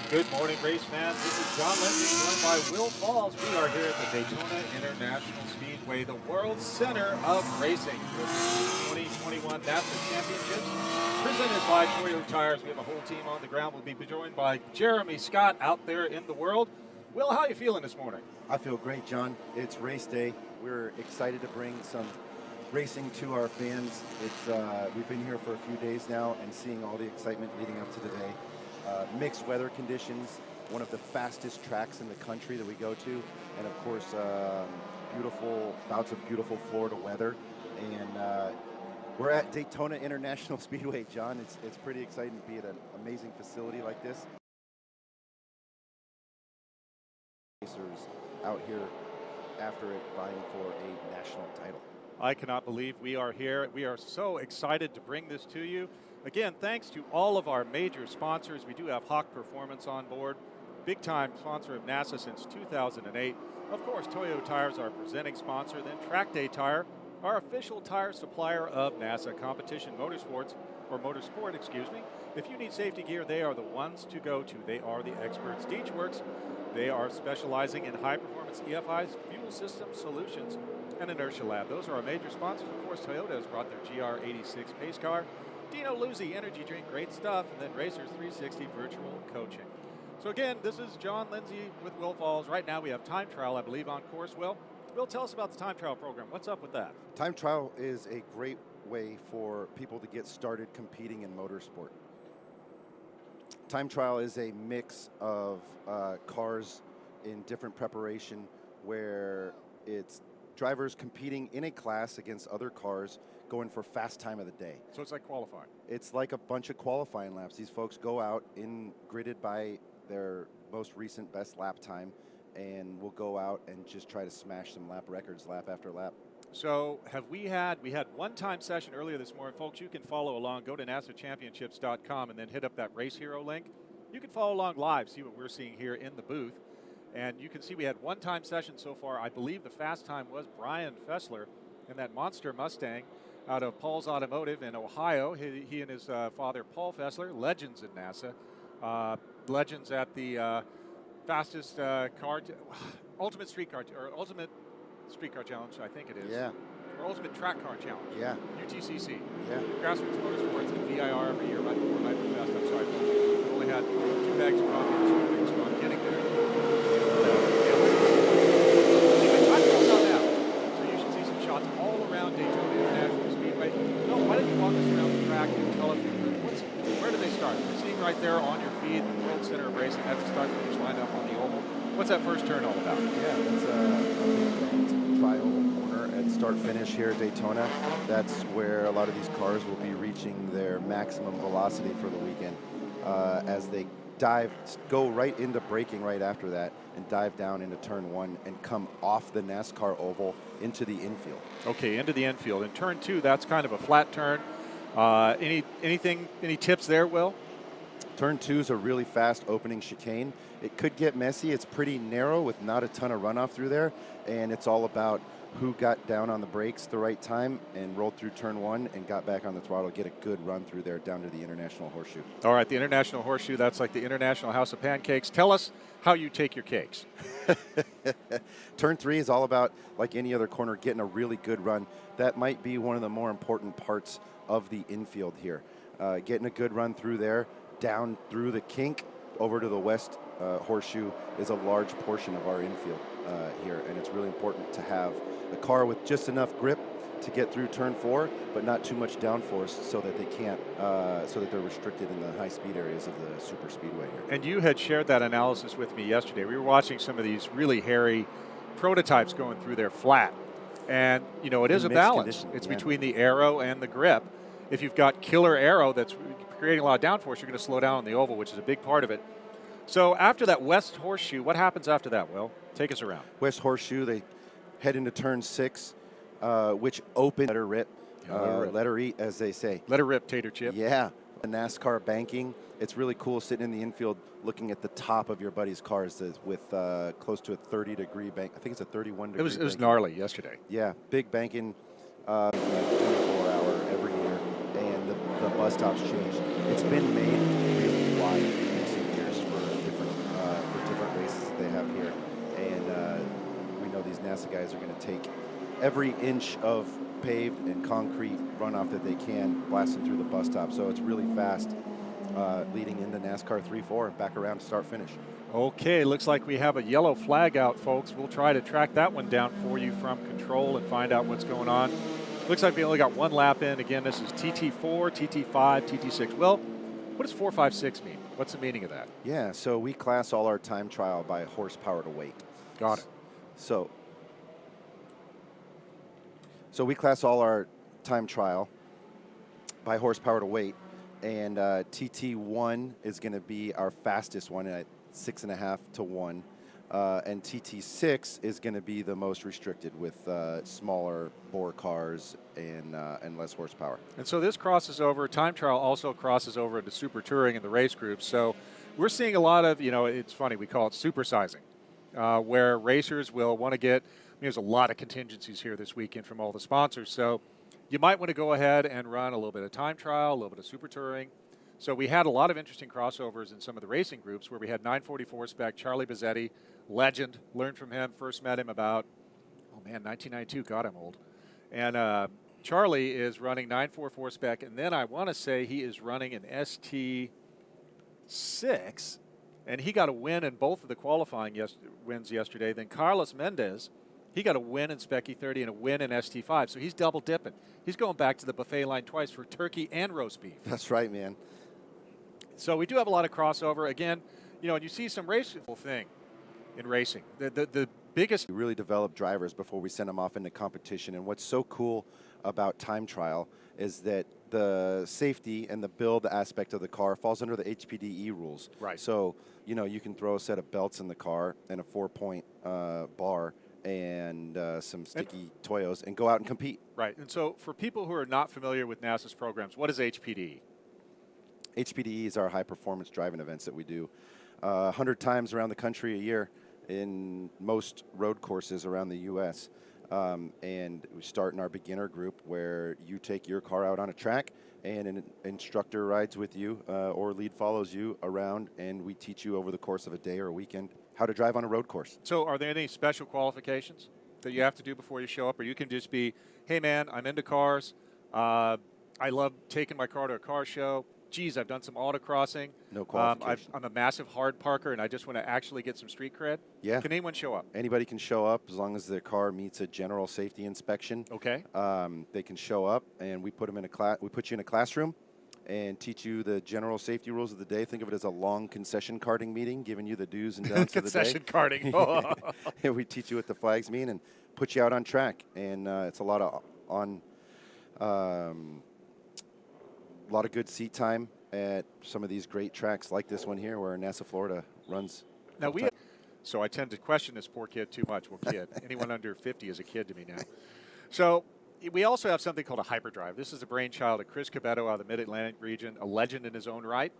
Good morning, race fans. This is John Lindsay, joined by Will Falls. We are here at the Daytona International Speedway, the world center of racing. The 2021 NASA Championships, presented by Toyo tires. We have a whole team on the ground. We'll be joined by Jeremy Scott out there in the world. Will, how are you feeling this morning? I feel great, John. It's race day. We're excited to bring some racing to our fans. We've been here for a few days now and seeing all the excitement leading up to today. Mixed weather conditions, one of the fastest tracks in the country that we go to, and of course, beautiful bouts of beautiful Florida weather. And we're at Daytona International Speedway, John. It's pretty exciting to be at an amazing facility like this. Racers out here after it vying for a national title. I cannot believe we are here. We are so excited to bring this to you. Again, thanks to all of our major sponsors. We do have Hawk Performance on board, big-time sponsor of NASA since 2008. Of course, Toyo Tires, our presenting sponsor. Then Track Day Tire, our official tire supplier of NASA Competition Motorsport. If you need safety gear, they are the ones to go to. They are the experts. Deechworks, they are specializing in high-performance EFIs, fuel system solutions, and Inertia Lab. Those are our major sponsors. Of course, Toyota has brought their GR86 pace car. Dino Luzzi energy drink, great stuff, and then Racers 360 virtual coaching. So again, this is John Lindsay with Will Falls. Right now we have time trial, I believe, on course. Will, tell us about the time trial program. What's up with that? Time trial is a great way for people to get started competing in motorsport. Time trial is a mix of cars in different preparation where it's drivers competing in a class against other cars going for fast time of the day. So it's like qualifying. It's like a bunch of qualifying laps. These folks go out gridded by their most recent best lap time and will go out and just try to smash some lap records lap after lap. So we had one time session earlier this morning. Folks, you can follow along. Go to nasachampionships.com and then hit up that Race Hero link. You can follow along live, see what we're seeing here in the booth. And you can see we had one time session so far. I believe the fast time was Brian Fessler in that monster Mustang out of Paul's Automotive in Ohio. He and his father, Paul Fessler, legends at NASA, legends at the fastest Ultimate Streetcar Challenge, I think it is. Yeah. Or Ultimate Track Car Challenge. Yeah. UTCC. Yeah. Grassroots Motorsports and VIR every year, right before Hyperfest. I'm sorry, we only had 2 bags of coffee this morning, so I'm getting there. So you should see some shots all around Daytona International Speedway. Bill, why don't you walk us around the track and tell us where do they start? We're seeing right there on your feed the world center of racing. That's the start-finish lineup on the oval. What's that first turn all about? Yeah, that's a tri-oval corner at start-finish here at Daytona. That's where a lot of these cars will be reaching their maximum velocity for the weekend as they go right into braking right after that and dive down into turn 1 and come off the NASCAR oval into the infield. Okay, into the infield. In turn 2, that's kind of a flat turn. Any tips there, Will? Turn 2 is a really fast opening chicane. It could get messy. It's pretty narrow with not a ton of runoff through there, and it's all about who got down on the brakes the right time and rolled through turn 1 and got back on the throttle, get a good run through there down to the International Horseshoe. All right, the International Horseshoe, that's like the International House of Pancakes. Tell us how you take your cakes. Turn 3 is all about, like any other corner, getting a really good run. That might be one of the more important parts of the infield here. Getting a good run through there, down through the kink, over to the west horseshoe is a large portion of our infield here, and it's really important to have a car with just enough grip to get through turn 4, but not too much downforce so that they can't, so that they're restricted in the high speed areas of the super speedway here. And you had shared that analysis with me yesterday. We were watching some of these really hairy prototypes going through there flat, and you know it is a balance. It's between the aero and the grip. If you've got killer aero that's creating a lot of downforce, you're going to slow down on the oval, which is a big part of it. So after that West Horseshoe, what happens after that, Will? Take us around. West Horseshoe, they head into turn 6, which opens, let her rip, let her eat, as they say. Let her rip, tater chip. Yeah, NASCAR banking. It's really cool sitting in the infield looking at the top of your buddy's cars with close to a 30-degree bank. I think it's a 31-degree It was gnarly yesterday. Yeah, big banking, 24-hour every year, and the bus stops changed. It's been made really wide in recent years for different NASA guys are going to take every inch of paved and concrete runoff that they can, blasting through the bus stop. So it's really fast, leading into NASCAR 3-4 and back around to start finish. Okay, looks like we have a yellow flag out, folks. We'll try to track that one down for you from control and find out what's going on. Looks like we only got one lap in. Again, this is TT4, TT5, TT6. Well, what does 4, 5, 6 mean? What's the meaning of that? Yeah, so we class all our time trial by horsepower to weight. Got it. So we class all our time trial by horsepower to weight, and TT1 is going to be our fastest one at 6.5 to 1, and TT6 is going to be the most restricted with smaller bore cars and less horsepower. And so this crosses over, time trial also crosses over into super touring in the race groups. So we're seeing a lot of, it's funny, we call it supersizing, where racers will want to get, there's a lot of contingencies here this weekend from all the sponsors. So you might want to go ahead and run a little bit of time trial, a little bit of super touring. So we had a lot of interesting crossovers in some of the racing groups where we had 944 spec, Charlie Bizzetti, legend, learned from him, first met him about, 1992, God, I'm old. And Charlie is running 944 spec, and then I want to say he is running an ST6, and he got a win in both of the qualifying wins yesterday. Then Carlos Mendez, he got a win in Spec E30 and a win in ST5, so he's double dipping. He's going back to the buffet line twice for turkey and roast beef. That's right, man. So we do have a lot of crossover. Again, and you see some raceful thing in racing. The biggest... We really develop drivers before we send them off into competition, and what's so cool about time trial is that the safety and the build aspect of the car falls under the HPDE rules. Right. So, you can throw a set of belts in the car and a 4-point bar and some sticky Toyos and go out and compete. Right. And so for people who are not familiar with NASA's programs, what is HPDE? HPDE is our high-performance driving events that we do 100 times around the country a year in most road courses around the U.S. And we start in our beginner group where you take your car out on a track and an instructor rides with you or lead follows you around, and we teach you over the course of a day or a weekend how to drive on a road course. So are there any special qualifications that you have to do before you show up, or you can just be, hey, man, I'm into cars. I love taking my car to a car show. Geez, I've done some autocrossing. No qualification. I'm a massive hard parker, and I just want to actually get some street cred. Yeah. Can anyone show up? Anybody can show up as long as their car meets a general safety inspection. Okay. They can show up, and we put them in a class. We put you in a classroom and teach you the general safety rules of the day. Think of it as a long concession karting meeting, giving you the do's and don'ts of the day. Concession karting. Oh. And we teach you what the flags mean and put you out on track. And it's a lot of good seat time at some of these great tracks like this one here where NASA, Florida runs. Now so I tend to question this poor kid too much. Well, kid. Anyone under 50 is a kid to me now. So we also have something called a hyperdrive. This is the brainchild of Chris Cabetto out of the Mid-Atlantic region, a legend in his own right.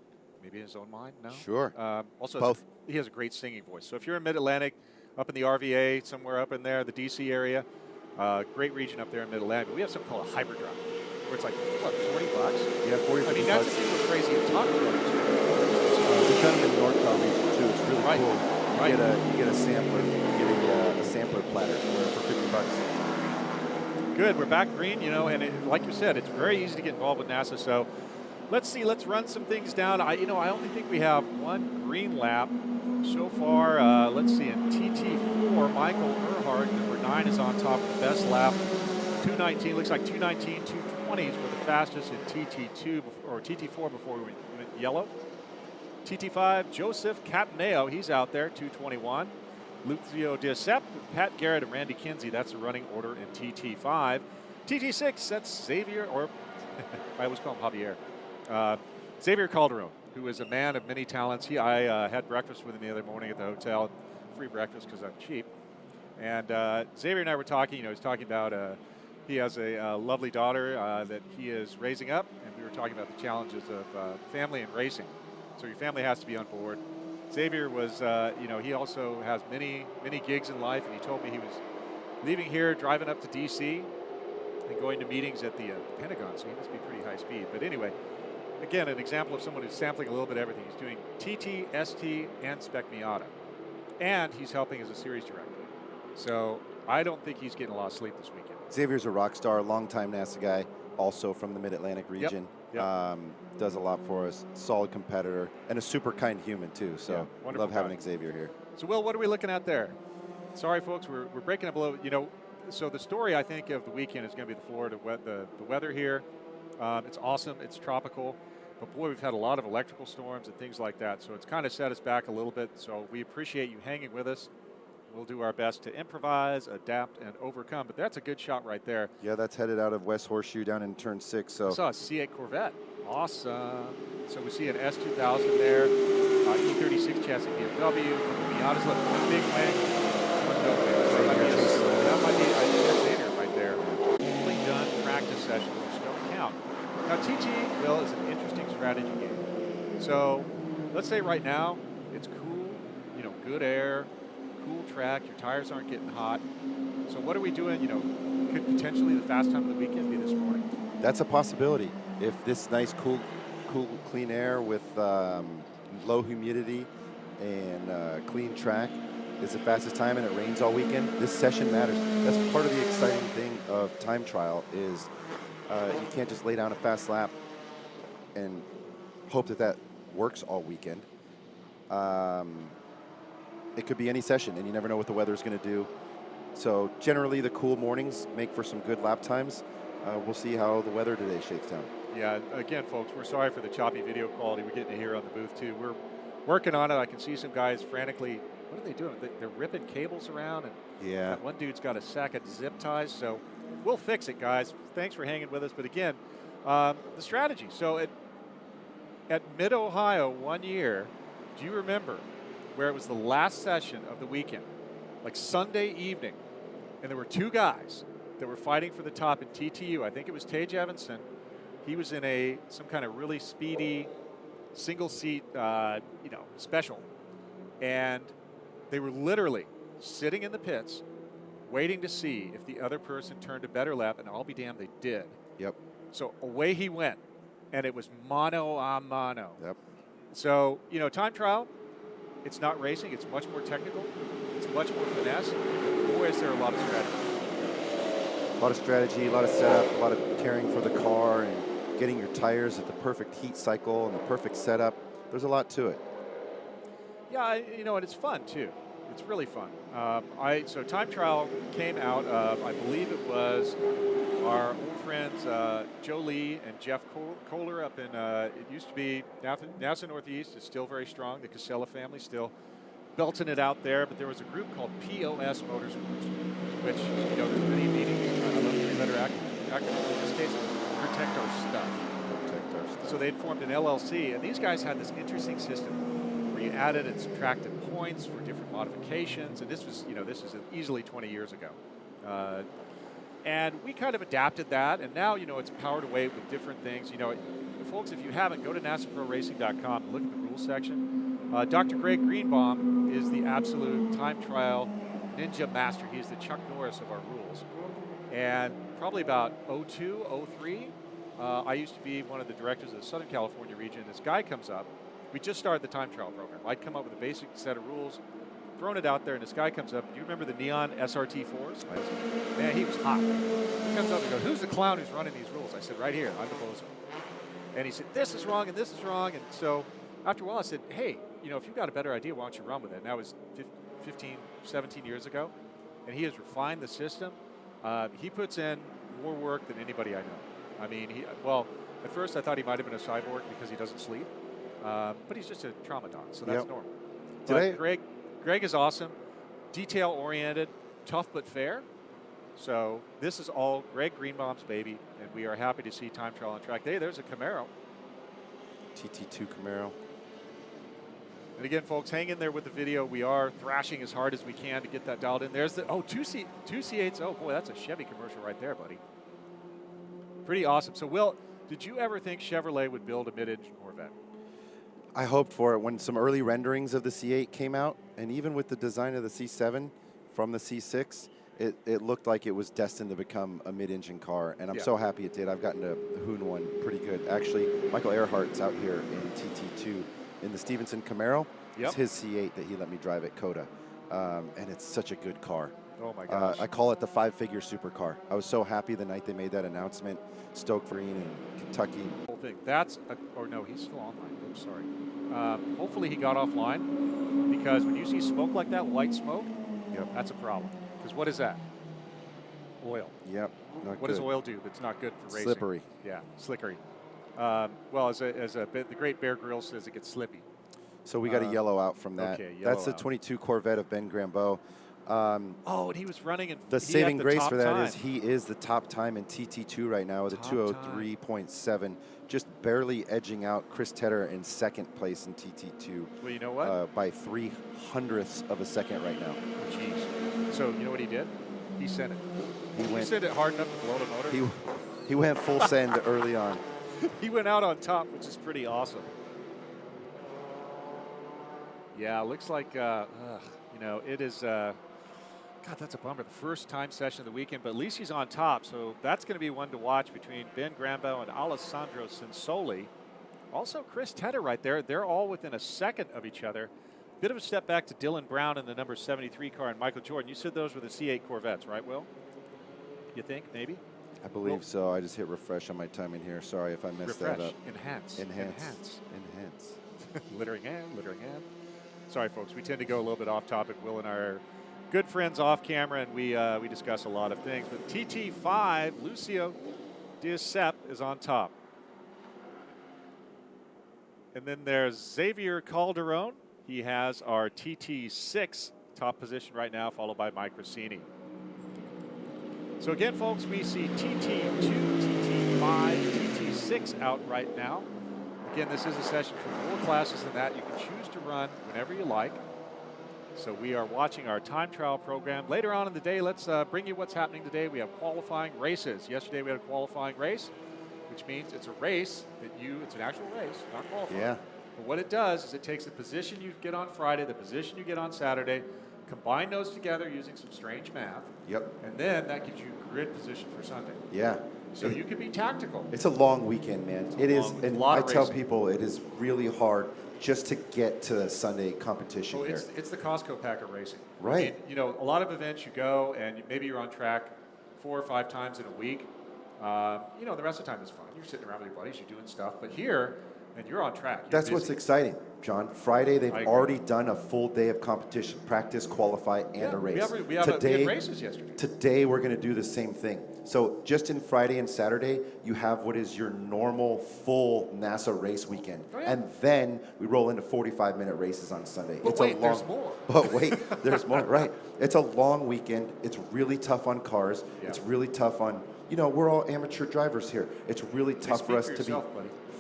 Maybe in his own mind, no? Sure. Also, both. He has a great singing voice. So if you're in Mid-Atlantic, up in the RVA, somewhere up in there, the D.C. area, great region up there in Mid-Atlantic, we have something called a hyperdrive, where it's like, what, $40? Yeah, 40. I mean, that's the thing we're crazy to talk about. We've done it in the NorCal region too. It's really cool. You get a sampler. You get a sampler platter for $50. Good. We're back green, and like you said, it's very easy to get involved with NASA. So let's see. Let's run some things down. I only think we have one green lap so far. Let's see. In TT4, Michael Earhart, number 9, is on top of the best lap. 219. Looks like 219, 220s were the fastest in TT2 or TT4 before we went yellow. TT5, Joseph Cataneo, he's out there, 221. Lucio Giuseppe, Pat Garrett, and Randy Kinsey. That's the running order in TT5. TT6, that's Xavier, or I always call him Javier. Xavier Calderon, who is a man of many talents. I had breakfast with him the other morning at the hotel, free breakfast because I'm cheap. And Xavier and I were talking. He's talking about he has a lovely daughter that he is raising up, and we were talking about the challenges of family and racing. So your family has to be on board. Xavier was, he also has many gigs in life, and he told me he was leaving here, driving up to D.C., and going to meetings at the Pentagon, so he must be pretty high speed. But anyway, again, an example of someone who's sampling a little bit of everything. He's doing TT, ST, and Spec Miata. And he's helping as a series director. So I don't think he's getting a lot of sleep this weekend. Xavier's a rock star, longtime NASA guy, also from the Mid-Atlantic region. Yep. Does a lot for us, solid competitor, and a super kind human too. So love having Xavier here. So Will, what are we looking at there? Sorry, folks, we're breaking up a little. You know, so the story I think of the weekend is going to be the Florida the weather here. It's awesome. It's tropical. But boy, we've had a lot of electrical storms and things like that. So it's kind of set us back a little bit. So we appreciate you hanging with us. We'll do our best to improvise, adapt, and overcome. But that's a good shot right there. Yeah, that's headed out of West Horseshoe down in turn 6. So I saw a C8 Corvette. Awesome. So we see an S2000 there, E36 chassis BMW, Miatas left one big wing, one no wing. So that might be a Xavier right there. Only done practice sessions, which don't count. Now TT, Will, is an interesting strategy game. So let's say right now it's cool, you know, good air, cool track, your tires aren't getting hot. So what are we doing? You know, could potentially the fast time of the weekend be this morning? That's a possibility. If this nice, cool, clean air with low humidity and clean track is the fastest time and it rains all weekend, this session matters. That's part of the exciting thing of time trial is you can't just lay down a fast lap and hope that works all weekend. It could be any session, and you never know what the weather is going to do. So generally, the cool mornings make for some good lap times. We'll see how the weather today shakes down. Yeah, again, folks, we're sorry for the choppy video quality we're getting to hear on the booth, too. We're working on it. I can see some guys frantically, what are they doing? They're ripping cables around, and yeah, one dude's got a sack of zip ties, so we'll fix it, guys. Thanks for hanging with us. But again, the strategy. So at Mid-Ohio one year, do you remember where it was the last session of the weekend, like Sunday evening, and there were two guys that were fighting for the top in TTU. I think it was Tage Evanson. He was in some kind of really speedy single seat, special, and they were literally sitting in the pits, waiting to see if the other person turned a better lap, and I'll be damned, they did. Yep. So away he went, and it was mano a mano. Yep. So time trial. It's not racing. It's much more technical. It's much more finesse. Boy, is there a lot of strategy. A lot of strategy, a lot of setup, a lot of caring for the car and getting your tires at the perfect heat cycle and the perfect setup. There's a lot to it. Yeah, and it's fun too. It's really fun. So time trial came out of, I believe it was our old friends Joe Lee and Jeff Kohler up in, it used to be NASA Northeast. It's still very strong. The Casella family still belting it out there. But there was a group called POS Motorsports, which, there's many meetings. I love three-letter acronym. In this case, protect our stuff. Protect our stuff. So they'd formed an LLC, and these guys had this interesting system where you added and subtracted points for different modifications. And this was, this is easily 20 years ago. And we kind of adapted that, and now, it's powered away with different things. Folks, if you haven't, go to NASAProRacing.com and look at the rules section. Dr. Greg Greenbaum is the absolute time trial ninja master. He's the Chuck Norris of our rules. And probably about 02, 03, I used to be one of the directors of the Southern California region. This guy comes up. We just started the time trial program. I'd come up with a basic set of rules, thrown it out there, and this guy comes up. Do you remember the neon SRT4s? Man, he was hot. He comes up and goes, "Who's the clown who's running these rules?" I said, "Right here, I'm the bozo." And he said, "This is wrong and this is wrong." And so after a while I said, "Hey, if you've got a better idea, why don't you run with it?" And that was 15, 17 years ago. And he has refined the system. He puts in more work than anybody I know. I mean, at first I thought he might have been a cyborg because he doesn't sleep. But he's just a traumadon, so that's normal. But Greg is awesome, detail-oriented, tough but fair. So this is all Greg Greenbaum's baby, and we are happy to see time trial on track. Hey, there's a Camaro. TT2 Camaro. And again, folks, hang in there with the video. We are thrashing as hard as we can to get that dialed in. There's the, two C8s. Oh, boy, that's a Chevy commercial right there, buddy. Pretty awesome. So, Will, did you ever think Chevrolet would build a mid-engine Corvette? I hoped for it when some early renderings of the C8 came out, and even with the design of the C7 from the C6, it looked like it was destined to become a mid-engine car, and I'm so happy it did. I've gotten to hoon one pretty good. Actually, Michael Earhart's out here in TT2 in the Stevenson Camaro. It's his C8 that he let me drive at COTA, and it's such a good car. Oh my gosh. I call it the 5-figure supercar. I was so happy the night they made that announcement. Stoke Green and Kentucky. Whole thing. Or no, he's still online. I'm sorry. Hopefully he got offline, because when you see smoke like that, white smoke, that's a problem. Because what is that? Oil. Yep. What does oil do that's not good for racing? Slippery. Yeah, slickery. Well, the great Bear Grylls says, it gets slippy. So we got a yellow out from that. Okay, that's the out. 22 Corvette of Ben Grambeau. And he was running, and the saving grace for that time. is he is the top time in TT2 right now with a 2:03.7, just barely edging out Chris Tedder in second place in TT2. Well, you know what? By 0.03 of a second right now. Oh, jeez. So you know what he did? He sent it. He sent it hard enough to blow the motor. He went full send early on. He went out on top, which is pretty awesome. Yeah, looks like it is. God, that's a bummer. The first time session of the weekend, but at least he's on top. So that's going to be one to watch between Ben Grambeau and Alessandro Cinsoli. Also, Chris Tedder right there. They're all within a second of each other. Bit of a step back to Dylan Brown in the number 73 car and Michael Jordan. You said those were the C8 Corvettes, right, Will? You think, maybe? I believe so. I just hit refresh on my timing here. Sorry if I messed that up. Enhance. Littering and. Sorry, folks. We tend to go a little bit off topic. Will and I are good friends off camera, and we discuss a lot of things. But TT5, Lucio Giuseppe is on top. And then there's Xavier Calderon. He has our TT6 top position right now, followed by Mike Rossini. So again, folks, we see TT2, TT5, TT6 out right now. Again, this is a session for more classes than that. You can choose to run whenever you like. So we are watching our time trial program. Later on in the day, let's bring you what's happening today. We have qualifying races. Yesterday we had a qualifying race, which means it's a race it's an actual race, not qualifying. Yeah. But what it does is it takes the position you get on Friday, the position you get on Saturday, combine those together using some strange math. Yep. And then that gives you grid position for Sunday. Yeah. So you can be tactical. It's a long weekend, man. It is, and I tell people it is really hard just to get to the Sunday competition here. It's the Costco pack of racing. Right. I mean, a lot of events you go and maybe you're on track 4 or 5 times in a week. The rest of the time is fun. You're sitting around with your buddies, you're doing stuff. But here, and you're on track. You're That's busy. what's exciting, John. Friday, they've already done a full day of competition, practice, qualify, and a race. We had races yesterday. Today, we're going to do the same thing. So just in Friday and Saturday, you have what is your normal full NASA race weekend. Oh, yeah. And then we roll into 45-minute races on Sunday. But there's more. But wait, there's more, right. It's a long weekend. It's really tough on cars. Yeah. It's really tough on, we're all amateur drivers here. It's really tough for us to be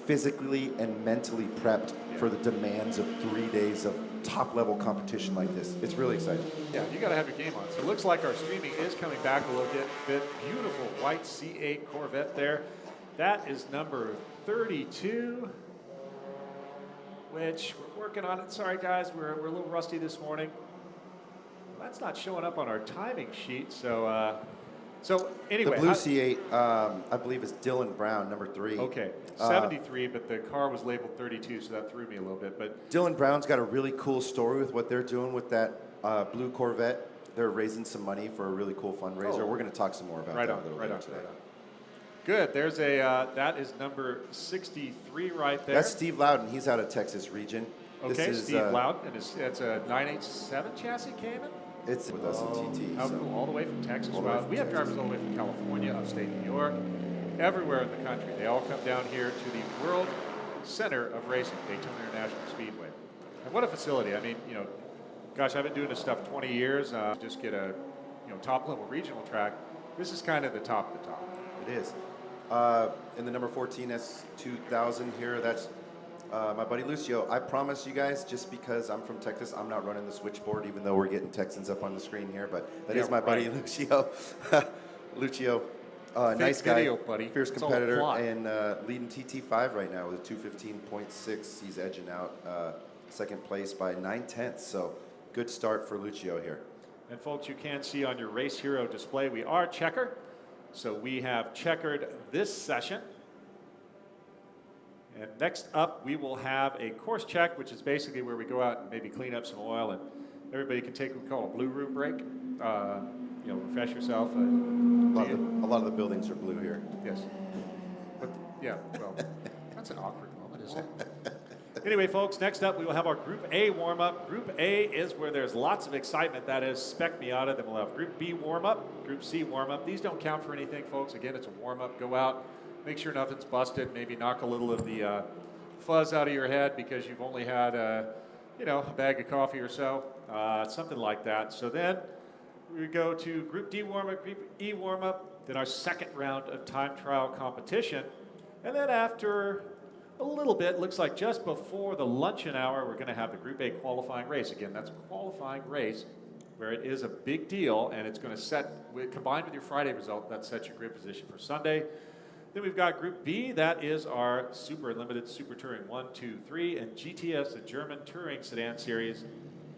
physically and mentally prepped for the demands of 3 days of top-level competition like this. It's really exciting. Yeah, you got to have your game on. So it looks like our streaming is coming back a little bit. Beautiful white C8 Corvette there. That is number 32, which we're working on it. Sorry, guys, we're a little rusty this morning. That's not showing up on our timing sheet, so anyway. The blue C8, I believe, is Dylan Brown, number 3. Okay, 73, but the car was labeled 32, so that threw me a little bit. But Dylan Brown's got a really cool story with what they're doing with that blue Corvette. They're raising some money for a really cool fundraiser. We're going to talk some more about that a little bit today. Good. There's that is number 63 right there. That's Steve Loudon. He's out of Texas region. Okay, Steve Loudon, and it's a 987 chassis Cayman. It's with us in TT. How cool. All the way from Texas. We have drivers all the way from California, upstate New York, everywhere in the country. They all come down here to the World Center of Racing, Daytona International Speedway. And what a facility. I mean, gosh, I've been doing this stuff 20 years. Just get a top-level regional track. This is kind of the top of the top. It is. In the number 14 S2000 here, that's my buddy Lucio. I promise you guys, just because I'm from Texas, I'm not running the switchboard, even though we're getting Texans up on the screen here, but that is my buddy Lucio. Lucio, nice guy, video, buddy. Fierce competitor, and leading TT5 right now with a 2:15.6. He's edging out second place by 9/10, so good start for Lucio here. And folks, you can see on your Race Hero display, we are checker. So we have checkered this session. And next up, we will have a course check, which is basically where we go out and maybe clean up some oil, and everybody can take what we call a blue room break. refresh yourself. A lot of the buildings are blue here. Yes. But yeah, well, that's an awkward moment, isn't it? Anyway, folks, next up we will have our Group A warm-up. Group A is where there's lots of excitement. That is Spec Miata. Then we'll have Group B warm-up, Group C warm-up. These don't count for anything, folks. Again, it's a warm-up. Go out, make sure nothing's busted. Maybe knock a little of the fuzz out of your head because you've only had a bag of coffee or so, something like that. So then we go to Group D warm-up, Group E warm-up, then our second round of time trial competition. And then after a little bit, looks like just before the luncheon hour, we're going to have the Group A qualifying race. Again, that's a qualifying race where it is a big deal, and it's going to set, combined with your Friday result, that sets your grid position for Sunday. Then we've got Group B, that is our Super Limited Super Touring 1, 2, 3, and GTS, the German Touring Sedan Series,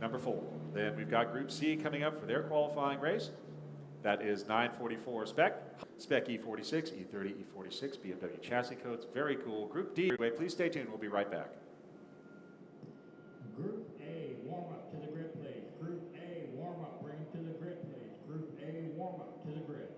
number 4. Then we've got Group C coming up for their qualifying race. That is 944 Spec E46, E30, E46, BMW chassis codes. Very cool. Group D, please stay tuned. We'll be right back. Group A, warm up to the grid, please. Group A, warm up, bring to the grid, please. Group A, warm up to the grid.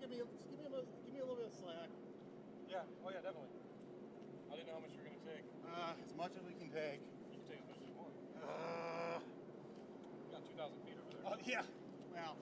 Give me a little bit of slack. Yeah, oh yeah, definitely. I didn't know how much you were going to take. As much as we can take. You can take as much as you want. You got 2,000 feet over there. Oh, yeah. Well,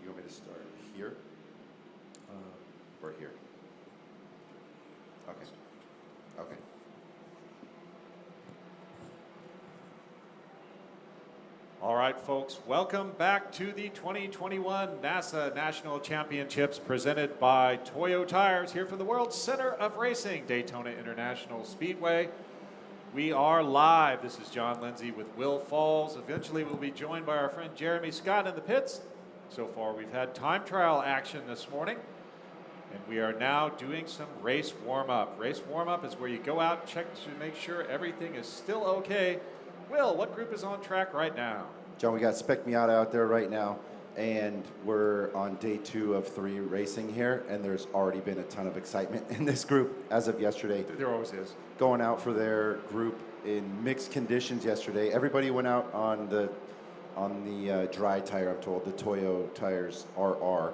You want me to start here? Or here? Okay. Okay. All right, folks, welcome back to the 2021 NASA National Championships presented by Toyo Tires here from the World Center of Racing, Daytona International Speedway. We are live. This is John Lindsay with Will Falls. Eventually, we'll be joined by our friend Jeremy Scott in the pits. So far, we've had time trial action this morning, and we are now doing some race warm-up. Race warm-up is where you go out, check to make sure everything is still okay. Will, what group is on track right now? John, we got Spec Miata out there right now, and we're on day 2 of 3 racing here, and there's already been a ton of excitement in this group as of yesterday. There always is. Going out for their group in mixed conditions yesterday. Everybody went out on the dry tire, I'm told, the Toyo tires RR,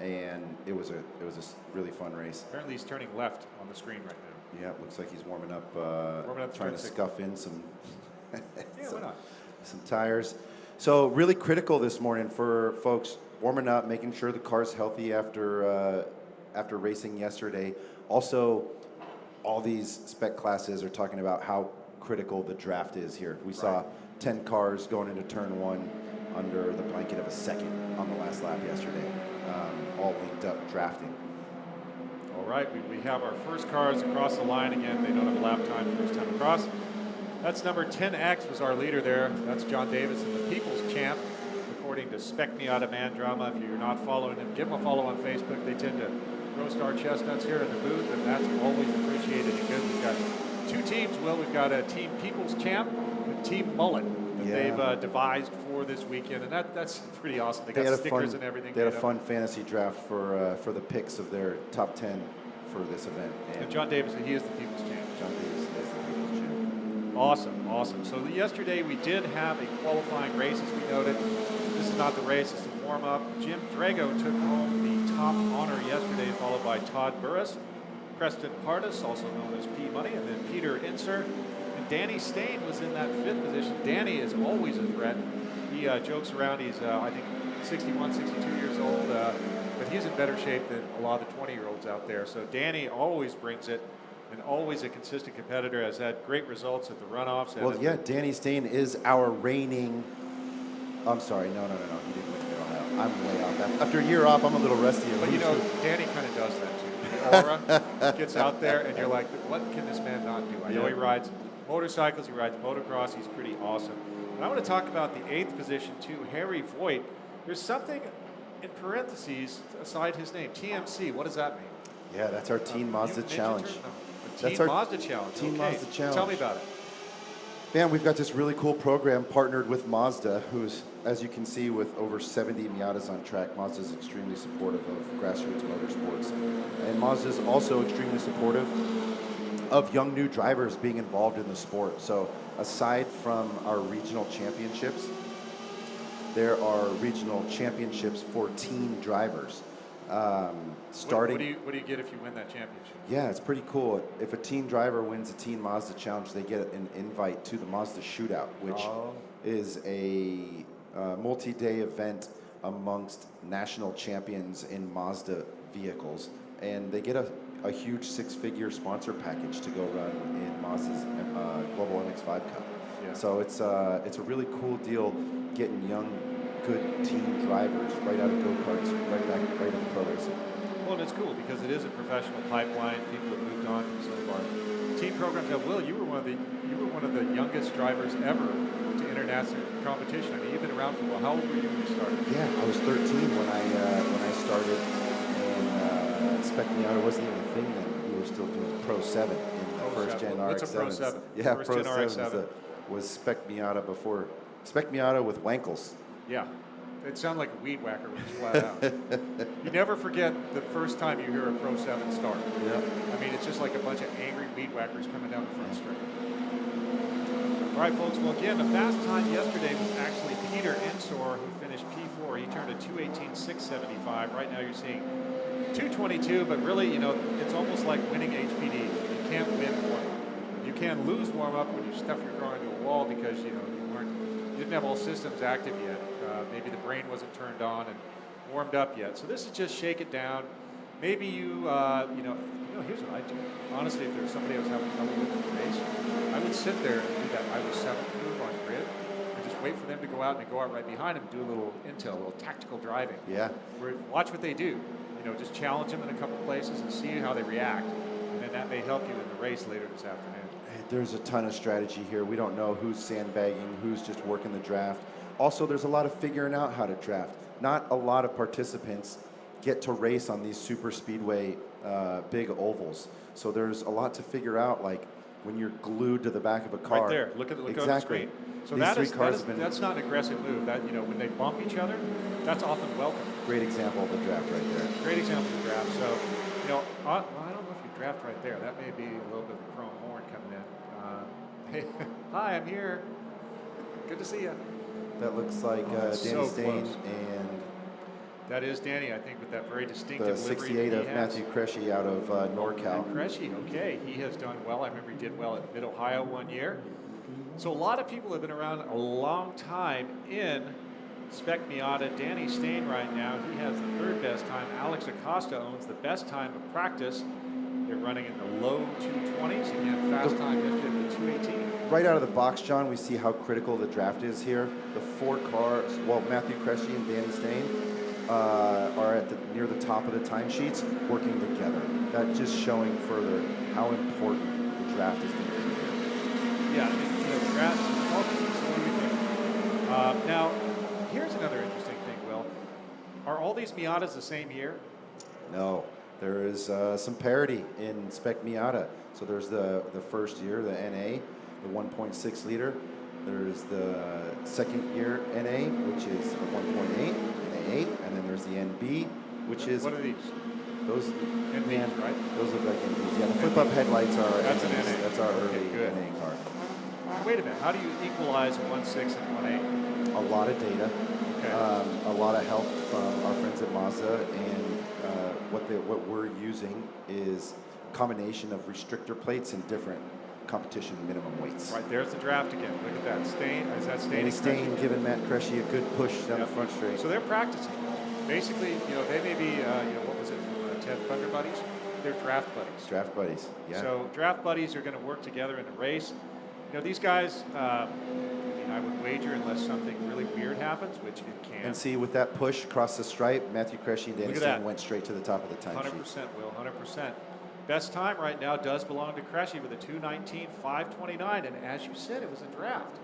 and it was a really fun race. Apparently, he's turning left on the screen right now. Yeah, it looks like he's warming up trying to signal. scuff in some Yeah, why not? some tires. So really critical this morning for folks warming up, making sure the car's healthy after racing yesterday. Also, all these spec classes are talking about how critical the draft is here. We saw 10 cars going into turn 1 under the blanket of a second on the last lap yesterday, all linked up drafting. All right, we have our first cars across the line again. They don't have a lap time first time across. That's number 10X was our leader there. That's John Davis and the People's Champ, according to Spec Miata Man Drama. If you're not following him, give him a follow on Facebook. They tend to roast our chestnuts here in the booth, and that's always appreciated and good. We've got 2 teams, Will. We've got a Team People's Champ and Team Mullet that they've devised for this weekend, and that's pretty awesome. They got stickers and everything. They had a fun fantasy draft for the picks of their top 10 for this event. And John Davis, he is the People's Champ. John Davis is the People's Champ. Awesome, awesome. So yesterday we did have a qualifying race, as we noted. This is not the race, it's the warm-up. Jim Drago took home the top honor yesterday, followed by Todd Burris, Preston Pardis, also known as P Money, and then Peter Inser. And Danny Stain was in that 5th position. Danny is always a threat. He jokes around. He's, I think, 61, 62 years old, but he's in better shape than a lot of the 20-year-olds out there. So Danny always brings it, and always a consistent competitor, has had great results at the runoffs. Well, yeah, Danny Stain is our reigning. I'm sorry, no. He didn't win Mid-Ohio. I'm way off. After a year off, I'm a little rusty. But you know, Danny kind of does that too. The aura gets out there, and you're like, what can this man not do? I know he rides motorcycles, he rides motocross, he's pretty awesome. And I want to talk about the 8th position too, Harry Voigt. There's something in parentheses aside his name, TMC. What does that mean? Yeah, that's our Teen Mazda Challenge. That's our Mazda Challenge. Team okay. Mazda Challenge. Tell me about it. Man, we've got this really cool program partnered with Mazda, who's, as you can see, with over 70 Miatas on track. Mazda's extremely supportive of grassroots motorsports. And Mazda's also extremely supportive of young new drivers being involved in the sport. So aside from our regional championships, there are regional championships for teen drivers. Starting. What do you get if you win that championship? Yeah, it's pretty cool. If a teen driver wins a Teen Mazda Challenge, they get an invite to the Mazda Shootout, which is a multi-day event amongst national champions in Mazda vehicles. And they get a huge 6-figure sponsor package to go run in Mazda's Global MX-5 Cup. Yeah. So it's a really cool deal getting young, good teen drivers right out of go-karts, right into pro racing. Well, and it's cool because it is a professional pipeline. People have moved on from some of our team programs. Now, Will, you were one of the youngest drivers ever to international competition. I mean, you've been around for a while. How old were you when you started? Yeah, I was 13 when I started, and Spec Miata wasn't even a thing then. We were still doing Pro 7 in the first gen RX-7. What's a Pro 7? Yeah, first Pro gen 7 was Spec Miata before Spec Miata with Wankels. Yeah. It sounded like a weed whacker when it's flat out. You never forget the first time you hear a Pro 7 start. Yeah. I mean, it's just like a bunch of angry weed whackers coming down the front straight. All right, folks. Well, again, the fast time yesterday was actually Peter Ensor, who finished P4. He turned a 2:18.675. Right now you're seeing 2:22, but really, you know, it's almost like winning HPD. You can't win warm-up. You can lose warm-up when you stuff your car into a wall because, you know, you didn't have all systems active yet. maybe the brain wasn't turned on and warmed up yet. So this is just shake it down. Maybe here's what I do. Honestly, if there was somebody I was having trouble with in the race, I would sit there and do that I was 7th move on grid and just wait for them to go out and go out right behind them and do a little intel, a little tactical driving. Yeah. Where, watch what they do. Just challenge them in a couple places and see how they react. And then that may help you in the race later this afternoon. There's a ton of strategy here. We don't know who's sandbagging, who's just working the draft. Also, there's a lot of figuring out how to draft. Not a lot of participants get to race on these super speedway big ovals. So there's a lot to figure out, like when you're glued to the back of a car. Right there. Look on the screen. So that's not an aggressive move. That when they bump each other, that's often welcome. Great example of the draft right there. Great example of the draft. So, I don't know if you draft right there. That may be a little bit of the chrome horn coming in. Hey, hi, I'm here. Good to see you. That looks like Danny so Stain close. and that is Danny, I think, with that very distinctive the livery 68 that of he has. Matthew Cresci out of NorCal. Cresci, okay, he has done well. I remember he did well at Mid-Ohio one year. So a lot of people have been around a long time in Spec Miata. Danny Stain right now, he has the 3rd best time. Alex Acosta owns the best time of practice. They're running in the low 220s. Again, fast time yesterday with 218. Right out of the box, John, we see how critical the draft is here. The 4 cars, well, Matthew Cresci and Danny Stain are near the top of the timesheets working together. That's just showing further how important the draft is going to be here. Yeah, the draft is important. So what do you think? Now, here's another interesting thing, Will. Are all these Miatas the same year? No, there is some parity in Spec Miata. So there's the first year, the NA, the 1.6 liter. There's the second year NA, which is a 1.8, NA8, and then there's the NB, which is... What are these? Those NBs, right? Those look like NBs. Yeah, the flip-up headlights are That's an NAs. NA. That's our Okay, early good. NA car. Wait a minute. How do you equalize 1.6 and 1.8? A lot of data, Okay. a lot of help from our friends at Mazda, and what we're using is a combination of restrictor plates and different competition minimum weights. Right, there's the draft again. Look at that. Stain, is that Stain? Danny Stain giving Matt Cresci a good push down the front straight. So they're practicing. Basically, they may be, what was it from Ted Thunder Buddies? They're draft buddies. Draft buddies, yeah. So draft buddies are going to work together in a race. These guys, I would wager unless something really weird happens, which it can. And see, with that push across the stripe, Matthew Cresci and Danny Look at Stain that. went straight to the top of the time 100%, sheet. Will, 100%. Best time right now does belong to Cresci with a 2:19.529, and as you said, it was a draft.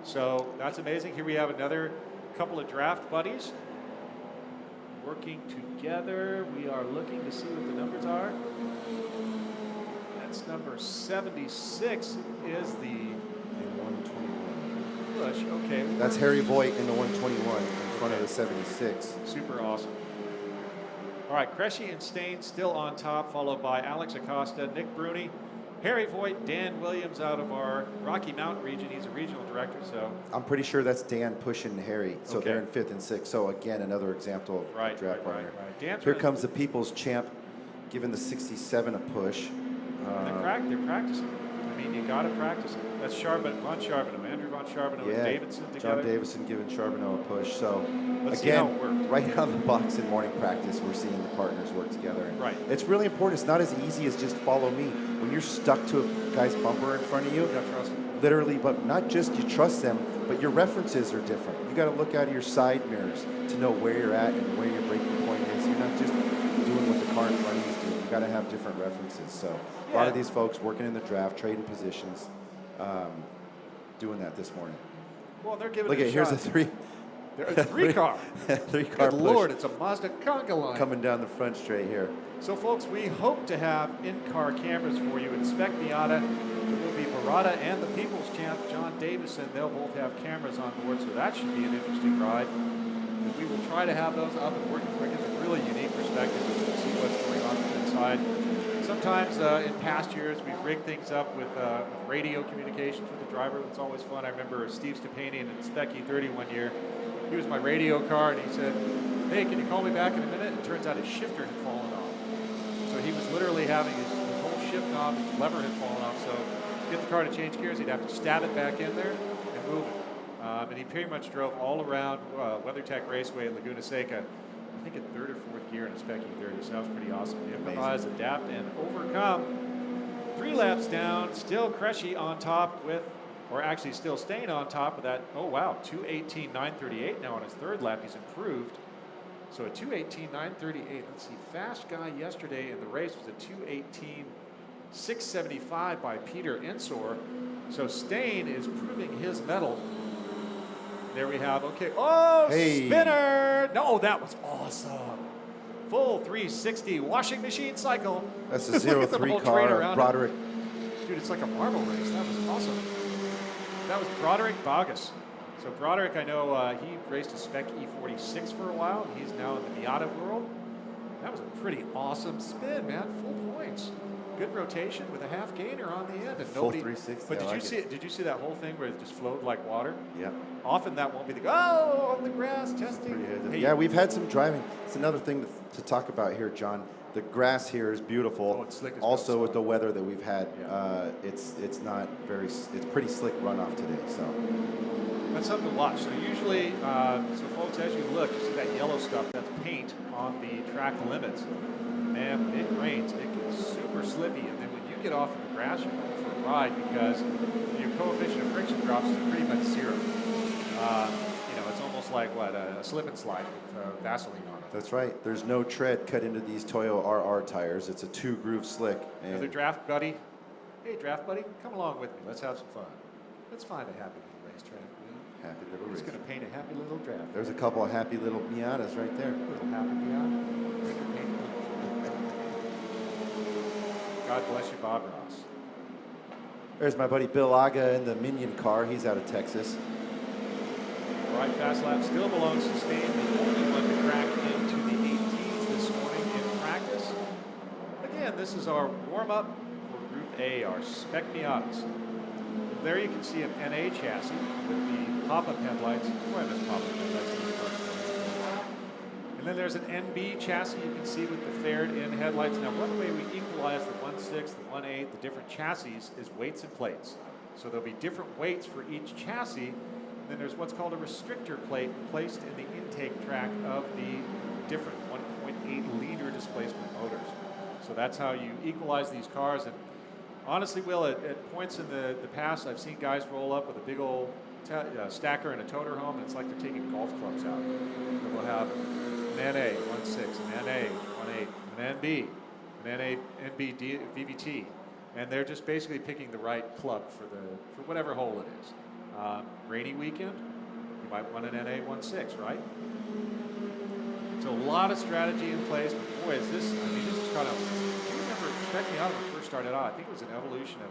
So that's amazing. Here we have another couple of draft buddies working together. We are looking to see what the numbers are. That's number 76 is the 121. push. Okay. That's Harry Voigt in the 121 in front of the 76. Super awesome. All right, Cresci and Stain still on top, followed by Alex Acosta, Nick Bruni, Harry Voigt, Dan Williams out of our Rocky Mountain region. He's a regional director, so. I'm pretty sure that's Dan pushing Harry. So Okay. they're in 5th and 6th. So again, another example of Right, draft right, partner. right. Dan's Here really- comes the People's Champ, giving the 67 a push. They're practicing. I mean, you got to practice it. That's Von Charbonneau, Andrew Von Charbonneau and Davidson together. John Davison giving Charbonneau a push. So Let's see how it again, works. right out of the box in morning practice, we're seeing the partners work together. And Right. it's really important. It's not as easy as just follow me. When you're stuck to a guy's bumper in front of you, You got to trust him. literally, but not just you trust them, but your references are different. You got to look out of your side mirrors to know where you're at and where your braking point is. You're not just doing what the car in front of you is doing. You got to have different references. So a lot of these folks working in the draft, trading positions, doing that this morning. Well, they're giving Look it a at here's shot. a three. A three-car. Three-car Good push Lord, it's a Mazda conga line. coming down the front straight here. So, folks, we hope to have in-car cameras for you in Spec Miata. It will be Barada and the People's Champ, John Davison. They'll both have cameras on board, so that should be an interesting ride. And we will try to have those up and working for it. It gives a really unique perspective to see what's going on from inside. Sometimes in past years, we've rigged things up with radio communications with the driver. It's always fun. I remember Steve Stepanian in Spec E30 one year. He was my radio car, and he said, "Hey, can you call me back in a minute?" And it turns out his shifter had fallen off. So he was literally having his whole shift knob, his lever had fallen off. So to get the car to change gears, he'd have to stab it back in there and move it. And he pretty much drove all around WeatherTech Raceway at Laguna Seca, I think in 3rd or 4th gear in a Spec E30, so that was pretty awesome. Improvise, adapt, and overcome. 3 laps down, still Cressy on top with, or actually still staying on top of that, oh wow, 2:18.938 now on his 3rd lap, he's improved. So a 2:18.938, let's see, fast guy yesterday in the race was a 2:18.675 by Peter Ensor. So Stain is proving his mettle. There we have, okay, oh, Hey. spinner! No, that was awesome. Full 360 washing machine cycle. That's a Look at the 0-3 whole train car of around it. Broderick. Dude, it's like a marble race. That was awesome. That was Broderick Bogus. So Broderick, I know he raced a Spec E46 for a while. He's now in the Miata world. That was a pretty awesome spin, man. Full points. Good rotation with a half gainer on the end. And Full nobody, 360, But I did like you see it. Did you see that whole thing where it just flowed like water? Yeah. Often that won't be the oh on the grass testing. Hey, Yeah, we've had some driving. It's another thing to talk about here, John. The grass here is beautiful. Oh, it's slick as also, hell, with so- the weather that we've had, Yeah. it's not very. It's pretty slick runoff today. So That's something to watch. So usually, so folks, as you look, you see that yellow stuff, that's paint on the track limits. Man, when it rains, it gets super slippy, and then when you get off of the grass, you're going for a ride because your coefficient of friction drops to pretty much 0. It's almost like what a slip and slide with Vaseline on it. that's right. There's no tread cut into these Toyo RR tires. It's a 2-groove slick. Another And draft buddy. Hey, draft buddy, come along with me. Let's have some fun. Let's find a happy little racetrack. happy little We're just race. going to paint a happy little draft. There's a couple of happy little Miatas right there. Little happy beyond. God bless you, Bob Ross. There's my buddy Bill Aga in the Minion car. He's out of Texas. All right, fast lap still belongs to Stain, the only one to crack into the 18s this morning in practice. Again, this is our warm-up for Group A, our Spec Miatas. There you can see an NA chassis with the pop-up headlights. Boy, I miss pop-up headlights in this first. And then there's an NB chassis you can see with the faired-in headlights. Now, one way we equalize the 1.6, the 1.8, the different chassis is weights and plates. So there'll be different weights for each chassis. Then there's what's called a restrictor plate placed in the intake track of the different 1.8 liter displacement motors. So that's how you equalize these cars. And honestly, Will, at points in the past, I've seen guys roll up with a big old stacker and a toter home, and it's like they're taking golf clubs out. And we'll have an NA 1.6, an NA 1.8, an NB, an NB VVT, and they're just basically picking the right club for whatever hole it is. Rainy weekend, you might want an NA 1.6, right? So a lot of strategy in place, but boy, this is kind of, do you remember, check me out when I first started out, I think it was an evolution of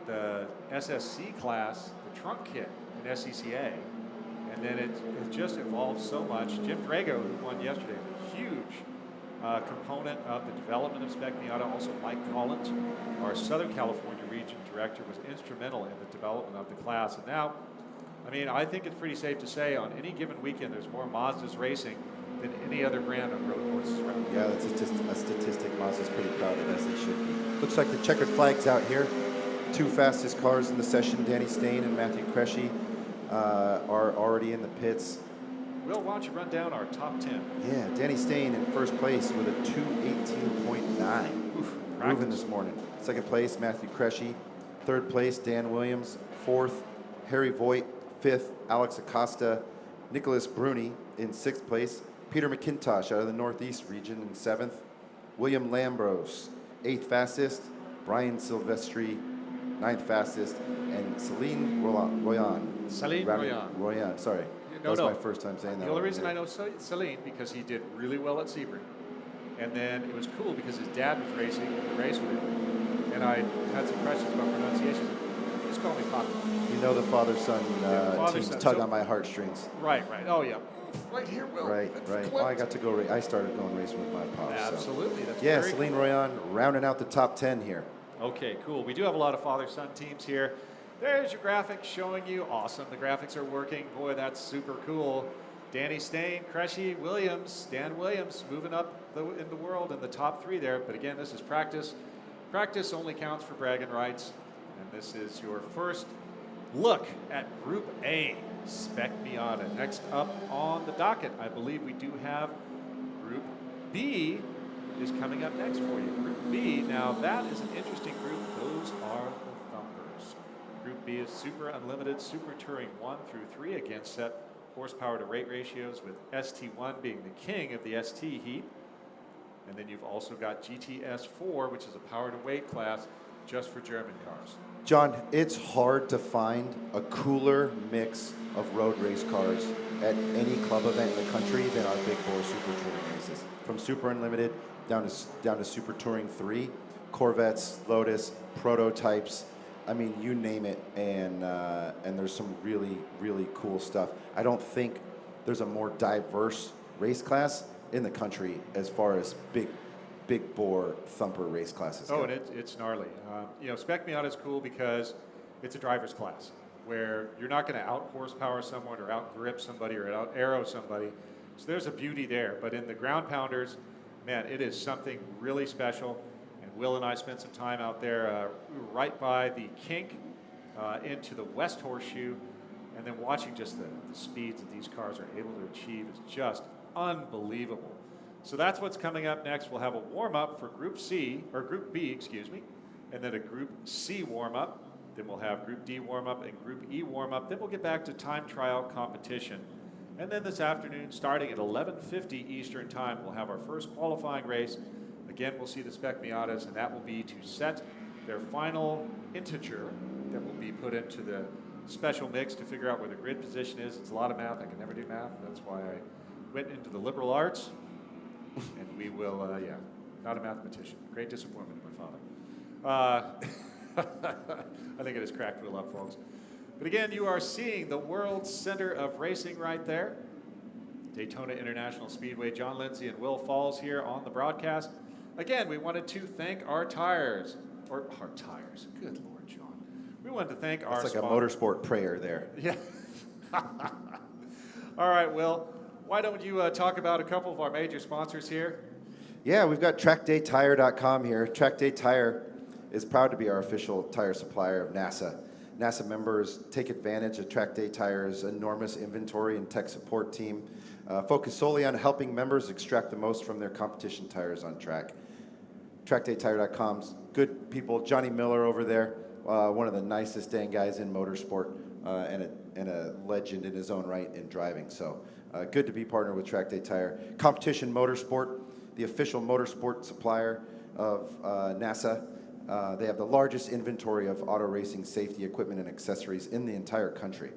the SSC class, the trunk kit in SCCA, and then it has just evolved so much. Jim Drago, who won yesterday, was a huge component of the development of Spec Miata. Also Mike Collins, our Southern California region director, was instrumental in the development of the class. And now, I think it's pretty safe to say on any given weekend there's more Mazdas racing than any other brand on road courses around. Yeah, that's a statistic Mazda's pretty proud of, as they should be. Looks like the checkered flag's out here. 2 fastest cars in the session, Danny Stain and Matthew Cressy, are already in the pits. Will, why don't you run down our top 10? Yeah, Danny Stain in first place with a 2:18.9. Moving this morning. Second place, Matthew Cressy. Third place, Dan Williams. Fourth, Harry Voigt. Fifth, Alex Acosta. Nicholas Bruni in 6th place. Peter McIntosh out of the Northeast region in 7th. William Lambros, 8th fastest. Brian Silvestri, 9th fastest. And Celine Royan. Celine Royan. Royan, sorry. That was my first time saying that. The only reason I know Celine, because he did really well at Sebring. And then it was cool because his dad was racing in the race with him. And I had some questions about pronunciation. He just called me Papa. You know the father-son teams father-son. tug on my heartstrings. Right. Oh, yeah. Right here, Will. Right. Well, I got to go. I started going racing with my pops. Absolutely. That's Yeah, very Celine cool. Royan rounding out the top 10 here. Okay, cool. We do have a lot of father-son teams here. There's your graphics showing you. Awesome. The graphics are working. Boy, that's super cool. Danny Stain, Cressy, Williams, Dan Williams moving up in the world in the top 3 there. But again, this is practice. Practice only counts for bragging rights. And this is your first look at Group A. Spec Miata. Next up on the docket, I believe we do have Group B is coming up next for you. Group B, now that is an interesting group. Those are the Thumpers. Group B is Super Unlimited, Super Touring 1 through 3, again set horsepower to rate ratios with ST1 being the king of the ST heat. And then you've also got GTS4, which is a power to weight class just for German cars. John, it's hard to find a cooler mix of road race cars at any club event in the country than our big bore Super Touring races. From Super Unlimited down to Super Touring 3, Corvettes, Lotus, prototypes. I mean, you name it, and there's some really, really cool stuff. I don't think there's a more diverse race class in the country as far as big bore thumper race classes go. Oh, and it's gnarly. You know, Spec Miata is cool because it's a driver's class where you're not going to out horsepower someone or out grip somebody or out aero somebody. So there's a beauty there. But in the ground pounders, man, it is something really special. And Will and I spent some time out there. We were right by the kink into the West Horseshoe, and then watching just the speeds that these cars are able to achieve is just unbelievable. So that's what's coming up next. We'll have a warm-up for Group C, or Group B, excuse me, and then a Group C warm-up. Then we'll have Group D warm-up and Group E warm-up. Then we'll get back to time trial competition. And then this afternoon, starting at 11:50 Eastern Time, we'll have our first qualifying race. Again, we'll see the Spec Miatas, and that will be to set their final integer that will be put into the special mix to figure out where the grid position is. It's a lot of math. I can never do math. That's why I went into the liberal arts. And we will, not a mathematician. Great disappointment to my father. I think it has cracked Will up, folks. But again, you are seeing the world center of racing right there. Daytona International Speedway. John Lindsay and Will Falls here on the broadcast. Again, we wanted to thank our tires. Good Lord, John. We wanted to thank our It's like a motorsport prayer there. Yeah. All right, Will. Why don't you talk about a couple of our major sponsors here? Yeah, we've got TrackDayTire.com here. Track Day Tire is proud to be our official tire supplier of NASA. NASA members take advantage of Track Day Tire's enormous inventory and tech support team, focused solely on helping members extract the most from their competition tires on track. TrackDayTire.com's good people. Johnny Miller over there, one of the nicest dang guys in motorsport, and a legend in his own right in driving. So good to be partnered with Track Day Tire. Competition Motorsport, the official motorsport supplier of NASA. They have the largest inventory of auto racing safety equipment and accessories in the entire country.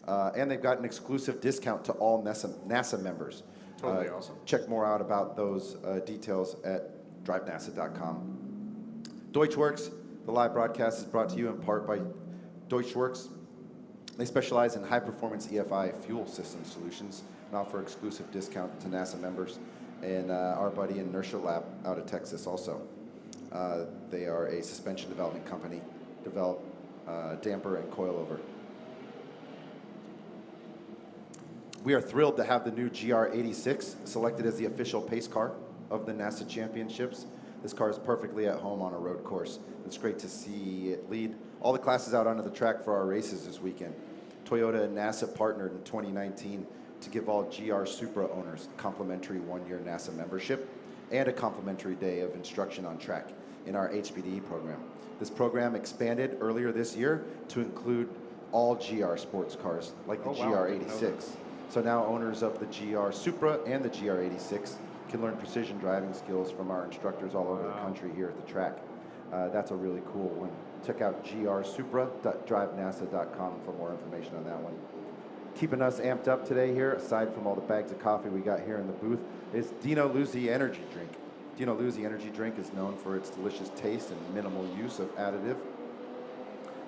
And they've got an exclusive discount to all NASA members. Totally awesome. Check more out about those details at DRIVENASA.com. Deutschwerks, the live broadcast is brought to you in part by Deutschwerks. They specialize in high-performance EFI fuel system solutions and offer exclusive discount to NASA members. And our buddy Inertia Lab out of Texas also. They are a suspension development company, develop damper and coilover. We are thrilled to have the new GR86 selected as the official pace car of the NASA Championships. This car is perfectly at home on a road course. It's great to see it lead all the classes out onto the track for our races this weekend. Toyota and NASA partnered in 2019 to give all GR Supra owners complimentary one-year NASA membership and a complimentary day of instruction on track in our HPDE program. This program expanded earlier this year to include all GR sports cars, like the GR86. So now owners of the GR Supra and the GR86 can learn precision driving skills from our instructors all over the country here at the track. That's a really cool one. Check out grsupra.drivenasa.com for more information on that one. Keeping us amped up today here, aside from all the bags of coffee we got here in the booth, is Dino Luzzi Energy Drink. Dino Luzzi Energy Drink is known for its delicious taste and minimal use of additive.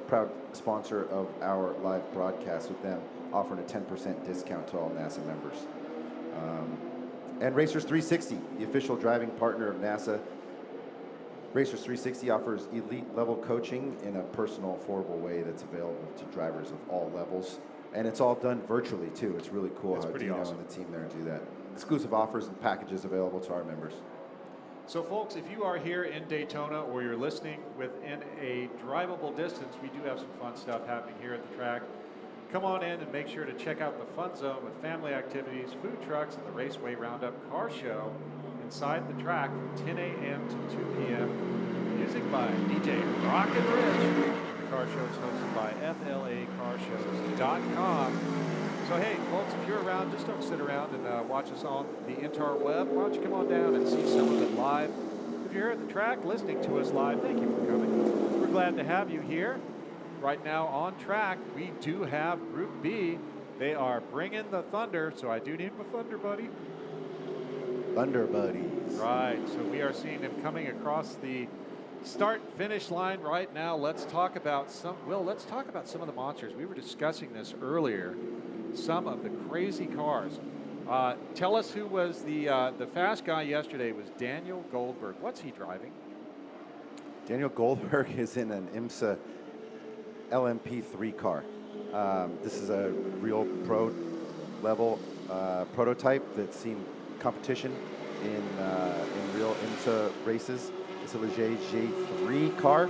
Proud sponsor of our live broadcast with them, offering a 10% discount to all NASA members. And Racers 360, the official driving partner of NASA. Racers 360 offers elite level coaching in a personal, affordable way that's available to drivers of all levels. And it's all done virtually too. It's really cool how Dino and the team there do that. Exclusive offers and packages available to our members. So folks, if you are here in Daytona or you're listening within a drivable distance, we do have some fun stuff happening here at the track. A Come on in and make sure to check out the Fun Zone with family activities, food trucks, and the Raceway Roundup car show inside the track from 10 a.m. to 2 p.m. Music by DJ Rockin' Rich. The car show is hosted by FLAcarshows.com. So hey, folks, if you're around, just don't sit around and watch us on the interweb. Why don't you come on down and see some of it live? If you're here at the track listening to us live, thank you for coming. We're glad to have you here. Right now on track, we do have Group B. They are bringing the thunder, so I do need my thunder buddy. Thunder buddies. Right, so we are seeing them coming across the start-finish line right now. Let's talk about some of the monsters. We were discussing this earlier. Some of the crazy cars. Tell us who was the fast guy yesterday. Was Daniel Goldberg. What's he driving? Daniel Goldberg is in an IMSA LMP3 car. This is a real pro level prototype that's seen competition in real IMSA races. It's a Ligier J3 car,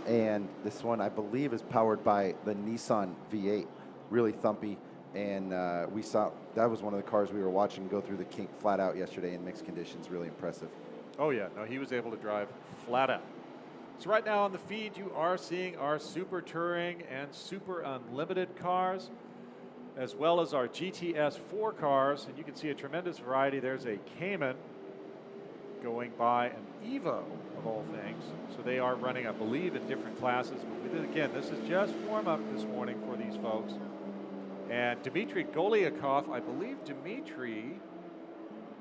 and this one I believe is powered by the Nissan V8. Really thumpy, and we saw that was one of the cars we were watching go through the kink flat out yesterday in mixed conditions. Really impressive. Oh yeah, no, he was able to drive flat out. So right now on the feed, you are seeing our Super Touring and Super Unlimited cars, as well as our GTS 4 cars, and you can see a tremendous variety. There's a Cayman going by an Evo, of all things. So they are running, I believe, in different classes. But again, this is just warm-up this morning for these folks. And Dmitry Goliakov, I believe Dmitry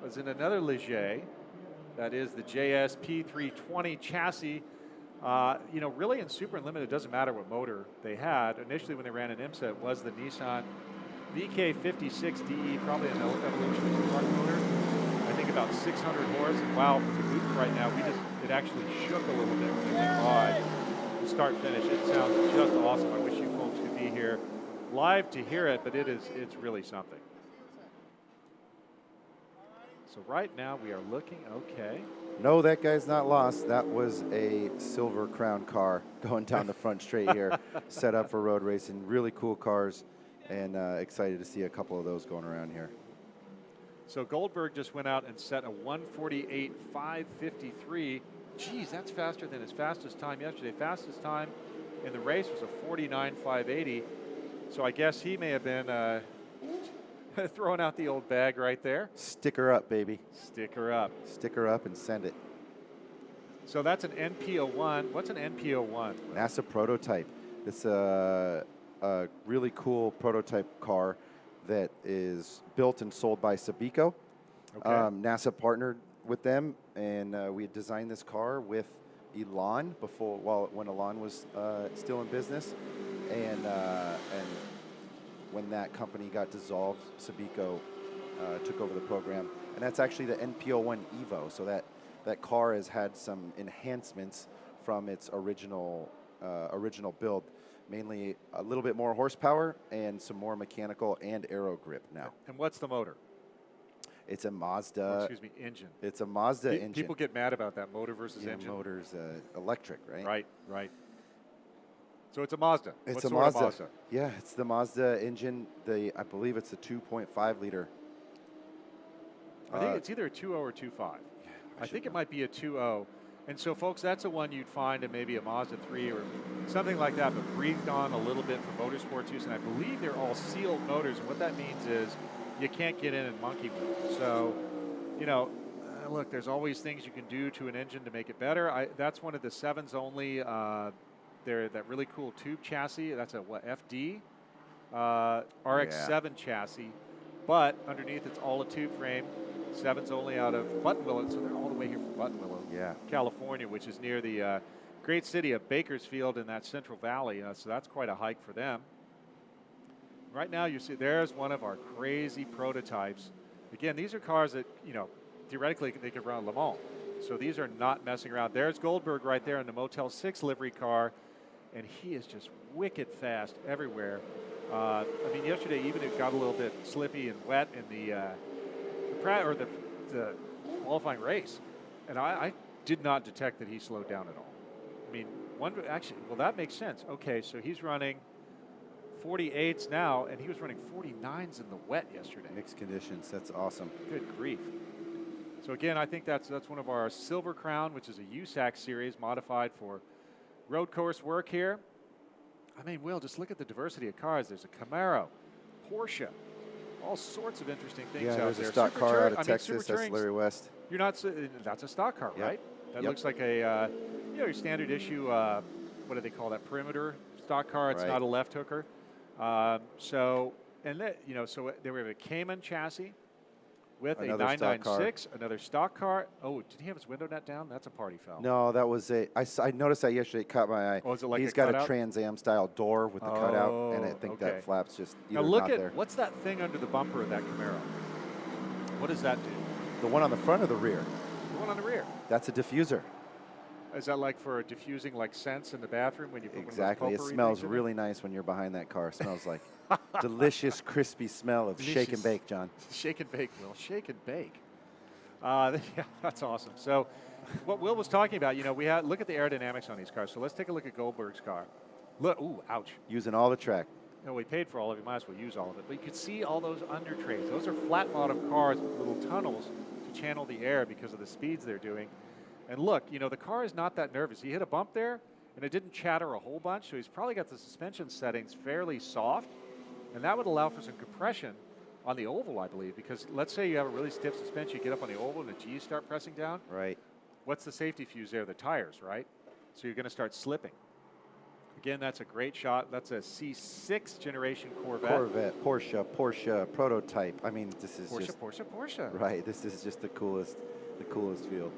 was in another Ligier. That is the JSP320 chassis. You know, really in Super Unlimited, it doesn't matter what motor they had. Initially, when they ran an IMSA, it was the Nissan VK56DE, probably an Evolution truck motor. I think about 600 horse. And wow, for the booth right now, it actually shook a little bit when it went by. The start finish, it sounds just awesome. I wish you folks could be here live to hear it, but it's really something. So right now we are looking okay. No, that guy's not lost. That was a Silver Crown car going down the front straight here, set up for road racing. Really cool cars, and excited to see a couple of those going around here. So Goldberg just went out and set a 1:48.553. Geez, that's faster than his fastest time yesterday. Fastest time in the race was a 49.580. So I guess he may have been throwing out the old bag right there. Stick her up, baby. Stick her up. Stick her up and send it. So that's an NP01. What's an NP01? NASA prototype. It's a really cool prototype car that is built and sold by Sabico. Okay. NASA partnered with them, and we had designed this car with Elon when Elon was still in business, and when that company got dissolved, Sabico took over the program, and that's actually the NP01 Evo. So that car has had some enhancements from its original build, mainly a little bit more horsepower and some more mechanical and aero grip now. And what's the motor? It's a Mazda. Engine. It's a Mazda engine. People get mad about that, motor versus engine. Motor's electric, right? Right. So it's a Mazda. It's what a sort Mazda. of Mazda. Yeah, it's the Mazda engine. I believe it's a 2.5 liter. I think it's either a 2.0 or 2.5. Yeah, I think it might be a 2.0. And so, folks, that's the one you'd find in maybe a Mazda 3 or something like that, but breathed on a little bit for motorsports use. And I believe they're all sealed motors. And what that means is you can't get in and monkey with it. So, you know, look, there's always things you can do to an engine to make it better. That's one of the 7s only. They're that really cool tube chassis. That's a FD RX-7 chassis. But underneath, it's all a tube frame. 7's only out of Buttonwillow, so they're all the way here from Buttonwillow, California, which is near the great city of Bakersfield in that Central Valley. So that's quite a hike for them. Right now, you see there's one of our crazy prototypes. Again, these are cars that, you know, theoretically they could run Le Mans. So these are not messing around. There's Goldberg right there in the Motel 6 livery car, and he is just wicked fast everywhere. I mean, yesterday even it got a little bit slippy and wet in the qualifying race, and I did not detect that he slowed down at all. I mean, that makes sense. Okay, so he's running 48s now, and he was running 49s in the wet yesterday. Mixed conditions. That's awesome. Good grief. So again, I think that's one of our Silver Crown, which is a USAC series modified for road course work here. I mean, Will, just look at the diversity of cars. There's a Camaro, Porsche, all sorts of interesting things out there. There's a stock car out of Texas. That's Larry West. You're not. That's a stock car, Yep. right? That Yep. looks like a your standard issue. What do they call that? Perimeter stock car. It's Right. not a left hooker. So there we have a Cayman chassis with Another a stock car. 996, another stock car. Oh, did he have his window net down? That's a party foul. No, that was I noticed that yesterday. It caught my eye. Oh, is it like He's a got cutout? a Trans Am style door with the cutout, and I Oh, think okay. that flap's just Now either look not at there. what's that thing under the bumper of that Camaro? What does that do? The one on the front or the rear? The one on the rear. That's a diffuser. Is that like for diffusing like scents in the bathroom when you put Exactly. one It of those potpourri smells things in it? really nice when you're behind that car. It smells like delicious, crispy smell of shake and Delicious. bake, John. Shake and bake, Will. Shake and bake. Yeah, that's awesome. So, what Will was talking about, look at the aerodynamics on these cars. So let's take a look at Goldberg's car. Look, ooh, ouch. Using all the track. We paid for all of it. Might as well use all of it. But you can see all those under trays. Those are flat bottom cars with little tunnels to channel the air because of the speeds they're doing. And look, the car is not that nervous. He hit a bump there, and it didn't chatter a whole bunch. So he's probably got the suspension settings fairly soft, and that would allow for some compression on the oval, I believe, because let's say you have a really stiff suspension, you get up on the oval and the G's start pressing down. Right. What's the safety fuse there? The tires, right? So you're going to start slipping. Again, that's a great shot. That's a C6 generation Corvette. Porsche, prototype. I mean, this is just Porsche. right. This is just the coolest field.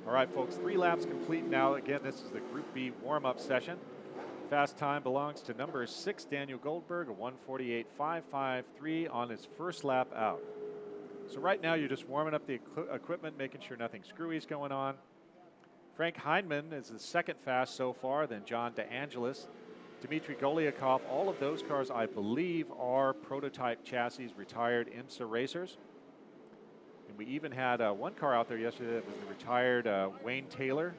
All right, folks, 3 laps complete now. Again, this is the Group B warm-up session. Fast time belongs to number 6, Daniel Goldberg, a 1:48.553 on his first lap out. So right now you're just warming up the equipment, making sure nothing screwy is going on. Frank Heinman is the second fast so far, then John DeAngelis, Dmitry Goliakhov. All of those cars, I believe, are prototype chassis, retired IMSA racers. And we even had one car out there yesterday that was the retired Wayne Taylor,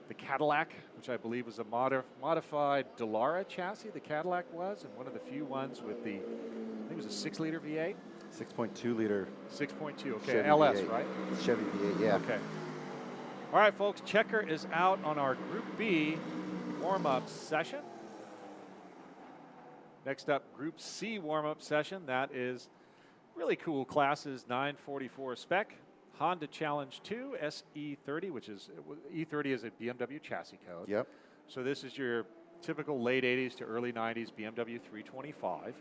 the Cadillac, which I believe was a modified Dallara chassis, the Cadillac was, and one of the few ones with the, I think it was a 6-liter V8? 6.2 liter. 6.2, okay, Chevy LS, V8. right? Chevy V8, yeah. Okay. All right, folks, checker is out on our Group B warm-up session. Next up, Group C warm-up session. That is really cool classes, 944 spec. Honda Challenge 2 SE30, which is, E30 is a BMW chassis code. Yep. So this is your typical late 80s to early 90s BMW 325.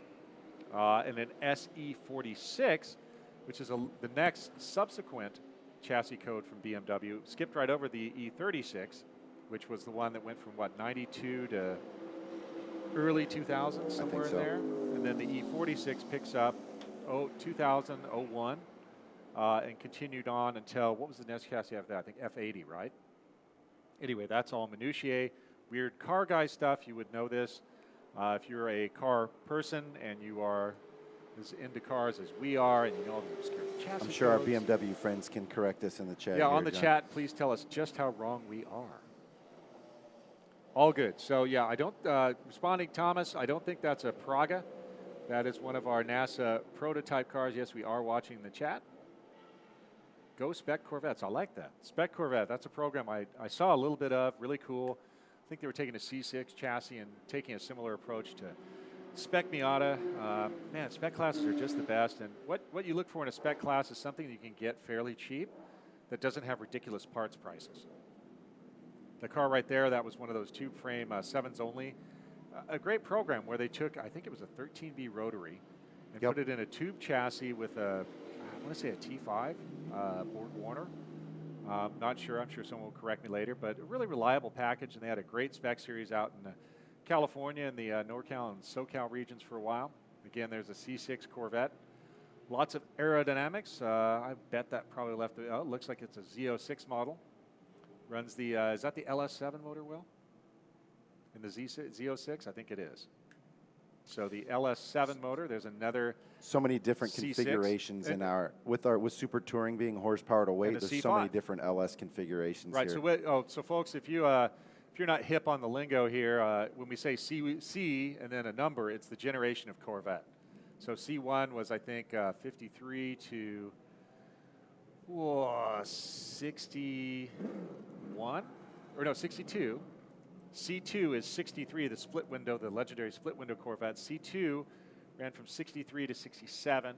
And then SE46, which is the next subsequent chassis code from BMW, skipped right over the E36, which was the one that went from, 92 to early 2000s, somewhere in so. there. And then the E46 picks up 2001. And continued on until, what was the next chassis after that? I think F80, right? Anyway, that's all minutiae. Weird car guy stuff. You would know this. If you're a car person and you are as into cars as we are and you know all the obscure chassis I'm sure codes, our BMW friends can correct us in the chat. yeah, here, on the John. chat, please tell us just how wrong we are. All good. So, yeah, I don't, responding Thomas, I don't think that's a Praga. That is one of our NASA prototype cars. Yes, we are watching the chat. Go Spec Corvettes. I like that. Spec Corvette, that's a program I saw a little bit of, really cool. I think they were taking a C6 chassis and taking a similar approach to Spec Miata. Man, spec classes are just the best. And what you look for in a spec class is something you can get fairly cheap that doesn't have ridiculous parts prices. The car right there, that was one of those tube frame 7s only. A great program where they took, I think it was a 13B rotary, and Yep. put it in a tube chassis with a, I want to say a T5 Borg Warner. Not sure. I'm sure someone will correct me later, but a really reliable package, and they had a great spec series out in California and the NorCal and SoCal regions for a while. Again, there's a C6 Corvette. Lots of aerodynamics. I bet that probably left. It looks like it's a Z06 model. Runs the, is that the LS7 motor, Will? In the Z06? I think it is. So the LS7 motor, there's another. So many different C6. configurations in And- with Super Touring being horsepower to weight. And a There's so many C5. different LS configurations Right. here. So, so folks, if you if you're not hip on the lingo here, when we say C and then a number, it's the generation of Corvette. So C1 was, I think, 53 to 61, or no, 62. C2 is 63, the split window, the legendary split window Corvette. C2 ran from 63 to 67.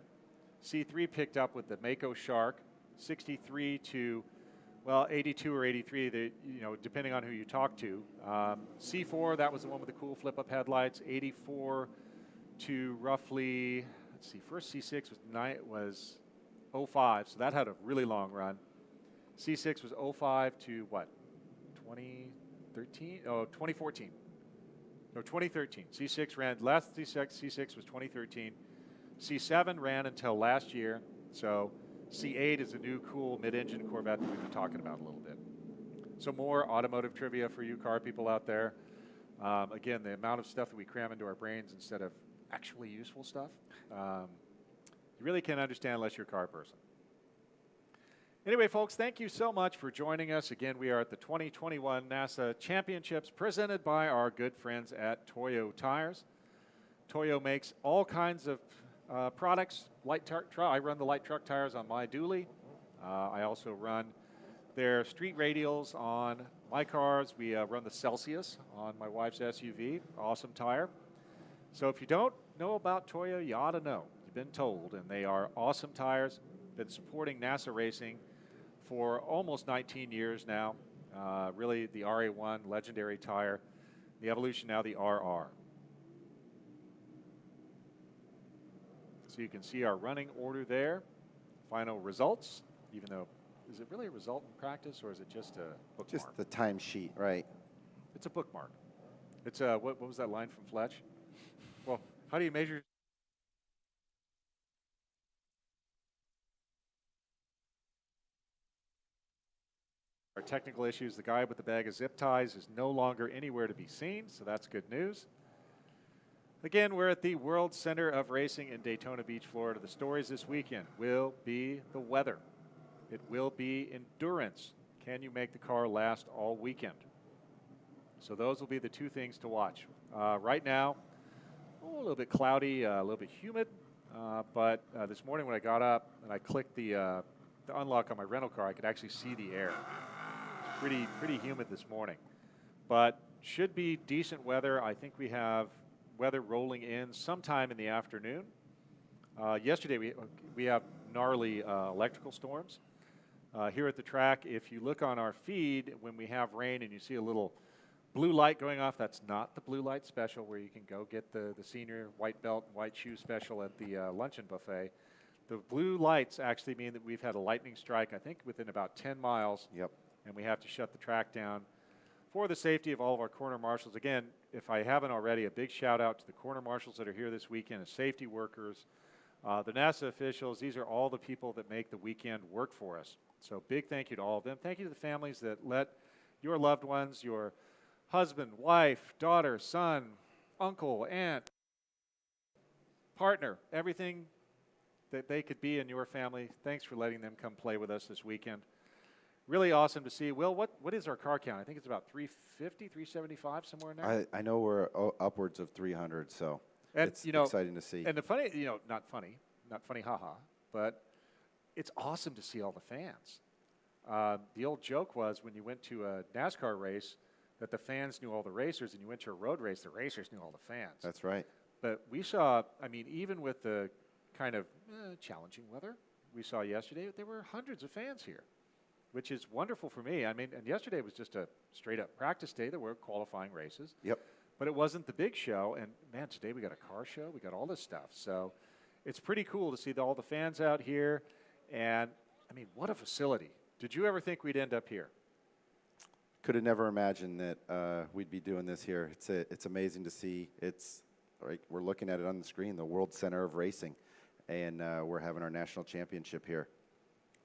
C3 picked up with the Mako Shark, 63 to, well, 82 or 83, depending on who you talk to. C4, that was the one with the cool flip-up headlights, 84 to roughly, let's see, first C6 was 05, so that had a really long run. C6 was 05 to what, 2013? Oh, 2014. No, 2013. C6 ran, last C6 was 2013. C7 ran until last year, so C8 is a new cool mid-engine Corvette that we've been talking about a little bit. So more automotive trivia for you car people out there. Again, the amount of stuff that we cram into our brains instead of actually useful stuff, you really can't understand unless you're a car person. Anyway, folks, thank you so much for joining us. Again, we are at the 2021 NASA Championships presented by our good friends at Toyo Tires. Toyo makes all kinds of products. I run the light truck tires on my dually. I also run their street radials on my cars. We run the Celsius on my wife's SUV. Awesome tire. So if you don't know about Toyo, you ought to know. You've been told, and they are awesome tires. Been supporting NASA racing for almost 19 years now. Really the RA1 legendary tire. The Evolution, now the RR. So you can see our running order there. Final results, even though, is it really a result in practice or is it just a bookmark? Just the time sheet, right? It's a bookmark. It's what was that line from Fletch? Well, how do you measure? Our technical issues, the guy with the bag of zip ties is no longer anywhere to be seen, so that's good news. Again, we're at the World Center of Racing in Daytona Beach, Florida. The stories this weekend will be the weather. It will be endurance. Can you make the car last all weekend? So those will be the two things to watch. Right now, a little bit cloudy, a little bit humid, but this morning when I got up and I clicked the unlock on my rental car, I could actually see the air. It's pretty humid this morning, but should be decent weather. I think we have weather rolling in sometime in the afternoon. Yesterday we have gnarly electrical storms. Here at the track, if you look on our feed, when we have rain and you see a little blue light going off, that's not the blue light special where you can go get the senior white belt and white shoe special at the luncheon buffet. The blue lights actually mean that we've had a lightning strike, I think, within about 10 miles. Yep. And we have to shut the track down for the safety of all of our corner marshals. Again, if I haven't already, a big shout out to the corner marshals that are here this weekend, as safety workers, the NASA officials. These are all the people that make the weekend work for us. So big thank you to all of them. Thank you to the families that let your loved ones, your husband, wife, daughter, son, uncle, aunt, partner, everything that they could be in your family. Thanks for letting them come play with us this weekend. Really awesome to see. Will, what is our car count? I think it's about 350, 375, somewhere in there. I know we're upwards of 300, so and, it's exciting to see. And the funny, not funny, haha, but it's awesome to see all the fans. The old joke was when you went to a NASCAR race that the fans knew all the racers, and you went to a road race, the racers knew all the fans. That's right. But we saw, I mean, even with the kind of challenging weather we saw yesterday, there were hundreds of fans here, which is wonderful for me. I mean, and yesterday was just a straight-up practice day. There were qualifying races. Yep. But it wasn't the big show. And, man, today we got a car show. We got all this stuff. So it's pretty cool to see all the fans out here. And, I mean, what a facility. Did you ever think we'd end up here? Could have never imagined that we'd be doing this here. It's amazing to see. It's right. We're looking at it on the screen, the World Center of Racing, and we're having our national championship here.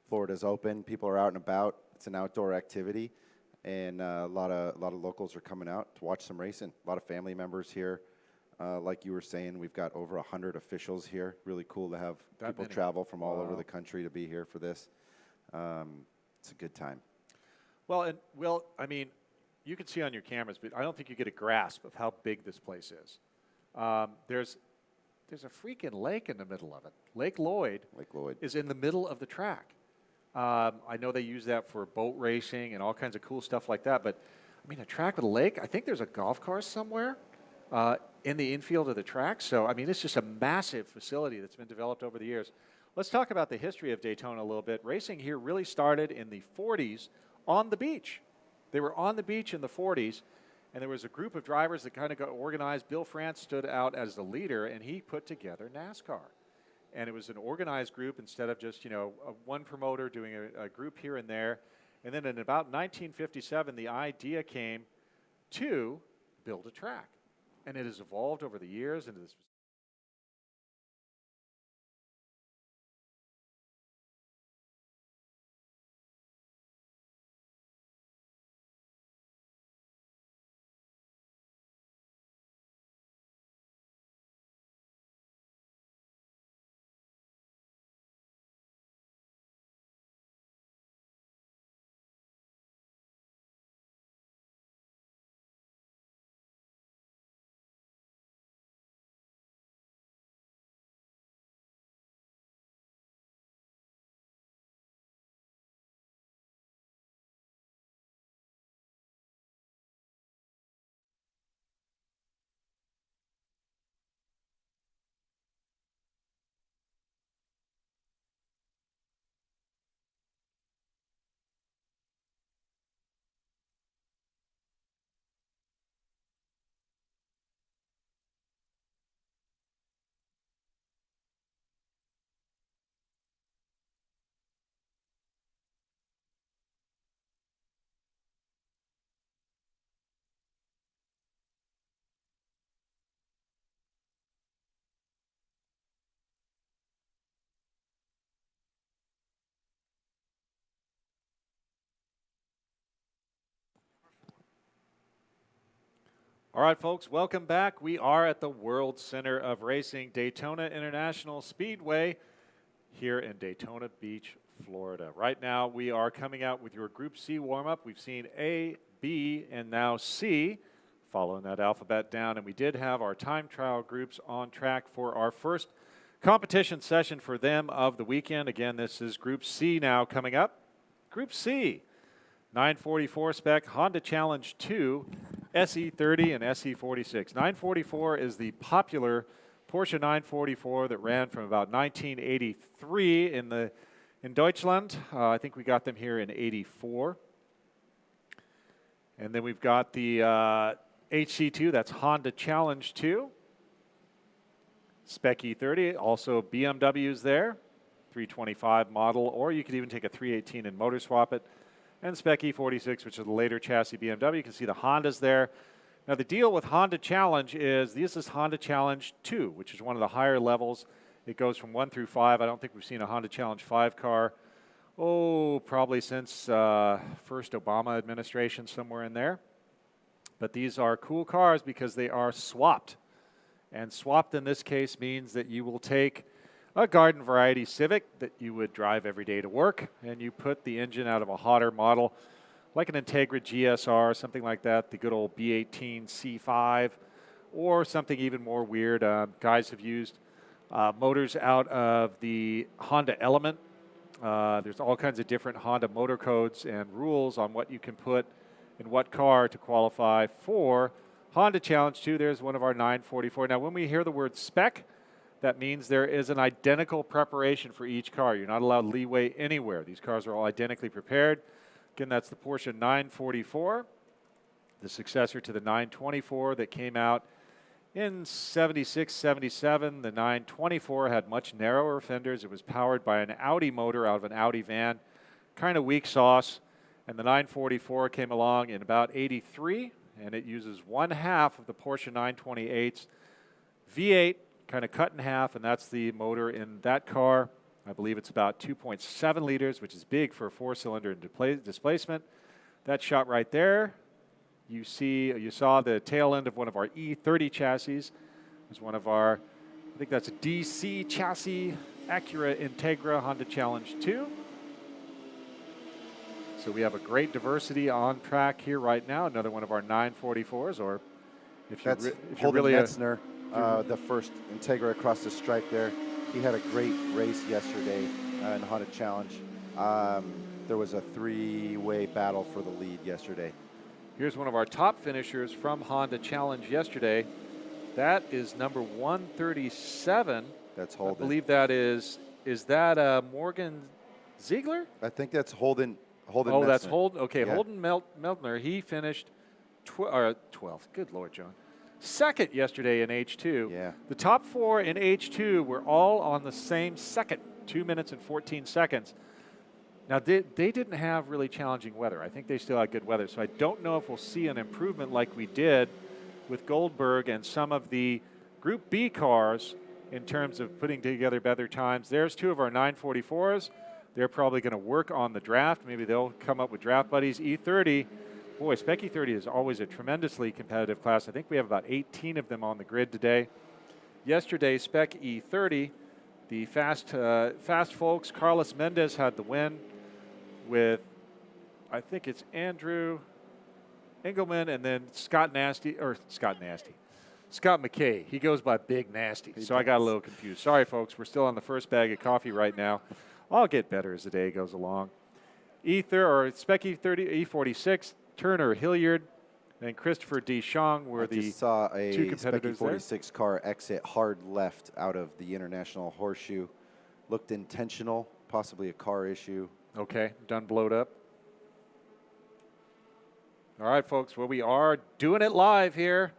Florida's open. People are out and about. It's an outdoor activity, and a lot of locals are coming out to watch some racing. A lot of family members here. Like you were saying, we've got over 100 officials here. Really cool to have people travel from all over the country to be here for this. It's a good time. Well, and I mean, you can see on your cameras, but I don't think you get a grasp of how big this place is. There's a freaking lake in the middle of it. Lake Lloyd is in the middle of the track. I know they use that for boat racing and all kinds of cool stuff like that, but I mean, a track with a lake, I think there's a golf course somewhere in the infield of the track. So, I mean, it's just a massive facility that's been developed over the years. Let's talk about the history of Daytona a little bit. Racing here really started in the 40s on the beach. They were on the beach in the 40s, and there was a group of drivers that kind of got organized. Bill France stood out as the leader, and he put together NASCAR. And it was an organized group instead of just, one promoter doing a group here and there. And then in about 1957, the idea came to build a track. And it has evolved over the years into this. All right, folks, welcome back. We are at the World Center of Racing, Daytona International Speedway here in Daytona Beach, Florida. Right now, we are coming out with your Group C warm-up. We've seen A, B, and now C, following that alphabet down. And we did have our time trial groups on track for our first competition session for them of the weekend. Again, this is Group C now coming up. Group C, 944 spec, Honda Challenge 2, SE30 and SE46. 944 is the popular Porsche 944 that ran from about 1983 in Deutschland. I think we got them here in 84. And then we've got the HC2, that's Honda Challenge 2. Spec E30, also BMW's there, 325 model, or you could even take a 318 and motor swap it. And Spec E46, which is the later chassis BMW. You can see the Hondas there. Now, the deal with Honda Challenge is this is Honda Challenge 2, which is one of the higher levels. It goes from 1 through 5. I don't think we've seen a Honda Challenge 5 car, probably since first Obama administration, somewhere in there. But these are cool cars because they are swapped. And swapped in this case means that you will take a garden variety Civic that you would drive every day to work, and you put the engine out of a hotter model like an Integra GSR, something like that, the good old B18 C5, or something even more weird. Guys have used motors out of the Honda Element. There's all kinds of different Honda motor codes and rules on what you can put in what car to qualify for Honda Challenge 2. There's one of our 944. Now, when we hear the word spec, that means there is an identical preparation for each car. You're not allowed leeway anywhere. These cars are all identically prepared. Again, that's the Porsche 944, the successor to the 924 that came out in 76, 77. The 924 had much narrower fenders. It was powered by an Audi motor out of an Audi van, kind of weak sauce. And the 944 came along in about 83, and it uses one half of the Porsche 928's V8, kind of cut in half, and that's the motor in that car. I believe it's about 2.7 liters, which is big for a four-cylinder displacement. That shot right there, you saw the tail end of one of our E30 chassis. It's one of our, I think that's a DC chassis, Acura Integra Honda Challenge 2. So we have a great diversity on track here right now. Another one of our 944s, or if you're, That's if you're Holden really Metzner, the first Integra across the stripe there. He had a great race yesterday in Honda Challenge. There was a three-way battle for the lead yesterday. Here's one of our top finishers from Honda Challenge yesterday. That is number 137. That's Holden. I believe that is that Morgan Ziegler? I think that's Holden. Holden. Oh, Metzner. that's Holden. Okay, Yeah. Holden Meltner. He finished 12th. Good Lord, John. Second yesterday in H2. Yeah. The top four in H2 were all on the same second, 2 minutes and 14 seconds. Now, they didn't have really challenging weather. I think they still had good weather. So I don't know if we'll see an improvement like we did with Goldberg and some of the Group B cars in terms of putting together better times. There's two of our 944s. They're probably going to work on the draft. Maybe they'll come up with draft buddies. E30, boy, Spec E30 is always a tremendously competitive class. I think we have about 18 of them on the grid today. Yesterday, Spec E30, the fast folks, Carlos Mendez had the win with, I think it's Andrew Engelman and then Scott McKay. He goes by Big Nasty. So I got a little confused. Sorry, folks. We're still on the first bag of coffee right now. I'll get better as the day goes along. Spec E30, E46, Turner Hilliard, and Christopher Deschong were the just saw a two Spec competitors there. E46 car exit hard left out of the International Horseshoe. Looked intentional, possibly a car issue. Okay, done blowed up. All right, folks, well, we are doing it live here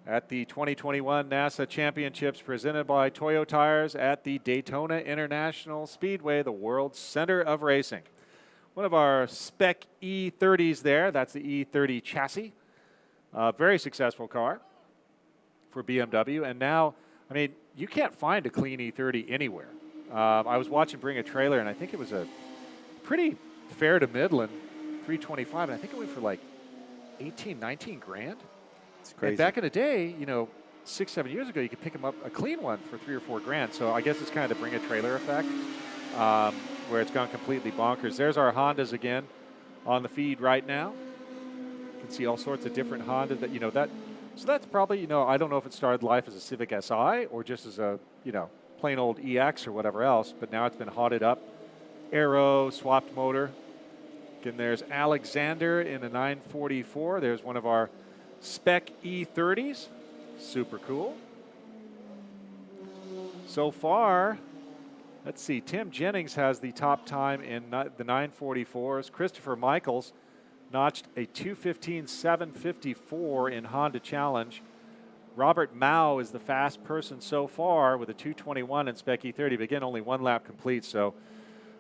at the 2021 NASA Championships presented by Toyo Tires at the Daytona International Speedway, the world's center of racing. One of our Spec E30s there, that's the E30 chassis. Very successful car for BMW. And now, I mean, you can't find a clean E30 anywhere. I was watching Bring a Trailer, and I think it was a pretty fair to Midland 325, and I think it went for like 18, 19 grand. It's crazy. And back in the day, 6-7 years ago, you could pick them up a clean one for 3 or 4 grand. So I guess it's kind of the Bring a Trailer effect, where it's gone completely bonkers. There's our Hondas again on the feed right now. You can see all sorts of different Hondas that, so that's probably, I don't know if it started life as a Civic Si or just as a, plain old EX or whatever else, but now it's been hotted up. Aero, swapped motor. Again, there's Alexander in a 944. There's one of our Spec E30s. Super cool. So far, let's see, Tim Jennings has the top time in the 944s. Christopher Michaels notched a 2:15.754 in Honda Challenge. Robert Mao is the fast person so far with a 2:21 in Spec E30, but again, only 1 lap complete, so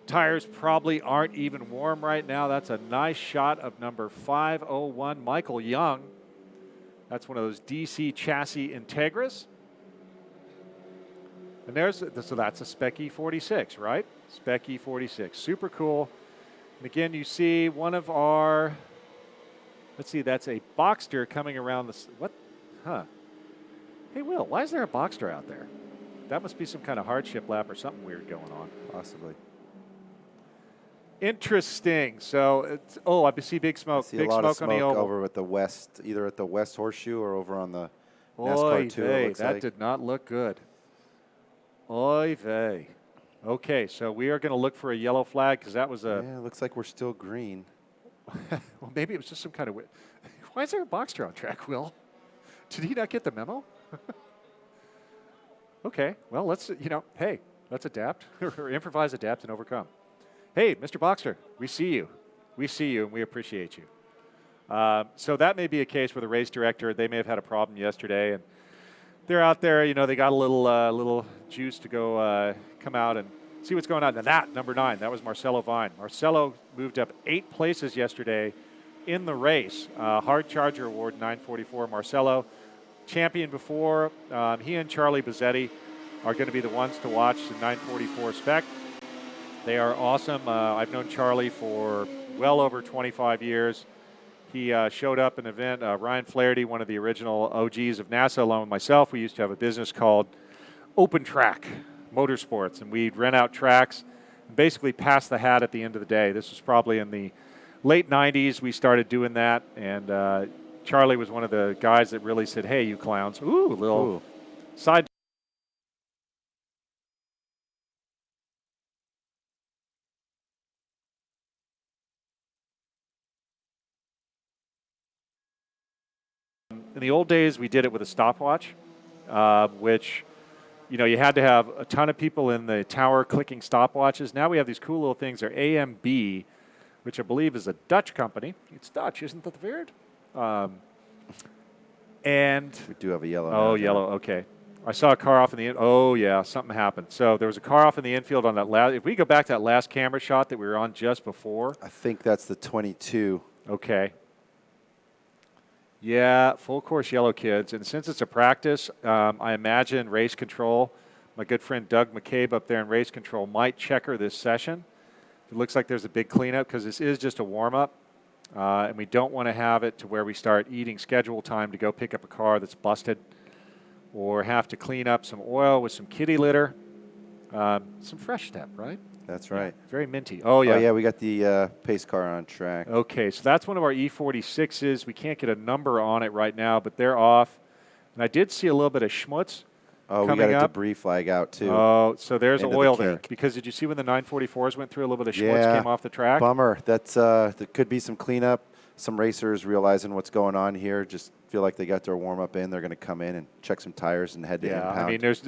tires probably aren't even warm right now. That's a nice shot of number 501, Michael Young. That's one of those DC chassis Integras. And so that's a Spec E46, right? Spec E46, super cool. And again, you see one of our, let's see, that's a Boxster coming around the, what? Huh. Hey, Will, why is there a Boxster out there? That must be some kind of hardship lap or something weird going on. Possibly. Interesting. So, I see big smoke. See big a lot of smoke on the smoke oval. over at the west, either at the West Horseshoe or over on the Oy NASCAR 2. vey, It looks that like. did not look good. Oy vey. Okay, so we are going to look for a yellow flag because that was a. Yeah, it looks like we're still green. Well, maybe it was just some kind of. Why is there a Boxster on track, Will? Did he not get the memo? Okay, well, let's let's adapt or improvise, adapt, and overcome. Hey, Mr. Boxster, we see you. We see you, and we appreciate you. So that may be a case where the race director, they may have had a problem yesterday, and they're out there, they got a little juice to go come out and see what's going on. Now that, number 9, that was Marcelo Vine. Marcelo moved up 8 places yesterday in the race. Hard Charger Award 944. Marcelo, champion before. He and Charlie Bazzetti are going to be the ones to watch the 944 spec. They are awesome. I've known Charlie for well over 25 years. He showed up in an event. Ryan Flaherty, one of the original OGs of NASA, along with myself, we used to have a business called Open Track Motorsports, and we'd rent out tracks. basically pass the hat at the end of the day. This was probably in the late 90s we started doing that, and Charlie was one of the guys that really said, hey, you clowns. Ooh, little side. In the old days, we did it with a stopwatch, which, you know, you had to have a ton of people in the tower clicking stopwatches. Now we have these cool little things. They're AMB, which I believe is a Dutch company. It's Dutch, isn't that weird? And we do have a yellow. Oh, yellow. Okay. I saw a car off in the. Oh, yeah, something happened. So there was a car off in the infield on that last. If we go back to that last camera shot that we were on just before. I think that's the 22. Okay. Yeah, full course yellow, kids. And since it's a practice, I imagine race control, my good friend Doug McCabe up there in race control might checker this session. It looks like there's a big cleanup because this is just a warm-up, and we don't want to have it to where we start eating schedule time to go pick up a car that's busted or have to clean up some oil with some kitty litter. Some fresh step, right? That's right. Yeah, very minty. Oh, yeah. Oh, yeah, we got the pace car on track. Okay, so that's one of our E46s. We can't get a number on it right now, but they're off. And I did see a little bit of schmutz we got a debris flag out, too. Oh, so there's oil there. Because did you see when the 944s went through, a little bit of schmutz came off the track? Bummer. That's, there could be some cleanup. Some racers realizing what's going on here just feel like they got their warm-up in. They're going to come in and check some tires and head to impound. I mean, there's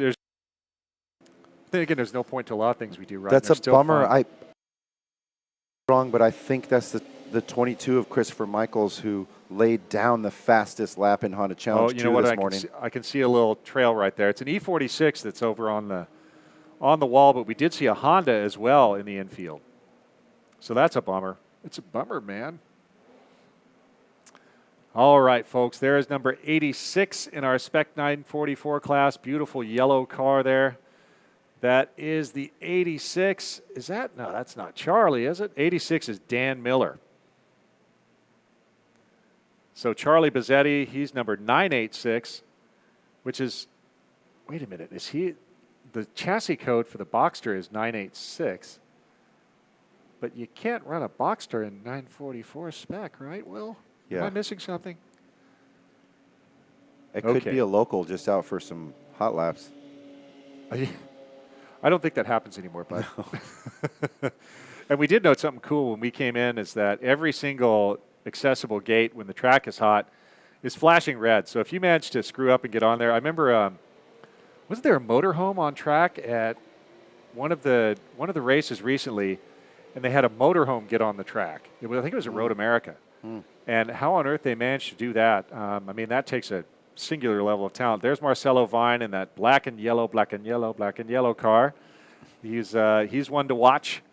then again, there's no point to a lot of things we do right. That's a bummer. I'm wrong, but I think that's the 22 of Christopher Michaels who laid down the fastest lap in Honda Challenge 2 this morning. I can see a little trail right there. It's an E46 that's over on the wall, but we did see a Honda as well in the infield. So that's a bummer. It's a bummer, man. All right, folks, there is number 86 in our Spec 944 class. Beautiful yellow car there. That is the 86. Is that? No, that's not Charlie, is it? 86 is Dan Miller. So Charlie Bazzetti, he's number 986, which is, wait a minute, is he, the chassis code for the Boxster is 986, but you can't run a Boxster in 944 spec, right, Will? Yeah. Am I missing something? It could be a local just out for some hot laps. I don't think that happens anymore, bud. No. And we did note something cool when we came in is that every single accessible gate when the track is hot is flashing red. So if you manage to screw up and get on there, I remember, wasn't there a motorhome on track at one of the races recently, and they had a motorhome get on the track. I think it was at Road America. And how on earth they managed to do that, I mean, that takes a singular level of talent. There's Marcelo Vine in that black and yellow car. He's one to watch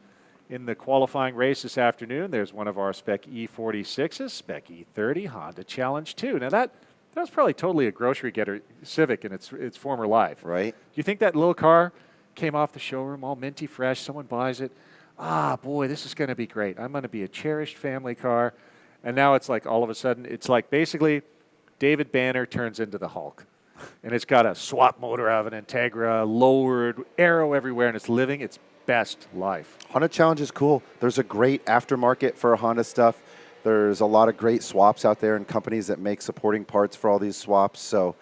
in the qualifying race this afternoon. There's one of our Spec E46s, Spec E30, Honda Challenge 2. Now that was probably totally a grocery getter Civic in its former life. Right. Do you think that little car came off the showroom all minty fresh, someone buys it, boy, this is going to be great. I'm going to be a cherished family car. And now it's like all of a sudden, it's like basically David Banner turns into the Hulk. And it's got a swap motor out of an Integra, lowered, aero everywhere, and it's living its best life. Honda Challenge is cool. There's a great aftermarket for Honda stuff. There's a lot of great swaps out there and companies that make supporting parts for all these swaps. So,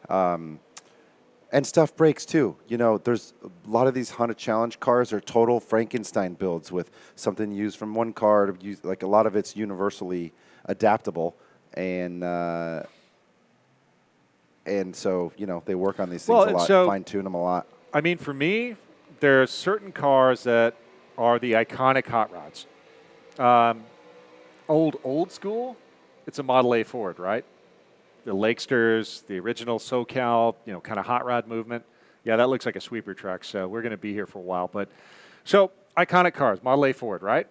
and stuff breaks too. You know, there's a lot of these Honda Challenge cars are total Frankenstein builds with something used from one car to use. Like a lot of it's universally adaptable, and so you know they work on these things a lot, fine tune them a lot. I mean, for me, there's certain cars that are the iconic hot rods. Old school, it's a Model A Ford, right? The Lakesters, the original SoCal, kind of hot rod movement. Yeah, that looks like a sweeper truck, so we're going to be here for a while. But so iconic cars, Model A Ford, right?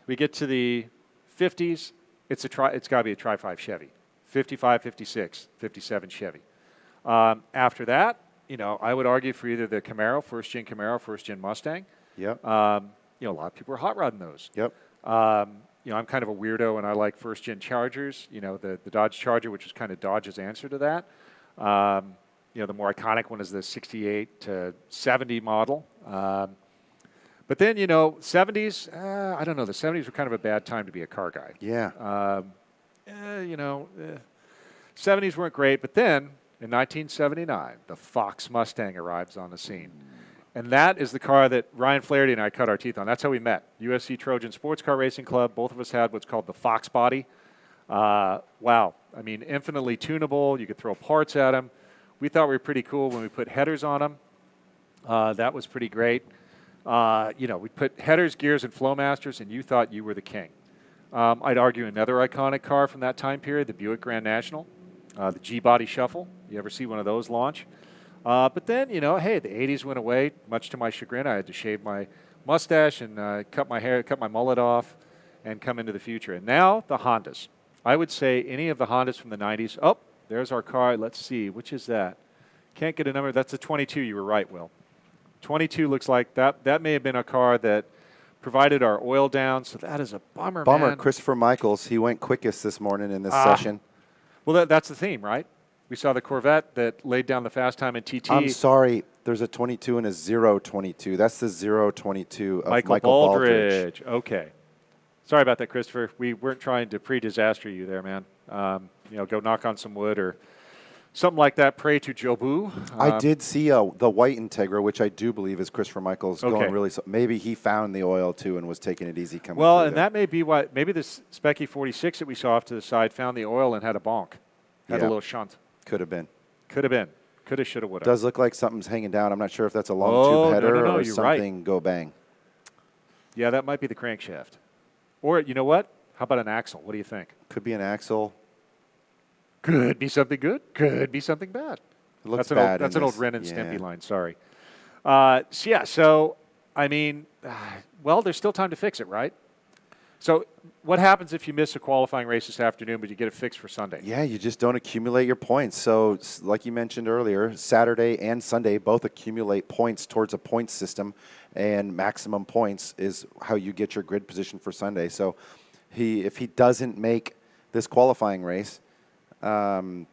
We get to the 50s, it's got to be a Tri-5 Chevy. 55, 56, 57 Chevy. After that, I would argue for either the Camaro, first-gen Camaro, first-gen Mustang. Yep. A lot of people are hot rodding those. Yep. I'm kind of a weirdo, and I like first-gen Chargers. The Dodge Charger, which is kind of Dodge's answer to that. The more iconic one is the 68 to 70 model. But then, 70s, I don't know. The 70s were kind of a bad time to be a car guy. Yeah. 70s weren't great. But then, in 1979, the Fox Mustang arrives on the scene. And that is the car that Ryan Flaherty and I cut our teeth on. That's how we met. USC Trojan Sports Car Racing Club. Both of us had what's called the Fox body. Wow. I mean, infinitely tunable. You could throw parts at them. We thought we were pretty cool when we put headers on them. That was pretty great. We put headers, gears, and Flowmasters, and you thought you were the king. I'd argue another iconic car from that time period, the Buick Grand National, the G-Body Shuffle. You ever see one of those launch? But then, hey, the 80s went away. Much to my chagrin, I had to shave my mustache and cut my hair, cut my mullet off, and come into the future. And now, the Hondas. I would say any of the Hondas from the 90s. Oh, there's our car. Let's see. Which is that? Can't get a number. That's the 22. You were right, Will. 22 looks like that may have been a car that provided our oil down. So that is a bummer, man. Christopher Michaels, he went quickest this morning in this session. Well, that's the theme, right? We saw the Corvette that laid down the fast time in TT. I'm sorry. There's a 22 and a 022. That's the 022 of Michael Michael Baldridge. Okay. Sorry about that, Christopher. We weren't trying to pre-disaster you there, man. Go knock on some wood or something like that. Pray to Jobu. I did see the white Integra, which I do believe is Christopher Michaels going really. Maybe he found the oil too and was taking it easy coming. Well, and that may be why. Maybe this Specky 46 that we saw off to the side found the oil and had a bonk, had a little shunt. Could have been. Could have been. Could have. Should have. Would have. Does look like something's hanging down. I'm not sure if that's a long tube header or something. Right. Go bang. Yeah, that might be the crankshaft. Or you know what? How about an axle? What do you think? Could be an axle. Could be something good. Could be something bad. It looks bad. bad. That's an old Ren and Stimpy line. Sorry. So I mean, well, there's still time to fix it, right? So what happens if you miss a qualifying race this afternoon, but you get it fixed for Sunday? Yeah, you just don't accumulate your points. So like you mentioned earlier, Saturday and Sunday both accumulate points towards a point system, and maximum points is how you get your grid position for Sunday. So if he doesn't make this qualifying race, he'll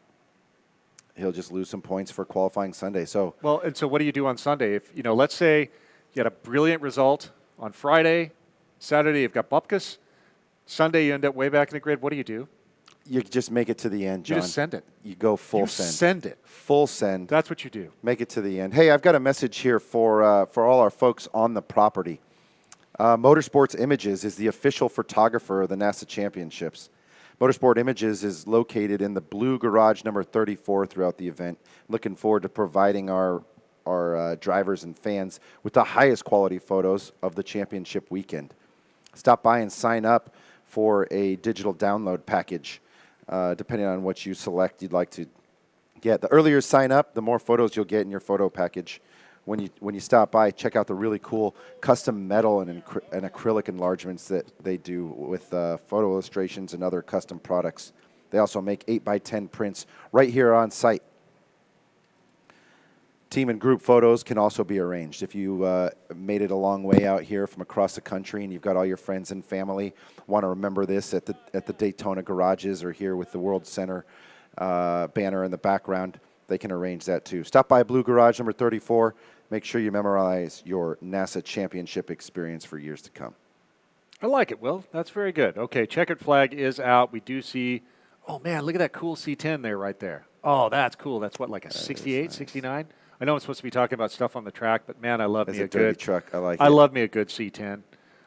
just lose some points for qualifying Sunday. So and so what do you do on Sunday? If let's say you had a brilliant result on Friday, Saturday you've got Bupkis, Sunday you end up way back in the grid. What do you do? You just make it to the end, John. You just send it. You go full send. Send it. Full send. That's what you do. Make it to the end. Hey, I've got a message here for all our folks on the property. Motorsports Images is the official photographer of the NASA Championships. Motorsport Images is located in the blue garage number 34 throughout the event. Looking forward to providing our drivers and fans with the highest quality photos of the championship weekend. Stop by and sign up for a digital download package, depending on what you select you'd like to get. The earlier you sign up, the more photos you'll get in your photo package. When you stop by, check out the really cool custom metal and acrylic enlargements that they do with photo illustrations and other custom products. They also make 8x10 prints right here on site. Team and group photos can also be arranged. If you made it a long way out here from across the country and you've got all your friends and family, want to remember this at the Daytona garages or here with the World Center banner in the background, they can arrange that too. Stop by Blue Garage number 34. Make sure you memorize your NASA championship experience for years to come. I like it, Will. That's very good. Okay, checkered flag is out. We do see, oh man, look at that cool C10 there right there. Oh, that's cool. That's what, like a 68, nice. 69? I know I'm supposed to be talking about stuff on the track, but man, I love me a good truck. I like it. I love me a good C10.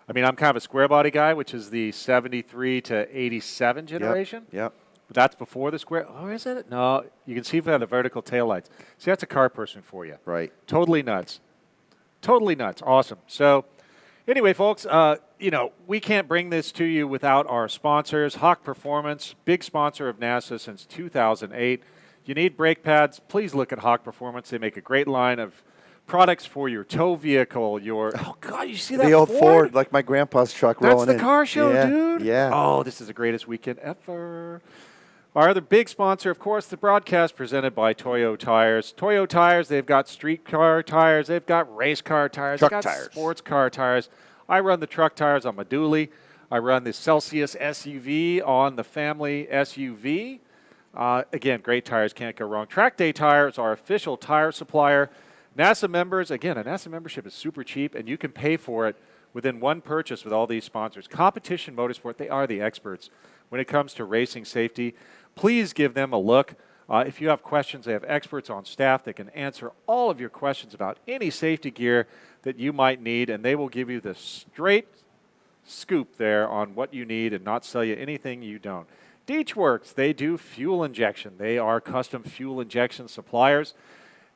I mean, I'm kind of a square body guy, which is the 73 to 87 generation. Yep. But that's before the square. Oh, is it? No, you can see by the vertical taillights. See, that's a car person for you. Right. Totally nuts. Totally nuts. Awesome. So, anyway, folks, we can't bring this to you without our sponsors. Hawk Performance, big sponsor of NASA since 2008. You need brake pads, please look at Hawk Performance. They make a great line of products for your tow vehicle, oh, God, you see that the old Ford, like my grandpa's truck rolling in. That's the car show, dude? Yeah. Oh, this is the greatest weekend ever. Our other big sponsor, of course, the broadcast presented by Toyo Tires. Toyo Tires, they've got street car tires. They've got race car tires. Truck they've got tires. Sports car tires. I run the truck tires on my dually. I run the Celsius SUV on the family SUV. Again, great tires, can't go wrong. Track Day Tires, our official tire supplier. NASA members, again, a NASA membership is super cheap, and you can pay for it within one purchase with all these sponsors. Competition Motorsport, they are the experts when it comes to racing safety. Please give them a look. If you have questions, they have experts on staff that can answer all of your questions about any safety gear that you might need, and they will give you the straight scoop there on what you need and not sell you anything you don't. Deechworks, they do fuel injection. They are custom fuel injection suppliers.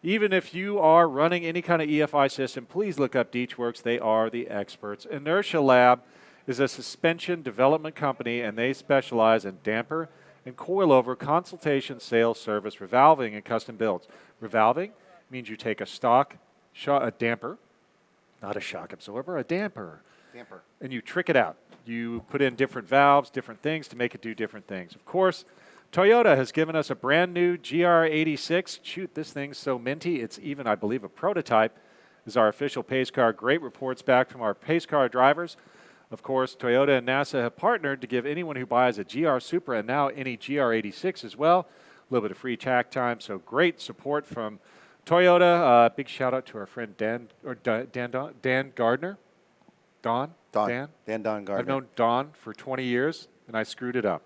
Even if you are running any kind of EFI system, please look up Deechworks. They are the experts. Inertia Lab is a suspension development company, and they specialize in damper and coilover consultation, sales, service, revalving, and custom builds. Revalving means you take a a damper, not a shock absorber, a damper, and you trick it out. You put in different valves, different things to make it do different things. Of course, Toyota has given us a brand new GR86. Shoot, this thing's so minty. It's even, I believe, a prototype. This is our official pace car. Great reports back from our pace car drivers. Of course, Toyota and NASA have partnered to give anyone who buys a GR Supra and now any GR86 as well a little bit of free tack time. So great support from Toyota. Big shout out to our friend Dan Gardner. Dan Gardner. I've known Don for 20 years, and I screwed it up.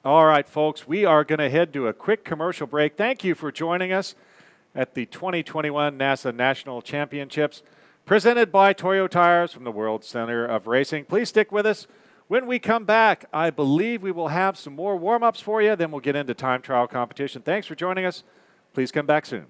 All right, folks, we are going to head to a quick commercial break. Thank you for joining us at the 2021 NASA National Championships, presented by Toyo Tires from the World Center of Racing. Please stick with us. When we come back, I believe we will have some more warm-ups for you. Then we'll get into time trial competition. Thanks for joining us. Please come back soon.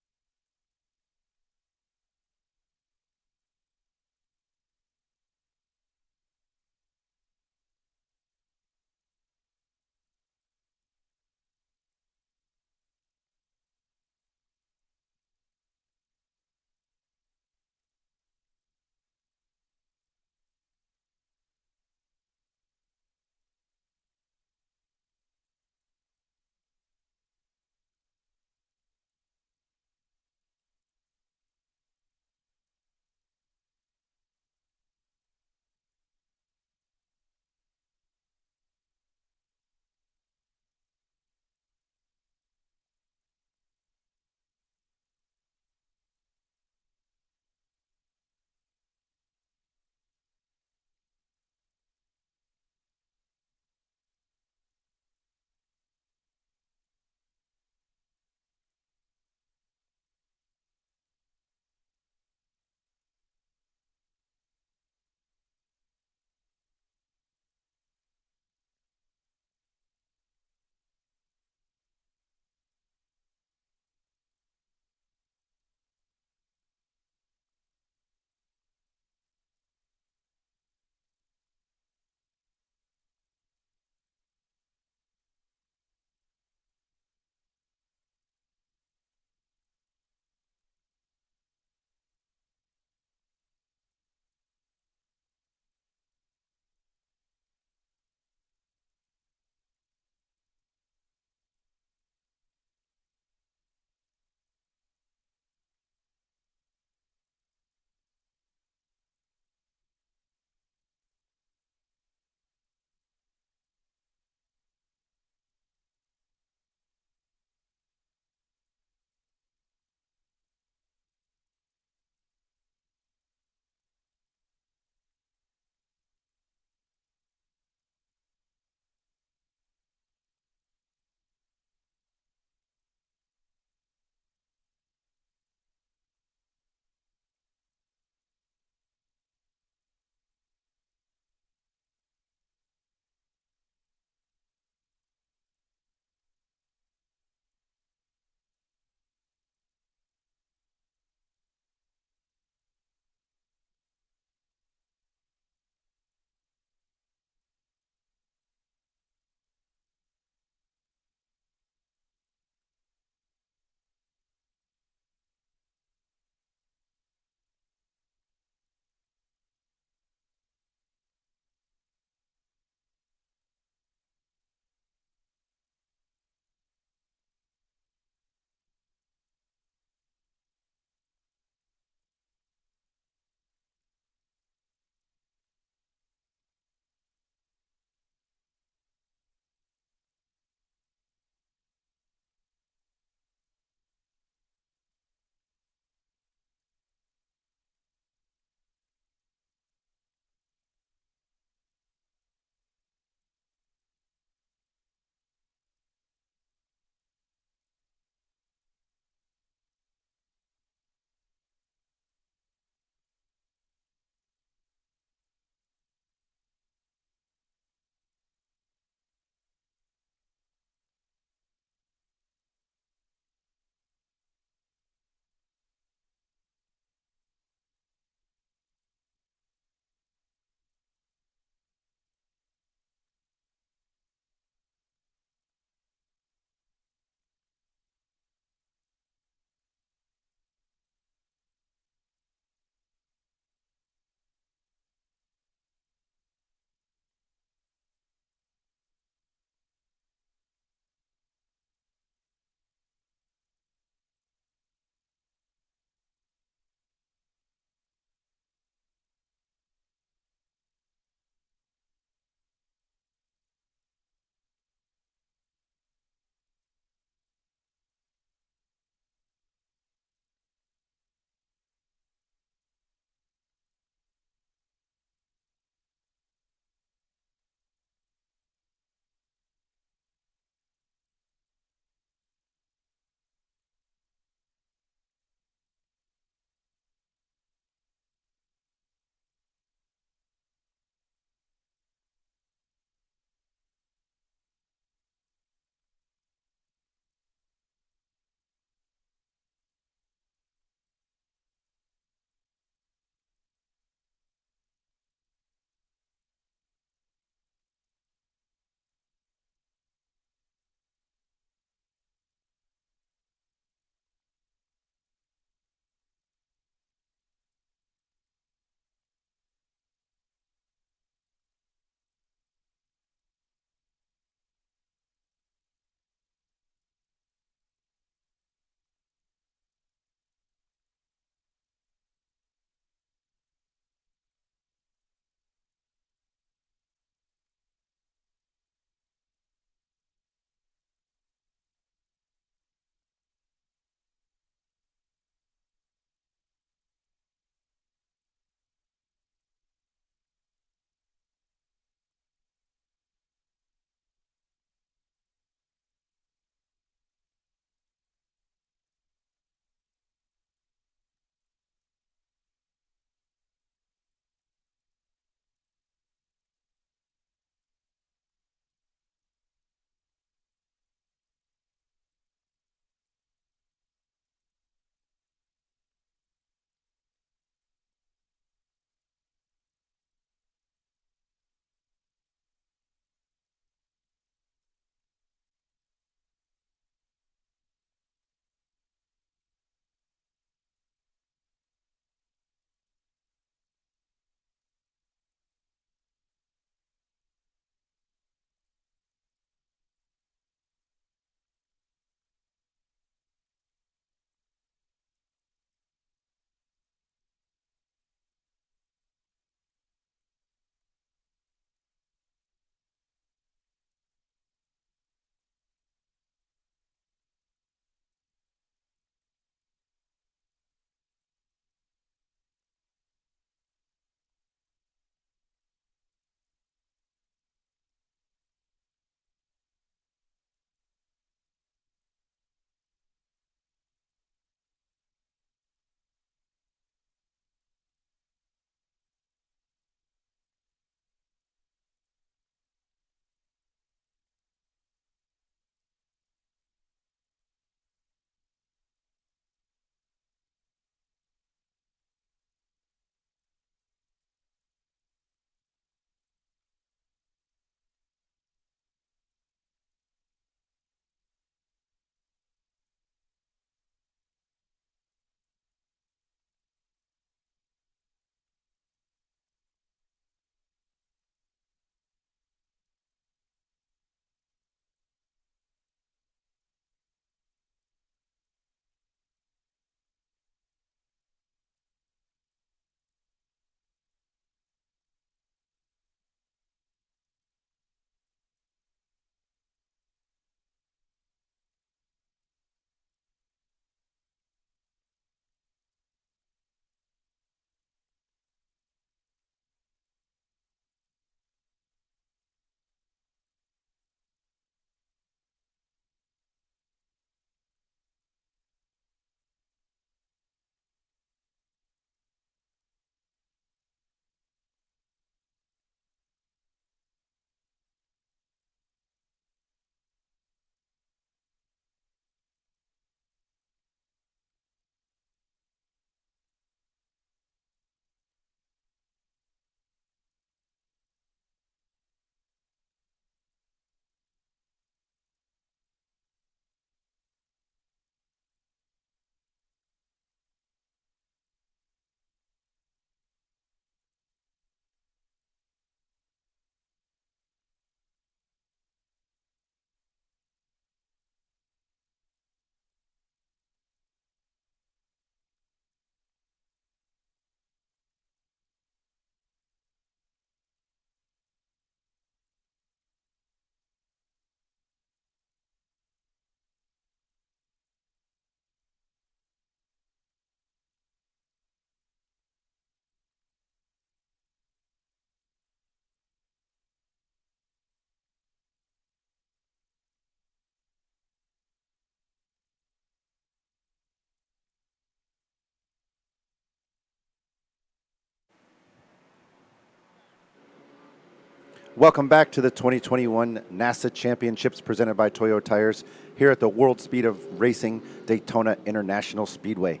Welcome back to the 2021 NASA Championships presented by Toyo Tires here at the World Speed of Racing Daytona International Speedway.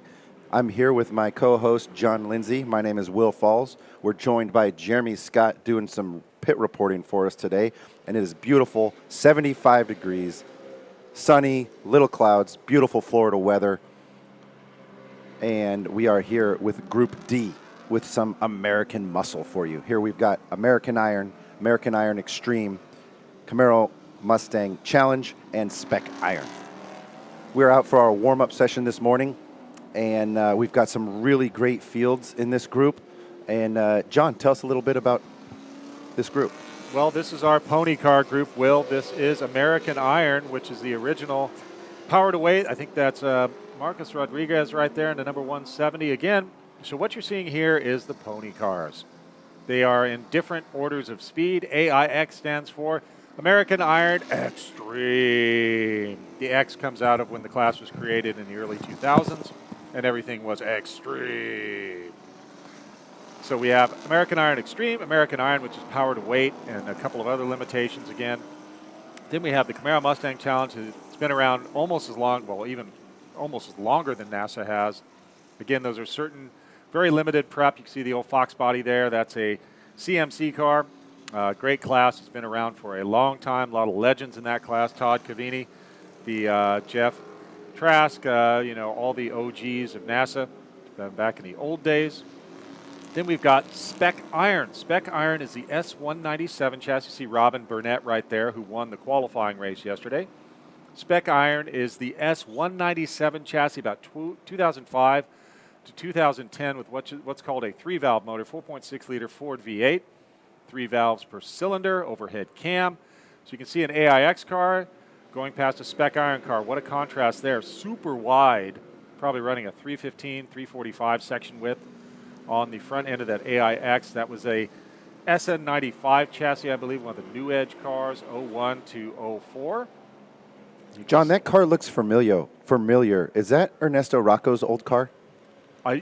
I'm here with my co-host, John Lindsay. My name is Will Falls. We're joined by Jeremy Scott doing some pit reporting for us today. And it is beautiful, 75 degrees, sunny, little clouds, beautiful Florida weather. And we are here with Group D with some American muscle for you. Here we've got American Iron Extreme, Camaro Mustang Challenge, and Spec Iron. We're out for our warm-up session this morning, and we've got some really great fields in this group. And John, tell us a little bit about this group. Well, this is our pony car group, Will. This is American Iron, which is the original power to weight. I think that's Marcus Rodriguez right there in the number 170 again. So what you're seeing here is the pony cars. They are in different orders of speed. AIX stands for American Iron Extreme. The X comes out of when the class was created in the early 2000s, and everything was extreme. So we have American Iron Extreme, American Iron, which is power to weight, and a couple of other limitations again. Then we have the Camaro Mustang Challenge. It's been around almost as long, well, even almost as longer than NASA has. Again, those are certain very limited prep. You can see the old Fox body there. That's a CMC car. Great class. It's been around for a long time. A lot of legends in that class. Todd Cavini, the Jeff Trask, all the OGs of NASA back in the old days. Then we've got Spec Iron. Spec Iron is the S197 chassis. You see Robin Burnett right there, who won the qualifying race yesterday. Spec Iron is the S197 chassis, about 2005 to 2010, with what's called a 3-valve motor, 4.6-liter Ford V8, 3 valves per cylinder, overhead cam. So you can see an AIX car going past a Spec Iron car. What a contrast there. Super wide, probably running a 315, 345 section width on the front end of that AIX. That was a SN95 chassis, I believe, one of the New Edge cars, 01 to 04. John, that car looks familiar. Is that Ernesto Rocco's old car?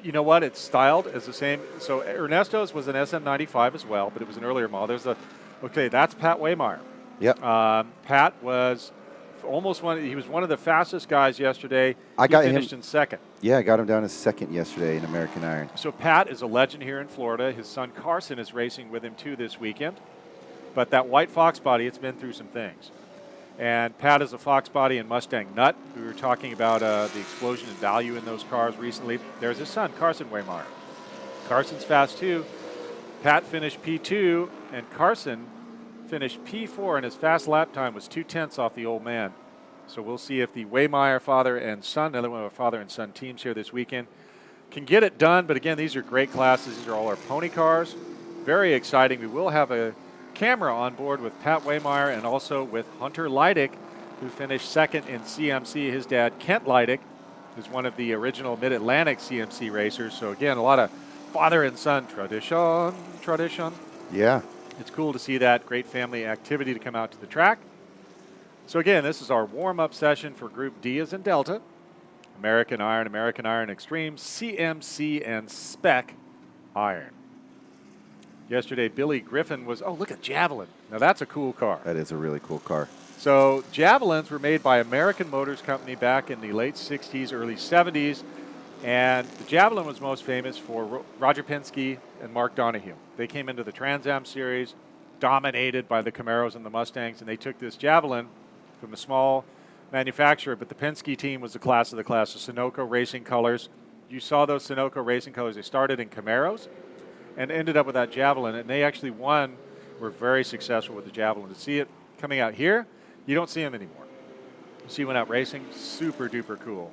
You know what? It's styled as the same. So Ernesto's was an SM95 as well, but it was an earlier model. That's Pat Waymeyer. Yep. Pat was he was one of the fastest guys yesterday. He finished in second. Yeah, I got him down as second yesterday in American Iron. So Pat is a legend here in Florida. His son Carson is racing with him too this weekend. But that white Fox body, it's been through some things. And Pat is a Fox body and Mustang nut. We were talking about the explosion in value in those cars recently. There's his son, Carson Waymeyer. Carson's fast too. Pat finished P2, and Carson finished P4, and his fast lap time was 2/10 off the old man. So we'll see if the Waymeyer father and son, another one of our father and son teams here this weekend, can get it done. But again, these are great classes. These are all our pony cars. Very exciting. We will have a camera on board with Pat Waymeyer and also with Hunter Leidick, who finished second in CMC. His dad, Kent Leidick, is one of the original Mid-Atlantic CMC racers. So again, a lot of father and son tradition. Yeah. It's cool to see that great family activity to come out to the track. So again, this is our warm-up session for Group D as in Delta. American Iron Extreme, CMC, and Spec Iron. Yesterday, Billy Griffin was, look at Javelin. Now that's a cool car. That is a really cool car. So Javelins were made by American Motors Company back in the late 60s, early 70s. And the Javelin was most famous for Roger Penske and Mark Donohue. They came into the Trans Am series, dominated by the Camaros and the Mustangs, and they took this Javelin from a small manufacturer, but the Penske team was the class of the class, the Sunoco racing colors. You saw those Sunoco racing colors. They started in Camaros and ended up with that Javelin, and they actually were very successful with the Javelin. To see it coming out here, you don't see them anymore. You see one out racing, super duper cool.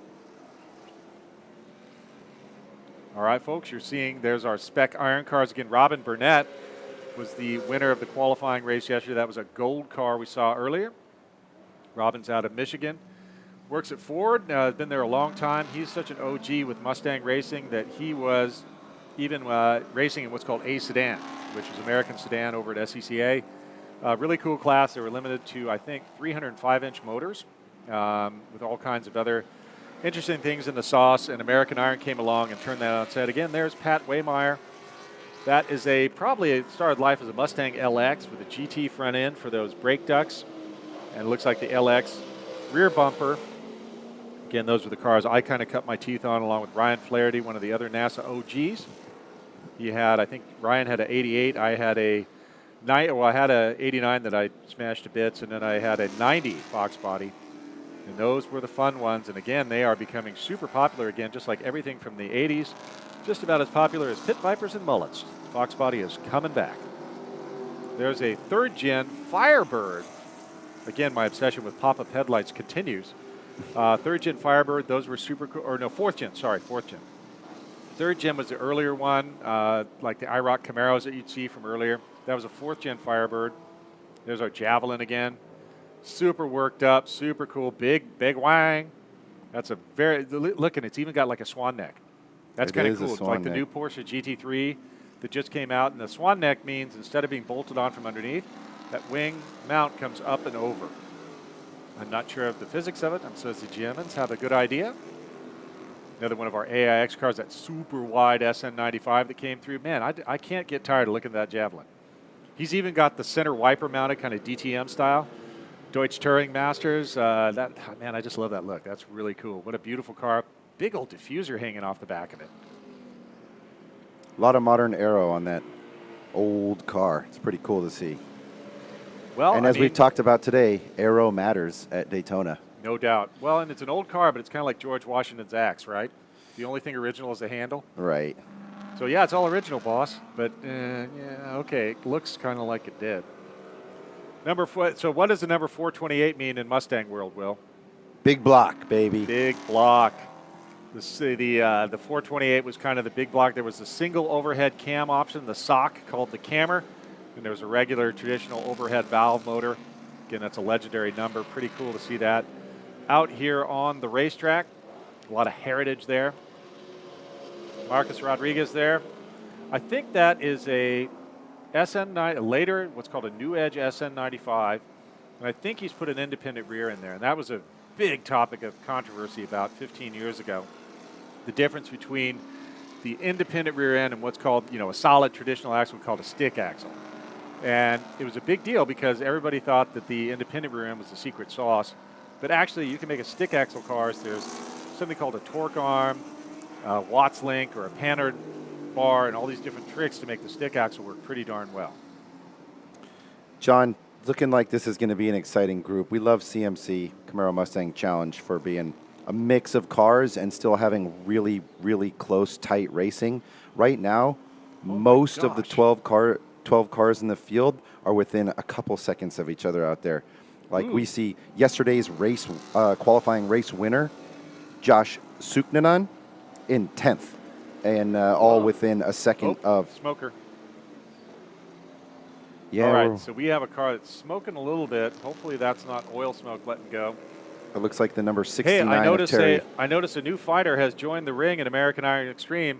All right, folks, you're seeing there's our Spec Iron cars. Again, Robin Burnett was the winner of the qualifying race yesterday. That was a gold car we saw earlier. Robin's out of Michigan. Works at Ford, has been there a long time. He's such an OG with Mustang racing that he was even racing in what's called A Sedan, which is American Sedan over at SCCA. Really cool class. They were limited to, I think, 305-inch motors with all kinds of other interesting things in the sauce. And American Iron came along and turned that on its head. Again, there's Pat Waymeyer That is probably it started life as a Mustang LX with a GT front end for those brake ducts. And it looks like the LX rear bumper. Again, those were the cars I kind of cut my teeth on along with Ryan Flaherty, one of the other NASA OGs. He had, I think Ryan had an 88. I had a 89 that I smashed to bits, and then I had a 90 Fox body. And those were the fun ones. And again, they are becoming super popular again, just like everything from the 80s. Just about as popular as pit vipers and mullets. Fox body is coming back. There's a third gen Firebird. Again, my obsession with pop-up headlights continues. Third gen Firebird, those were super cool. Or no, fourth gen. Third gen was the earlier one, like the IROC Camaros that you'd see from earlier. That was a fourth gen Firebird. There's our Javelin again. Super worked up, super cool, big wang. That's a look, and it's even got like a swan neck. That's kind of cool. It's like the new Porsche GT3 that just came out, and the swan neck means instead of being bolted on from underneath, that wing mount comes up and over. I'm not sure of the physics of it. I'm supposed the Germans have a good idea. Another one of our AIX cars, that super wide SN95 that came through. Man, I can't get tired of looking at that Javelin. He's even got the center wiper mounted kind of DTM style. Deutsch Touring Masters. Man, I just love that look. That's really cool. What a beautiful car. Big old diffuser hanging off the back of it. A lot of modern aero on that old car. It's pretty cool to see. Well, and as we've talked about today, aero matters at Daytona. No doubt. Well, and it's an old car, but it's kind of like George Washington's axe, right? The only thing original is the handle. Right. So, yeah, it's all original, boss. But, yeah, okay, it looks kind of like it did. So what does the number 428 mean in Mustang world, Will? Big block, baby. Big block. The 428 was kind of the big block. There was a single overhead cam option, the SOC, called the Cammer. And there was a regular, traditional overhead valve motor. Again, that's a legendary number. Pretty cool to see that. Out here on the racetrack, a lot of heritage there. Marcus Rodriguez there. I think that is a SN9, what's called a New Edge SN95. And I think he's put an independent rear in there. And that was a big topic of controversy about 15 years ago. The difference between the independent rear end and what's called, a solid traditional axle called a stick axle. And it was a big deal because everybody thought that the independent rear end was the secret sauce. But actually, you can make a stick axle cars. There's something called a torque arm, Watts link, or a Panhard bar, and all these different tricks to make the stick axle work pretty darn well. John, looking like this is going to be an exciting group. We love CMC, Camaro Mustang Challenge, for being a mix of cars and still having really, really close, tight racing. Right now, most of the 12 cars in the field are within a couple seconds of each other out there. Like we see yesterday's race, qualifying race winner, Josh Suknanan, in 10th, and all within a second of... Smoker. Yeah. All right, so we have a car that's smoking a little bit. Hopefully that's not oil smoke letting go. It looks like the number 69 Hey, I noticed a new fighter has joined the ring in American Iron Extreme.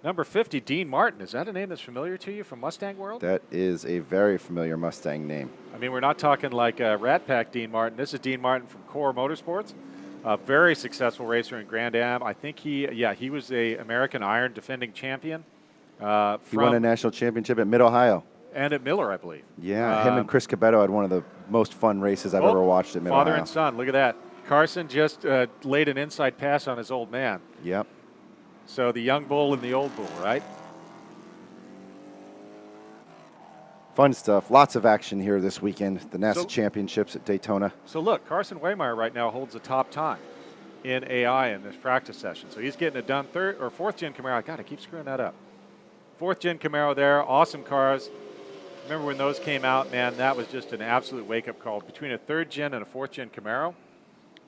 Number 50, Dean Martin. Is that a name that's familiar to you from Mustang World? That is a very familiar Mustang name. I mean, we're not talking like Rat Pack Dean Martin. This is Dean Martin from Core Motorsports. A very successful racer in Grand Am. I think he was a American Iron defending champion. He won a national championship at Mid-Ohio. And at Miller, I believe. Yeah, him and Chris Cabetto had one of the most fun races I've ever watched at Mid-Ohio. Father and son, look at that. Carson just laid an inside pass on his old man. Yep. So the young bull and the old bull, right? Fun stuff. Lots of action here this weekend. The NASA Championships at Daytona. So look, Carson Waymeyer right now holds the top time in AI in this practice session. So he's getting it done. Fourth gen Camaro. God, I keep screwing that up. Fourth gen Camaro there. Awesome cars. Remember when those came out, man, that was just an absolute wake-up call. Between a third gen and a fourth gen Camaro,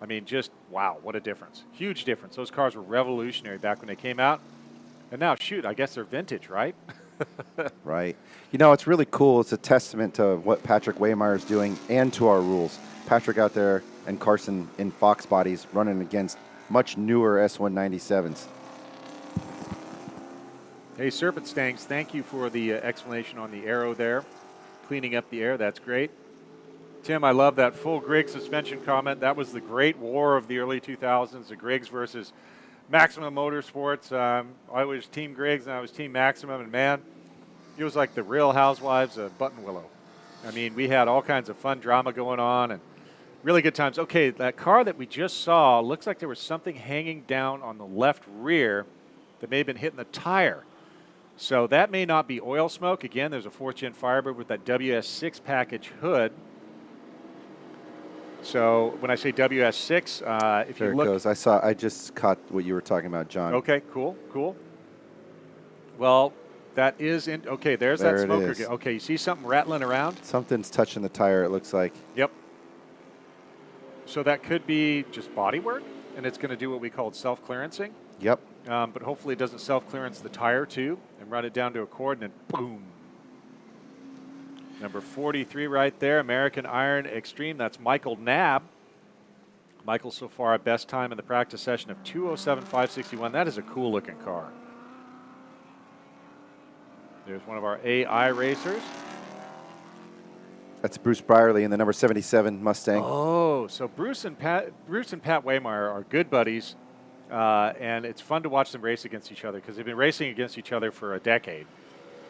I mean, just, wow, what a difference. Huge difference. Those cars were revolutionary back when they came out. And now, shoot, I guess they're vintage, right? Right. You know, it's really cool. It's a testament to what Patrick Waymeyer is doing and to our rules. Patrick out there and Carson in Fox bodies running against much newer S197s. Hey, Serpent Stanks, thank you for the explanation on the aero there. Cleaning up the air, that's great. Tim, I love that full Griggs suspension comment. That was the great war of the early 2000s, the Griggs versus Maximum Motorsports. I was Team Griggs and I was Team Maximum, and man, it was like the Real Housewives of Button Willow. I mean, we had all kinds of fun drama going on and really good times. Okay, that car that we just saw looks like there was something hanging down on the left rear that may have been hitting the tire. So that may not be oil smoke. Again, there's a 4th Gen Firebird with that WS6 package hood. So when I say WS6, if There you look, it goes. I just caught what you were talking about, John. okay, cool. Well, that is in. Okay, there's There that it smoker. is. Okay, you see something rattling around? Something's touching the tire, it looks like. Yep. So that could be just body work, and it's going to do what we call self-clearancing. Yep. But hopefully it doesn't self-clearance the tire too and run it down to a cord and then boom. Number 43 right there, American Iron Extreme. That's Michael Knabb. Michael so far best time in the practice session of 2:07.561. That is a cool looking car. There's one of our AI racers. That's Bruce Brierly in the number 77 Mustang. Oh, so Bruce and Pat Waymire are good buddies, and it's fun to watch them race against each other because they've been racing against each other for a decade.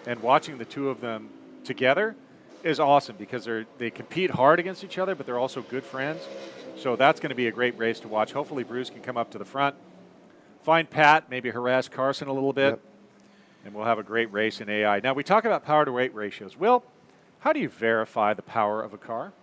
And watching the two of them together is awesome because they compete hard against each other, but they're also good friends. So that's going to be a great race to watch. Hopefully Bruce can come up to the front, find Pat, maybe harass Carson a little bit, and we'll have a great race in AI. Now, we talk about power to weight ratios. Will, how do you verify the power of a car?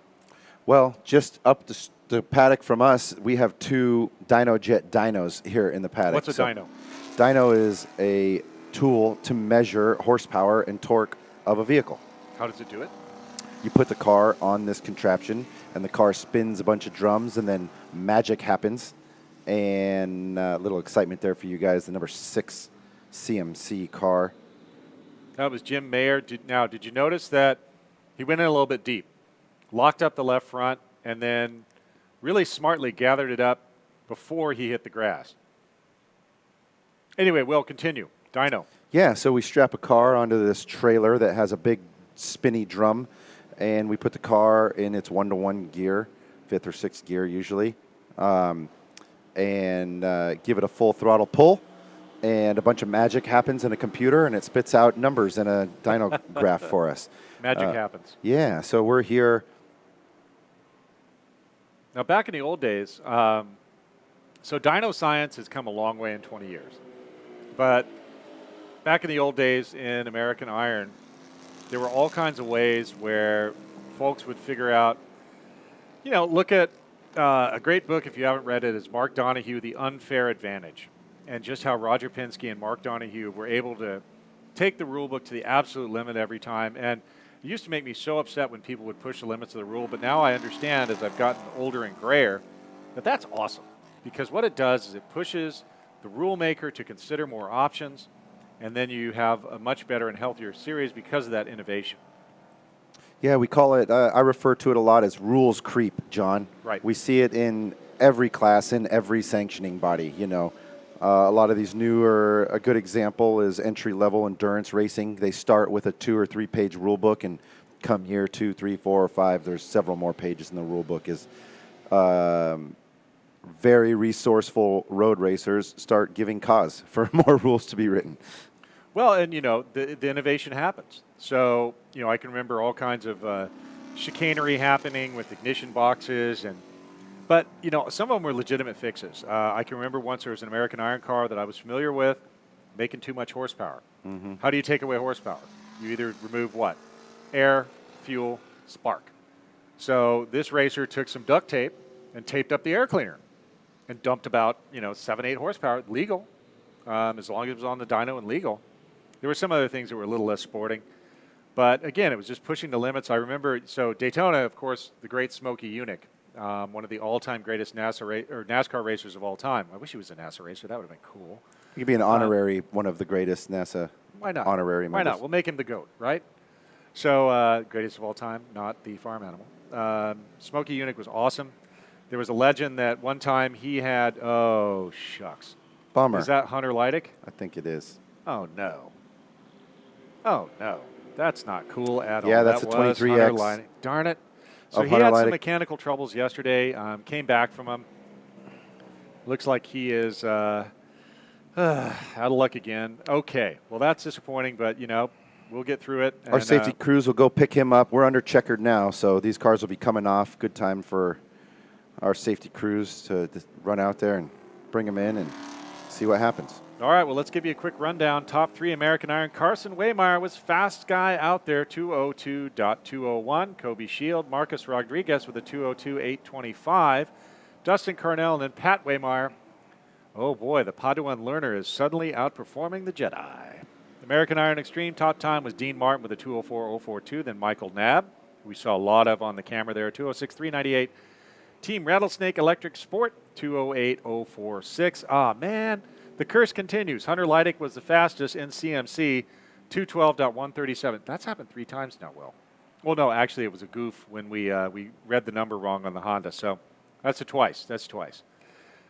Well, just up the paddock from us, we have 2 DynoJet dynos here in the paddock. What's a dyno? Dyno is a tool to measure horsepower and torque of a vehicle. How does it do it? You put the car on this contraption, and the car spins a bunch of drums, and then magic happens. And a little excitement there for you guys, the number 6 CMC car. That was Jim Mayer. Did you notice that he went in a little bit deep, locked up the left front, and then really smartly gathered it up before he hit the grass? Anyway, we'll continue. Dyno. Yeah, so we strap a car onto this trailer that has a big spinny drum, and we put the car in its 1-to-1 gear, 5th or 6th gear usually, and give it a full throttle pull, and a bunch of magic happens in a computer, and it spits out numbers in a dyno graph for us. Magic happens. Yeah, so we're here. Now, back in the old days, so dyno science has come a long way in 20 years. But back in the old days in American Iron, there were all kinds of ways where folks would figure out, look at a great book, if you haven't read it, is Mark Donohue, The Unfair Advantage, and just how Roger Penske and Mark Donohue were able to take the rule book to the absolute limit every time. And it used to make me so upset when people would push the limits of the rule, but now I understand as I've gotten older and grayer that that's awesome, because what it does is it pushes the rule maker to consider more options, and then you have a much better and healthier series because of that innovation. Yeah, we call it, I refer to it a lot as rules creep, John. Right. We see it in every class, in every sanctioning body, A lot of these newer, a good example is entry-level endurance racing. They start with a 2 or 3 page rule book, and come year 2, 3, 4, or 5, there's several more pages in the rule book. Is very resourceful road racers start giving cause for more rules to be written. Well, and the innovation happens. So I can remember all kinds of chicanery happening with ignition boxes But, some of them were legitimate fixes. I can remember once there was an American Iron car that I was familiar with making too much horsepower. Mm-hmm. How do you take away horsepower? You either remove what? Air, fuel, spark. So this racer took some duct tape and taped up the air cleaner and dumped about, 7, 8 horsepower, legal, as long as it was on the dyno and legal. There were some other things that were a little less sporting. But, again, it was just pushing the limits. I remember, so Daytona, of course, the great Smokey Yunick. One of the all-time greatest NASCAR racers of all time. I wish he was a NASA racer. That would have been cool. He could be an honorary, one of the greatest NASA why not? honorary members. Why not? We'll make him the GOAT, right? So, greatest of all time, not the farm animal. Smokey Yunick was awesome. There was a legend that one time he had, oh, shucks. Bummer. Is that Hunter Leidick? I think it is. Oh, no. Oh, no. That's not cool at all. Yeah, that's that a 23X. Darn it. So he Hunter had some Leidick. mechanical troubles yesterday, came back from them. Looks like he is Out of luck again. Okay. Well, that's disappointing, but, we'll get through it. Our safety crews will go pick him up. We're under checkered now, so these cars will be coming off. Good time for our safety crews to run out there and bring him in and see what happens. All right, well, let's give you a quick rundown. Top 3 American Iron. Carson Waymeyer was fast guy out there, 202.201. Kobe Shield, Marcus Rodriguez with a 202.825. Dustin Carnell, and then Pat Waymeyer. Oh, boy, the Padawan learner is suddenly outperforming the Jedi. American Iron Extreme top time was Dean Martin with a 204.042. Then Michael Knabb, who we saw a lot of on the camera there, 206.398. Team Rattlesnake Electric Sport, 208.046. Ah, man. The curse continues. Hunter Leidick was the fastest in CMC, 212.137. That's happened 3 times now, Will. Well, no, actually it was a goof when we read the number wrong on the Honda. So that's twice.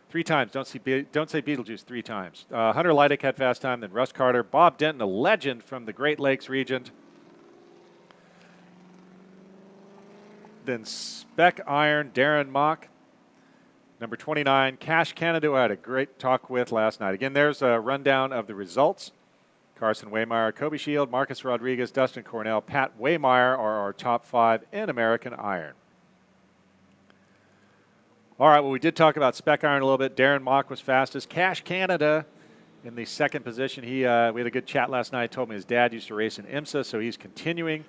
3 times. Don't say Beetlejuice 3 times. Hunter Leidick had fast time, then Russ Carter. Bob Denton, a legend from the Great Lakes region. Then Spec Iron, Darren Mock. Number 29, Cash Canada, I had a great talk with last night. Again, there's a rundown of the results. Carson Waymeyer, Kobe Shield, Marcus Rodriguez, Dustin Cornell, Pat Waymeyer are our top 5 in American Iron. All right, well, we did talk about Spec Iron a little bit. Darren Mock was fastest. Cash Canada in the 2nd position. We had a good chat last night. He told me his dad used to race in IMSA, so he's continuing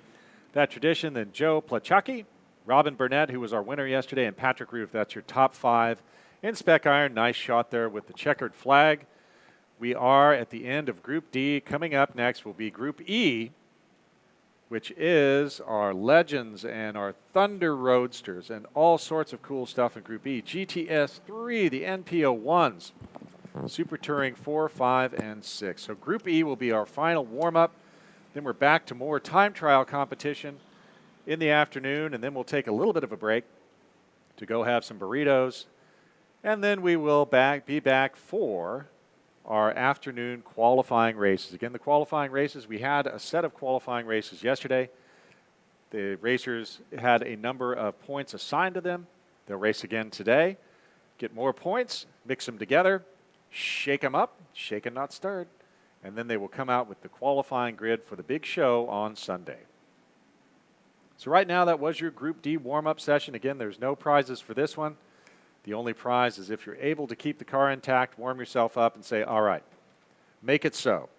that tradition. Then Joe Plachaki, Robin Burnett, who was our winner yesterday, and Patrick Roof. That's your top 5 in Spec Iron. Nice shot there with the checkered flag. We are at the end of Group D. Coming up next will be Group E, which is our Legends and our Thunder Roadsters and all sorts of cool stuff in Group E. GTS 3, the NPO 1s, Super Touring 4, 5, and 6. So Group E will be our final warm-up. Then we're back to more time trial competition in the afternoon, and then we'll take a little bit of a break to go have some burritos, and then we will be back for our afternoon qualifying races. Again, the qualifying races, we had a set of qualifying races yesterday. The racers had a number of points assigned to them. They'll race again today, get more points, mix them together, shake them up, shaken not stirred, and then they will come out with the qualifying grid for the big show on Sunday. So right now, that was your Group D warm-up session. Again, there's no prizes for this one. The only prize is if you're able to keep the car intact, warm yourself up, and say, all right, make it so.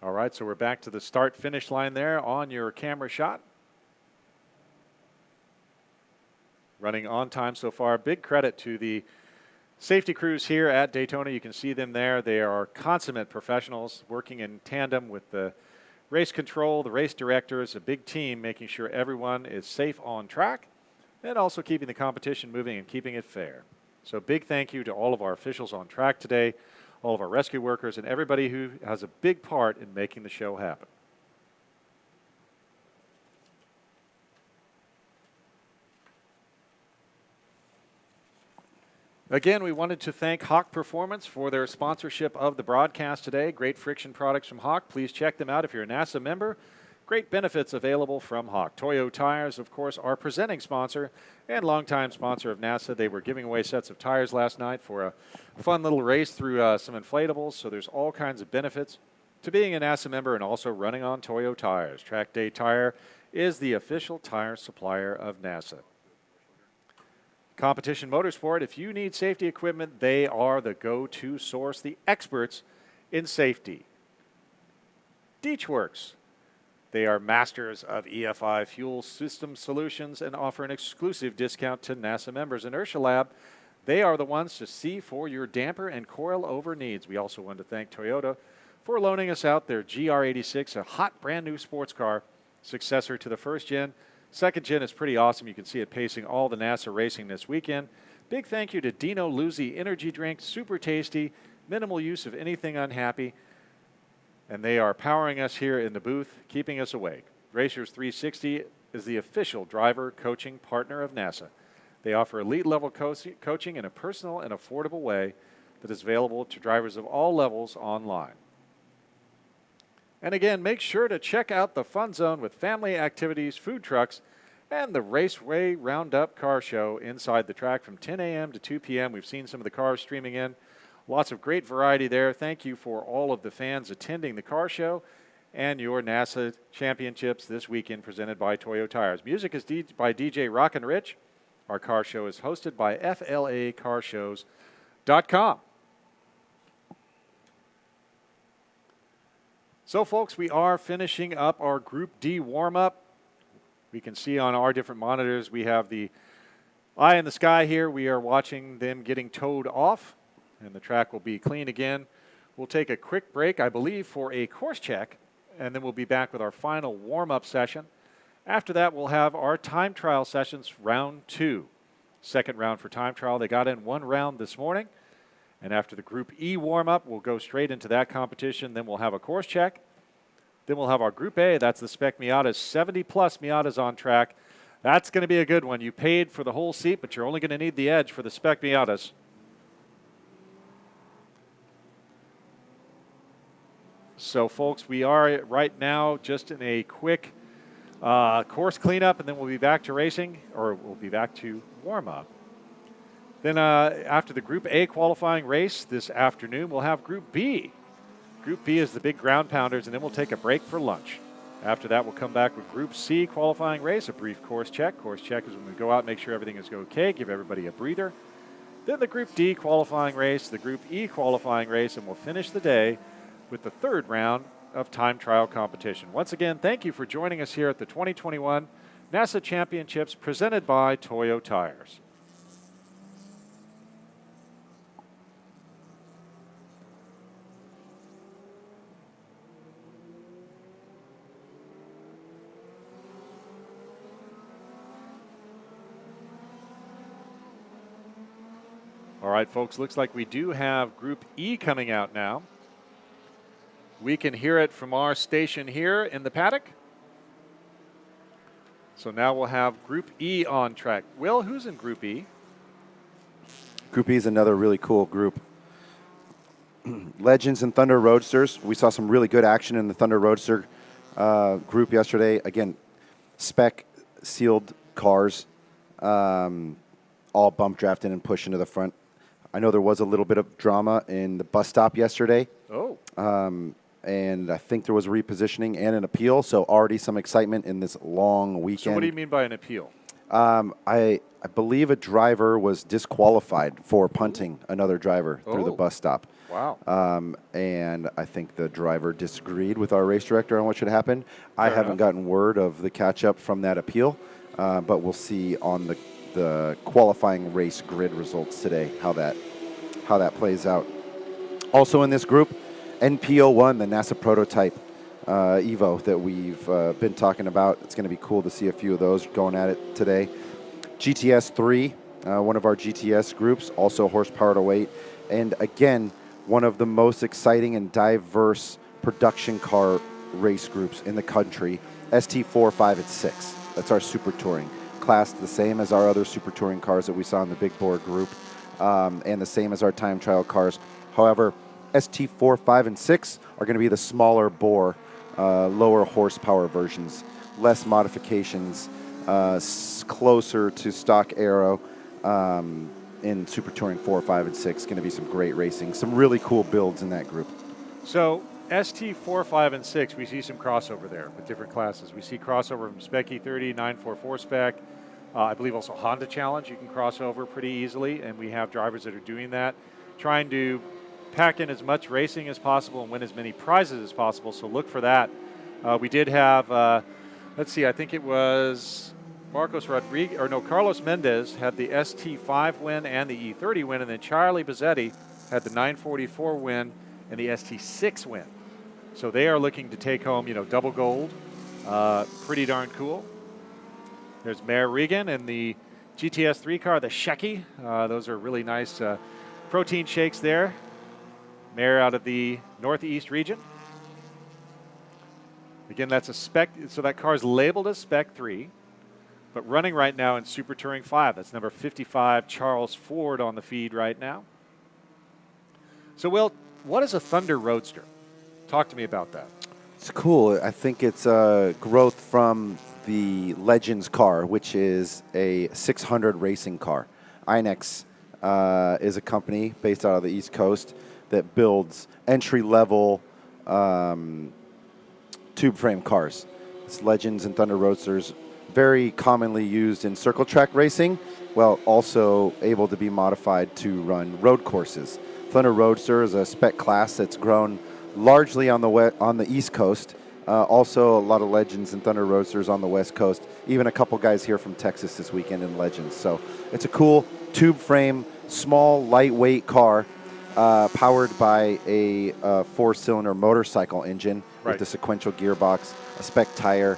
All right, so we're back to the start-finish line there on your camera shot. Running on time so far. Big credit to the safety crews here at Daytona. You can see them there. They are consummate professionals working in tandem with the race control, the race directors, a big team making sure everyone is safe on track and also keeping the competition moving and keeping it fair. So big thank you to all of our officials on track today, all of our rescue workers, and everybody who has a big part in making the show happen. Again, we wanted to thank Hawk Performance for their sponsorship of the broadcast today. Great friction products from Hawk. Please check them out if you're a NASA member. Great benefits available from Hawk. Toyo Tires, of course, our presenting sponsor and longtime sponsor of NASA. They were giving away sets of tires last night for a fun little race through some inflatables. So there's all kinds of benefits to being a NASA member and also running on Toyo Tires. Track Day Tire is the official tire supplier of NASA. Competition Motorsport, if you need safety equipment, they are the go-to source, the experts in safety. Deechworks, they are masters of EFI fuel system solutions and offer an exclusive discount to NASA members. Inertia Lab, they are the ones to see for your damper and coil-over needs. We also want to thank Toyota for loaning us out their GR86, a hot brand new sports car, successor to the first gen. Second gen is pretty awesome. You can see it pacing all the NASA racing this weekend. Big thank you to Dino Luzzi Energy Drink. Super tasty, minimal use of anything unhappy. And they are powering us here in the booth, keeping us awake. Racers 360 is the official driver coaching partner of NASA. They offer elite level coaching in a personal and affordable way that is available to drivers of all levels online. And again, make sure to check out the Fun Zone with family activities, food trucks, and the Raceway Roundup Car Show inside the track from 10 a.m. to 2 p.m. We've seen some of the cars streaming in. Lots of great variety there. Thank you for all of the fans attending the car show and your NASA championships this weekend presented by Toyo Tires. Music is by DJ Rockin' Rich. Our car show is hosted by FLAcarshows.com. So, folks, we are finishing up our Group D warm-up. We can see on our different monitors we have the eye in the sky here. We are watching them getting towed off, and the track will be clean again. We'll take a quick break, I believe, for a course check, and then we'll be back with our final warm-up session. After that, we'll have our time trial sessions, round 2. Second round for time trial. They got in 1 round this morning. And after the Group E warm-up, we'll go straight into that competition. Then we'll have a course check. Then we'll have our Group A. That's the Spec Miatas. 70-plus Miatas on track. That's going to be a good one. You paid for the whole seat, but you're only going to need the edge for the Spec Miatas. So, folks, we are right now just in a quick course cleanup, and then we'll be back to racing, or we'll be back to warm-up. Then after the Group A qualifying race this afternoon, we'll have Group B. Group B is the big ground pounders, and then we'll take a break for lunch. After that, we'll come back with Group C qualifying race, a brief course check. Course check is when we go out and make sure everything is okay, give everybody a breather. Then the Group D qualifying race, the Group E qualifying race, and we'll finish the day with the 3rd round of time trial competition. Once again, thank you for joining us here at the 2021 NASA Championships presented by Toyo Tires. All right, folks, looks like we do have Group E coming out now. We can hear it from our station here in the paddock. So now we'll have Group E on track. Will, who's in Group E? Group E is another really cool group. Legends and Thunder Roadsters. We saw some really good action in the Thunder Roadster group yesterday. Again, spec sealed cars, all bump drafted and pushed into the front. I know there was a little bit of drama in the bus stop yesterday. Oh. And I think there was a repositioning and an appeal, so already some excitement in this long weekend. So what do you mean by an appeal? I believe a driver was disqualified for punting another driver through the bus stop. Wow. And I think the driver disagreed with our race director on what should happen. I haven't gotten word of the catch-up from that appeal, but we'll see on the qualifying race grid results today how that plays out. Also in this group, NPO1, the NASA prototype Evo that we've been talking about. It's going to be cool to see a few of those going at it today. GTS3, one of our GTS groups, also horsepower to weight. And again, one of the most exciting and diverse production car race groups in the country, ST4, 5, and 6. That's our super touring class, the same as our other super touring cars that we saw in the big bore group, and the same as our time trial cars. However, ST4, 5, and 6 are going to be the smaller bore, lower horsepower versions, less modifications, closer to stock aero in Super Touring 4, 5, and 6. Going to be some great racing, some really cool builds in that group. So ST4, 5, and 6, we see some crossover there with different classes. We see crossover from Spec E30, 944 spec. I believe also Honda Challenge, you can cross over pretty easily, and we have drivers that are doing that, trying to pack in as much racing as possible and win as many prizes as possible, so look for that. We did have, let's see, I think it was Carlos Mendez had the ST5 win and the E30 win, and then Charlie Bizzetti had the 944 win and the ST6 win. So they are looking to take home, double gold. Pretty darn cool. There's Mayor Regan and the GTS3 car, the Shecky. Those are really nice protein shakes there. Mayor out of the Northeast region. Again, that's a spec, so that car is labeled as Spec 3, but running right now in Super Touring 5. That's number 55, Charles Ford, on the feed right now. So, Will, what is a Thunder Roadster? Talk to me about that. It's cool. I think it's growth from the Legends car, which is a 600 racing car. Inex is a company based out of the East Coast that builds entry-level tube frame cars. It's Legends and Thunder Roadsters, very commonly used in circle track racing, while also able to be modified to run road courses. Thunder Roadster is a spec class that's grown largely on the East Coast. Also, a lot of Legends and Thunder Roadsters on the West Coast. Even a couple guys here from Texas this weekend in Legends. So it's a cool tube frame, small, lightweight car powered by a 4-cylinder motorcycle engine with the sequential gearbox, a spec tire,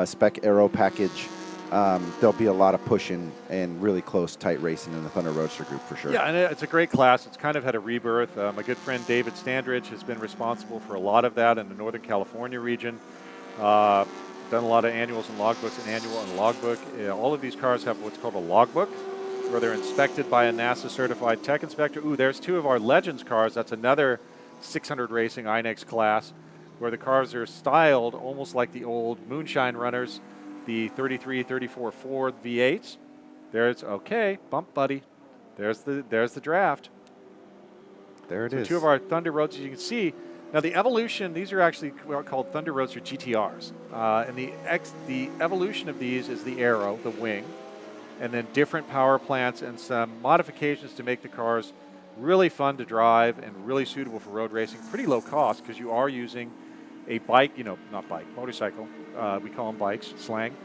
spec aero package. There'll be a lot of pushing and really close, tight racing in the Thunder Roadster group for sure. Yeah, and it's a great class. It's kind of had a rebirth. My good friend David Standridge has been responsible for a lot of that in the Northern California region. Done a lot of annuals and logbooks, an annual and logbook. All of these cars have what's called a logbook, where they're inspected by a NASA-certified tech inspector. Ooh, there's 2 of our Legends cars. That's another 600 racing Inex class, where the cars are styled almost like the old Moonshine Runners, the 33, 34 Ford V8s. There's, okay, bump buddy. There's the draft. There it is. 2 of our Thunder Roadsters, you can see. Now the evolution, these are actually called Thunder Roadster GTRs. And the evolution of these is the aero, the wing, and then different power plants and some modifications to make the cars really fun to drive and really suitable for road racing. Pretty low cost because you are using a bike, not bike, motorcycle. We call them bikes, slang.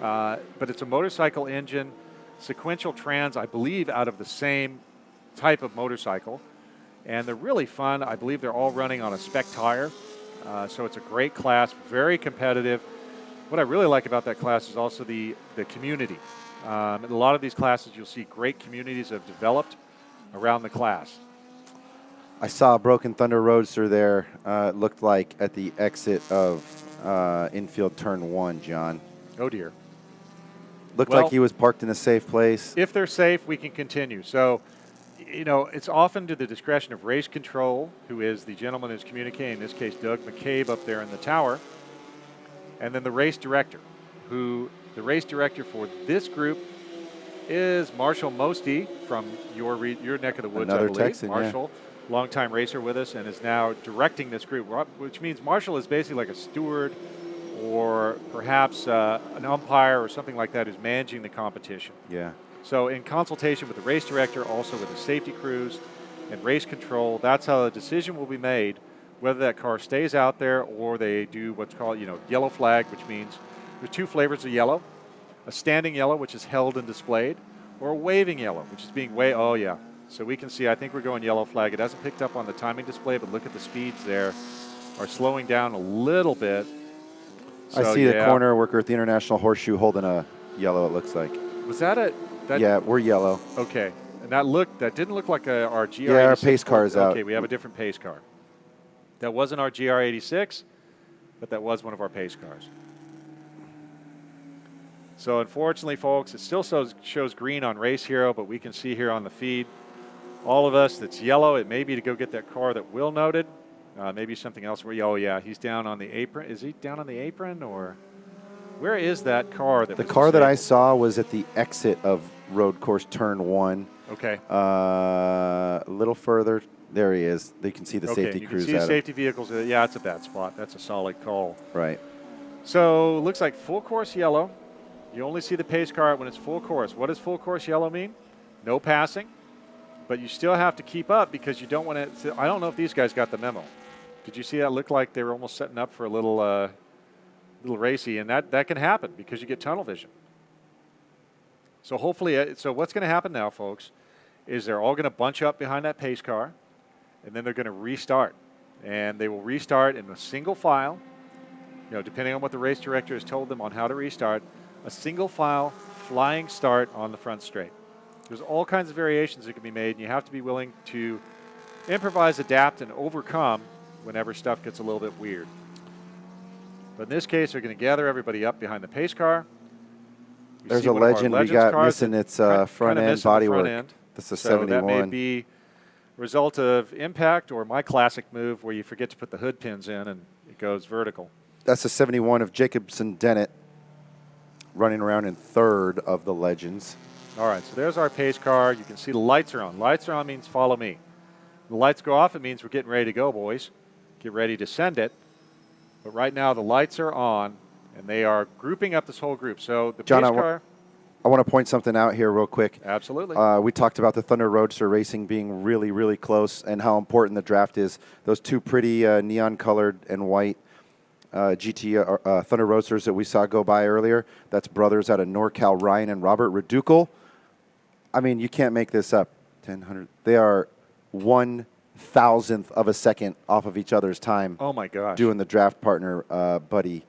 But it's a motorcycle engine, sequential trans, I believe, out of the same type of motorcycle. And they're really fun. I believe they're all running on a spec tire. So it's a great class, very competitive. What I really like about that class is also the community. In a lot of these classes, you'll see great communities have developed around the class. I saw a broken Thunder Roadster there. It looked like at the exit of infield turn 1, John. Oh, dear. Looked Well, like he was parked in a safe place. If they're safe, we can continue. So, it's often to the discretion of race control, who is the gentleman who's communicating, in this case, Doug McCabe up there in the tower, and then the race director, who the race director for this group is Marshall Mosty from your neck of the woods, Another I believe. Texan, Marshall, longtime racer with us, and is now directing this group, which means Marshall is basically like a steward or perhaps an umpire or something like that who's managing the competition. Yeah. So in consultation with the race director, also with the safety crews and race control, that's how the decision will be made, whether that car stays out there or they do what's called, yellow flag, which means there's 2 flavors of yellow: a standing yellow, which is held and displayed, or a waving yellow, which is being oh yeah. So we can see, I think we're going yellow flag. It hasn't picked up on the timing display, but look at the speeds there are slowing down a little bit. So, I see the corner worker at the International Horseshoe holding a yellow, it looks like. Was that it? Yeah, we're yellow. Okay. And that didn't look like our GR86. Yeah, our pace car is out. Okay, we have a different pace car. That wasn't our GR86, but that was one of our pace cars. So unfortunately, folks, it still shows green on Race Hero, but we can see here on the feed, all of us that's yellow. It may be to go get that car that Will noted. Maybe something else. Oh, yeah, he's down on the apron. Is he down on the apron, or where is that car? The car that I saw was at the exit of road course turn 1. Okay. A little further. There he is. You can see the safety crews you can see at the him. safety vehicles. Yeah, it's a bad spot. That's a solid call. Right. So looks like full course yellow. You only see the pace car when it's full course. What does full course yellow mean? No passing, but you still have to keep up because you don't want to. I don't know if these guys got the memo. Did you see that? Looked like they were almost setting up for a little racy, and that can happen because you get tunnel vision. So hopefully, so what's going to happen now, folks, is they're all going to bunch up behind that pace car, and then they're going to restart. And they will restart in a single file, depending on what the race director has told them on how to restart, a single file flying start on the front straight. There's all kinds of variations that can be made, and you have to be willing to improvise, adapt, and overcome whenever stuff gets a little bit weird. But in this case, they're going to gather everybody up behind the pace car. There's a Legend we got missing its front end bodywork. That's a 71. That may be a result of impact or my classic move where you forget to put the hood pins in and it goes vertical. That's the 71 of Jacobson Dennett running around in third of the Legends. All right, so there's our pace car. You can see the lights are on. Lights are on means follow me. The lights go off, it means we're getting ready to go, boys. Get ready to send it. But right now the lights are on, and they are grouping up this whole group. So the John, pace car. I want to point something out here real quick. Absolutely. We talked about the Thunder Roadster racing being really, really close and how important the draft is. Those two pretty neon-colored and white GT Thunder Roadsters that we saw go by earlier, that's brothers out of NorCal, Ryan and Robert Reducal. I mean, you can't make this up. 100. They are 1,000th of a second off of each other's time. Oh my gosh! Doing the draft partner buddy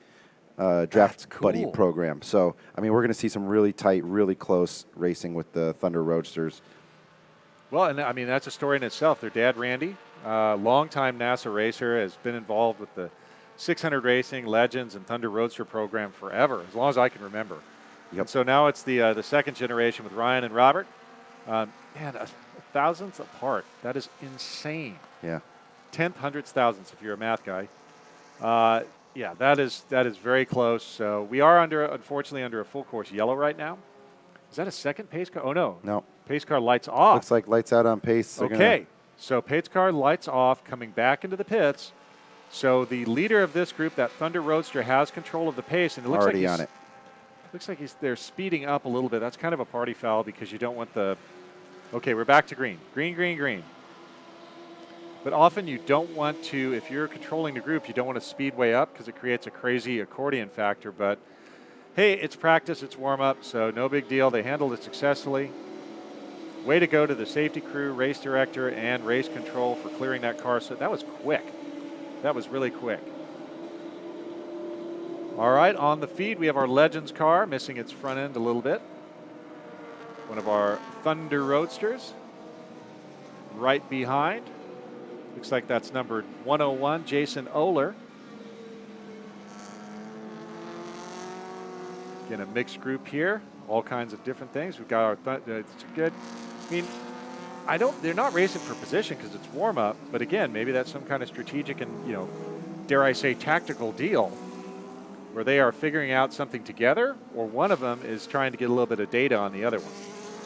buddy cool. program. So I mean, we're going to see some really tight, really close racing with the Thunder Roadsters. Well, and I mean that's a story in itself. Their dad, Randy, longtime NASA racer, has been involved with the 600 racing, Legends, and Thunder Roadster program forever, as long as I can remember. Yep. And so now it's the second generation with Ryan and Robert. Man, a thousandth apart. That is insane. Yeah. Tenth, hundredths, thousandths, if you're a math guy. Yeah, that is very close. So we are unfortunately under a full course yellow right now. Is that a second pace car? Oh no. No. Pace car lights off. Looks like lights out on pace. They're Okay. So pace car lights off, coming back into the pits. So the leader of this group, that Thunder Roadster, has control of the pace, and it looks already like on it. Looks like they're speeding up a little bit. That's kind of a party foul because you don't want the. Okay, we're back to green. Green, green, green. But often you don't want to, if you're controlling the group, you don't want to speed way up because it creates a crazy accordion factor. But hey, it's practice, it's warm up, so no big deal. They handled it successfully. Way to go to the safety crew, race director, and race control for clearing that car. So that was quick. That was really quick. All right, on the feed, we have our Legends car, missing its front end a little bit. One of our Thunder Roadsters right behind. Looks like that's numbered 101, Jason Oler. Again, a mixed group here, all kinds of different things. We've got our, it's good. I mean, they're not racing for position because it's warm up, but again, maybe that's some kind of strategic and, dare I say, tactical deal where they are figuring out something together, or one of them is trying to get a little bit of data on the other one.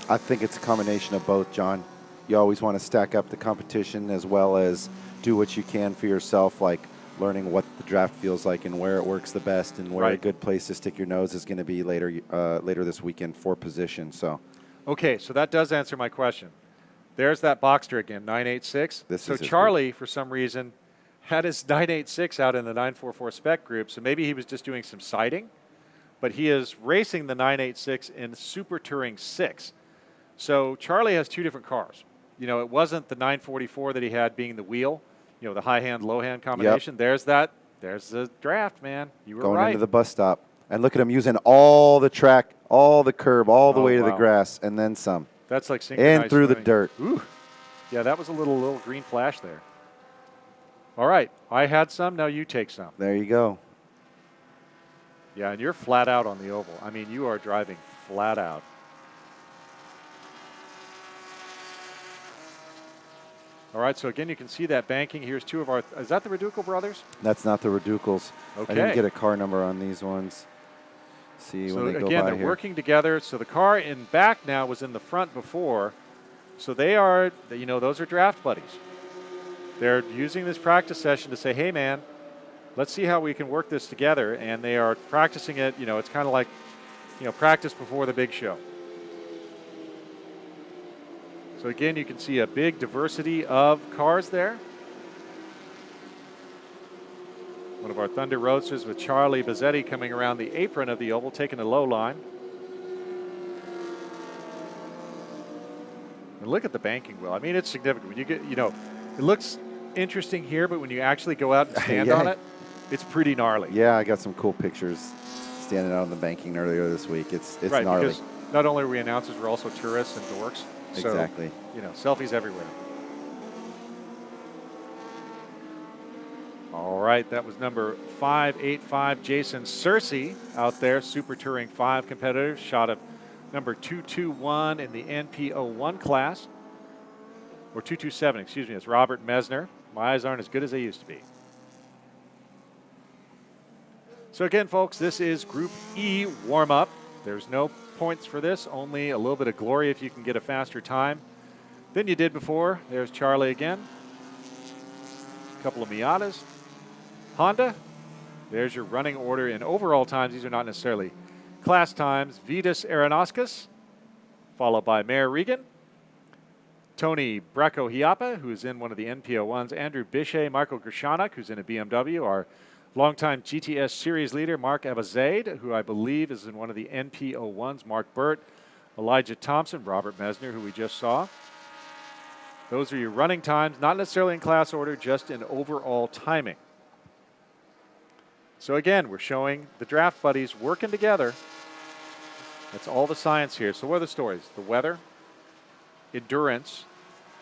I think it's a combination of both, John. You always want to stack up the competition as well as do what you can for yourself, like learning what the draft feels like and where it works the best and where a good place to stick your nose is going to be later this weekend for position. So, okay, so that does answer my question. There's that Boxster again, 986. So Charlie, for some reason, had his 986 out in the 944 spec group, so maybe he was just doing some sighting, but he is racing the 986 in Super Touring 6. So Charlie has two different cars. It wasn't the 944 that he had being the wheel, the high hand, low hand combination. Yep. There's the draft, man. You were going right. Into the bus stop. And look at him using all the track, all the curb, all the way to the grass, and then some. That's like synchronized and through swimming. the dirt. Ooh. Yeah, that was a little green flash there. All right, I had some, now you take some. There you go. Yeah, and you're flat out on the oval. I mean, you are driving flat out. All right, so again, you can see that banking. Here's two of our, is that the Reducal brothers? That's not the Reducals. Okay. I didn't get a car number on these ones. See so when they go by again, they're here. working together. So the car in back now was in the front before. So they are, those are draft buddies. They're using this practice session to say, hey, man, let's see how we can work this together. And they are practicing it. It's kind of like, practice before the big show. So again, you can see a big diversity of cars there. One of our Thunder Roadsters with Charlie Bazzetti coming around the apron of the oval, taking the low line. And look at the banking wheel. I mean, it's significant. When you get, it looks interesting here, but when you actually go out and stand on it, it's pretty gnarly. Yeah, I got some cool pictures standing out on the banking earlier this week. It's right, gnarly. Because not only are we announcers, we're also tourists and dorks. So, exactly. Selfies everywhere. All right, that was number 585, Jason Searcy out there, Super Touring 5 competitor, shot of number 221 in the NP01 class, or 227, excuse me, it's Robert Mesner. My eyes aren't as good as they used to be. So again, folks, this is Group E warm-up. There's no points for this, only a little bit of glory if you can get a faster time than you did before. There's Charlie again. A couple of Miatas. Honda. There's your running order in overall times. These are not necessarily class times. Vitas Aeronauticas, followed by Mayor Regan. Tony Bracco-Hiapa, who's in one of the NPO1s. Andrew Bichet, Marco Gershanak, who's in a BMW. Our longtime GTS series leader, Mark Abazaid, who I believe is in one of the NPO1s. Mark Burt, Elijah Thompson, Robert Mesner, who we just saw. Those are your running times, not necessarily in class order, just in overall timing. So again, we're showing the draft buddies working together. That's all the science here. So what are the stories? The weather, endurance,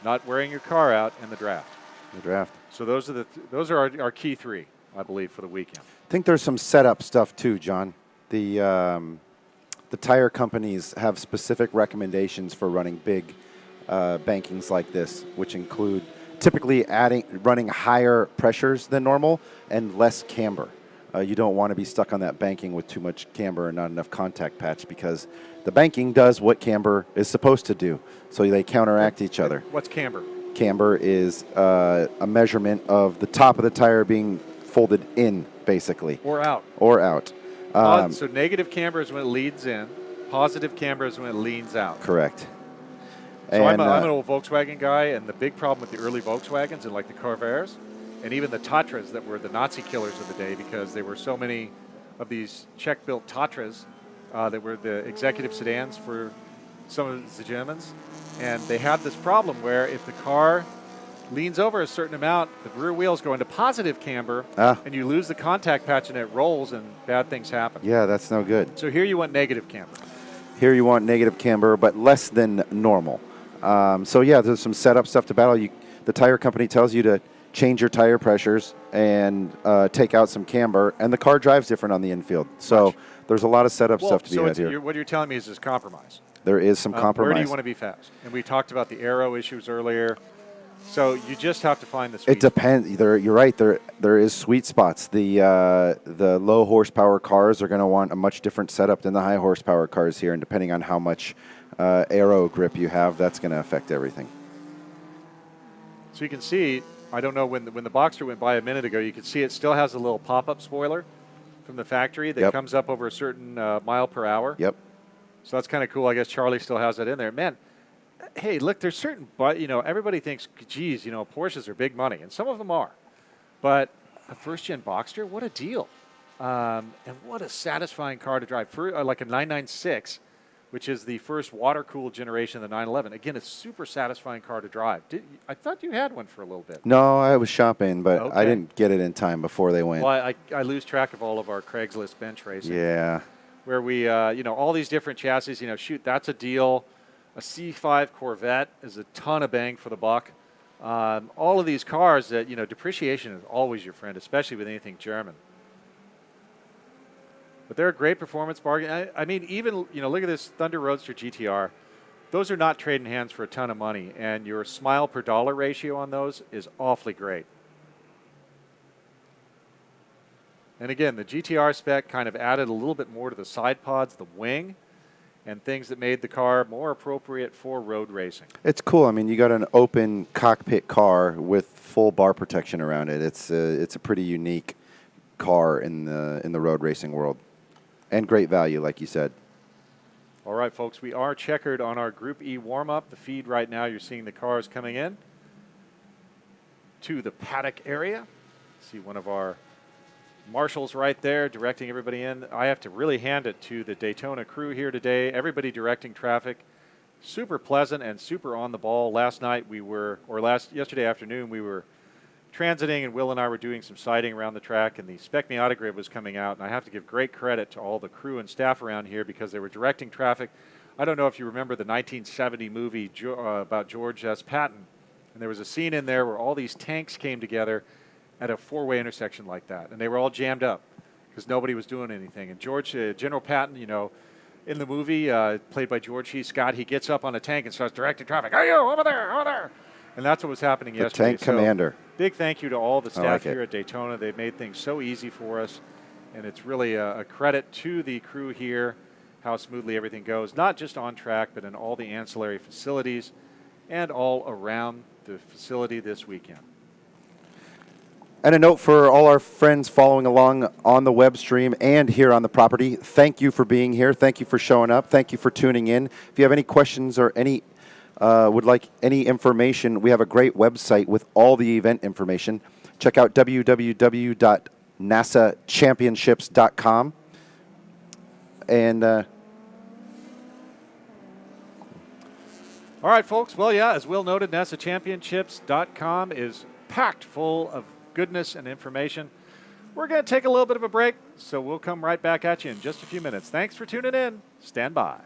not wearing your car out, and the draft. The draft. So those are our key three, I believe, for the weekend. I think there's some setup stuff too, John. The tire companies have specific recommendations for running big bankings like this, which include typically running higher pressures than normal and less camber. You don't want to be stuck on that banking with too much camber and not enough contact patch, because the banking does what camber is supposed to do. So they counteract each other. What's camber? Camber is a measurement of the top of the tire being folded in, basically. Or out. Or out. So negative camber is when it leads in. Positive camber is when it leans out. Correct. So I'm an old Volkswagen guy, and the big problem with the early Volkswagens and like the Corvairs, and even the Tatras that were the Nazi killers of the day, because there were so many of these Czech-built Tatras that were the executive sedans for some of the Germans. And they had this problem where if the car leans over a certain amount, the rear wheels go into positive camber, and you lose the contact patch and it rolls and bad things happen. Yeah, that's no good. So here you want negative camber. Here you want negative camber, but less than normal. So yeah, there's some setup stuff to battle. The tire company tells you to change your tire pressures and take out some camber, and the car drives different on the infield. So there's a lot of setup stuff to be had here. What you're telling me is compromise. There is some compromise. Where do you want to be fast? And we talked about the aero issues earlier. So you just have to find the sweet It depends. You're right. There is sweet spots. The low horsepower cars are going to want a much different setup than the high horsepower cars here, and depending on how much aero grip you have, that's going to affect everything. So you can see, I don't know, when the Boxster went by a minute ago, you can see it still has a little pop-up spoiler from the factory that comes up over a certain mile per hour. Yep. So that's kind of cool. I guess Charlie still has that in there. Man, hey, look, there's certain, but everybody thinks, geez, Porsches are big money, and some of them are. But a first-gen Boxster, what a deal. And what a satisfying car to drive. For, like a 996, which is the first water-cooled generation of the 911. Again, a super satisfying car to drive. I thought you had one for a little bit. No, I was shopping, but I didn't get it in time before they went. Well, I lose track of all of our Craigslist bench racing. Yeah. Where we, all these different chassis, shoot, that's a deal. A C5 Corvette is a ton of bang for the buck. All of these cars that, depreciation is always your friend, especially with anything German. But they're a great performance bargain. I mean, even, look at this Thunder Roadster GTR. Those are not trading hands for a ton of money, and your smile per dollar ratio on those is awfully great. And again, the GTR spec kind of added a little bit more to the side pods, the wing, and things that made the car more appropriate for road racing. It's cool. I mean, you got an open cockpit car with full bar protection around it. It's a pretty unique car in the road racing world, and great value, like you said. All right, folks, we are checkered on our Group E warm-up. The feed right now, you're seeing the cars coming in to the paddock area. See one of our marshals right there directing everybody in. I have to really hand it to the Daytona crew here today. Everybody directing traffic. Super pleasant and super on the ball. Yesterday afternoon, we were transiting, and Will and I were doing some sighting around the track, and the Spec Miata grid was coming out, and I have to give great credit to all the crew and staff around here because they were directing traffic. I don't know if you remember the 1970 movie about George S. Patton, and there was a scene in there where all these tanks came together at a four-way intersection like that, and they were all jammed up because nobody was doing anything. And General Patton, in the movie, played by George C. Scott, he gets up on a tank and starts directing traffic. Hey, you, over there, over there. And that's what was happening yesterday. The tank commander. Big thank you to all the staff here at Daytona. They've made things so easy for us. And it's really a credit to the crew here, how smoothly everything goes, not just on track, but in all the ancillary facilities and all around the facility this weekend. And a note for all our friends following along on the web stream and here on the property, thank you for being here. Thank you for showing up. Thank you for tuning in. If you have any questions or any would like any information, we have a great website with all the event information. Check out www.nasachampionships.com. And all right, folks. Well, yeah, as Will noted, NASAChampionships.com is packed full of goodness and information. We're going to take a little bit of a break, so we'll come right back at you in just a few minutes. Thanks for tuning in. Stand by.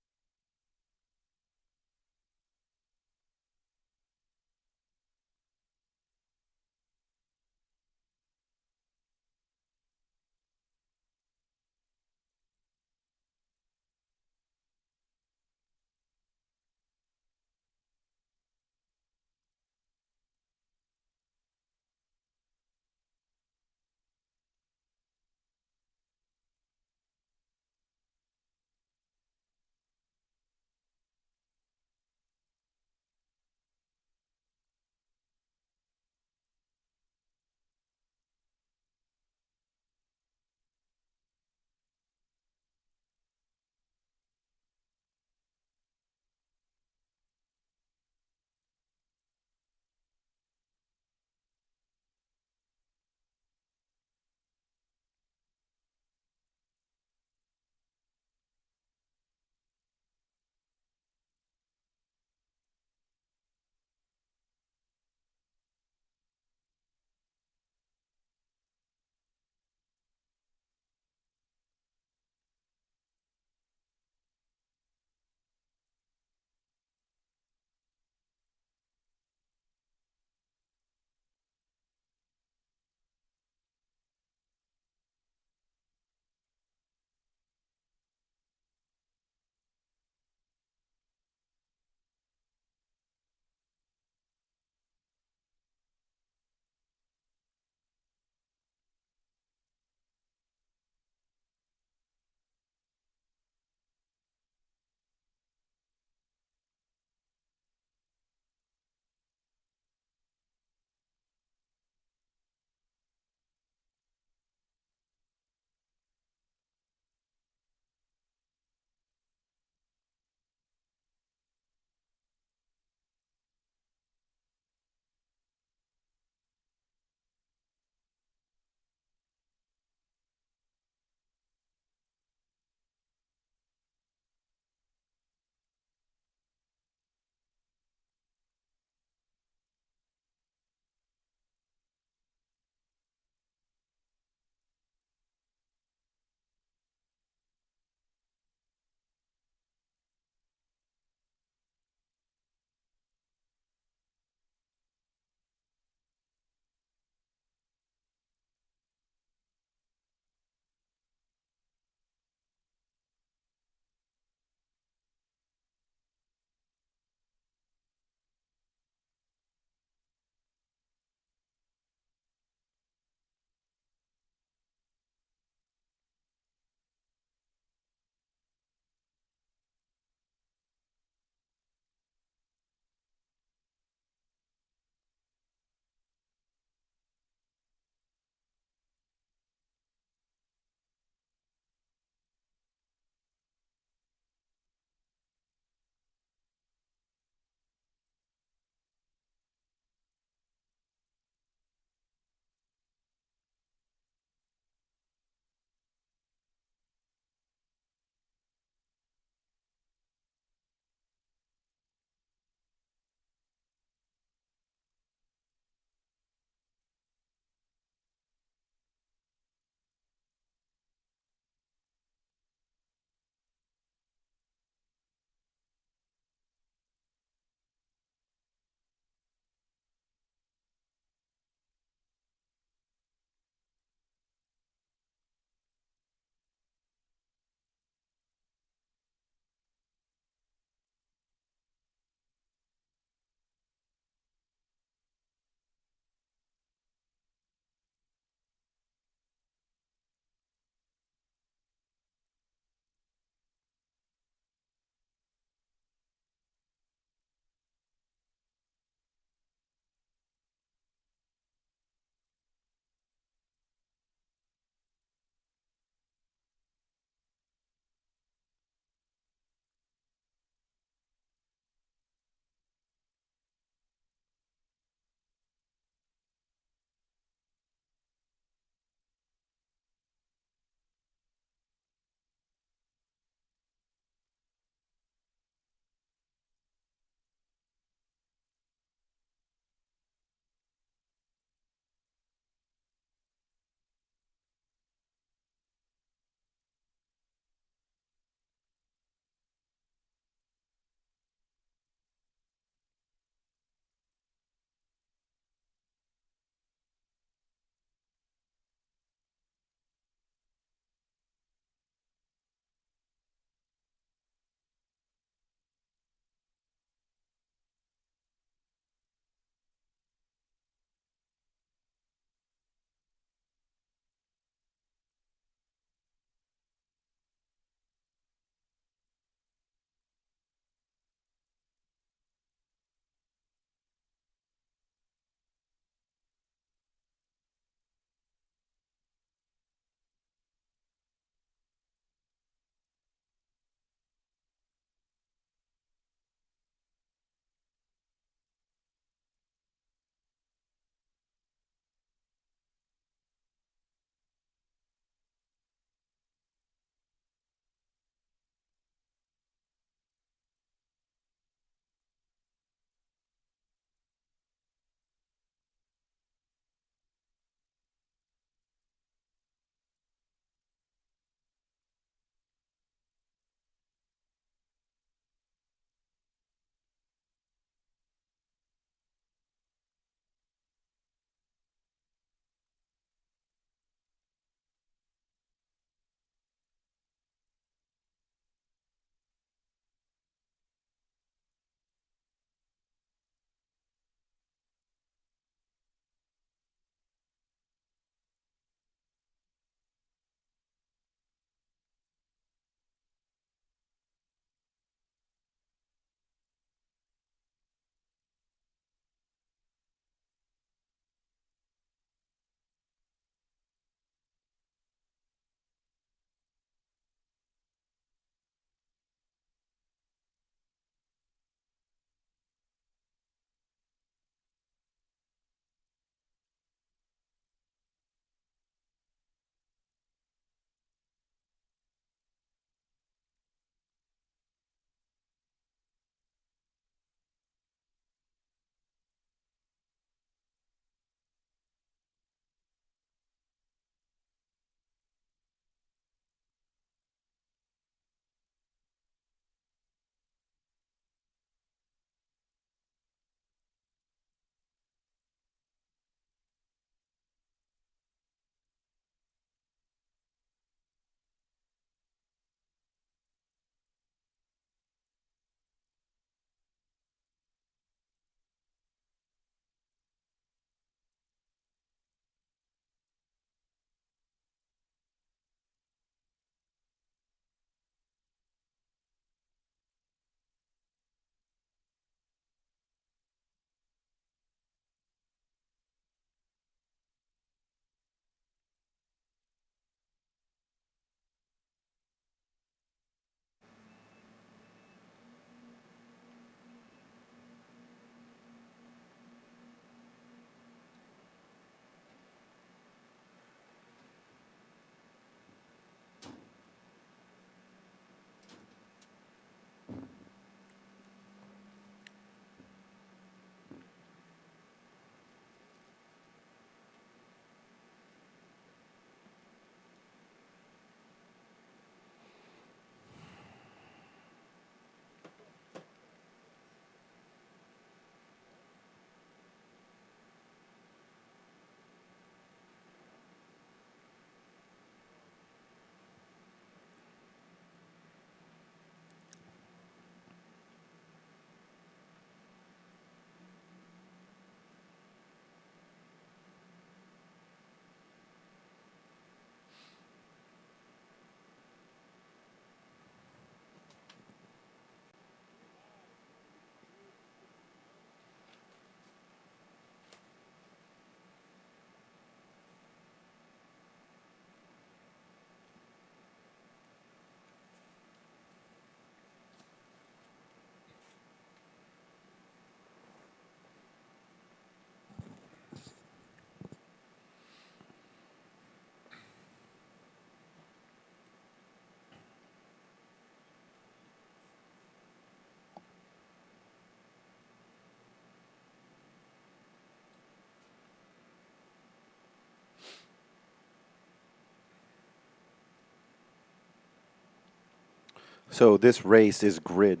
So this race is grid.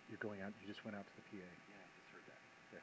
You're going out. You just went out to the PA. Yeah, I just heard that. Yeah.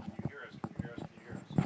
Can you hear us? Can you hear us? Can you hear us?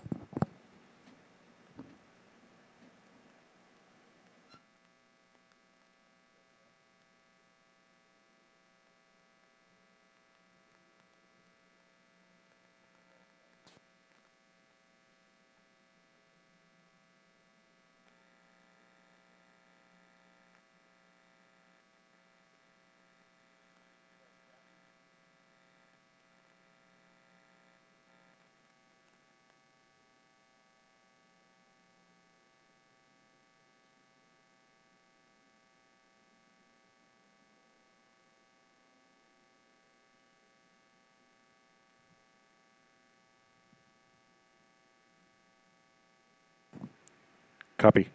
Copy.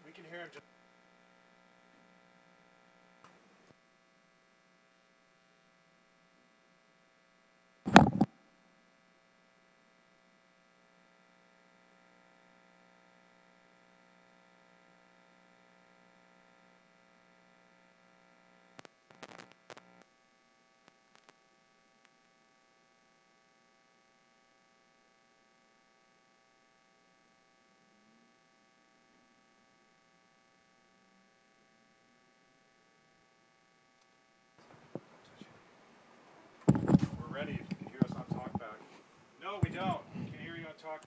We can hear him. Just we're ready. If you can hear us on talkback. No, we don't. We can hear you on talk.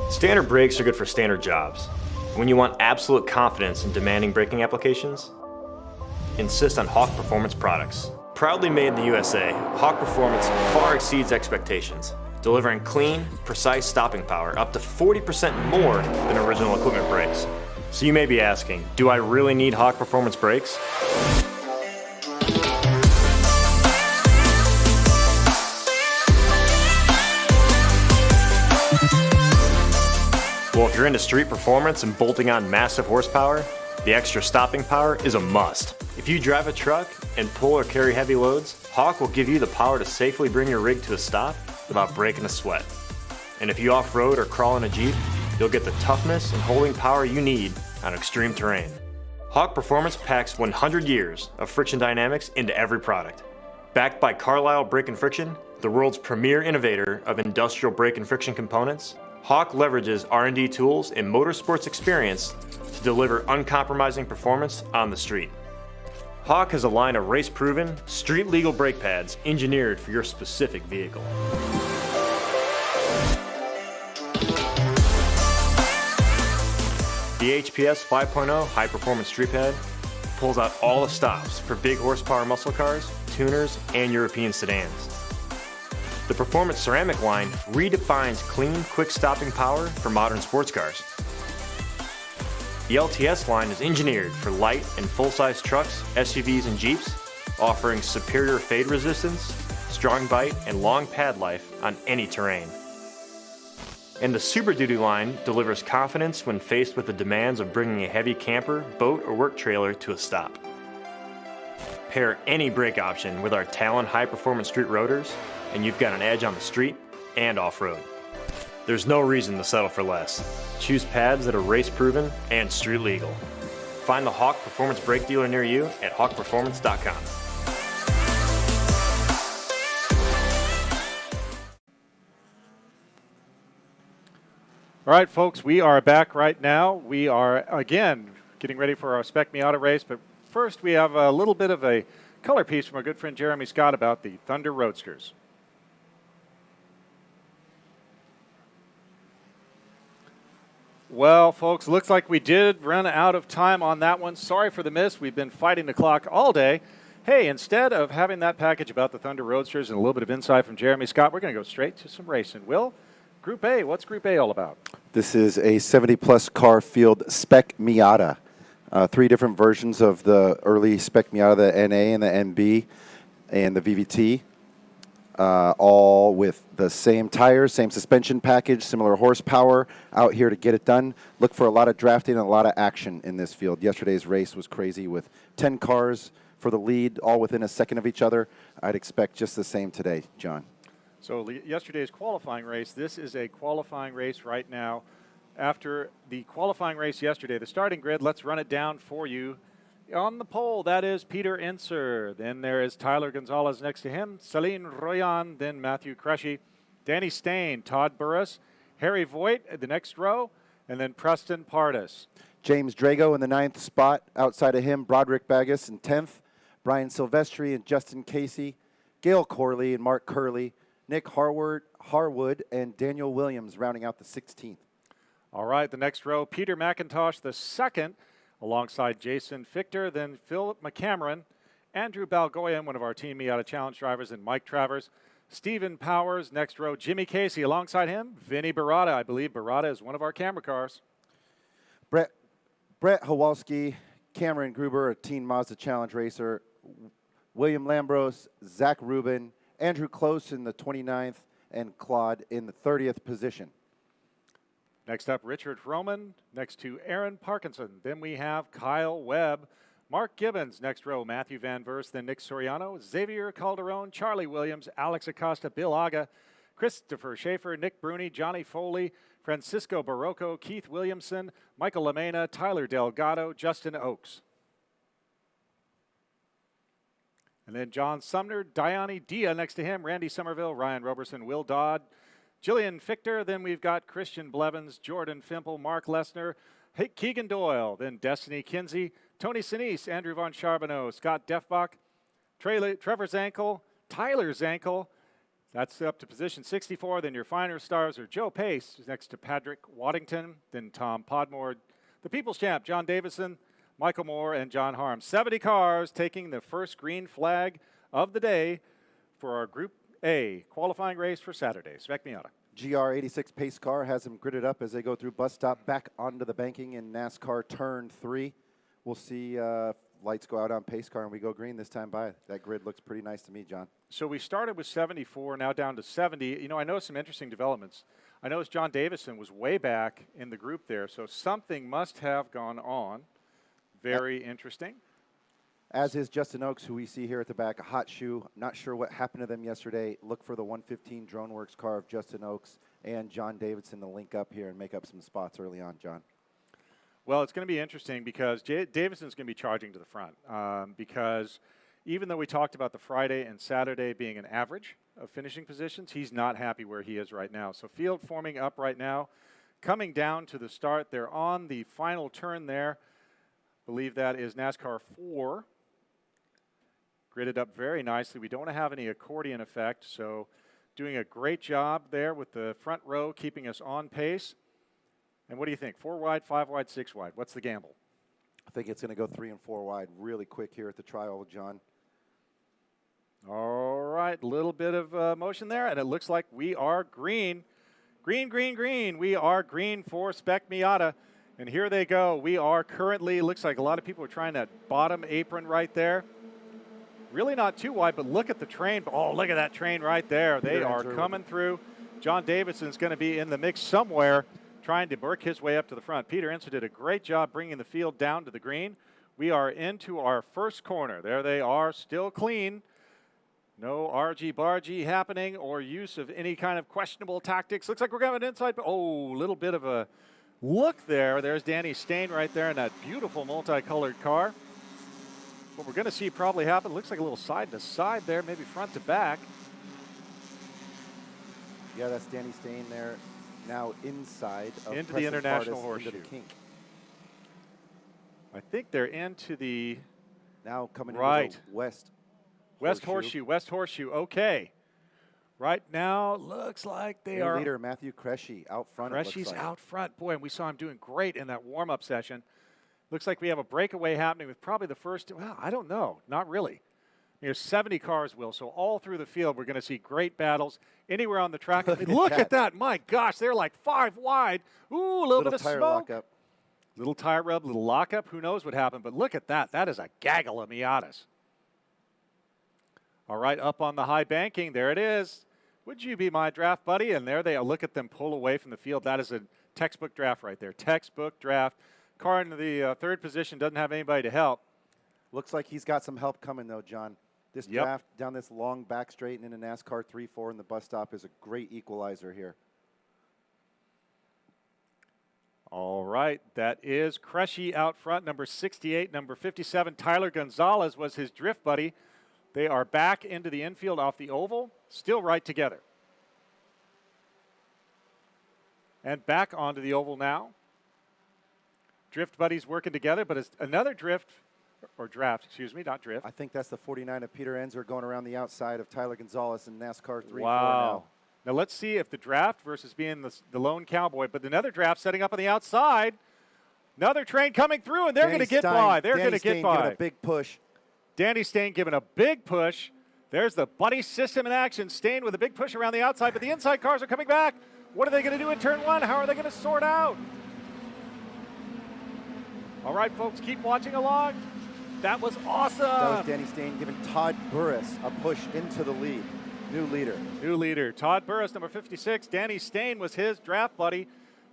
Standard brakes are good for standard jobs. When you want absolute confidence in demanding braking applications, insist on Hawk Performance products. Proudly made in the USA, Hawk Performance far exceeds expectations, delivering clean, precise stopping power up to 40% more than original equipment brakes. So you may be asking, do I really need Hawk Performance brakes? Well, if you're into street performance and bolting on massive horsepower, the extra stopping power is a must. If you drive a truck and pull or carry heavy loads, Hawk will give you the power to safely bring your rig to a stop without breaking a sweat. And if you off-road or crawl in a Jeep, you'll get the toughness and holding power you need on extreme terrain. Hawk Performance packs 100 years of friction dynamics into every product. Backed by Carlisle Brake and Friction, the world's premier innovator of industrial brake and friction components, Hawk leverages R&D tools and motorsports experience to deliver uncompromising performance on the street. Hawk has a line of race-proven, street-legal brake pads engineered for your specific vehicle. The HPS 5.0 high-performance street pad pulls out all the stops for big horsepower muscle cars, tuners, and European sedans. The Performance Ceramic line redefines clean, quick stopping power for modern sports cars. The LTS line is engineered for light and full-size trucks, SUVs, and Jeeps, offering superior fade resistance, strong bite, and long pad life on any terrain. And the Super Duty line delivers confidence when faced with the demands of bringing a heavy camper, boat, or work trailer to a stop. Pair any brake option with our Talon high-performance street rotors, and you've got an edge on the street and off-road. There's no reason to settle for less. Choose pads that are race-proven and street-legal. Find the Hawk Performance brake dealer near you at hawkperformance.com. All right, folks, we are back right now. We are, again, getting ready for our Spec Miata race, but first we have a little bit of a color piece from our good friend Jeremy Scott about the Thunder Roadsters. Well, folks, looks like we did run out of time on that one. Sorry for the miss. We've been fighting the clock all day. Hey, instead of having that package about the Thunder Roadsters and a little bit of insight from Jeremy Scott, we're going to go straight to some racing. Will, Group A, what's Group A all about? This is a 70-plus car field Spec Miata. 3 different versions of the early Spec Miata, the NA and the NB and the VVT. All with the same tires, same suspension package, similar horsepower, out here to get it done. Look for a lot of drafting and a lot of action in this field. Yesterday's race was crazy with 10 cars for the lead, all within a second of each other. I'd expect just the same today, John. So yesterday's qualifying race, this is a qualifying race right now. After the qualifying race yesterday, the starting grid, let's run it down for you. On the pole, that is Peter Inser. Then there is Tyler Gonzalez next to him, Celine Royan, then Matthew Crushy, Danny Stain, Todd Burris, Harry Voigt at the next row, and then Preston Pardis. James Drago in the 9th spot. Outside of him, Broderick Bagus in 10th, Brian Silvestri and Justin Casey, Gail Corley and Mark Curley, Nick Harwood, and Daniel Williams rounding out the 16th. All right, the next row, Peter McIntosh the second, alongside Jason Fichter, then Philip McCameron, Andrew Balgoyan, one of our Team Miata Challenge drivers, and Mike Travers. Stephen Powers, next row, Jimmy Casey. Alongside him, Vinny Barada. I believe Barada is one of our camera cars. Brett Hawalski, Cameron Gruber, a Team Mazda Challenge racer, William Lambros, Zach Rubin, Andrew Close in the 29th, and Claude in the 30th position. Next up, Richard Froman, next to Aaron Parkinson. Then we have Kyle Webb, Mark Gibbons, next row, Matthew Van Verst, then Nick Soriano, Xavier Calderon, Charlie Williams, Alex Acosta, Bill Aga, Christopher Schaefer, Nick Bruni, Johnny Foley, Francisco Barroco, Keith Williamson, Michael Lamena, Tyler Delgado, Justin Oakes. And then John Sumner, Diane Dia next to him, Randy Somerville, Ryan Roberson, Will Dodd, Jillian Fichter, then we've got Christian Blevins, Jordan Fimple, Mark Lesnar, Keegan Doyle, then Destiny Kinsey, Tony Sinise, Andrew Von Charbonneau, Scott Defbach, Trevor Zankel, Tyler Zankel. That's up to position 64. Then your finer stars are Joe Pace next to Patrick Waddington, then Tom Podmore, The People's Champ, John Davison, Michael Moore, and John Harms. 70 cars taking the first green flag of the day for our Group A qualifying race for Saturday. Spec Miata. GR86 pace car has them gridded up as they go through bus stop back onto the banking in NASCAR turn 3. We'll see lights go out on pace car and we go green this time by. That grid looks pretty nice to me, John. So we started with 74, now down to 70. You know, I noticed some interesting developments. I noticed John Davison was way back in the group there, so something must have gone on. Very interesting. As is Justin Oaks, who we see here at the back, a hot shoe. Not sure what happened to them yesterday. Look for the 115 DroneWorks car of Justin Oaks and John Davidson to link up here and make up some spots early on, John. Well, it's going to be interesting because Davidson's going to be charging to the front because even though we talked about the Friday and Saturday being an average of finishing positions, he's not happy where he is right now. So field forming up right now, coming down to the start. They're on the final turn there. Believe that is NASCAR 4. Gridded up very nicely. We don't have any accordion effect, so doing a great job there with the front row, keeping us on pace. And what do you think? 4 wide, 5 wide, 6 wide? What's the gamble? I think it's going to go 3 and 4 wide really quick here at the trial, John. All right, a little bit of motion there, and it looks like we are green. Green, green, green. We are green for Spec Miata. And here they go. We are currently, looks like a lot of people are trying that bottom apron right there. Really not too wide, but look at the train. Oh, look at that train right there. They are coming through. John Davidson's going to be in the mix somewhere, trying to work his way up to the front. Peter Inser did a great job bringing the field down to the green. We are into our first corner. There they are, still clean. No argy-bargy happening or use of any kind of questionable tactics. Looks like we're going inside. Oh, a little bit of a look there. There's Danny Stain right there in that beautiful multicolored car. What we're going to see probably happen, looks like a little side to side there, maybe front to back. Yeah, that's Danny Stain there. Now inside of into the International Pardis, Horseshoe. into the kink. I think they're into the Now coming right. into the West Horseshoe. West Horseshoe. Okay. Right now, looks like they are. Leader Matthew Cresci out front. Cresci's out front. Boy, and we saw him doing great in that warm-up session. Looks like we have a breakaway happening with probably the first, well, I don't know. Not really. There's 70 cars, Will, so all through the field we're going to see great battles anywhere on the track. Look at that. My gosh, they're like 5 wide. Ooh, a little bit of tire smoke. lockup. Little tire rub, little lockup. Who knows what happened, but look at that. That is a gaggle of Miatas. All right, up on the high banking. There it is. Would you be my draft buddy? And there they are. Look at them pull away from the field. That is a textbook draft right there. Textbook draft. Car in the third position doesn't have anybody to help. Looks like he's got some help coming, though, John. This draft down this long back straight and into NASCAR 3-4 in the bus stop is a great equalizer here. All right, that is Cresci out front, number 68, number 57. Tyler Gonzalez was his drift buddy. They are back into the infield off the oval, still right together. And back onto the oval now. Drift buddies working together, but it's another draft, not drift. I think that's the 49 of Peter Enzer going around the outside of Tyler Gonzalez in NASCAR 3-4 wow. now. Now let's see if the draft versus being the lone cowboy, but another draft setting up on the outside. Another train coming through, and they're going to get by. They're going to get by. Giving a big push. Danny Stain giving a big push. There's the buddy system in action. Stain with a big push around the outside, but the inside cars are coming back. What are they going to do in turn 1? How are they going to sort out? All right, folks, keep watching along. That was awesome. That was Danny Stain giving Todd Burris a push into the lead. New leader. New leader. Todd Burris, number 56. Danny Stain was his draft buddy.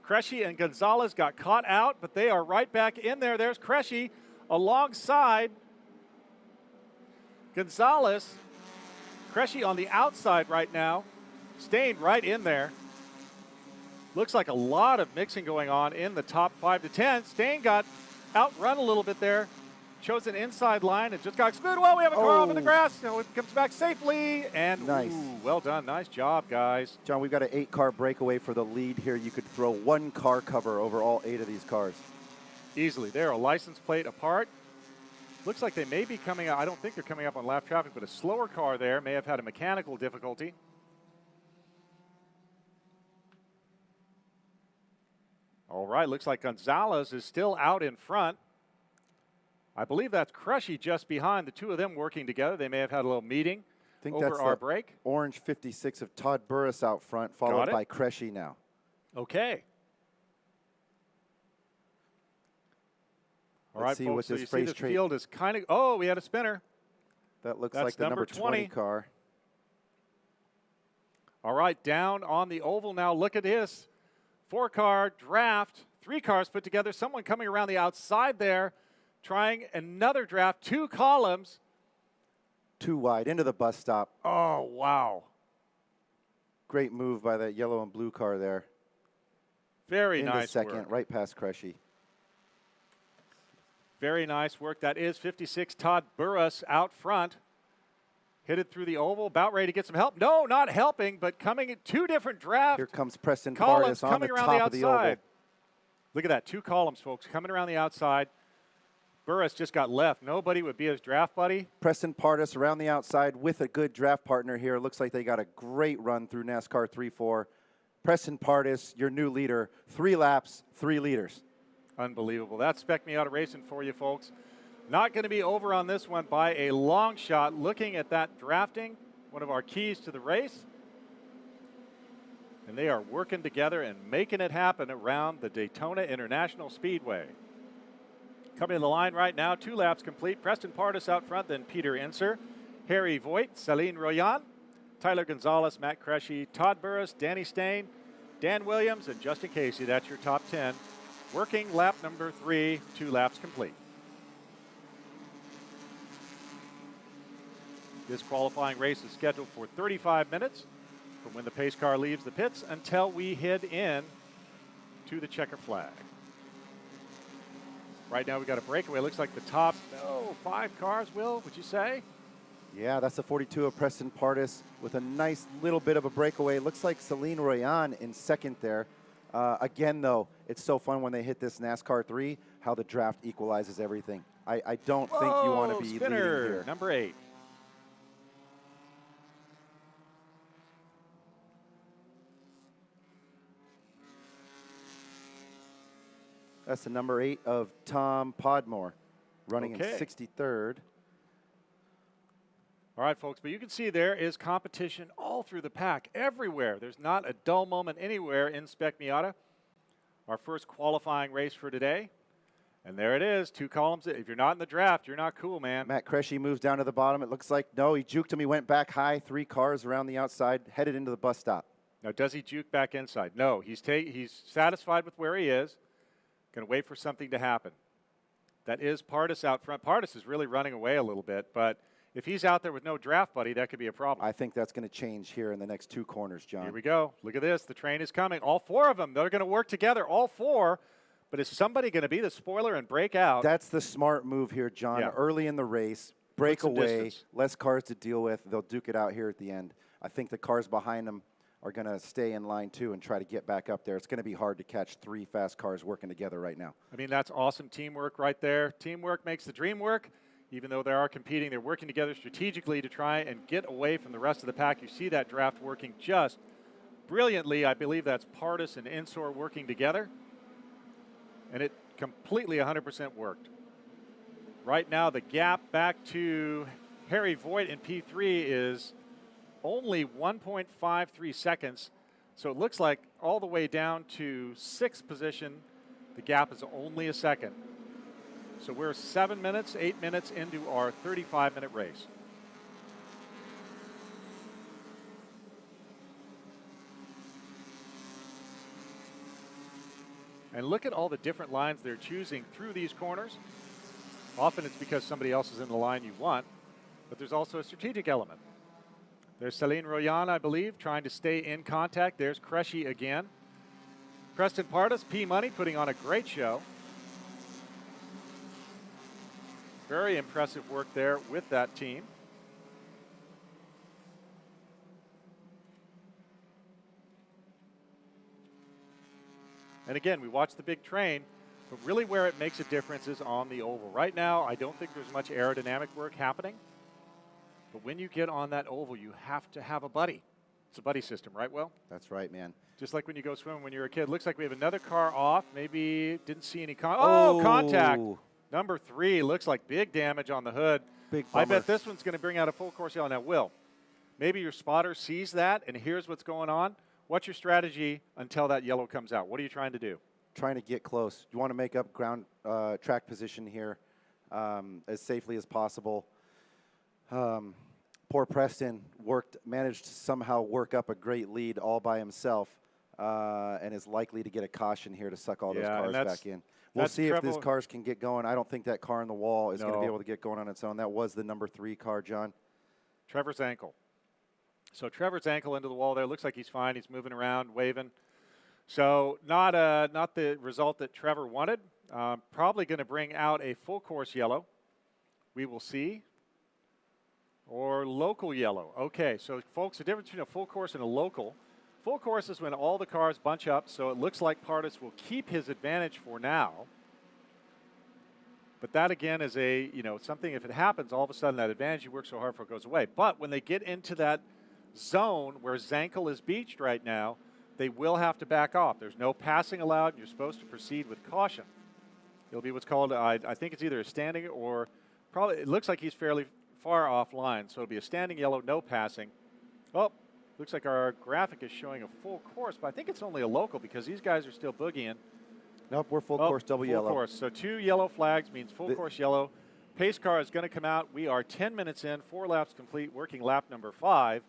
Cresci and Gonzalez got caught out, but they are right back in there. There's Cresci alongside Gonzalez. Cresci on the outside right now. Stain right in there. Looks like a lot of mixing going on in the top 5 to 10. Stain got outrun a little bit there. Chose an inside line and just got screwed. Well, we have a car off in the grass. So it comes back safely. And nice. Ooh, well done. Nice job, guys. John, we've got an 8-car breakaway for the lead here. You could throw 1 car cover over all 8 of these cars. Easily. They're a license plate apart. Looks like they may be coming out. I don't think they're coming up on lap traffic, but a slower car there may have had a mechanical difficulty. All right, looks like Gonzalez is still out in front. I believe that's Crushy just behind. The two of them working together. They may have had a little meeting I think over that's our the break. orange 56 of Todd Burris out front, followed by Cressy now. Okay. All right, Let's see folks, what so this you see race the trait- field is kind of, oh, we had a spinner. That looks That's like the number 20 car. All right, down on the oval now. Look at this. 4-car draft, 3 cars put together. Someone coming around the outside there, trying another draft, 2 columns. Too wide into the bus stop. Oh, wow. Great move by that yellow and blue car there. Very Into nice second, work. right past Cressy. Very nice work. That is 56 Todd Burris out front. Hit it through the oval, about ready to get some help. No, not helping, but coming in 2 different drafts. Here comes Preston Columns Pardis on the coming around top the of the oval. outside. Look at that, 2 columns, folks, coming around the outside. Burris just got left. Nobody would be his draft buddy. Preston Pardis around the outside with a good draft partner here. Looks like they got a great run through NASCAR 3-4. Preston Pardis, your new leader. 3 laps, 3 leaders. Unbelievable. That's Spec Miata Racing for you, folks. Not going to be over on this one by a long shot. Looking at that drafting, one of our keys to the race. And they are working together and making it happen around the Daytona International Speedway. Coming to the line right now, 2 laps complete. Preston Pardis out front, then Peter Inser, Harry Voigt, Celine Royan, Tyler Gonzalez, Matt Cressy, Todd Burris, Danny Stain, Dan Williams, and Justin Casey. That's your top 10. Working lap number 3, 2 laps complete. This qualifying race is scheduled for 35 minutes from when the pace car leaves the pits until we head in to the checker flag. Right now we got a breakaway. Looks like the top 5 cars, Will, would you say? Yeah, that's the 42 of Preston Pardis with a nice little bit of a breakaway. Looks like Celine Royan in second there. Again, though, it's so fun when they hit this NASCAR 3, how the draft equalizes everything. I don't think you want to be leading here. Number 8. That's the number 8 of Tom Podmore, running in 63rd. All right, folks, but you can see there is competition all through the pack, everywhere. There's not a dull moment anywhere in Spec Miata. Our first qualifying race for today. And there it is, 2 columns. If you're not in the draft, you're not cool, man. Matt Cressy moves down to the bottom. It looks like, no, he juked him. He went back high, 3 cars around the outside, headed into the bus stop. Now, does he juke back inside? No, he's satisfied with where he is. Going to wait for something to happen. That is Pardis out front. Pardis is really running away a little bit, but if he's out there with no draft buddy, that could be a problem. I think that's going to change here in the next 2 corners, John. Here we go. Look at this. The train is coming. All 4 of them. They're going to work together, all 4. But is somebody going to be the spoiler and break out? That's the smart move here, John. Yeah. Early in the race, break some away, distance. less cars to deal with. They'll duke it out here at the end. I think the cars behind them are going to stay in line, too, and try to get back up there. It's going to be hard to catch 3 fast cars working together right now. I mean, that's awesome teamwork right there. Teamwork makes the dream work. Even though they are competing, they're working together strategically to try and get away from the rest of the pack. You see that draft working just brilliantly. I believe that's Pardis and Insor working together. And it completely 100% worked. Right now, the gap back to Harry Voigt in P3 is only 1.53 seconds. So it looks like all the way down to 6th position, the gap is only a second. So we're 7 minutes, 8 minutes into our 35-minute race. And look at all the different lines they're choosing through these corners. Often it's because somebody else is in the line you want, but there's also a strategic element. There's Celine Royan, I believe, trying to stay in contact. There's Cressy again. Preston Pardis, P-Money, putting on a great show. Very impressive work there with that team. And again, we watch the big train, but really where it makes a difference is on the oval. Right now, I don't think there's much aerodynamic work happening. But when you get on that oval, you have to have a buddy. It's a buddy system, right, Will? That's right, man. Just like when you go swimming when you're a kid. Looks like we have another car off. Maybe didn't see any contact. Number 3 looks like big damage on the hood. Big I bummer. bet this one's going to bring out a full course yellow. Now, Will, maybe your spotter sees that and hears what's going on. What's your strategy until that yellow comes out? What are you trying to do? Trying to get close. You want to make up ground track position here as safely as possible. Poor Preston managed to somehow work up a great lead all by himself and is likely to get a caution here to suck all those cars back in. We'll see if these cars can get going. I don't think that car in the wall is going to be able to get going on its own. That was the number 3 car, John. Trevor's ankle. So Trevor's ankle into the wall there. Looks like he's fine. He's moving around, waving. So not the result that Trevor wanted. Probably going to bring out a full course yellow. We will see. Or local yellow. Okay, so folks, the difference between a full course and a local. Full course is when all the cars bunch up, so it looks like Pardis will keep his advantage for now. But that again is something, if it happens, all of a sudden that advantage you work so hard for goes away. But when they get into that zone where Zankel is beached right now, they will have to back off. There's no passing allowed, and you're supposed to proceed with caution. It'll be what's called, I think it's either a standing or probably, it looks like he's fairly far offline, so it'll be a standing yellow, no passing. Oh, looks like our graphic is showing a full course, but I think it's only a local because these guys are still boogieing. Nope, we're full course, double yellow. Full course. So 2 yellow flags means full course yellow. Pace car is going to come out. We are 10 minutes in, 4 laps complete, working lap number 5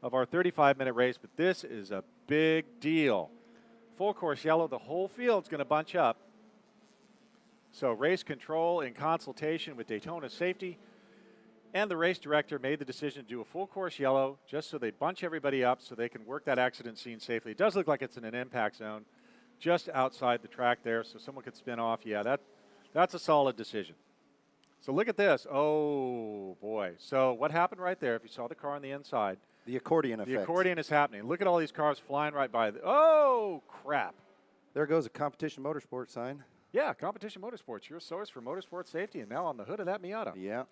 of our 35-minute race, but this is a big deal. Full course yellow, the whole field's going to bunch up. So race control in consultation with Daytona Safety and the race director made the decision to do a full course yellow just so they bunch everybody up so they can work that accident scene safely. It does look like it's in an impact zone just outside the track there, so someone could spin off. Yeah, that's a solid decision. So look at this. Oh, boy. So what happened right there, if you saw the car on the inside. The accordion effect. The accordion is happening. Look at all these cars flying right by. Oh, crap. There goes a competition motorsport sign. Yeah, Competition Motorsports, your source for motorsport safety, and now on the hood of that Miata. Yeah.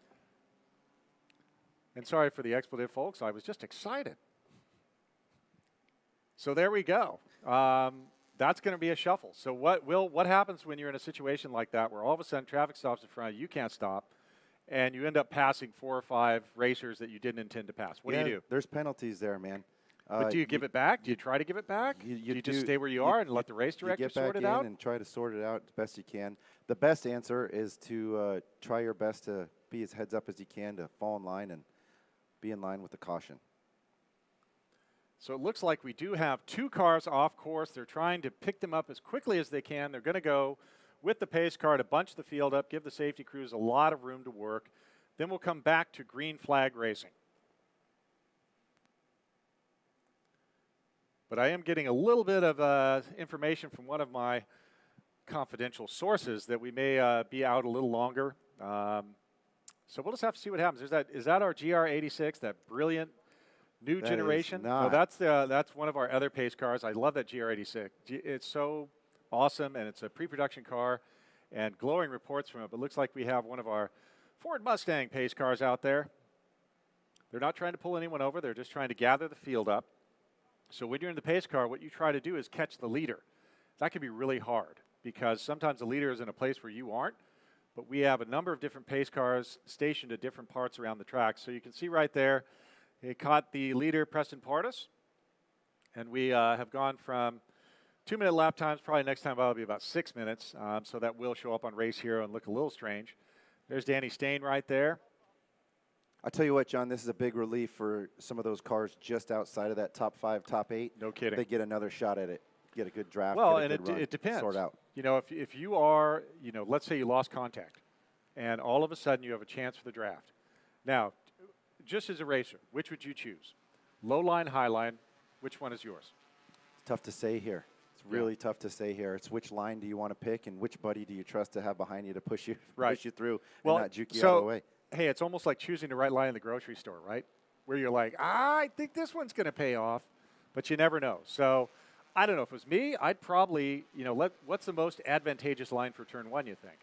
And sorry for the expletive, folks. I was just excited. So there we go. That's going to be a shuffle. So what happens when you're in a situation like that where all of a sudden traffic stops in front of you, you can't stop, and you end up passing 4 or 5 racers that you didn't intend to pass? What do you do? There's penalties there, man. But do you give it back? Do you try to give it back? Do you just stay where you are and let the race director sort it out? You get back in and try to sort it out as best you can. The best answer is to try your best to be as heads up as you can to fall in line and be in line with the caution. So it looks like we do have 2 cars off course. They're trying to pick them up as quickly as they can. They're going to go with the pace car to bunch the field up, give the safety crews a lot of room to work. Then we'll come back to green flag racing. But I am getting a little bit of information from one of my confidential sources that we may be out a little longer. So we'll just have to see what happens. Is that our GR86, that brilliant new generation? No, that's one of our other pace cars. I love that GR86. It's so awesome, and it's a pre-production car, and glowing reports from it. But it looks like we have one of our Ford Mustang pace cars out there. They're not trying to pull anyone over. They're just trying to gather the field up. So when you're in the pace car, what you try to do is catch the leader. That can be really hard because sometimes the leader is in a place where you aren't. But we have a number of different pace cars stationed at different parts around the track. So you can see right there, it caught the leader, Preston Pardis. And we have gone from 2-minute lap times. Probably next time it'll be about 6 minutes. So that will show up on Race Hero and look a little strange. There's Danny Stain right there. I tell you what, John, this is a big relief for some of those cars just outside of that top 5, top 8. No kidding. They get another shot at it, get a good draft. Well, get a and good run, it depends. Sort out. You know, if you are, let's say you lost contact, and all of a sudden you have a chance for the draft. Now, just as a racer, which would you choose? Low line, high line, which one is yours? It's tough to say here. It's really tough to say here. It's which line do you want to pick, and which buddy do you trust to have behind you to push you through and not juke you out of the way. Hey, it's almost like choosing the right line in the grocery store, right? Where you're like, I think this one's going to pay off, but you never know. So I don't know. If it was me, I'd probably, what's the most advantageous line for turn 1, you think?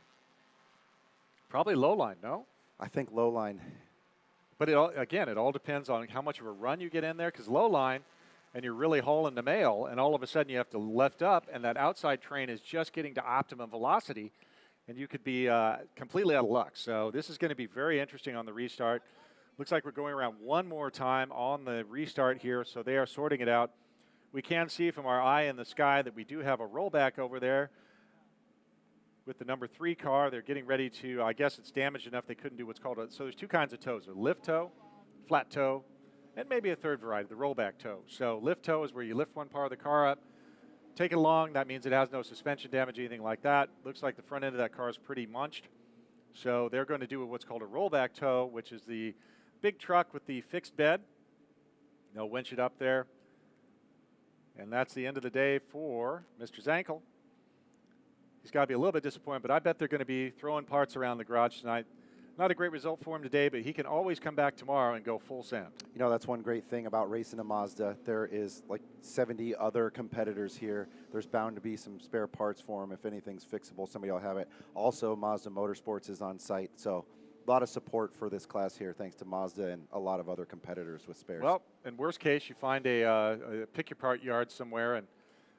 Probably low line, no? I think low line. But it all depends on how much of a run you get in there, because low line, and you're really hauling the mail, and all of a sudden you have to lift up, and that outside train is just getting to optimum velocity, and you could be completely out of luck. So this is going to be very interesting on the restart. Looks like we're going around one more time on the restart here, so they are sorting it out. We can see from our eye in the sky that we do have a rollback over there with the number 3 car. They're getting ready to, I guess it's damaged enough they couldn't do what's called so there's 2 kinds of tows, a lift tow, flat tow, and maybe a third variety, the rollback tow. So lift tow is where you lift one part of the car up, take it along. That means it has no suspension damage, anything like that. Looks like the front end of that car is pretty munched. So they're going to do what's called a rollback tow, which is the big truck with the fixed bed. They'll winch it up there. And that's the end of the day for Mr. Zankel. He's got to be a little bit disappointed, but I bet they're going to be throwing parts around the garage tonight. Not a great result for him today, but he can always come back tomorrow and go full send. You know, that's one great thing about racing a Mazda. There is like 70 other competitors here. There's bound to be some spare parts for him. If anything's fixable, somebody will have it. Also, Mazda Motorsports is on site, so a lot of support for this class here, thanks to Mazda and a lot of other competitors with spares. Well, in worst case, you find a pick-your-part yard somewhere and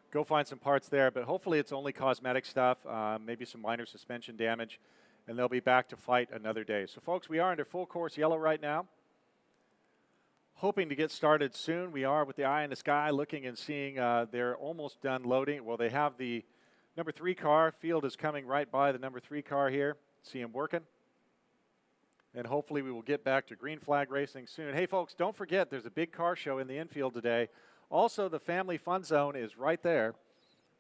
go find some parts there, but hopefully it's only cosmetic stuff, maybe some minor suspension damage, and they'll be back to fight another day. So, folks, we are under full course yellow right now. Hoping to get started soon. We are with the eye in the sky looking and seeing they're almost done loading. Well, they have the number 3 car. Field is coming right by the number 3 car here. See him working. And hopefully we will get back to green flag racing soon. Hey, folks, don't forget there's a big car show in the infield today. Also, the Family Fun Zone is right there.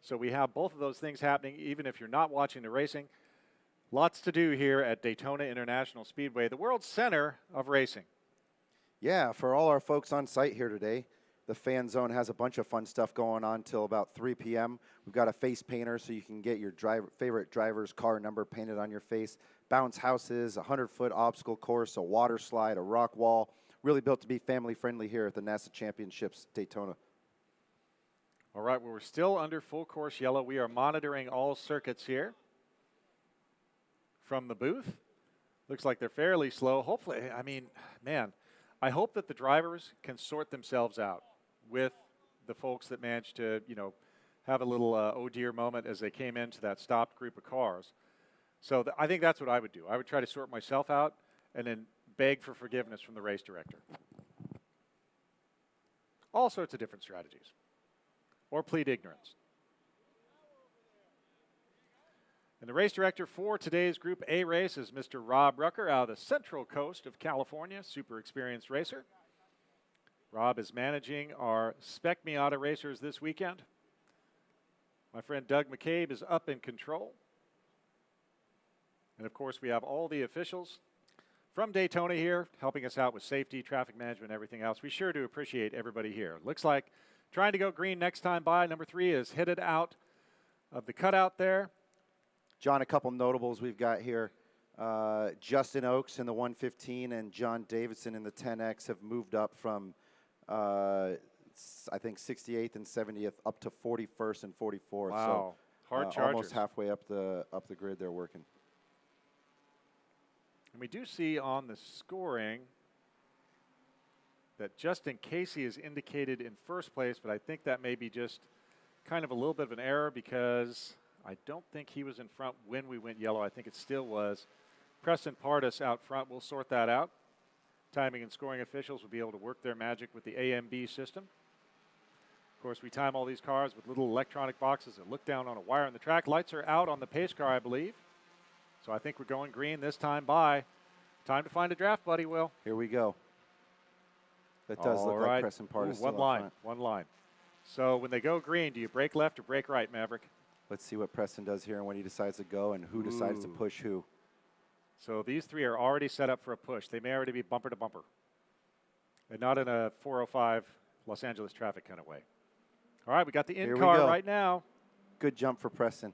So we have both of those things happening, even if you're not watching the racing. Lots to do here at Daytona International Speedway, the world's center of racing. Yeah, for all our folks on site here today, the Fan Zone has a bunch of fun stuff going on till about 3 p.m. We've got a face painter so you can get your favorite driver's car number painted on your face. Bounce houses, a 100-foot obstacle course, a water slide, a rock wall. Really built to be family-friendly here at the NASA Championships Daytona. All right, well, we're still under full course yellow. We are monitoring all circuits here from the booth. Looks like they're fairly slow. Hopefully, I mean, man, I hope that the drivers can sort themselves out with the folks that managed to, you know, have a little oh dear moment as they came into that stopped group of cars. So I think that's what I would do. I would try to sort myself out and then beg for forgiveness from the race director. All sorts of different strategies. Or plead ignorance. And the race director for today's Group A race is Mr. Rob Rucker out of the Central Coast of California, super experienced racer. Rob is managing our Spec Miata racers this weekend. My friend Doug McCabe is up in control. And of course, we have all the officials from Daytona here helping us out with safety, traffic management, everything else. We sure do appreciate everybody here. Looks like trying to go green next time by. Number 3 is headed out of the cutout there. John, a couple notables we've got here. Justin Oakes in the 115 and John Davidson in the 10X have moved up from, I think, 68th and 70th up to 41st and 44th. Wow, so, hard chargers. almost halfway up the grid they're working. And we do see on the scoring that Justin Casey is indicated in first place, but I think that may be just kind of a little bit of an error because I don't think he was in front when we went yellow. I think it still was. Preston Pardis out front. We'll sort that out. Timing and scoring officials will be able to work their magic with the AMB system. Of course, we time all these cars with little electronic boxes that look down on a wire on the track. Lights are out on the pace car, I believe. So I think we're going green this time by. Time to find a draft, buddy, Will. Here we go. That does look like Preston Pardis. One line, one line. So when they go green, do you brake left or brake right, Maverick? Let's see what Preston does here and when he decides to go and who decides to push who. So these 3 are already set up for a push. They may already be bumper to bumper. And not in a 405 Los Angeles traffic kind of way. All right, we got the in-car right now. Good jump for Preston.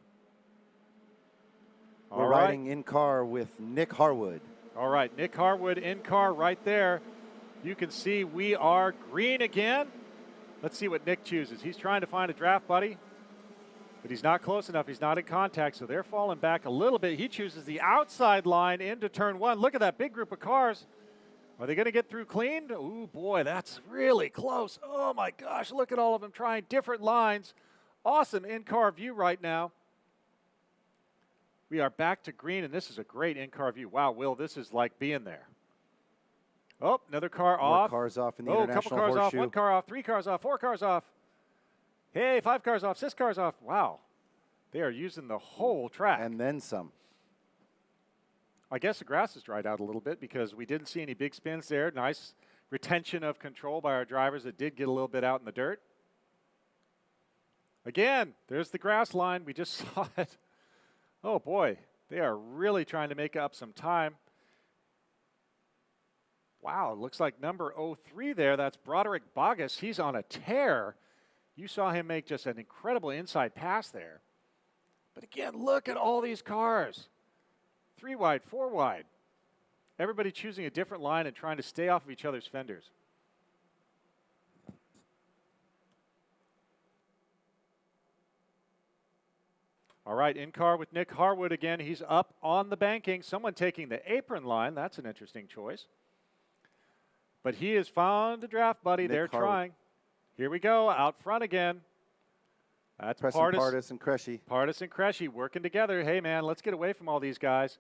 All We're right. riding in-car with Nick Harwood. All right, Nick Harwood in-car right there. You can see we are green again. Let's see what Nick chooses. He's trying to find a draft buddy, but he's not close enough. He's not in contact, so they're falling back a little bit. He chooses the outside line into turn 1. Look at that big group of cars. Are they going to get through clean? Ooh, boy, that's really close. Oh, my gosh, look at all of them trying different lines. Awesome in-car view right now. We are back to green, and this is a great in-car view. Wow, Will, this is like being there. Oh, another car More off. cars off in the Oh, a international couple cars horseshoe. off, 1 car off, 3 cars off, 4 cars off. Hey, 5 cars off, 6 cars off. Wow, they are using the whole track. And then some. I guess the grass has dried out a little bit because we didn't see any big spins there. Nice retention of control by our drivers that did get a little bit out in the dirt. Again, there's the grass line. We just saw it. Oh, boy, they are really trying to make up some time. Wow, it looks like number 03 there. That's Broderick Bogus. He's on a tear. You saw him make just an incredible inside pass there. But again, look at all these cars. 3 wide, 4 wide. Everybody choosing a different line and trying to stay off of each other's fenders. All right, in car with Nick Harwood again. He's up on the banking. Someone taking the apron line. That's an interesting choice. But he has found a draft buddy. Nick They're Harwood. trying. Here we go, out front again. That's Pardis and Cresci. Pardis and Cresci working together. Hey, man, let's get away from all these guys.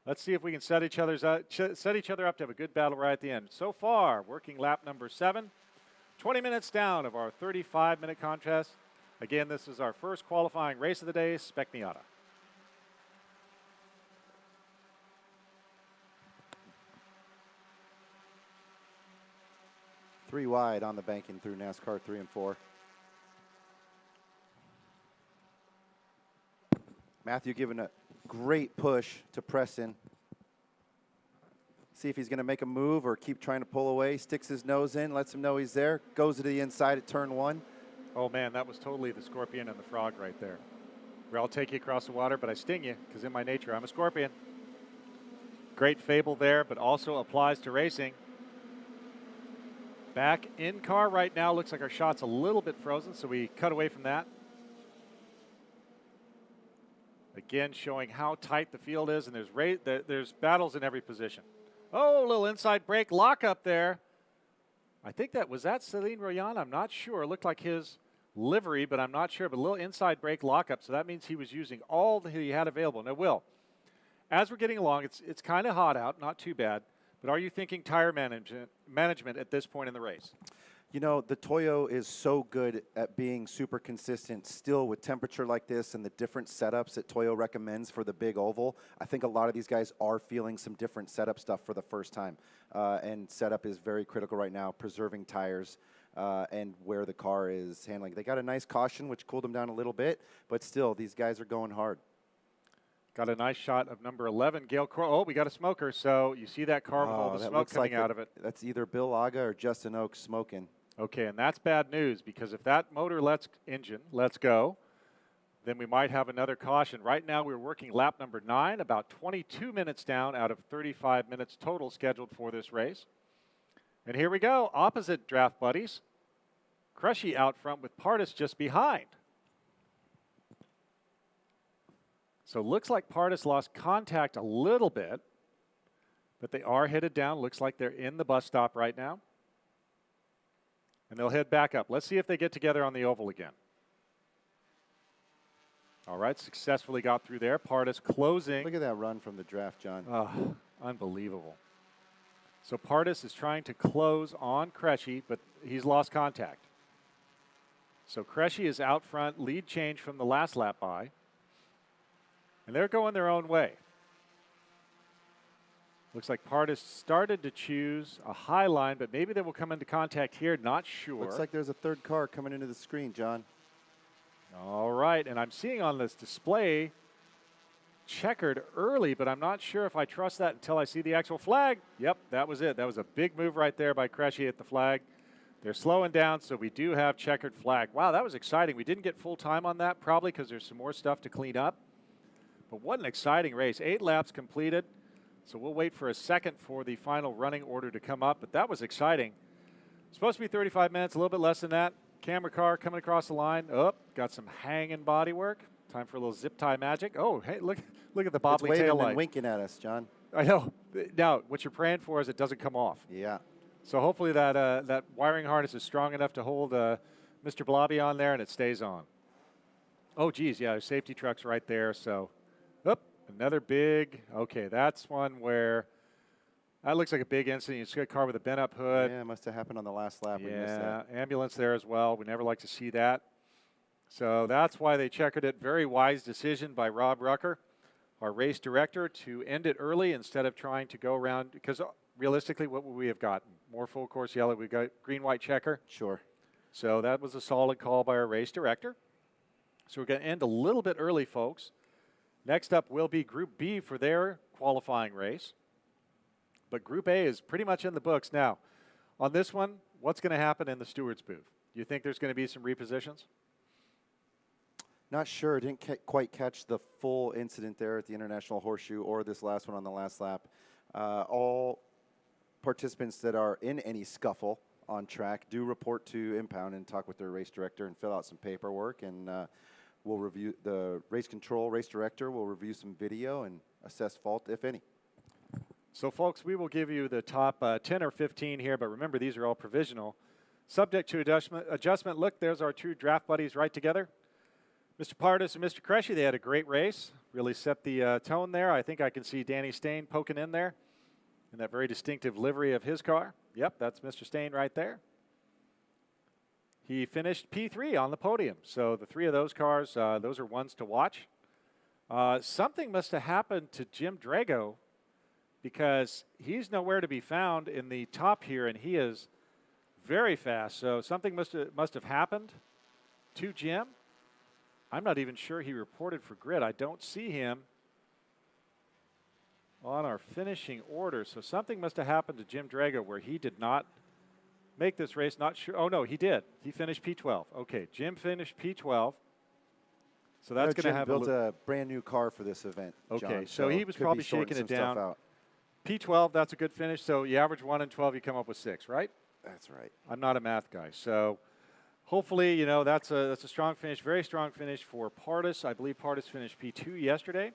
Let's see if we can set each other up to have a good battle right at the end. So far, working lap number 7, 20 minutes down of our 35-minute contest. Again, this is our first qualifying race of the day, Spec Miata. Three wide on the banking through NASCAR 3 and 4. Matthew giving a great push to Preston. See if he's going to make a move or keep trying to pull away. Sticks his nose in, lets him know he's there. Goes to the inside at turn 1. Oh, man, that was totally the scorpion and the frog right there. Where I'll take you across the water, but I sting you because in my nature, I'm a scorpion. Great fable there, but also applies to racing. Back in car right now. Looks like our shot's a little bit frozen, so we cut away from that. Again, showing how tight the field is, and there's battles in every position. Oh, a little inside brake lock up there. I think was that Celine Royan? I'm not sure. It looked like his livery, but I'm not sure. But a little inside brake lockup, so that means he was using all that he had available. Now, Will, as we're getting along, it's kind of hot out, not too bad. But are you thinking tire management at this point in the race? You know, the Toyo is so good at being super consistent still with temperature like this and the different setups that Toyo recommends for the big oval. I think a lot of these guys are feeling some different setup stuff for the first time. And setup is very critical right now, preserving tires and where the car is handling. They got a nice caution, which cooled them down a little bit, but still, these guys are going hard. Got a nice shot of number 11, Gail Crow. Oh, we got a smoker, so you see that car with all the smoke coming out of it. That's either Bill Aga or Justin Oaks smoking. Okay, and that's bad news because if that motor lets go, then we might have another caution. Right now we're working lap number 9, about 22 minutes down out of 35 minutes total scheduled for this race. And here we go, opposite draft buddies. Cresci out front with Pardis just behind. So looks like Pardis lost contact a little bit, but they are headed down. Looks like they're in the bus stop right now. And they'll head back up. Let's see if they get together on the oval again. All right, successfully got through there. Pardis closing. Look at that run from the draft, John. Oh, unbelievable. So Pardis is trying to close on Cresci, but he's lost contact. So Cresci is out front, lead change from the last lap by. And they're going their own way. Looks like Pardis started to choose a high line, but maybe they will come into contact here, not sure. Looks like there's a third car coming into the screen, John. All right, and I'm seeing on this display checkered early, but I'm not sure if I trust that until I see the actual flag. Yep, that was it. That was a big move right there by Cresci at the flag. They're slowing down, so we do have checkered flag. Wow, that was exciting. We didn't get full time on that, probably because there's some more stuff to clean up. But what an exciting race. 8 laps completed. So we'll wait for a second for the final running order to come up, but that was exciting. Supposed to be 35 minutes, a little bit less than that. Camera car coming across the line. Oh, got some hanging body work. Time for a little zip tie magic. Oh, hey, look at the bobbly tail light. And winking at us, John. I know. Now, what you're praying for is it doesn't come off. Yeah. So hopefully that wiring harness is strong enough to hold Mr. Blobby on there and it stays on. Oh, geez, yeah, there's safety trucks right there. So, another big. Okay, that's one where that looks like a big incident. You see a car with a bent-up hood. Yeah, it must have happened on the last lap. We missed Yeah, that. ambulance there as well. We never like to see that. So that's why they checkered it. Very wise decision by Rob Rucker, our race director, to end it early instead of trying to go around. Because realistically, what would we have gotten? More full course yellow. We got green, white checker. Sure. So that was a solid call by our race director. So we're going to end a little bit early, folks. Next up will be Group B for their qualifying race. But Group A is pretty much in the books now. On this one, what's going to happen in the stewards booth? Do you think there's going to be some repositions? Not sure. Didn't quite catch the full incident there at the International Horseshoe or this last one on the last lap. All participants that are in any scuffle on track do report to impound and talk with their race director and fill out some paperwork, and we'll review the race director will review some video and assess fault, if any. So, folks, we will give you the top 10 or 15 here, but remember, these are all provisional. Subject to adjustment. Look, there's our two draft buddies right together. Mr. Pardis and Mr. Cresci, they had a great race. Really set the tone there. I think I can see Danny Stain poking in there in that very distinctive livery of his car. Yep, that's Mr. Stain right there. He finished P3 on the podium. So the three of those cars, those are ones to watch. Something must have happened to Jim Drago because he's nowhere to be found in the top here, and he is very fast. So something must have happened to Jim. I'm not even sure he reported for grid. I don't see him on our finishing order. So something must have happened to Jim Drago where he did not make this race. Not sure. Oh, no, he did. He finished P12. Okay, Jim finished P12. So that's going to have built a brand new car for this event. Okay, John, so he was probably shaking it down. P12, that's a good finish. So you average 1 and 12, you come up with 6, right? That's right. I'm not a math guy. So hopefully, you know, that's a strong finish, very strong finish for Pardis. I believe Pardis finished P2 yesterday.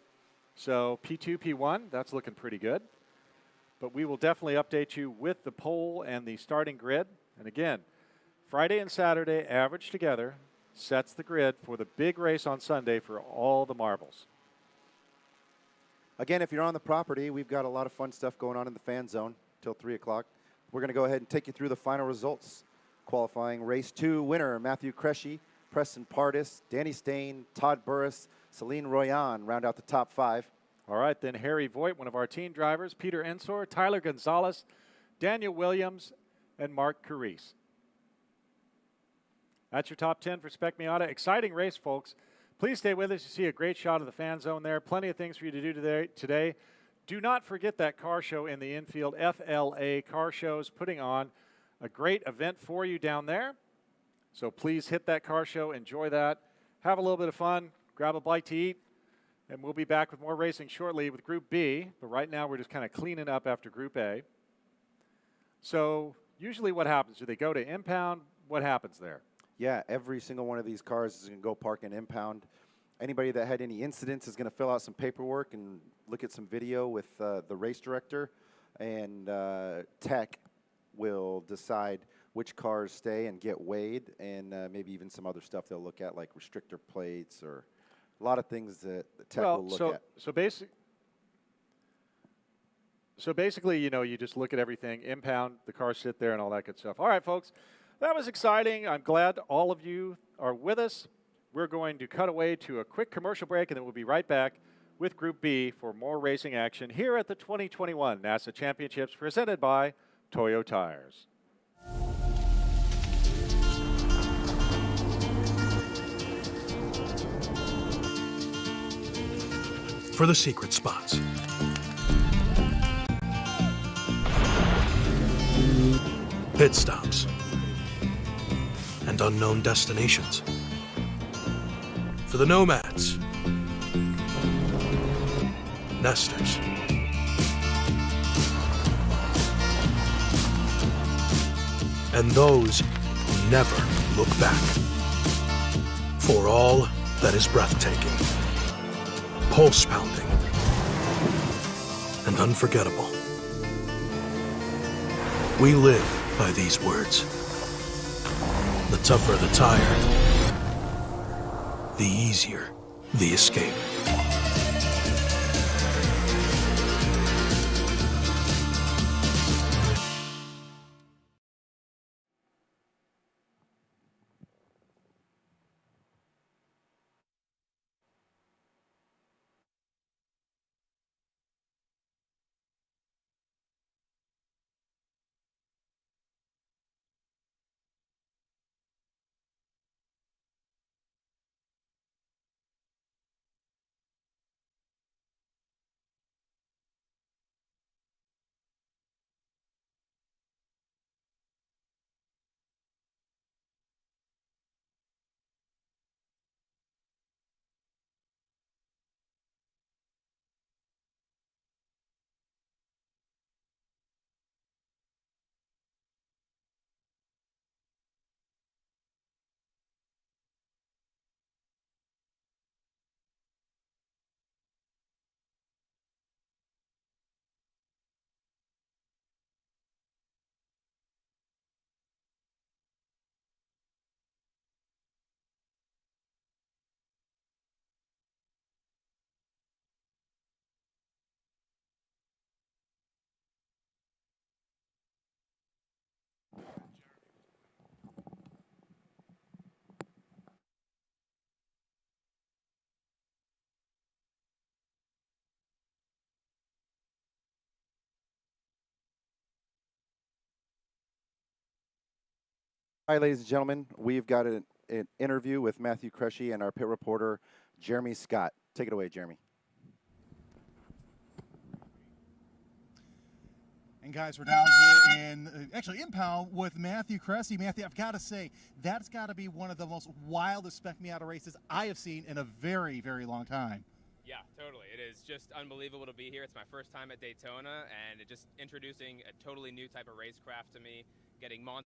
So P2, P1, that's looking pretty good. But we will definitely update you with the pole and the starting grid. And again, Friday and Saturday averaged together sets the grid for the big race on Sunday for all the marbles. Again, if you're on the property, we've got a lot of fun stuff going on in the fan zone till 3 o'clock. We're going to go ahead and take you through the final results. Qualifying race 2 winner, Matthew Cresci, Preston Pardis, Danny Stain, Todd Burris, Celine Royan round out the top 5. All right, then Harry Voigt, one of our team drivers, Peter Ensor, Tyler Gonzalez, Daniel Williams, and Mark Carisse. That's your top 10 for Spec Miata. Exciting race, folks. Please stay with us. You see a great shot of the fan zone there. Plenty of things for you to do today. Do not forget that car show in the infield. FLA Car Shows putting on a great event for you down there. So please hit that car show. Enjoy that. Have a little bit of fun. Grab a bite to eat. And we'll be back with more racing shortly with Group B. But right now we're just kind of cleaning up after Group A. So usually what happens? Do they go to impound? What happens there? Yeah, every single one of these cars is going to go park and impound. Anybody that had any incidents is going to fill out some paperwork and look at some video with the race director. And tech will decide which cars stay and get weighed, and maybe even some other stuff they'll look at, like restrictor plates or a lot of things that the tech will look at. So basically, you know, you just look at everything, impound, the cars sit there and all that good stuff. All right, folks, that was exciting. I'm glad all of you are with us. We're going to cut away to a quick commercial break, and then we'll be right back with Group B for more racing action here at the 2021 NASA Championships presented by Toyo Tires. For the secret spots. Pit stops. And unknown destinations. For the nomads. Nesters. And those who never look back. For all that is breathtaking, pulse-pounding, and and unforgettable. We live by these words. The tougher the tire, the easier the escape. Hi, ladies and gentlemen. We've got an interview with Matthew Cressy and our pit reporter, Jeremy Scott. Take it away, Jeremy. And guys, we're down here in, actually in Powell with Matthew Cressy. Matthew, I've got to say, that's got to be one of the most wildest Spec Miata races I have seen in a very, very long time. Yeah, totally. It is just unbelievable to be here. It's my first time at Daytona, and it just introducing a totally new type of racecraft to me, getting monster,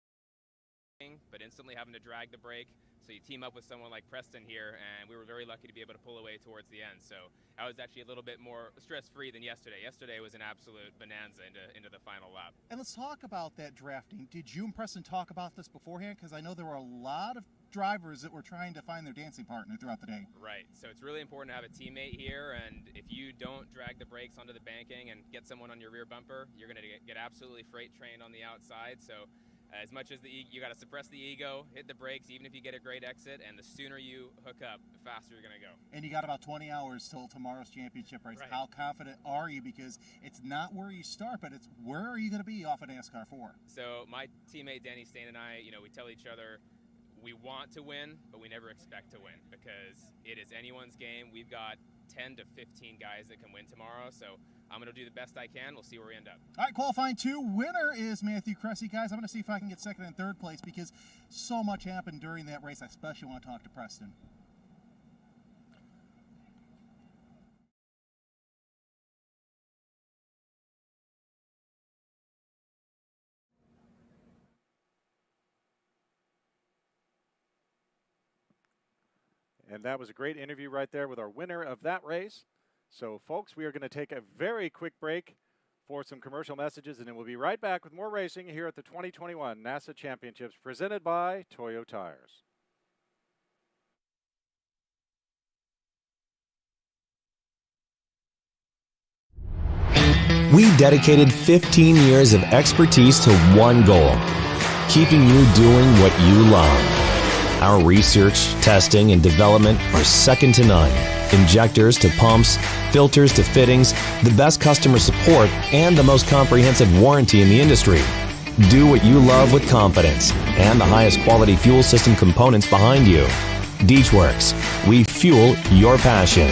but instantly having to drag the brake. So you team up with someone like Preston here, and we were very lucky to be able to pull away towards the end. So I was actually a little bit more stress-free than yesterday. Yesterday was an absolute bonanza into the final lap. And let's talk about that drafting. Did you and Preston talk about this beforehand? Because I know there were a lot of drivers that were trying to find their dancing partner throughout the day. Right. So it's really important to have a teammate here, and if you don't drag the brakes onto the banking and get someone on your rear bumper, you're going to get absolutely freight trained on the outside. So as much as you got to suppress the ego, hit the brakes, even if you get a great exit, and the sooner you hook up, the faster you're going to go. And you got about 20 hours till tomorrow's championship race. Right. How confident are you? Because it's not where you start, but it's where are you going to be off of NASCAR 4? So my teammate Danny Stain and I, we tell each other we want to win, but we never expect to win because it is anyone's game. We've got 10 to 15 guys that can win tomorrow, so I'm going to do the best I can. We'll see where we end up. All right, qualifying 2 winner is Matthew Cressy. Guys, I'm going to see if I can get second and third place because so much happened during that race. I especially want to talk to Preston. And that was a great interview right there with our winner of that race. So, folks, we are going to take a very quick break for some commercial messages, and then we'll be right back with more racing here at the 2021 NASA Championships presented by Toyo Tires. We dedicated 15 years of expertise to one goal, keeping you doing what you love. Our research, testing, and development are second to none. Injectors to pumps, filters to fittings, the best customer support, and the most comprehensive warranty in the industry. Do what you love with confidence and the highest quality fuel system components behind you. Deechworks, we fuel your passion.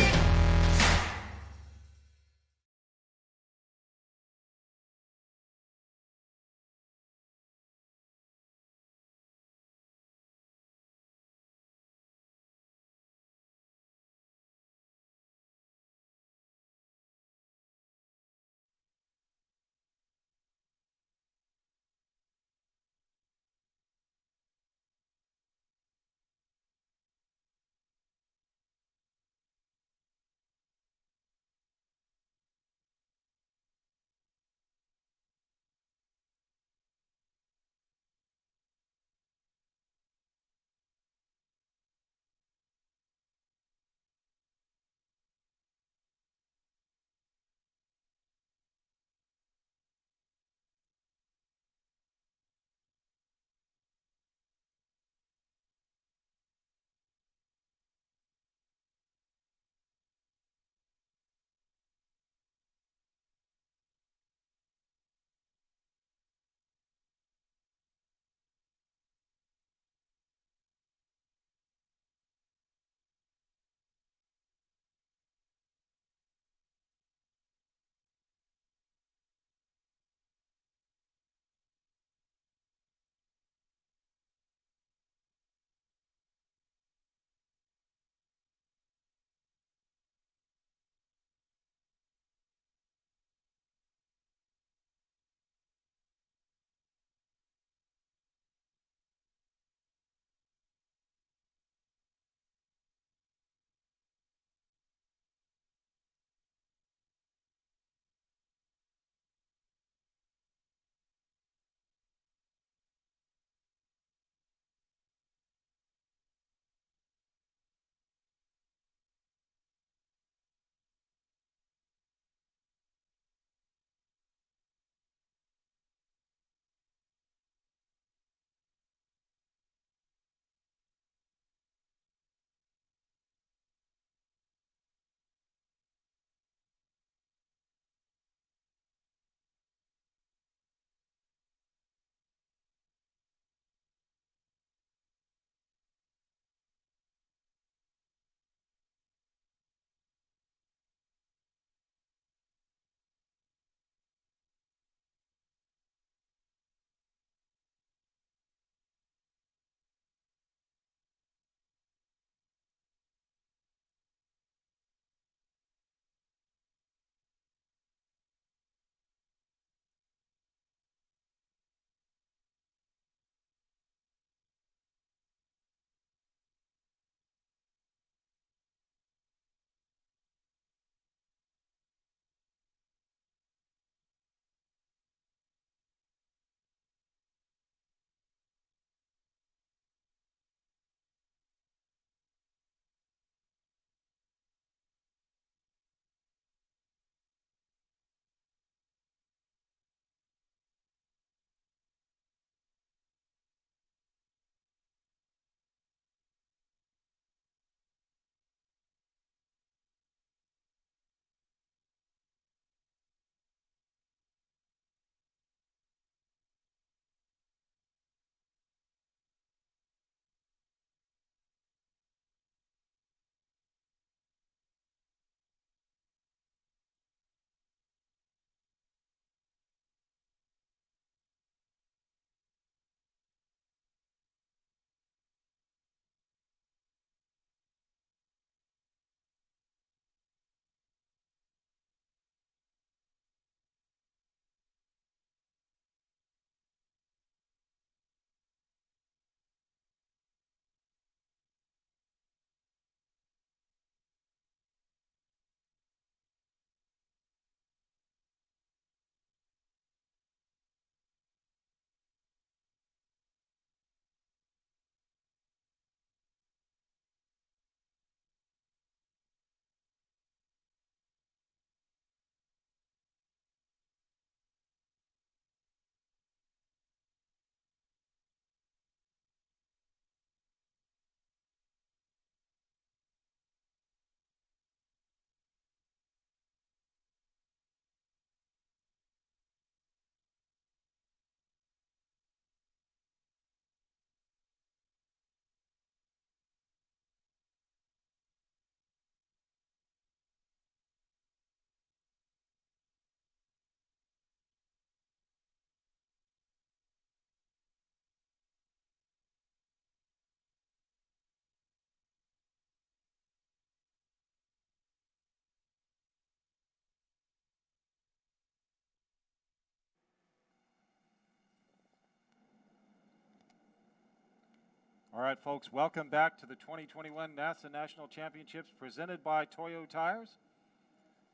All right, folks, welcome back to the 2021 NASA National Championships presented by Toyo Tires.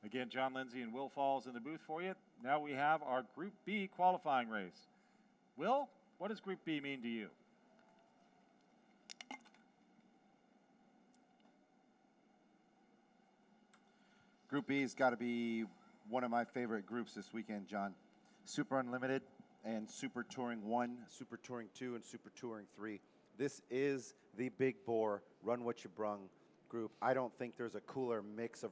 Again, John Lindsay and Will Falls in the booth for you. Now we have our Group B qualifying race. Will, what does Group B mean to you? Group B's got to be one of my favorite groups this weekend, John. Super Unlimited and Super Touring 1, Super Touring 2, and Super Touring 3. This is the big bore, run what you brung group. I don't think there's a cooler mix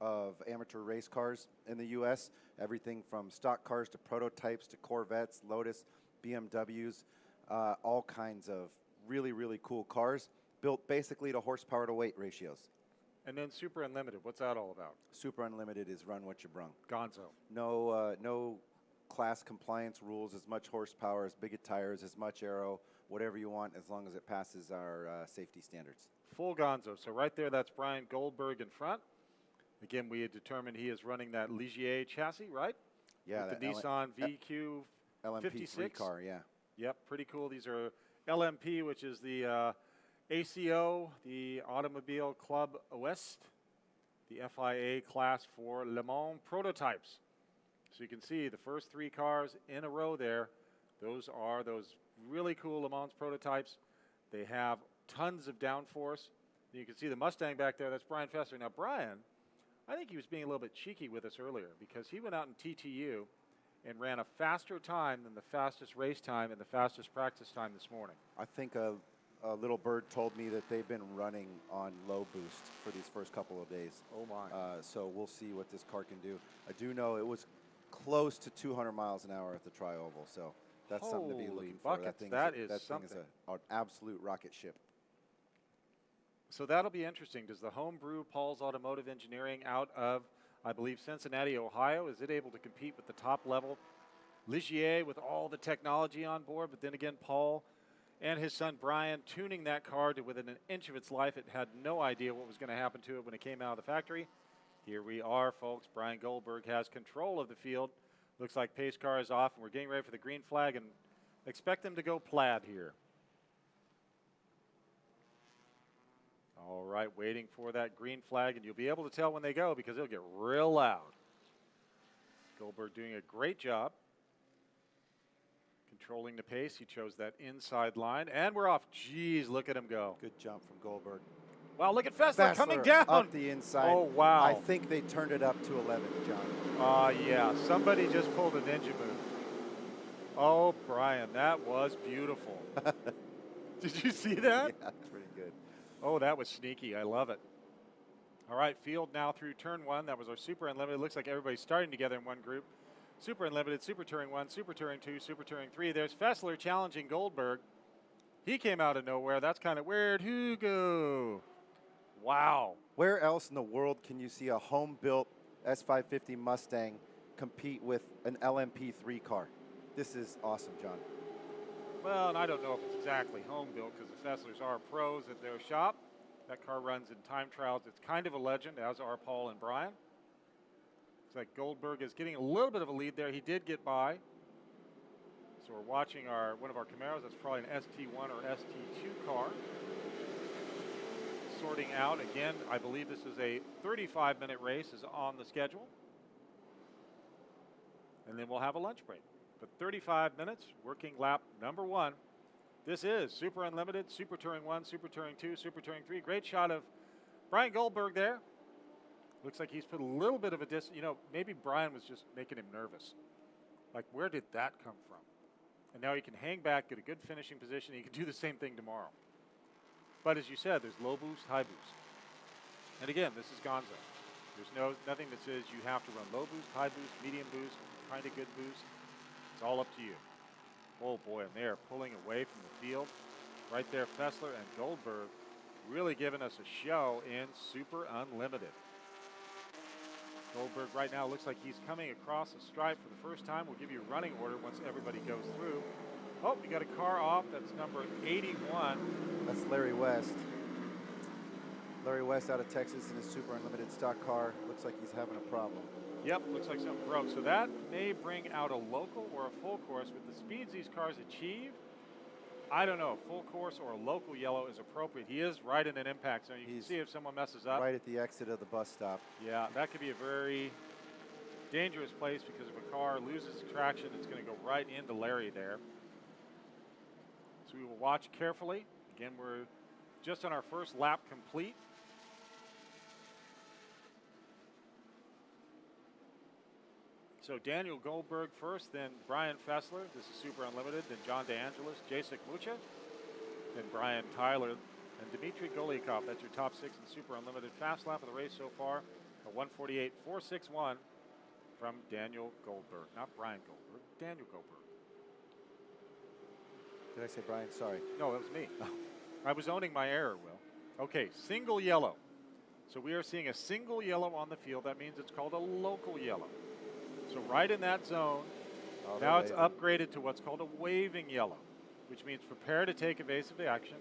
of amateur race cars in the U.S. Everything from stock cars to prototypes to Corvettes, Lotus, BMWs, all kinds of really, really cool cars built basically to horsepower to weight ratios. And then Super Unlimited, what's that all about? Super Unlimited is run what you brung. Gonzo. No class compliance rules, as much horsepower, as big a tires, as much aero, whatever you want, as long as it passes our safety standards. Full Gonzo. So right there, that's Brian Goldberg in front. Again, we had determined he is running that Ligier chassis, right? Yeah. With the Nissan VQ LMP3 car, yeah. Yep, pretty cool. These are LMP, which is the ACO, the Automobile Club Ouest, the FIA class for Le Mans prototypes. So you can see the first 3 cars in a row there. Those are those really cool Le Mans prototypes. They have tons of downforce. You can see the Mustang back there. That's Brian Fessler. Now, Brian, I think he was being a little bit cheeky with us earlier because he went out in TTU and ran a faster time than the fastest race time and the fastest practice time this morning. I think a little bird told me that they've been running on low boost for these first couple of days. Oh, my. So we'll see what this car can do. I do know it was close to 200 miles an hour at the Tri-Oval, so that's something to be looking for. Buckets, that is something. Thing is an absolute rocket ship. So that'll be interesting. Does the homebrew Paul's Automotive Engineering out of, I believe, Cincinnati, Ohio, is it able to compete with the top level Ligier with all the technology on board? But then again, Paul and his son Brian tuning that car to within an inch of its life. It had no idea what was going to happen to it when it came out of the factory. Here we are, folks. Brian Goldberg has control of the field. Looks like pace car is off, and we're getting ready for the green flag, and expect them to go plaid here. All right, waiting for that green flag, and you'll be able to tell when they go because it'll get real loud. Goldberg doing a great job controlling the pace. He chose that inside line, and we're off. Jeez, look at him go. Good jump from Goldberg. Wow, look at Fessler coming down. Up the inside. Oh, wow. I think they turned it up to 11, John. Yeah, somebody just pulled a ninja move. Oh, Brian, that was beautiful. Did you see that? Yeah, pretty good. Oh, that was sneaky. I love it. All right, field now through turn 1. That was our Super Unlimited. Looks like everybody's starting together in one group. Super Unlimited, Super Touring 1, Super Touring 2, Super Touring 3. There's Fessler challenging Goldberg. He came out of nowhere. That's kind of weird. Hugo. Wow. Where else in the world can you see a home-built S550 Mustang compete with an LMP3 car? This is awesome, John. Well, and I don't know if it's exactly home-built because the Fesslers are pros at their shop. That car runs in time trials. It's kind of a legend, as are Paul and Brian. Looks like Goldberg is getting a little bit of a lead there. He did get by. So we're watching one of our Camaros. That's probably an ST1 or ST2 car. Sorting out. Again, I believe this is a 35-minute race is on the schedule. And then we'll have a lunch break. But 35 minutes, working lap number 1. This is Super Unlimited, Super Touring 1, Super Touring 2, Super Touring 3. Great shot of Brian Goldberg there. Looks like he's put a little bit of a maybe Brian was just making him nervous. Like, where did that come from? And now he can hang back, get a good finishing position. He can do the same thing tomorrow. But as you said, there's low boost, high boost. And again, this is Gonzo. There's nothing that says you have to run low boost, high boost, medium boost, kind of good boost. It's all up to you. Oh boy, and they are pulling away from the field. Right there, Fessler and Goldberg really giving us a show in Super Unlimited. Goldberg right now looks like he's coming across the stripe for the first time. We'll give you a running order once everybody goes through. Oh, we got a car off. That's number 81. That's Larry West. Larry West out of Texas in his Super Unlimited stock car. Looks like he's having a problem. Yep, looks like something broke. So that may bring out a local or a full course with the speeds these cars achieve. I don't know, full course or a local yellow is appropriate. He is right in an impact zone. You can see if someone messes up. Right at the exit of the bus stop. Yeah, that could be a very dangerous place because if a car loses traction, it's going to go right into Larry there. So we will watch carefully. Again, we're just on our first lap complete. So Daniel Goldberg first, then Brian Fessler. This is Super Unlimited. Then John DeAngelis, Jacek Mucha. Then Brian Tyler and Dmitry Golikov. That's your top 6 in Super Unlimited. Fast lap of the race so far, a 1:48.461 from Daniel Goldberg. Not Brian Goldberg, Daniel Goldberg. Did I say Brian? Sorry. No, it was me. I was owning my error, Will. Okay, single yellow. So we are seeing a single yellow on the field. That means it's called a local yellow. So right in that zone, now it's upgraded to what's called a waving yellow, which means prepare to take evasive action,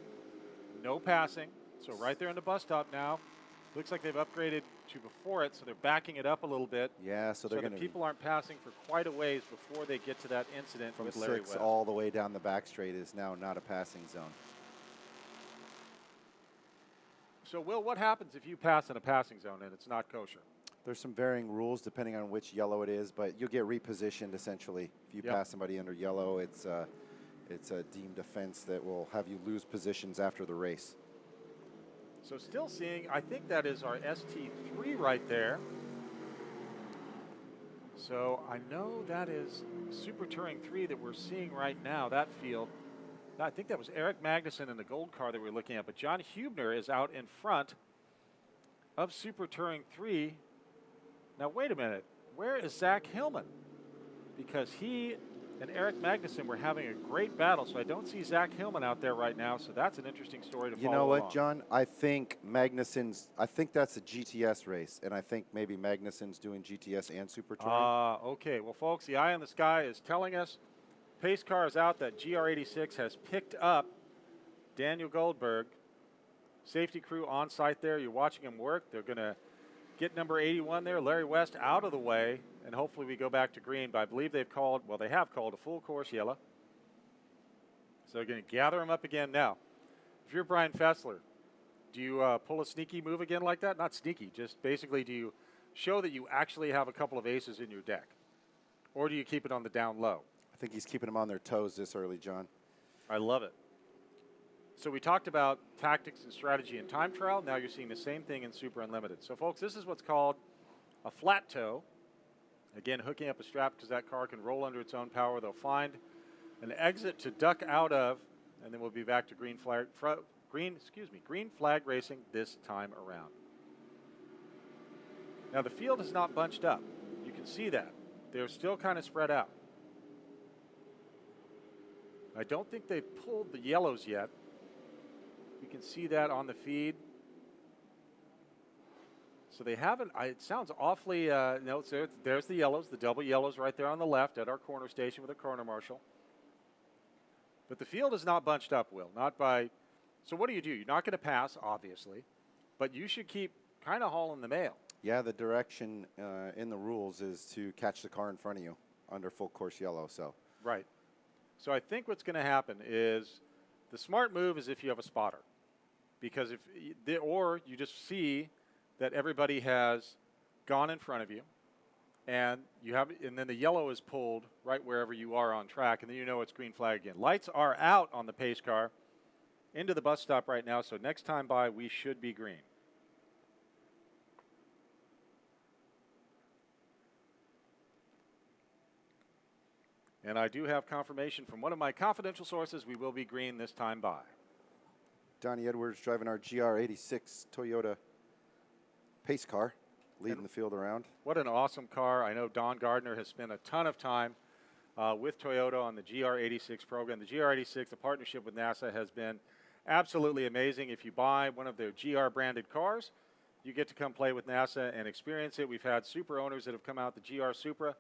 no passing. So right there in the bus stop now, looks like they've upgraded to before it, so they're backing it up a little bit. Yeah, so they're the going to people aren't passing for quite a ways before they get to that incident from with Larry 6 West. all the way down the back straight is now not a passing zone. So, Will, what happens if you pass in a passing zone and it's not kosher? There's some varying rules depending on which yellow it is, but you'll get repositioned essentially. If you pass somebody under yellow, it's a deemed offense that will have you lose positions after the race. So still seeing, I think that is our ST3 right there. So I know that is Super Touring 3 that we're seeing right now, that field. I think that was Eric Magnuson in the gold car that we're looking at, but John Hubner is out in front of Super Touring 3. Now, wait a minute. Where is Zach Hillman? Because he and Eric Magnuson were having a great battle, so I don't see Zach Hillman out there right now, so that's an interesting story to follow. You know what, along. John? I think that's a GTS race, and I think maybe Magnuson's doing GTS and Super Touring. Okay. Well, folks, the eye in the sky is telling us pace car is out that GR86 has picked up Daniel Goldberg. Safety crew on site there. You're watching him work. They're going to get number 81 there, Larry West, out of the way, and hopefully we go back to green. But I believe they have called a full course yellow. So they're going to gather him up again now. If you're Brian Fessler, do you pull a sneaky move again like that? Not sneaky, just basically do you show that you actually have a couple of aces in your deck? Or do you keep it on the down low? I think he's keeping them on their toes this early, John. I love it. So we talked about tactics and strategy in time trial. Now you're seeing the same thing in Super Unlimited. So, folks, this is what's called a flat toe. Again, hooking up a strap because that car can roll under its own power. They'll find an exit to duck out of, and then we'll be back to green flag racing this time around. Now, the field is not bunched up. You can see that. They're still kind of spread out. I don't think they've pulled the yellows yet. You can see that on the feed. So they haven't, it sounds awfully, no, there's the yellows, the double yellows right there on the left at our corner station with a corner marshal. But the field is not bunched up, Will, not by, so what do? You're not going to pass, obviously, but you should keep kind of hauling the mail. Yeah, the direction in the rules is to catch the car in front of you under full course yellow, so. Right. So I think what's going to happen is the smart move is if you have a spotter. Because or you just see that everybody has gone in front of you, and then the yellow is pulled right wherever you are on track, and then you know it's green flag again. Lights are out on the pace car into the bus stop right now, so next time by we should be green. And I do have confirmation from one of my confidential sources we will be green this time by. Donnie Edwards driving our GR86 Toyota pace car, leading the field around. What an awesome car. I know Don Gardner has spent a ton of time with Toyota on the GR86 program. The GR86, the partnership with NASA, has been absolutely amazing. If you buy one of their GR branded cars, you get to come play with NASA and experience it. We've had Supra owners that have come out the GR Supra,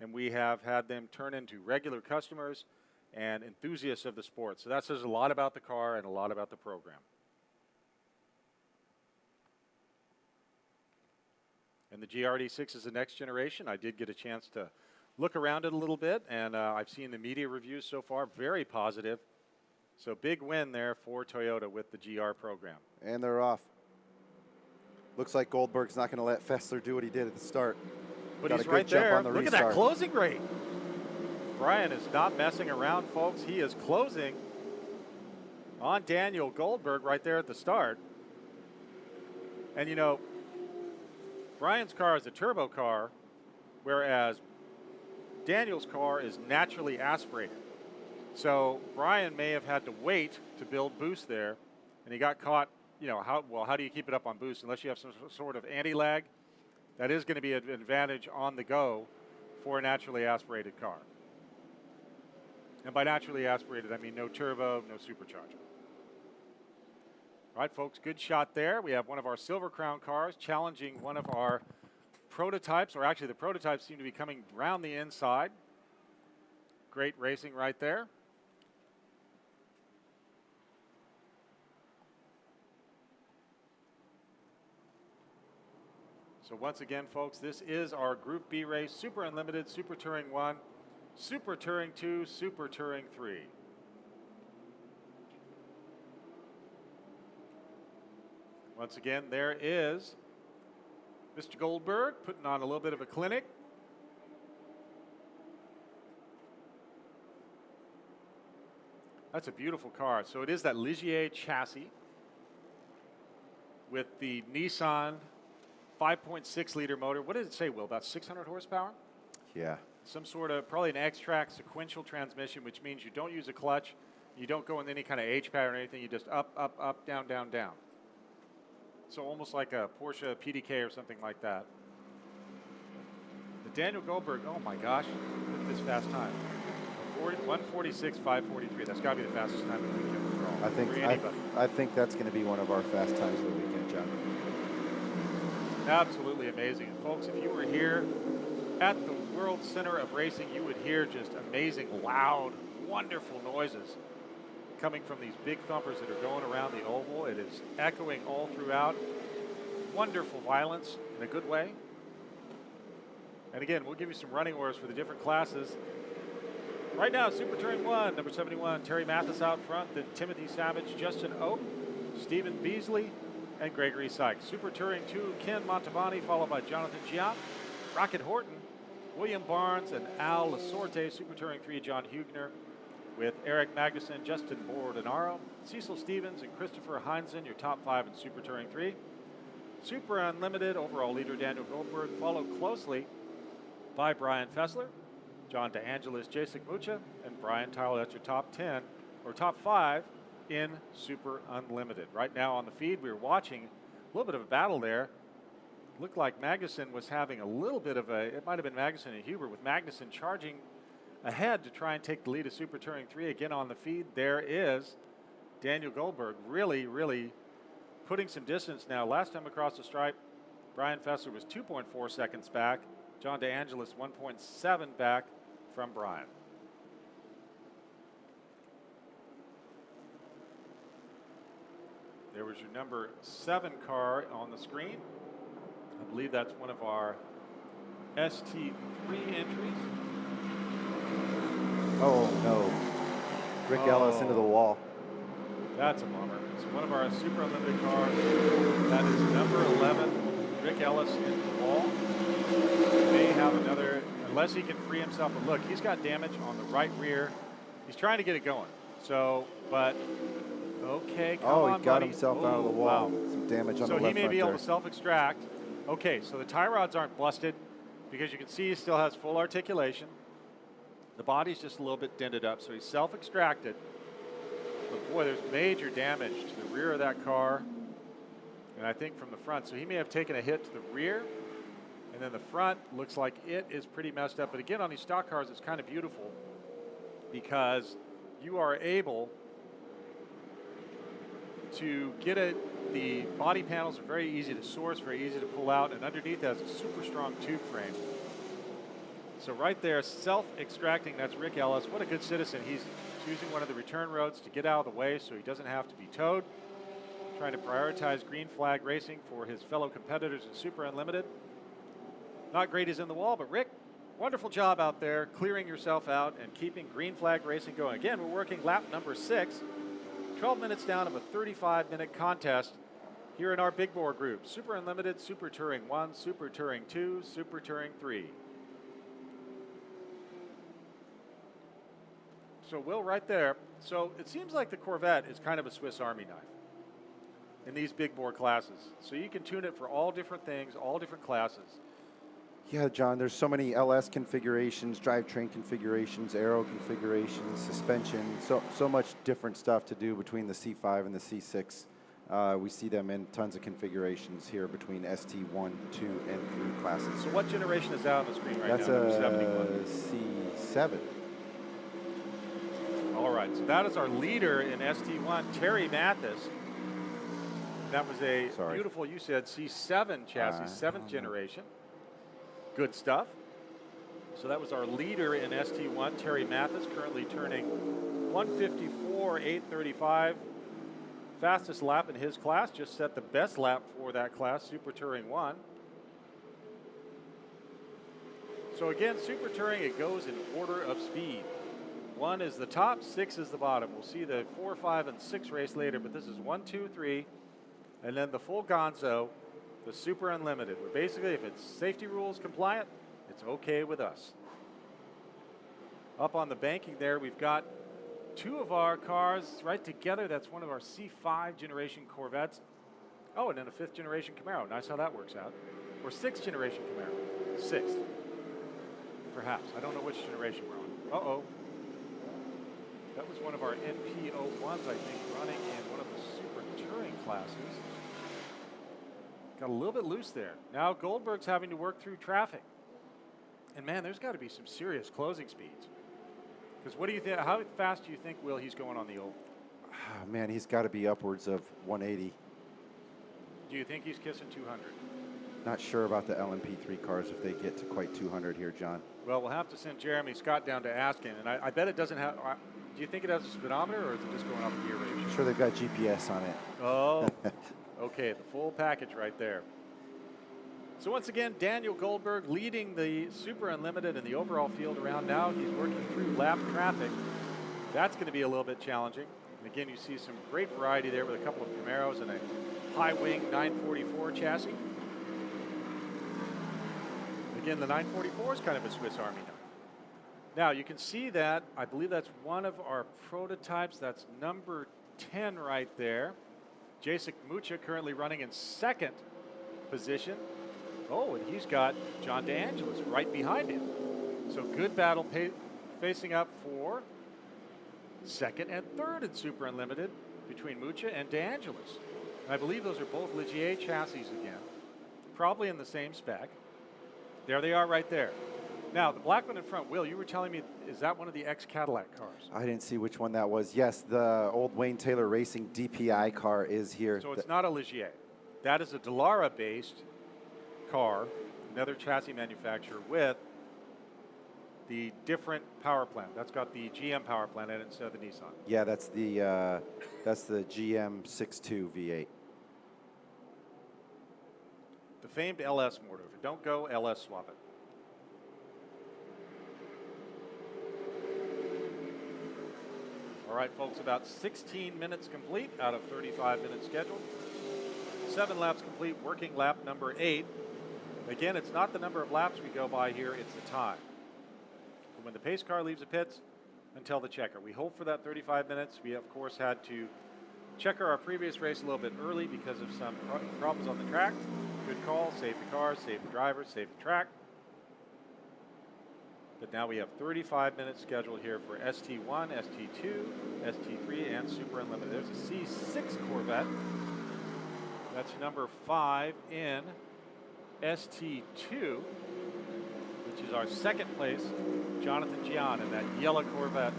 and we have had them turn into regular customers and enthusiasts of the sport. So that says a lot about the car and a lot about the program. And the GR86 is the next generation. I did get a chance to look around it a little bit, and I've seen the media reviews so far, very positive. So big win there for Toyota with the GR program. And they're off. Looks like Goldberg's not going to let Fessler do what he did at the start. But Got he's a good right jump there. on the Look restart. at that closing rate. Brian is not messing around, folks. He is closing on Daniel Goldberg right there at the start. And you know, Brian's car is a turbo car, whereas Daniel's car is naturally aspirated. So Brian may have had to wait to build boost there, and he got caught. You know, how do you keep it up on boost unless you have some sort of anti-lag? That is going to be an advantage on the go for a naturally aspirated car. And by naturally aspirated, I mean no turbo, no supercharger. All right, folks, good shot there. We have one of our Silver Crown cars challenging one of our prototypes, or actually the prototypes seem to be coming around the inside. Great racing right there. So once again, folks, this is our Group B race, Super Unlimited, Super Touring 1, Super Touring 2, Super Touring 3. Once again, there is Mr. Goldberg putting on a little bit of a clinic. That's a beautiful car. So it is that Ligier chassis with the Nissan 5.6 liter motor. What did it say, Will? About 600 horsepower? Yeah. Some sort of, probably an X-Track sequential transmission, which means you don't use a clutch. You don't go in any kind of H pattern or anything. You just up, up, up, down, down, down. So almost like a Porsche PDK or something like that. The Daniel Goldberg, oh my gosh, look at this fast time. 146.543. That's got to be the fastest time of the weekend overall. I think that's going to be one of our fast times of the weekend, John. Absolutely amazing. And folks, if you were here at the World Center of Racing, you would hear just amazing, loud, wonderful noises coming from these big thumpers that are going around the oval. It is echoing all throughout. Wonderful violence in a good way. And again, we'll give you some running orders for the different classes. Right now, Super Touring 1, number 71, Terry Mathis out front, then Timothy Savage, Justin Oak, Stephen Beasley, and Gregory Sykes. Super Touring 2, Ken Montavani, followed by Jonathan Giap, Rocket Horton, William Barnes, and Al Lasorte. Super Touring 3, John Hugner, with Eric Magnuson, Justin Bordenaro, Cecil Stevens, and Christopher Heinzen, your top 5 in Super Touring 3. Super Unlimited, overall leader Daniel Goldberg, followed closely by Brian Fessler, John DeAngelis, Jason Mucha, and Brian Tyler. That's your top 10, or top 5 in Super Unlimited. Right now on the feed, we were watching a little bit of a battle there. Looked like Magnuson was having a little bit of a, it might have been Magnuson and Huber, with Magnuson charging ahead to try and take the lead of Super Touring 3. Again on the feed, there is Daniel Goldberg really, really putting some distance now. Last time across the stripe, Brian Fessler was 2.4 seconds back. John DeAngelis 1.7 back from Brian. There was your number 7 car on the screen. I believe that's one of our ST3 entries. Oh, no. Rick Ellis into the wall. That's a bummer. So one of our Super Unlimited cars, that is number 11, Rick Ellis into the wall. He may have another, unless he can free himself. But look, he's got damage on the right rear. He's trying to get it going. So, but, okay, come on, he got buddy. himself out of the wall. Wow. Some damage on the So left he may front be able there. to self-extract. Okay, so the tie rods aren't busted because you can see he still has full articulation. The body's just a little bit dented up, so he's self-extracted. But boy, there's major damage to the rear of that car, and I think from the front. So he may have taken a hit to the rear, and then the front looks like it is pretty messed up. But again, on these stock cars, it's kind of beautiful because you are able to get it. The body panels are very easy to source, very easy to pull out, and underneath has a super strong tube frame. So right there, self-extracting, that's Rick Ellis. What a good citizen. He's choosing one of the return roads to get out of the way so he doesn't have to be towed. Trying to prioritize green flag racing for his fellow competitors in Super Unlimited. Not great is in the wall, but Rick, wonderful job out there, clearing yourself out and keeping green flag racing going. Again, we're working lap number 6 12 minutes down of a 35-minute contest here in our big bore group. Super Unlimited, Super Touring 1, Super Touring 2, Super Touring 3. So Will, right there. So it seems like the Corvette is kind of a Swiss Army knife in these big bore classes. So you can tune it for all different things, all different classes. Yeah, John, there's so many LS configurations, drivetrain configurations, aero configurations, suspension, so much different stuff to do between the C5 and the C6. We see them in tons of configurations here between ST1, 2, and 3 classes. So what generation is that on the screen right That's now? a 71. C7. All right, so that is our leader in ST1, Terry Mathis. That was a beautiful, you said, C7 chassis, 7th generation. Good stuff. So that was our leader in ST1, Terry Mathis, currently turning 154.835. Fastest lap in his class, just set the best lap for that class, Super Touring 1. So again, Super Touring, it goes in order of speed. 1 is the top, 6 is the bottom. We'll see the 4, 5, and 6 race later, but this is 1, 2, 3, and then the full gonzo, the Super Unlimited, where basically if it's safety rules compliant, it's okay with us. Up on the banking there, we've got 2 of our cars right together. That's one of our C5 generation Corvettes. Oh, and then a 5th generation Camaro. Nice how that works out. Or 6th generation Camaro. 6th. Perhaps. I don't know which generation we're on. Uh-oh. That was one of our NP01s, I think, running in one of the Super Touring classes. Got a little bit loose there. Now Goldberg's having to work through traffic. And man, there's got to be some serious closing speeds. Because what do you think? How fast do you think, Will, he's going on the oval? Oh, man, he's got to be upwards of 180. Do you think he's kissing 200? Not sure about the LMP3 cars if they get to quite 200 here, John. Well, we'll have to send Jeremy Scott down to ask him. And I bet it doesn't have. Do you think it has a speedometer, or is it just going off gear ratio? I'm sure they've got GPS on it. Oh, okay, the full package right there. So once again, Daniel Goldberg leading the Super Unlimited in the overall field around now. He's working through lap traffic. That's going to be a little bit challenging. And again, you see some great variety there with a couple of Camaros and a high-wing 944 chassis. Again, the 944 is kind of a Swiss Army knife. Now, you can see that, I believe that's one of our prototypes. That's number 10 right there. Jacek Mucha currently running in 2nd position. Oh, and he's got John DeAngelis right behind him. So good battle facing up for 2nd and 3rd in Super Unlimited between Mucha and DeAngelis. I believe those are both Ligier chassis again, probably in the same spec. There they are right there. Now, the black one in front, Will, you were telling me, is that one of the ex-Cadillac cars? I didn't see which one that was. Yes, the old Wayne Taylor Racing DPI car is here. So it's not a Ligier. That is a Dallara-based car, another chassis manufacturer with the different power plant. That's got the GM power plant in it instead of the Nissan. Yeah, that's the GM 6.2 V8. The famed LS motor. If it don't go, LS swap it. All right, folks, about 16 minutes complete out of 35 minutes scheduled. 7 laps complete, working lap number 8. Again, it's not the number of laps we go by here, it's the time. From when the pace car leaves the pits until the checker. We hope for that 35 minutes. We, of course, had to checker our previous race a little bit early because of some problems on the track. Good call, save the car, save the driver, save the track. But now we have 35 minutes scheduled here for ST1, ST2, ST3, and Super Unlimited. There's a C6 Corvette. That's number 5 in ST2, which is our 2nd place. Jonathan Gian in that yellow Corvette.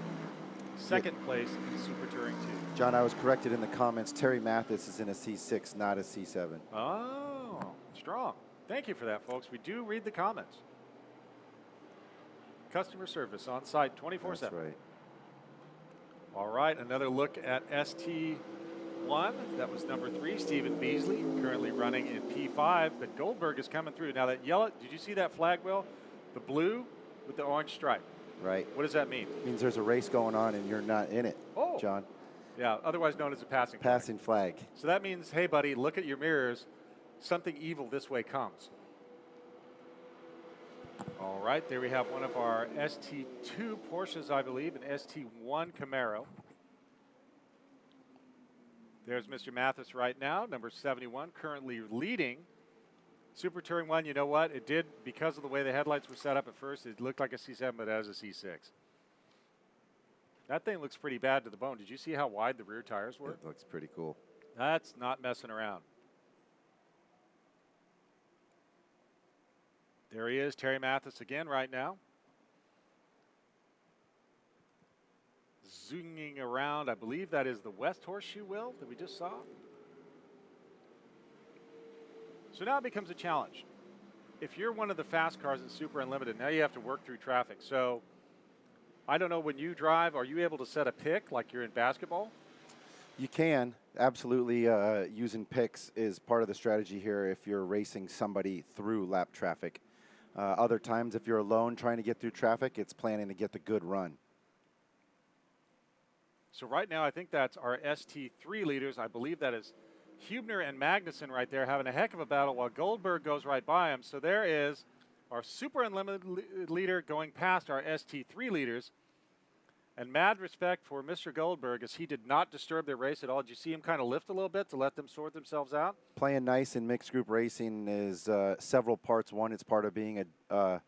2nd place in Super Touring 2. John, I was corrected in the comments. Terry Mathis is in a C6, not a C7. Oh, strong. Thank you for that, folks. We do read the comments. Customer service on site 24/7. That's right. All right, another look at ST1. That was number 3, Stephen Beasley, currently running in P5, but Goldberg is coming through. Now that yellow, did you see that flag, Will? The blue with the orange stripe. Right. What does that mean? It means there's a race going on and you're not in it, Oh. John. Yeah, otherwise known as a passing flag. Passing flag. So that means, hey, buddy, look at your mirrors. Something evil this way comes. All right, there we have one of our ST2 Porsches, I believe, an ST1 Camaro. There's Mr. Mathis right now, number 71, currently leading. Super Touring 1, you know what? It did, because of the way the headlights were set up at first, it looked like a C7, but as a C6. That thing looks pretty bad to the bone. Did you see how wide the rear tires were? It looks pretty cool. That's not messing around. There he is, Terry Mathis again right now. Zooming around, I believe that is the West Horseshoe Wheel that we just saw. So now it becomes a challenge. If you're one of the fast cars in Super Unlimited, now you have to work through traffic. So I don't know, when you drive, are you able to set a pick like you're in basketball? You can, absolutely. Using picks is part of the strategy here if you're racing somebody through lap traffic. Other times, if you're alone trying to get through traffic, it's planning to get the good run. So right now, I think that's our ST3 leaders. I believe that is Hubner and Magnussen right there having a heck of a battle while Goldberg goes right by him. So there is our Super Unlimited leader going past our ST3 leaders. And mad respect for Mr. Goldberg as he did not disturb their race at all. Did you see him kind of lift a little bit to let them sort themselves out? Playing nice in mixed group racing is several parts. One, it's part of being a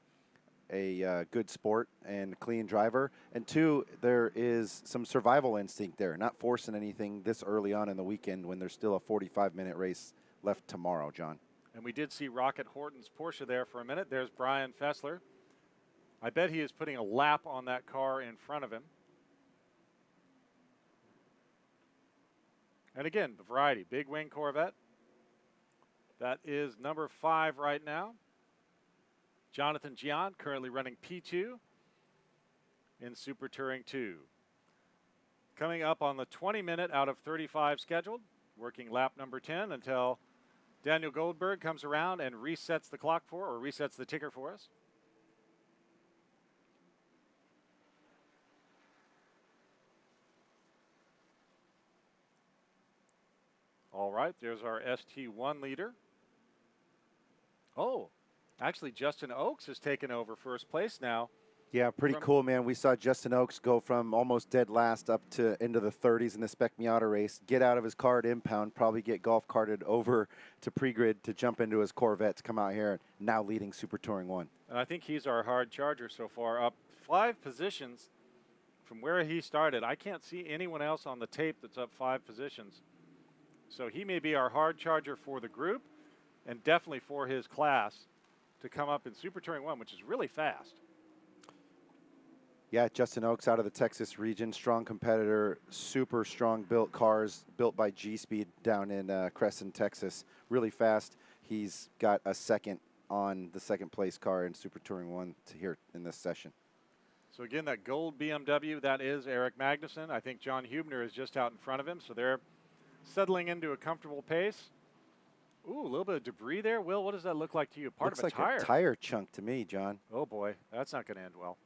good sport and clean driver. And two, there is some survival instinct there, not forcing anything this early on in the weekend when there's still a 45-minute race left tomorrow, John. And we did see Rocket Horton's Porsche there for a minute. There's Brian Fessler. I bet he is putting a lap on that car in front of him. And again, the variety, big wing Corvette. That is number 5 right now. Jonathan Gian currently running P2 in Super Touring 2. Coming up on the 20-minute out of 35 scheduled, working lap number 10 until Daniel Goldberg comes around and resets the clock or resets the ticker for us. All right, there's our ST1 leader. Oh, actually, Justin Oakes has taken over first place now. Yeah, pretty cool, man. We saw Justin Oakes go from almost dead last up to into the 30s in the Spec Miata race, get out of his car at impound, probably get golf carted over to pre-grid to jump into his Corvette to come out here, now leading Super Touring 1. And I think he's our hard charger so far, up 5 positions from where he started. I can't see anyone else on the tape that's up 5 positions. So he may be our hard charger for the group and definitely for his class to come up in Super Touring 1, which is really fast. Yeah, Justin Oakes out of the Texas region, strong competitor, super strong built cars, built by G-Speed down in Crescent, Texas. Really fast. He's got a second on the second place car in Super Touring 1 to here in this session. So again, that gold BMW, that is Eric Magnussen. I think John Hubner is just out in front of him, so they're settling into a comfortable pace. Ooh, a little bit of debris there. Will, what does that look like to you? Part Looks of a like tire. a tire chunk to me, John. Oh boy, that's not going to end well.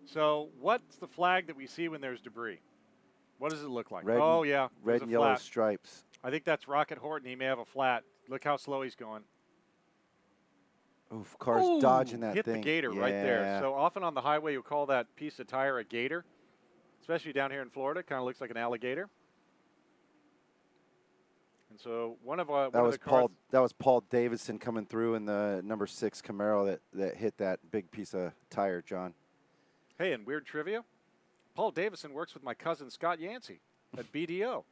So what's the flag that we see when there's debris? What does it look like? Red, oh yeah, red and yellow flat. stripes. I think that's Rocket Horton. He may have a flat. Look how slow he's going. Oof, car's dodging that hit thing. Hit the gator right there. So often on the highway you'll call that piece of tire a gator, especially down here in Florida. Kind of looks like an alligator. And so one of the cars. That was Paul Davidson coming through in the number 6 Camaro that hit that big piece of tire, John. Hey, and weird trivia, Paul Davidson works with my cousin Scott Yancey at BDO.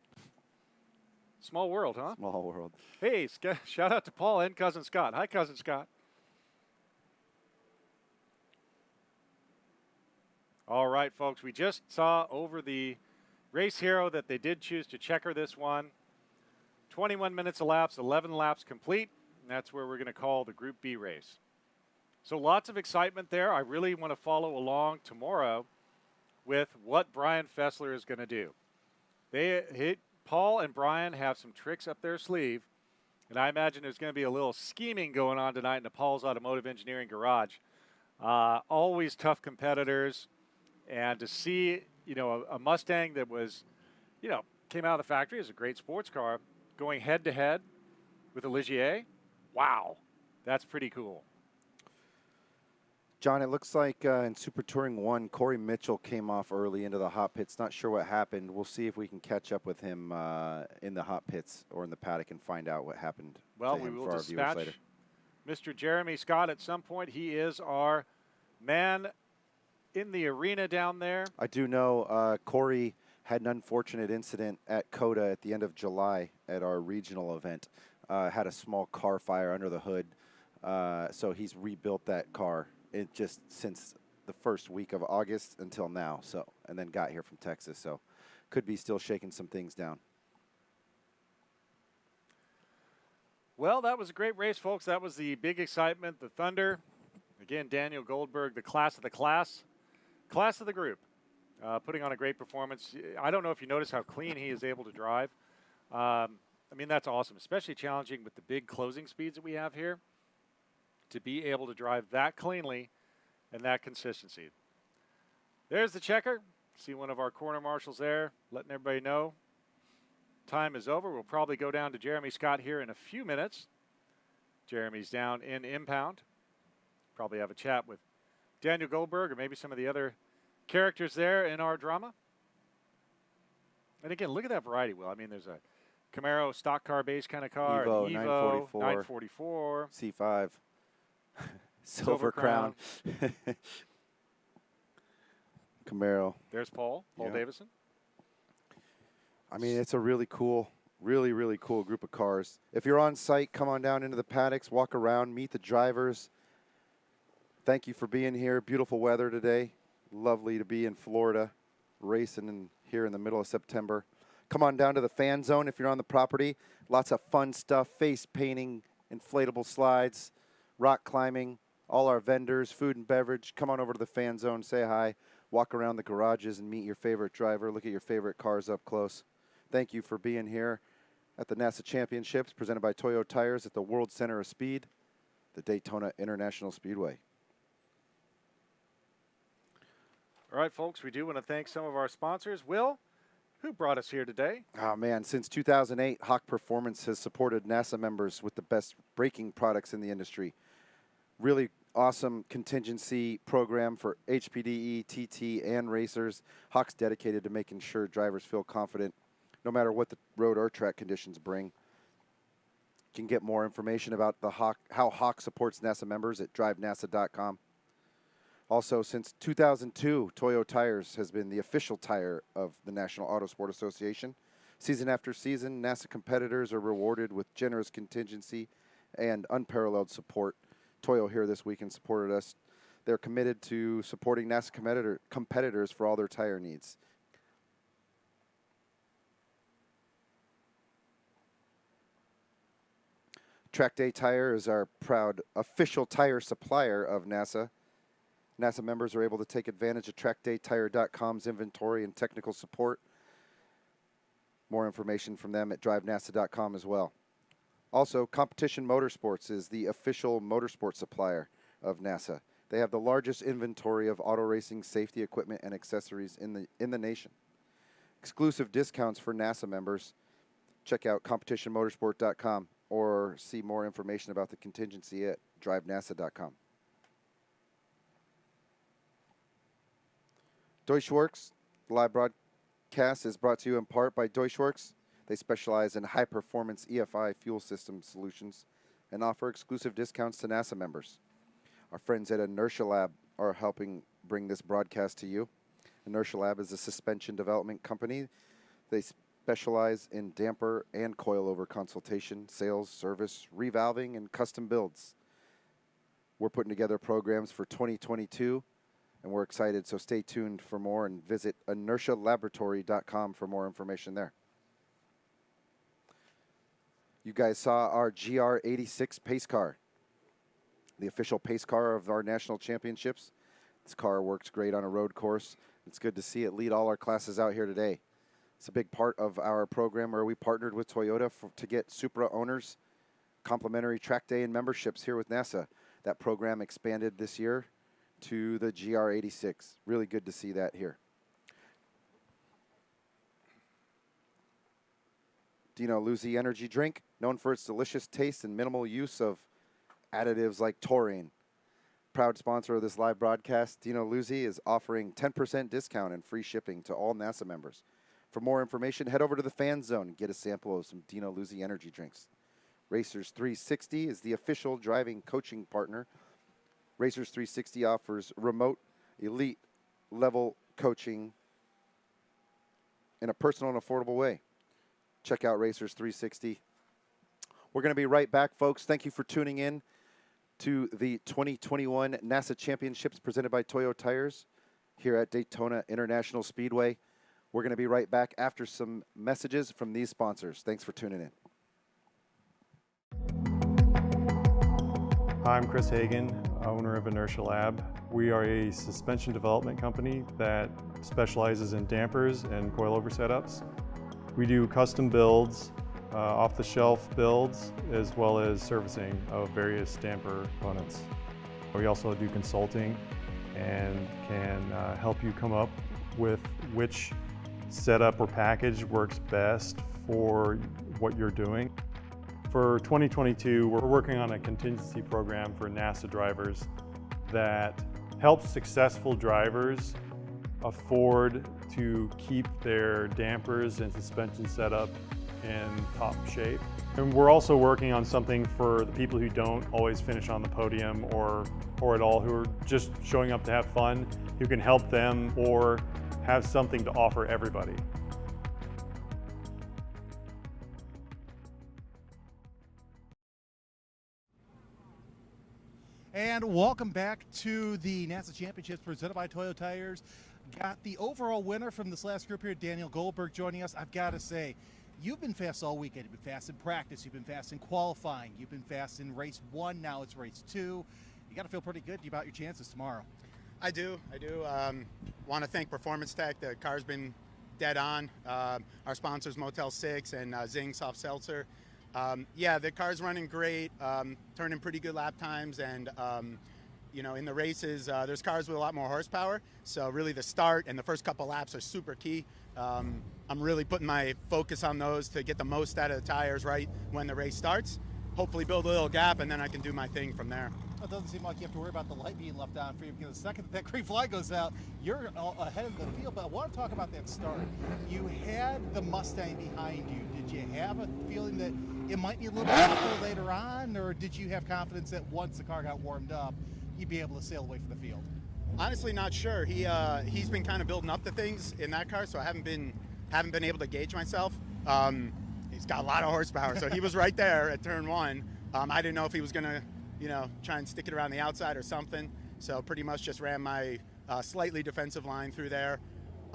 Small world, huh? Small world. Hey, shout out to Paul and cousin Scott. Hi, cousin Scott. All right, folks, we just saw over the Race Hero that they did choose to checker this one. 21 minutes elapsed, 11 laps complete, and that's where we're going to call the Group B race. So lots of excitement there. I really want to follow along tomorrow with what Brian Fessler is going to do. Paul and Brian have some tricks up their sleeve, and I imagine there's going to be a little scheming going on tonight in the Paul's Automotive Engineering Garage. Always tough competitors, and to see you know, a Mustang that was, you know, came out of the factory as a great sports car, going head to head with a Ligier. Wow, that's pretty cool. John, it looks like in Super Touring 1, Corey Mitchell came off early into the hot pits. Not sure what happened. We'll see if we can catch up with him in the hot pits or in the paddock and find out what happened. Well, to we him will for our viewers dispatch later. Mr. Jeremy Scott at some point. He is our man in the arena down there. I do know Corey had an unfortunate incident at COTA at the end of July at our regional event. Had a small car fire under the hood, so he's rebuilt that car just since the first week of August until now. So, and then got here from Texas, so could be still shaking some things down. Well, that was a great race, folks. That was the big excitement, the Thunder. Again, Daniel Goldberg, the class of the class of the group, putting on a great performance. I don't know if you notice how clean he is able to drive. I mean, that's awesome, especially challenging with the big closing speeds that we have here. To be able to drive that cleanly and that consistency. There's the checker. See one of our corner marshals there, letting everybody know time is over. We'll probably go down to Jeremy Scott here in a few minutes. Jeremy's down in impound. Probably have a chat with Daniel Goldberg or maybe some of the other characters there in our drama. And again, look at that variety wheel. I mean, there's a Camaro stock car base kind of car, Evo, an 944, C5, Silver Crown, Camaro. There's Paul Davison. I mean, it's a really cool, really cool group of cars. If you're on site, come on down into the paddocks, walk around, meet the drivers. Thank you for being here. Beautiful weather today. Lovely to be in Florida, racing here in the middle of September. Come on down to the fan zone if you're on the property. Lots of fun stuff, face painting, inflatable slides, rock climbing, all our vendors, food and beverage. Come on over to the fan zone, say hi, walk around the garages and meet your favorite driver, look at your favorite cars up close. Thank you for being here at the NASA Championships presented by Toyo Tires at the World Center of Speed, the Daytona International Speedway. All right, folks, we do want to thank some of our sponsors. Will, who brought us here today? Oh, man, since 2008, Hawk Performance has supported NASA members with the best braking products in the industry. Really awesome contingency program for HPDE, TT, and racers. Hawk's dedicated to making sure drivers feel confident no matter what the road or track conditions bring. You can get more information about how Hawk supports NASA members at drivenasa.com. Also, since 2002, Toyo Tires has been the official tire of the National Autosport Association. Season after season, NASA competitors are rewarded with generous contingency and unparalleled support. Toyo here this weekend supported us. They're committed to supporting NASA competitors for all their tire needs. Track Day Tire is our proud official tire supplier of NASA. NASA members are able to take advantage of TrackDayTire.com's inventory and technical support. More information from them at DriveNASA.com as well. Also, Competition Motorsports is the official motorsport supplier of NASA. They have the largest inventory of auto racing safety equipment and accessories in the nation. Exclusive discounts for NASA members. Check out CompetitionMotorsport.com or see more information about the contingency at DriveNASA.com. Deutschwerks, the live broadcast is brought to you in part by Deutschwerks. They specialize in high-performance EFI fuel system solutions and offer exclusive discounts to NASA members. Our friends at Inertia Lab are helping bring this broadcast to you. Inertia Lab is a suspension development company. They specialize in damper and coilover consultation, sales, service, revalving, and custom builds. We're putting together programs for 2022. And we're excited, so stay tuned for more and visit inertialaboratory.com for more information there. You guys saw our GR86 pace car, the official pace car of our national championships. This car works great on a road course. It's good to see it lead all our classes out here today. It's a big part of our program where we partnered with Toyota to get Supra owners complimentary track day and memberships here with NASA. That program expanded this year to the GR86. Really good to see that here. Dino Luzzi energy drink, known for its delicious taste and minimal use of additives like taurine. Proud sponsor of this live broadcast, Dino Luzzi is offering 10% discount and free shipping to all NASA members. For more information, head over to the Fan Zone and get a sample of some Dino Luzzi energy drinks. Racers 360 is the official driving coaching partner. Racers 360 offers remote, elite level coaching in a personal and affordable way. Check out Racers 360. We're going to be right back, folks. Thank you for tuning in to the 2021 NASA Championships presented by Toyo Tires here at Daytona International Speedway. We're going to be right back after some messages from these sponsors. Thanks for tuning in. Hi, I'm Chris Hagan, owner of Inertia Lab. We are a suspension development company that specializes in dampers and coilover setups. We do custom builds, off-the-shelf builds, as well as servicing of various damper components. We also do consulting and can help you come up with which setup or package works best for what you're doing. For 2022, we're working on a contingency program for NASA drivers that helps successful drivers afford to keep their dampers and suspension setup in top shape. And we're also working on something for the people who don't always finish on the podium or at all, who are just showing up to have fun, who can help them or have something to offer everybody. And welcome back to the NASA Championships presented by Toyo Tires. Got the overall winner from this last group here, Daniel Goldberg, joining us. I've got to say, you've been fast all weekend. You've been fast in practice. You've been fast in qualifying. You've been fast in race 1. Now it's race 2. You got to feel pretty good about your chances tomorrow. I do. Want to thank Performance Tech. The car's been dead on. Our sponsors, Motel 6 and Zing Soft Seltzer. Yeah, the car's running great, turning pretty good lap times, and you know, in the races, there's cars with a lot more horsepower. So really, the start and the first couple laps are super key. I'm really putting my focus on those to get the most out of the tires right when the race starts. Hopefully, build a little gap, and then I can do my thing from there. It doesn't seem like you have to worry about the light being left on for you, because the second that green flag goes out, you're ahead of the field. But I want to talk about that start. You had the Mustang behind you. Did you have a feeling that it might be a little bit tougher later on, or did you have confidence that once the car got warmed up, you'd be able to sail away from the field? Honestly, not sure. He's been kind of building up the things in that car, so I haven't been able to gauge myself. He's got a lot of horsepower, so he was right there at turn 1. I didn't know if he was going to, you know, try and stick it around the outside or something. So pretty much just ran my slightly defensive line through there.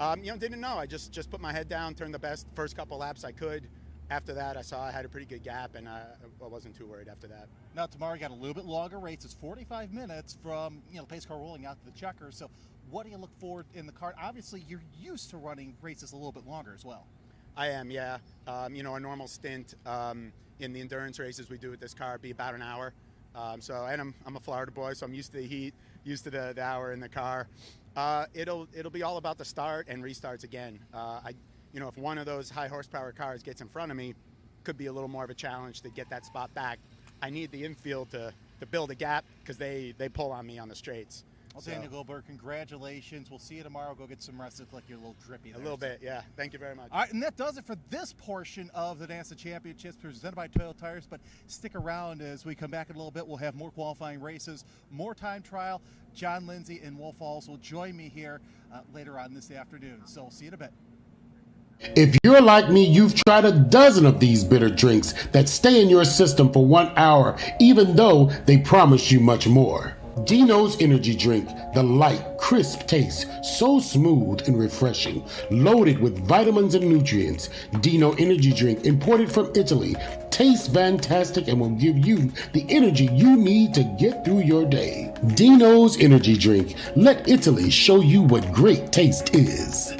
You know, didn't know. I just put my head down, turned the best first couple laps I could. After that, I saw I had a pretty good gap, and I wasn't too worried after that. Now, tomorrow you got a little bit longer race. It's 45 minutes from, you know, the pace car rolling out to the checkers. So what do you look for in the car? Obviously, you're used to running races a little bit longer as well. I am, yeah. You know, a normal stint in the endurance races we do with this car be about an hour. And I'm a Florida boy, so I'm used to the heat, used to the hour in the car. It'll be all about the start and restarts again. You know, if one of those high horsepower cars gets in front of me, could be a little more of a challenge to get that spot back. I need the infield to build a gap because they pull on me on the straights. Well, Daniel Goldberg, congratulations. We'll see you tomorrow. Go get some rest. Look like you're a little drippy there. A little bit, yeah. Thank you very much. All right, and that does it for this portion of the NASA Championships presented by Toyo Tires. But stick around as we come back in a little bit. We'll have more qualifying races, more time trial. John Lindsay and Wolf Falls will join me here later on this afternoon. So we'll see you in a bit. If you're like me, you've tried a dozen of these bitter drinks that stay in your system for 1 hour, even though they promise you much more. Dino's Energy Drink, the light, crisp taste, so smooth and refreshing, loaded with vitamins and nutrients. Dino Energy Drink, imported from Italy, tastes fantastic and will give you the energy you need to get through your day. Dino's Energy Drink, let Italy show you what great taste is.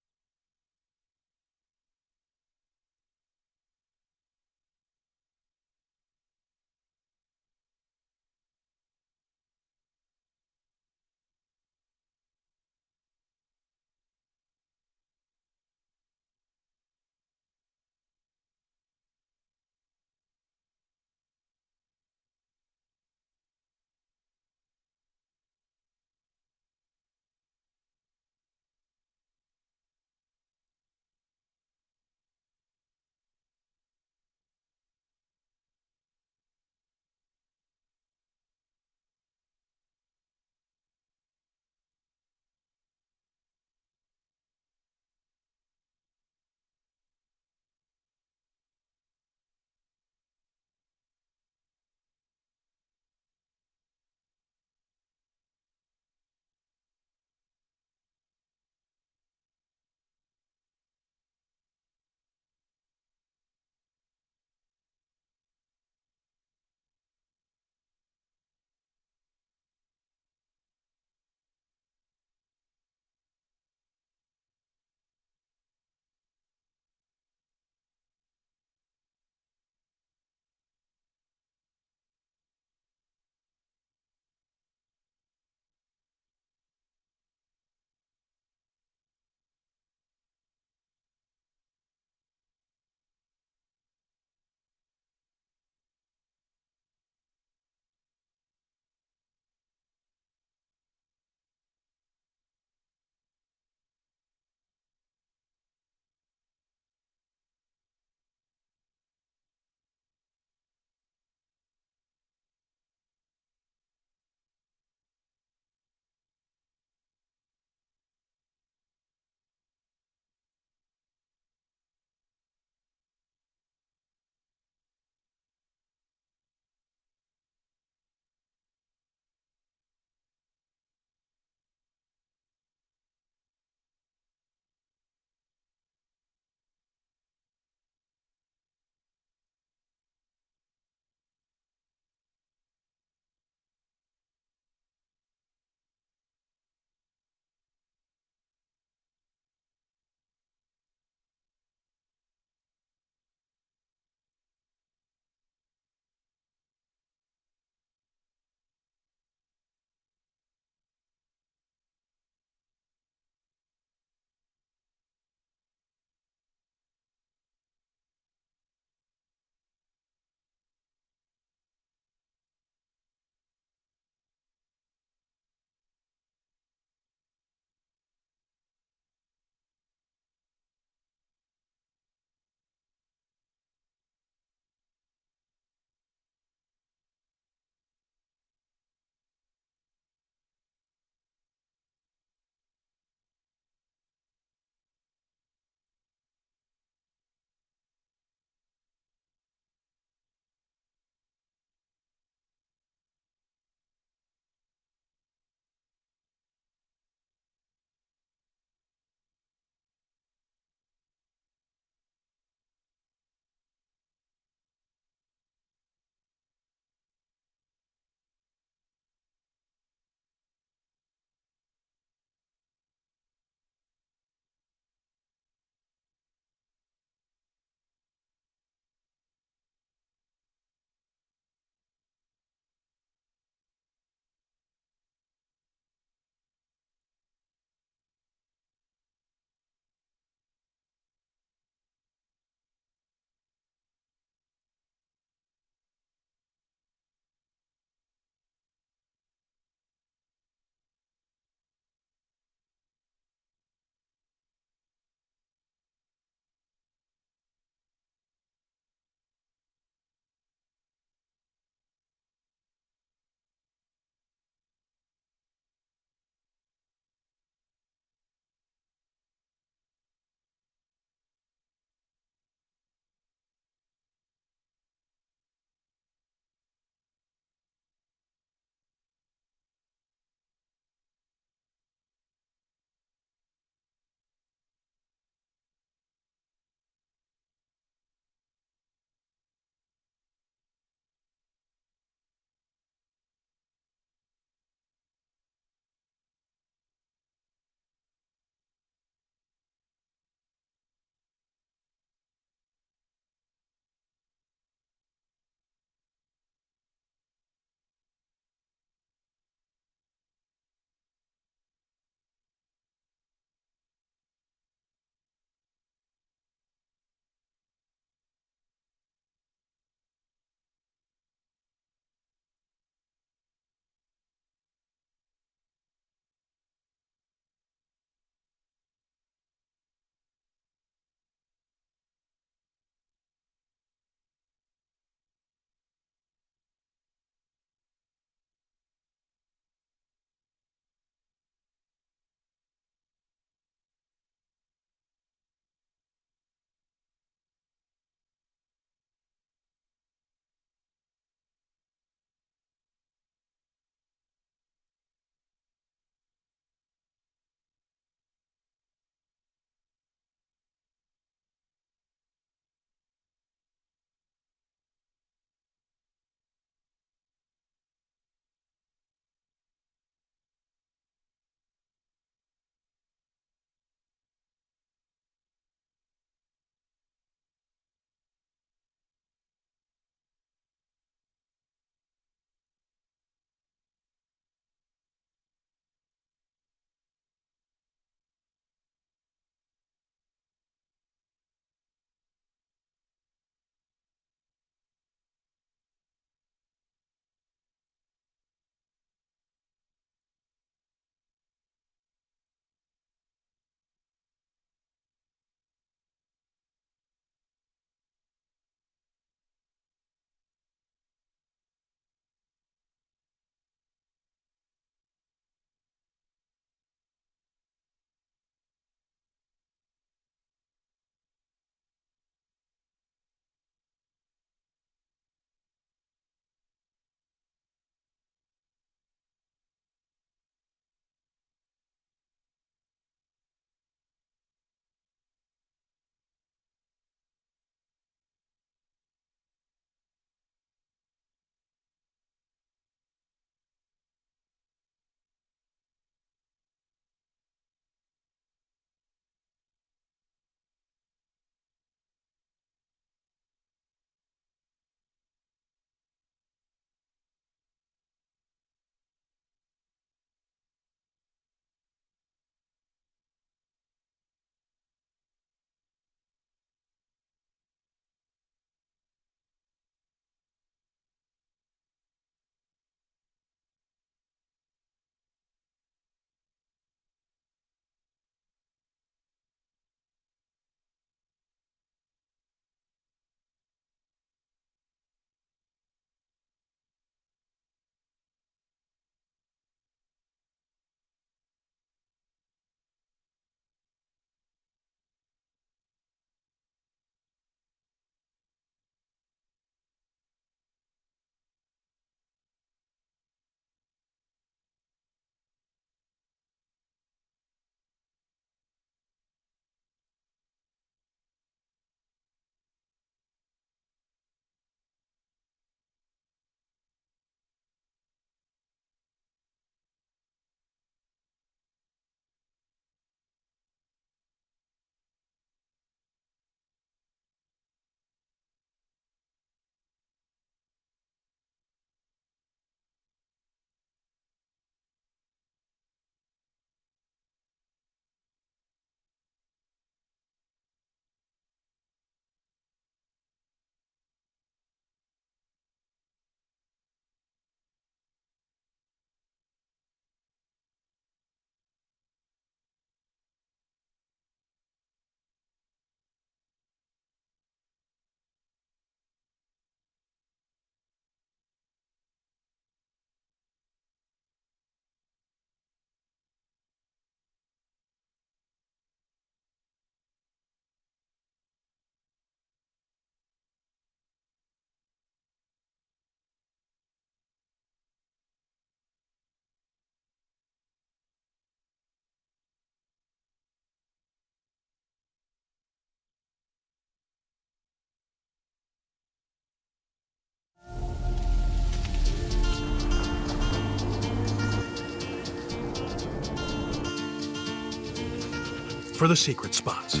for the secret spots.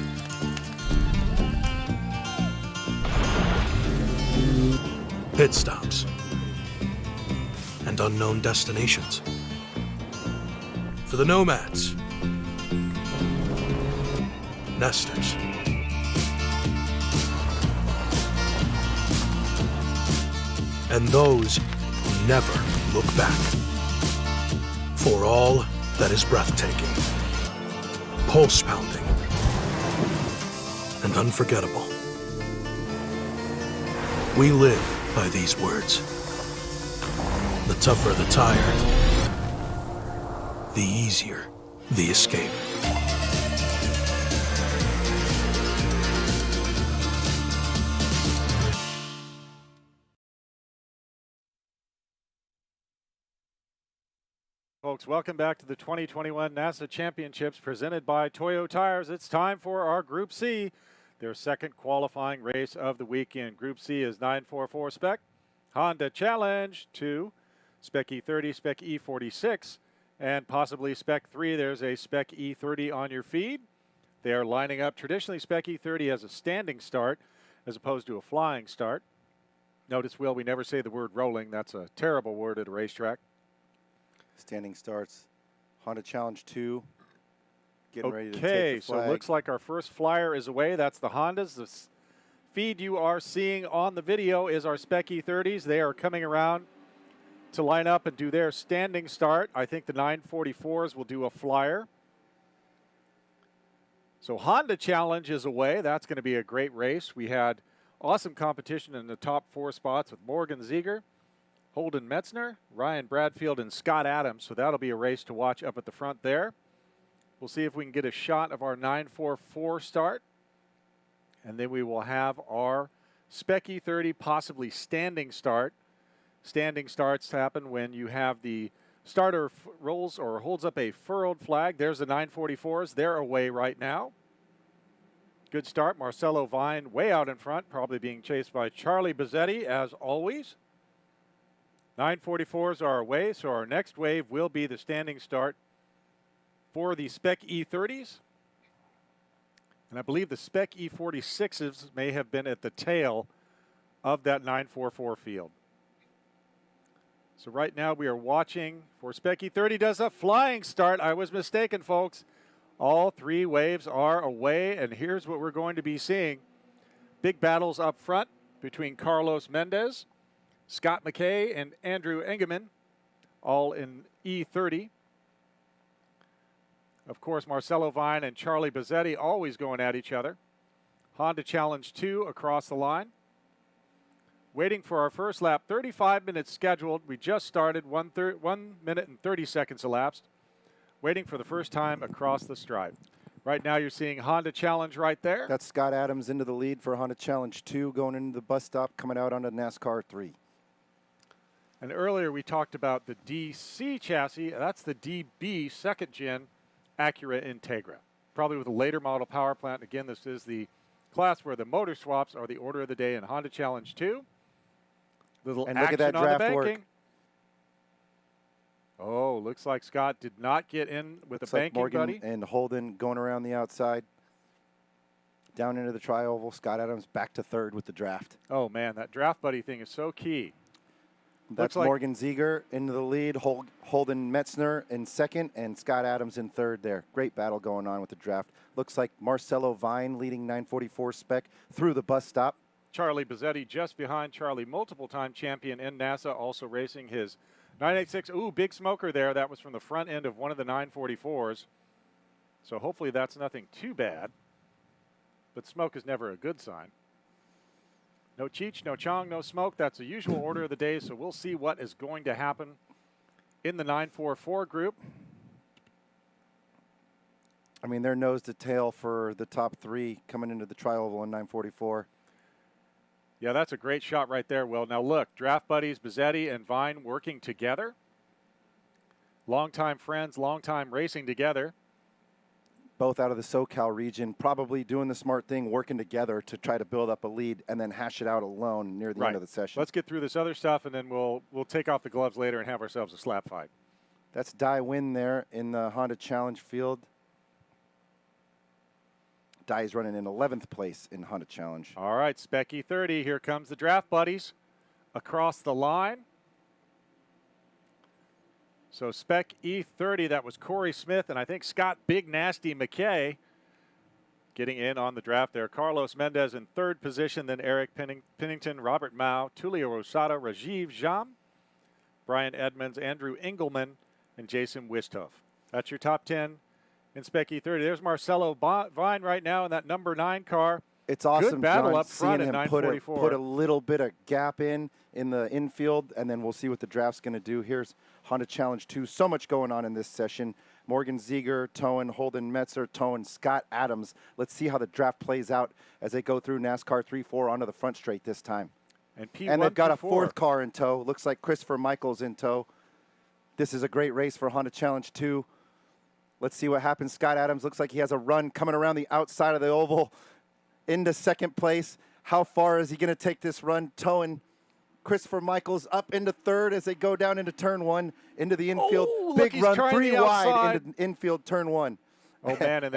Pit stops and unknown destinations. For the nomads, nesters, and those who never look back. For all that is breathtaking, pulse-pounding, and unforgettable. We live by these words. The tougher the tire, the easier the escape. Folks, welcome back to the 2021 NASA Championships presented by Toyo Tires. It's time for our Group C, their second qualifying race of the weekend. Group C is 944 spec, Honda Challenge 2, Spec E30, Spec E46, and possibly Spec 3. There's a Spec E30 on your feed. They are lining up. Traditionally, Spec E30 has a standing start as opposed to a flying start. Notice, Will, we never say the word rolling. That's a terrible word at a racetrack. Standing starts. Honda Challenge 2. Getting ready to take Okay, the so flag. it looks like our first flyer is away. That's the Hondas. The feed you are seeing on the video is our Spec E30s. They are coming around to line up and do their standing start. I think the 944s will do a flyer. So Honda Challenge is away. That's going to be a great race. We had awesome competition in the top 4 spots with Morgan Ziegler, Holden Metzner, Ryan Bradfield, and Scott Adams. So that'll be a race to watch up at the front there. We'll see if we can get a shot of our 944 start. And then we will have our Spec E30 possibly standing start. Standing starts happen when you have the starter rolls or holds up a furled flag. There's the 944s. They're away right now. Good start. Marcelo Vine way out in front, probably being chased by Charlie Bazzetti as always. 944s are away, so our next wave will be the standing start for the Spec E30s. And I believe the Spec E46s may have been at the tail of that 944 field. So right now we are watching for Spec E30 does a flying start. I was mistaken, folks. All 3 waves are away, and here's what we're going to be seeing. Big battles up front between Carlos Mendez, Scott McKay, and Andrew Engemann, all in E30. Of course, Marcelo Vine and Charlie Bazzetti always going at each other. Honda Challenge 2 across the line. Waiting for our first lap, 35 minutes scheduled. We just started, 1 minute and 30 seconds elapsed. Waiting for the first time across the stripe. Right now you're seeing Honda Challenge right there. That's Scott Adams into the lead for Honda Challenge 2, going into the bus stop, coming out onto NASCAR 3. And earlier we talked about the DC chassis. That's the DB second gen Acura Integra. Probably with a later model power plant. Again, this is the class where the motor swaps are the order of the day in Honda Challenge 2. Little And action look at that on the draft work. banking. Oh, looks like Scott did not get in with a banking Morgan buddy. and Holden going around the outside. Down into the tri-oval. Scott Adams back to third with the draft. Oh, man, that draft buddy thing is so key. That's like Morgan Ziegler into the lead, Holden Metzner in second, and Scott Adams in third there. Great battle going on with the draft. Looks like Marcelo Vine leading 944 spec through the bus stop. Charlie Bazzetti just behind Charlie, multiple-time champion in NASA, also racing his 986. Ooh, big smoker there. That was from the front end of one of the 944s. So hopefully that's nothing too bad. But smoke is never a good sign. No Cheech, no Chong, no smoke. That's the usual order of the day, so we'll see what is going to happen in the 944 group. I mean, they're nose to tail for the top 3 coming into the tri-oval in 944. Yeah, that's a great shot right there, Will. Now look, draft buddies Bazzetti and Vine working together. Longtime friends, longtime racing together. Both out of the SoCal region, probably doing the smart thing, working together to try to build up a lead and then hash it out alone near the end of the session. Let's get through this other stuff, and then we'll take off the gloves later and have ourselves a slap fight. That's Dai Win there in the Honda Challenge field. Dye's running in 11th place in Honda Challenge. All right, Spec E30, here comes the draft buddies across the line. So Spec E30, that was Corey Smith and I think Scott Big Nasty McKay getting in on the draft there. Carlos Mendez in 3rd position, then Eric Pennington, Robert Mao, Tulio Rosado, Rajiv Jam, Brian Edmonds, Andrew Engelman, and Jason Wisthoff. That's your top 10 in Spec E30. There's Marcelo Vine right now in that number 9 car. It's awesome, Good battle John, up front seeing at him 944. put a little bit of gap in the infield, and then we'll see what the draft's going to do. Here's Honda Challenge 2. So much going on in this session. Morgan Ziegler, Towen, Holden Metzer, Towen, Scott Adams. Let's see how the draft plays out as they go through NASCAR 3-4 onto the front straight this time. And they've got a 4th car in tow. Looks like Christopher Michaels in tow. This is a great race for Honda Challenge 2. Let's see what happens. Scott Adams looks like he has a run coming around the outside of the oval into 2nd place. How far is he going to take this run? Towen, Christopher Michaels up into 3rd as they go down into turn 1 into the infield. Big run, 3 wide into infield turn 1. Oh, man, and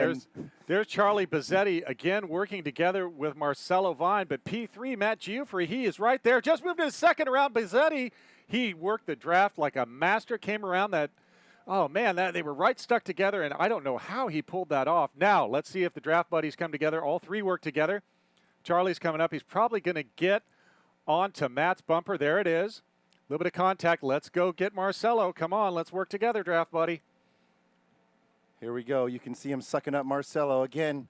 there's Charlie Bazzetti again working together with Marcelo Vine, but P3, Matt Giuffre, he is right there. Just moved in 2nd around Bazzetti. He worked the draft like a master, came around that. Oh, man, they were right stuck together, and I don't know how he pulled that off. Now, let's see if the draft buddies come together. All 3 work together. Charlie's coming up. He's probably going to get onto Matt's bumper. There it is. A little bit of contact. Let's go get Marcelo. Come on, let's work together, draft buddy. Here we go. You can see him sucking up Marcelo again.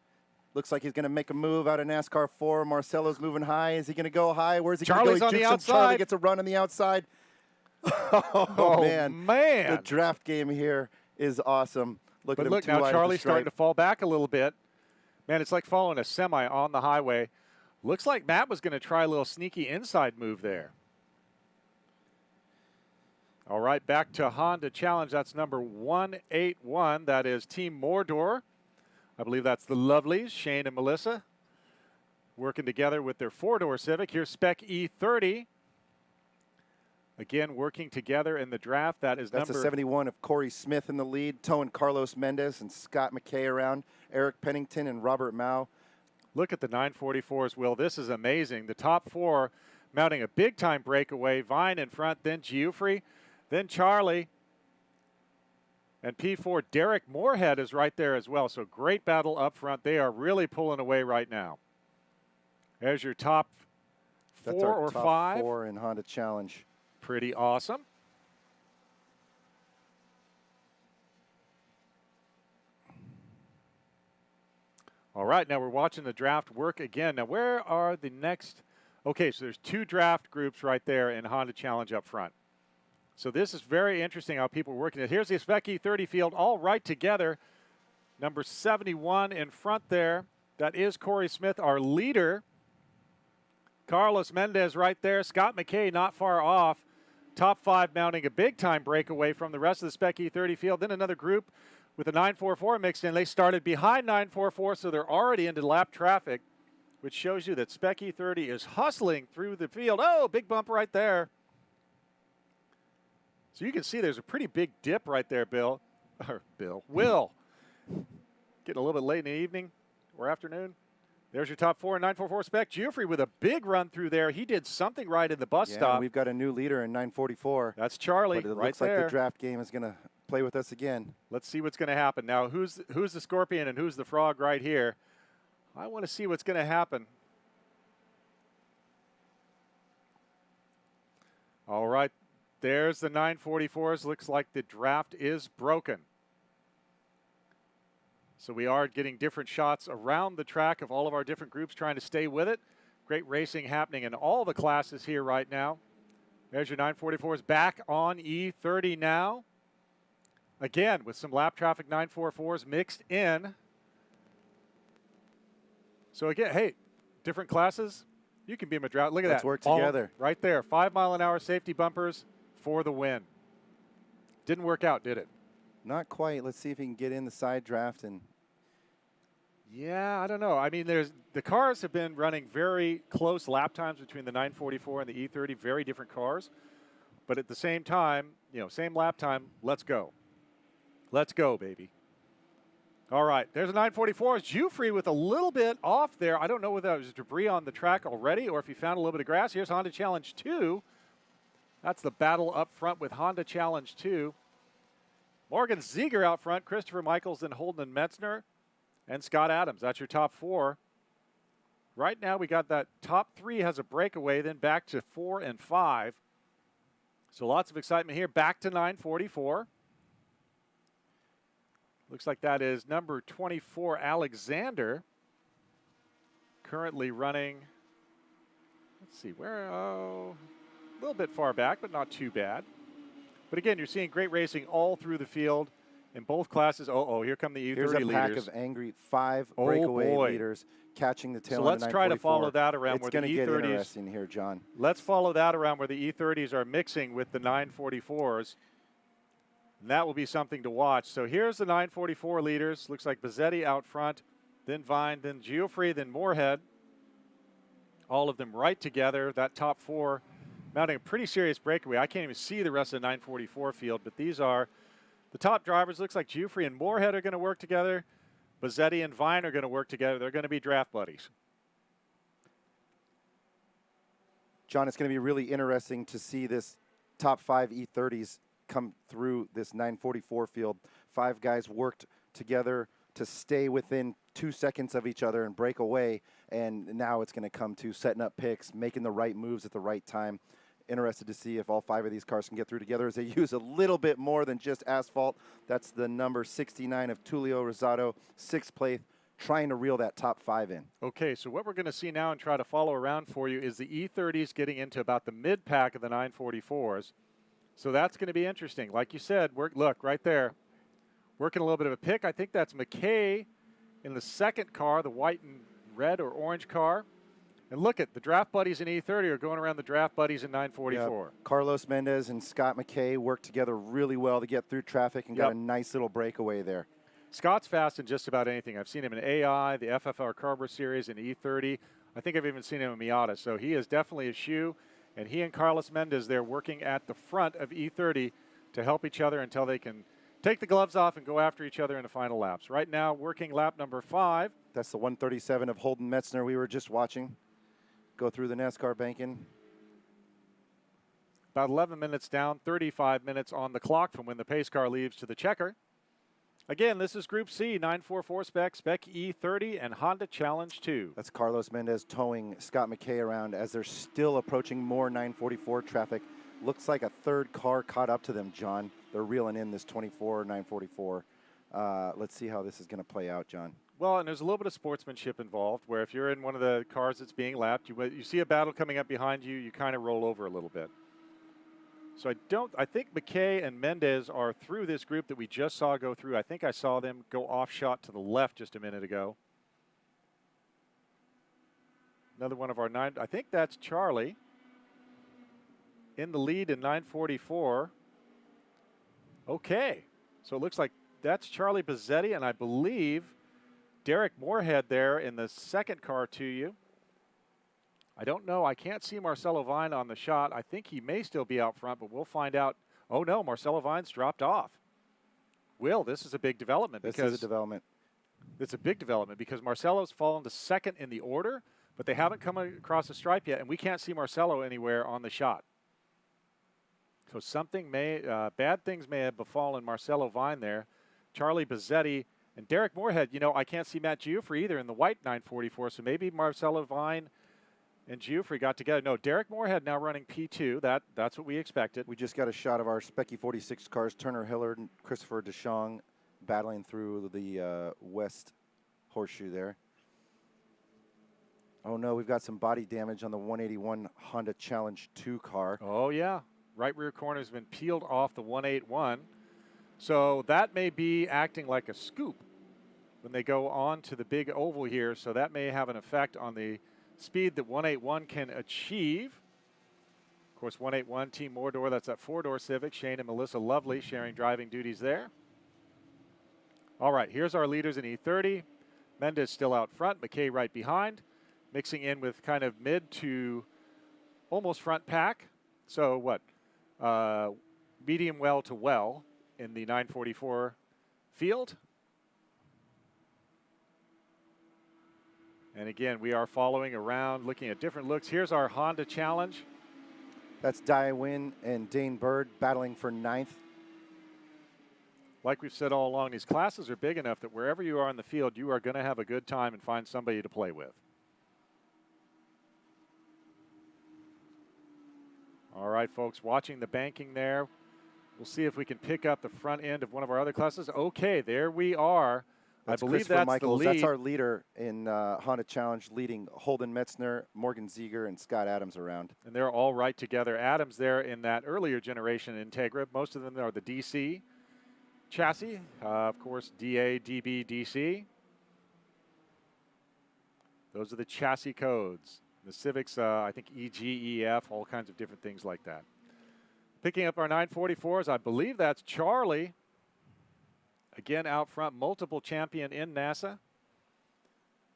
Looks like he's going to make a move out of NASCAR 4. Marcelo's moving high. Is he going to go high? Where's he going to go? Charlie's on the outside. Charlie gets a run on the outside. Oh, man. The draft game here is awesome. Look but at look, him now Charlie's starting to fall back a little bit. Man, it's like following a semi on the highway. Looks like Matt was going to try a little sneaky inside move there. All right, back to Honda Challenge. That's number 181. That is Team Mordor. I believe that's the Lovelies, Shane and Melissa, working together with their 4-door Civic. Here's Spec E30. Again, working together in the draft. That's a 71 of Corey Smith in the lead. Towen Carlos Mendez and Scott McKay around. Eric Pennington and Robert Mao. Look at the 944s, Will. This is amazing. The top 4 mounting a big-time breakaway. Vine in front, then Giuffre, then Charlie. And P4, Derek Moorhead is right there as well. So great battle up front. They are really pulling away right now. There's your top 4 That's our or top 5. 4 in Honda Challenge. Pretty awesome. All right, now we're watching the draft work again. Now, where are the next? Okay, so there's 2 draft groups right there in Honda Challenge up front. So this is very interesting how people are working it. Here's the Spec E30 field all right together. Number 71 in front there. That is Corey Smith, our leader. Carlos Mendez right there. Scott McKay not far off. Top 5 mounting a big-time breakaway from the rest of the Spec E30 field. Then another group with a 944 mixed in. They started behind 944, so they're already into lap traffic, which shows you that Spec E30 is hustling through the field. Oh, big bump right there. So you can see there's a pretty big dip right there, Will. Getting a little bit late in the evening or afternoon. There's your top 4 in 944 Spec. Giuffre with a big run through there. He did something right in the bus stop. We've got a new leader in 944. That's Charlie, but it right looks there. like the draft game is going to play with us again. Let's see what's going to happen. Now, who's the Scorpion and who's the Frog right here? I want to see what's going to happen. All right, there's the 944s. Looks like the draft is broken. So we are getting different shots around the track of all of our different groups trying to stay with it. Great racing happening in all the classes here right now. There's your 944s back on E30 now. Again, with some lap traffic 944s mixed in. So again, hey, different classes. You can be in a drought. Look at that. Let's work together. Right there. 5-mile-an-hour safety bumpers for the win. Didn't work out, did it? Not quite. Let's see if he can get in the side draft. And yeah, I don't know. I mean, the cars have been running very close lap times between the 944 and the E30, very different cars. But at the same time, same lap time, let's go. Let's go, baby. All right, there's a 944. Jufrey with a little bit off there. I don't know whether that was debris on the track already or if he found a little bit of grass. Here's Honda Challenge 2. That's the battle up front with Honda Challenge 2. Morgan Ziegler out front, Christopher Michaels, then Holden and Metzner, and Scott Adams. That's your top 4. Right now we got that top 3 has a breakaway, then back to 4 and 5. So lots of excitement here. Back to 944. Looks like that is number 24, Alexander, currently running, let's see, where, a little bit far back, but not too bad. But again, you're seeing great racing all through the field in both classes. Here come the E30 Here's a leaders. pack of angry 5 breakaway leaders catching the tail. So let's try to follow that around where the E30s. It's going to get interesting here, John. Let's follow that around where the E30s are mixing with the 944s. And that will be something to watch. So here's the 944 leaders. Looks like Bazzetti out front, then Vine, then Geoffrey, then Moorhead. All of them right together. That top 4 mounting a pretty serious breakaway. I can't even see the rest of the 944 field, but these are the top drivers. Looks like Geoffrey and Moorhead are going to work together. Bazzetti and Vine are going to work together. They're going to be draft buddies. John, it's going to be really interesting to see this top 5 E30s come through this 944 field. 5 guys worked together to stay within 2 seconds of each other and break away, and now it's going to come to setting up picks, making the right moves at the right time. Interested to see if all 5 of these cars can get through together as they use a little bit more than just asphalt. That's the number 69 of Tulio Rosado, 6th place, trying to reel that top 5 in. Okay, so what we're going to see now and try to follow around for you is the E30s getting into about the mid-pack of the 944s. So that's going to be interesting. Like you said, look, right there, working a little bit of a pick. I think that's McKay in the second car, the white and red or orange car. And look at the draft buddies in E30 are going around the draft buddies in 944. Yep. Carlos Mendez and Scott McKay worked together really well to get through traffic and got a nice little breakaway there. Scott's fast in just about anything. I've seen him in AI, the FFR Carver Series, in E30. I think I've even seen him in Miata. So he is definitely a shoe. And he and Carlos Mendez, they're working at the front of E30 to help each other until they can take the gloves off and go after each other in the final laps. Right now, working lap number 5. That's the 137 of Holden Metzner we were just watching go through the NASCAR banking. About 11 minutes down, 35 minutes on the clock from when the pace car leaves to the checker. Again, this is Group C, 944 spec E30, and Honda Challenge 2. That's Carlos Mendez towing Scott McKay around as they're still approaching more 944 traffic. Looks like a 3rd car caught up to them, John. They're reeling in this 24 944. Let's see how this is going to play out, John. Well, and there's a little bit of sportsmanship involved, where if you're in one of the cars that's being lapped, you see a battle coming up behind you, you kind of roll over a little bit. So I think McKay and Mendez are through this group that we just saw go through. I think I saw them go off shot to the left just a minute ago. Another one of our 9, I think that's Charlie in the lead in 944. Okay, so it looks like that's Charlie Bazzetti, and I believe Derek Moorhead there in the second car to you. I don't know. I can't see Marcelo Vine on the shot. I think he may still be out front, but we'll find out. Oh, no, Marcelo Vine's dropped off. Will, this is a big development. This is a development. It's a big development because Marcelo's fallen to second in the order, but they haven't come across the stripe yet, and we can't see Marcelo anywhere on the shot. So something bad things may have befallen Marcelo Vine there. Charlie Bazzetti and Derek Moorhead, I can't see Matt Geoffrey either in the white 944, so maybe Marcelo Vine and Geoffrey got together. No, Derek Moorhead now running P2. That's what we expected. We just got a shot of our Specky 46 cars, Turner Hillard and Christopher DeShong battling through the west horseshoe there. Oh, no, we've got some body damage on the 181 Honda Challenge 2 car. Oh, yeah. Right rear corner has been peeled off the 181. So that may be acting like a scoop when they go on to the big oval here. So that may have an effect on the speed that 181 can achieve. Of course, 181, Team Mordor, that's that 4-door Civic. Shane and Melissa Lovely sharing driving duties there. All right, here's our leaders in E30. Mendez still out front, McKay right behind, mixing in with kind of mid to almost front pack. So what? Medium well to well in the 944 field. And again, we are following around, looking at different looks. Here's our Honda Challenge. That's Dai Win and Dane Bird battling for 9th. Like we've said all along, these classes are big enough that wherever you are in the field, you are going to have a good time and find somebody to play with. All right, folks, watching the banking there. We'll see if we can pick up the front end of one of our other classes. Okay, there we are. That's I believe Christopher that's Michaels. the lead. That's our leader in Honda Challenge, leading Holden Metzner, Morgan Zieger, and Scott Adams around. And they're all right together. Adams there in that earlier generation Integra. Most of them are the DC chassis. Of course, DA, DB, DC. Those are the chassis codes. The Civics, I think EG, EF, all kinds of different things like that. Picking up our 944s, I believe that's Charlie. Again, out front, multiple champion in NASA.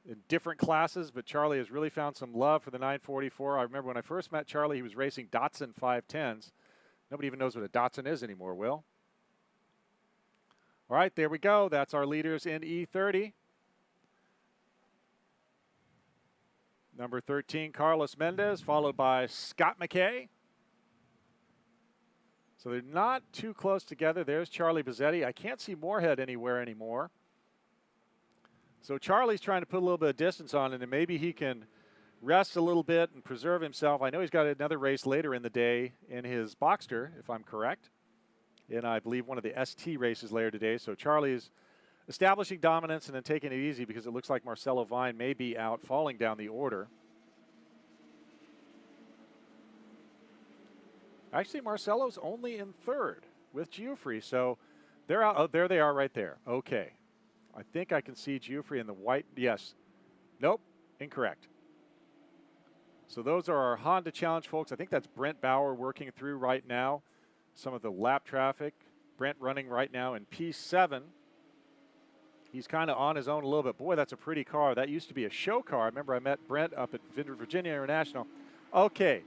In different classes, but Charlie has really found some love for the 944. I remember when I first met Charlie, he was racing Datsun 510s. Nobody even knows what a Datsun is anymore, Will. All right, there we go. That's our leaders in E30. Number 13, Carlos Mendez, followed by Scott McKay. So they're not too close together. There's Charlie Bizzetti. I can't see Moorhead anywhere anymore. So Charlie's trying to put a little bit of distance on it, and maybe he can rest a little bit and preserve himself. I know he's got another race later in the day in his Boxster, if I'm correct. And I believe one of the ST races later today. So Charlie's establishing dominance and then taking it easy because it looks like Marcelo Vine may be out, falling down the order. Actually, Marcelo's only in 3rd with Giuffre, so they're out. Oh, there they are right there. Okay. I think I can see Giuffre in the white. Yes. Nope. Incorrect. So those are our Honda Challenge folks. I think that's Brent Bauer working through right now some of the lap traffic. Brent running right now in P7. He's kind of on his own a little bit. Boy, that's a pretty car. That used to be a show car. I remember I met Brent up at Virginia International. Okay.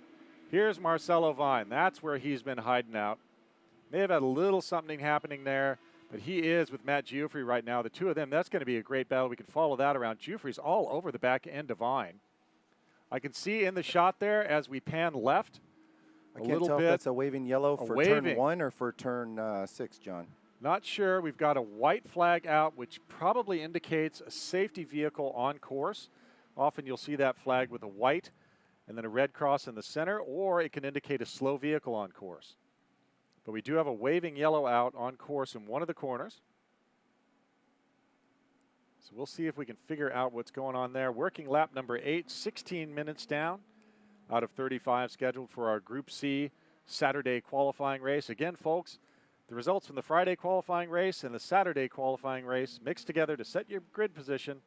Here's Marcelo Vine. That's where he's been hiding out. May have had a little something happening there, but he is with Matt Giuffre right now. The two of them, that's going to be a great battle. We can follow that around. Giuffre's all over the back end of Vine. I can see in the shot there as we pan left. I can't tell if that's a waving yellow for turn 1 or for turn 6, John. Not sure. We've got a white flag out, which probably indicates a safety vehicle on course. Often you'll see that flag with a white and then a red cross in the center, or it can indicate a slow vehicle on course. But we do have a waving yellow out on course in one of the corners. So we'll see if we can figure out what's going on there. Working lap number 8, 16 minutes down out of 35 scheduled for our Group C Saturday qualifying race. Again, folks, the results from the Friday qualifying race and the Saturday qualifying race mixed together to set your grid position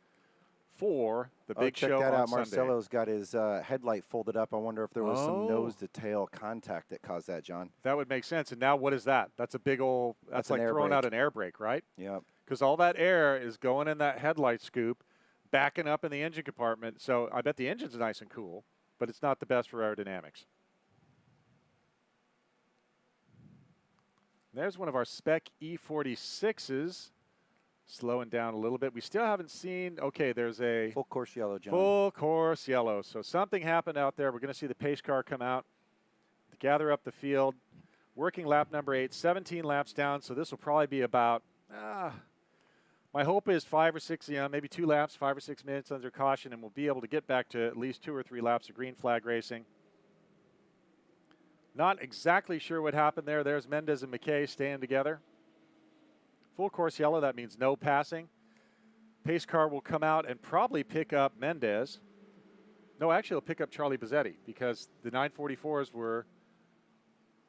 for the big show check that on out. Sunday. Marcelo's got his headlight folded up. I wonder if there was some nose-to-tail contact that caused that, John. That would make sense. And now what is that? That's a big old, that's like throwing out an air brake, right? Yep. Because all that air is going in that headlight scoop, backing up in the engine compartment. So I bet the engine's nice and cool, but it's not the best for aerodynamics. There's one of our spec E46s. Slowing down a little bit. We still haven't seen, okay, there's a full course yellow, John. Full course yellow. So something happened out there. We're going to see the pace car come out to gather up the field. Working lap number 8, 17 laps down. So this will probably be about, my hope is 5 or 6, maybe 2 laps, 5 or 6 minutes under caution, and we'll be able to get back to at least 2 or 3 laps of green flag racing. Not exactly sure what happened there. There's Mendez and McKay staying together. Full course yellow, that means no passing. Pace car will come out and probably pick up Mendez. No, actually, it'll pick up Charlie Bizzetti because the 944s were,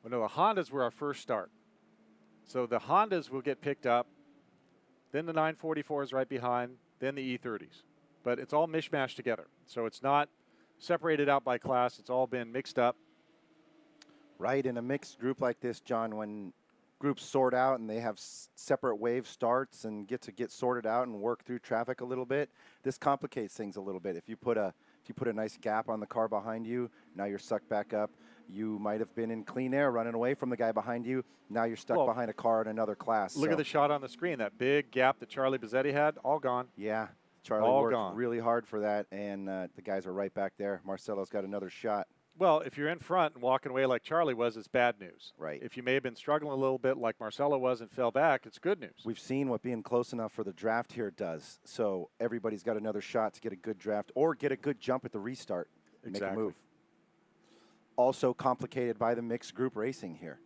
well, no, the Hondas were our first start. So the Hondas will get picked up, then the 944s right behind, then the E30s. But it's all mishmashed together. So it's not separated out by class. It's all been mixed up. Right, in a mixed group like this, John, when groups sort out and they have separate wave starts and get sorted out and work through traffic a little bit, this complicates things a little bit. If you put a nice gap on the car behind you, now you're sucked back up. You might have been in clean air running away from the guy behind you. Now you're stuck behind a car in another class. Look at the shot on the screen. That big gap that Charlie Bizzetti had, all gone. Yeah. Charlie All worked gone. really hard for that, and the guys are right back there. Marcelo's got another shot. Well, if you're in front and walking away like Charlie was, it's bad news. Right. If you may have been struggling a little bit like Marcelo was and fell back, it's good news. We've seen what being close enough for the draft here does. So everybody's got another shot to get a good draft or get a good jump at the restart and make a move. Also complicated by the mixed group racing here.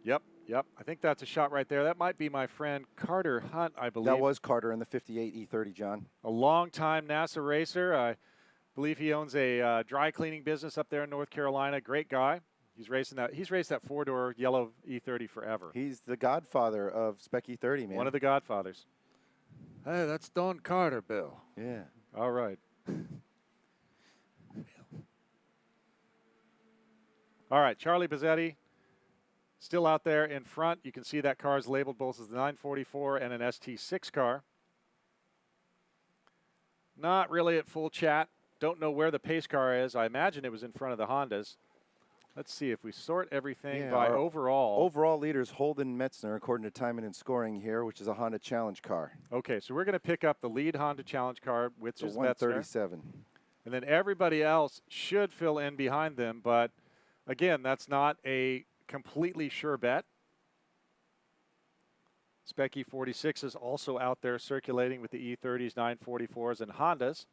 Yep. I think that's a shot right there. That might be my friend Carter Hunt, I believe. That was Carter in the 58 E30, John. A long-time NASA racer. I believe he owns a dry cleaning business up there in North Carolina. Great guy. He's racing that. He's raced that four-door yellow E30 forever. He's the godfather of Spec E30, man. One of the godfathers. Hey, that's Don Carter, Bill. Yeah. All right. All right, Charlie Bizzetti still out there in front. You can see that car is labeled both as the 944 and an ST6 car. Not really at full chat. Don't know where the pace car is. I imagine it was in front of the Hondas. Let's see if we sort everything by overall. Overall leaders Holden Metzner, according to timing and scoring here, which is a Honda Challenge car. Okay, so we're going to pick up the lead Honda Challenge car, which is 137. And then everybody else should fill in behind them, but again, that's not a completely sure bet. Spec E46 is also out there circulating with the E30s, 944s, and Hondas.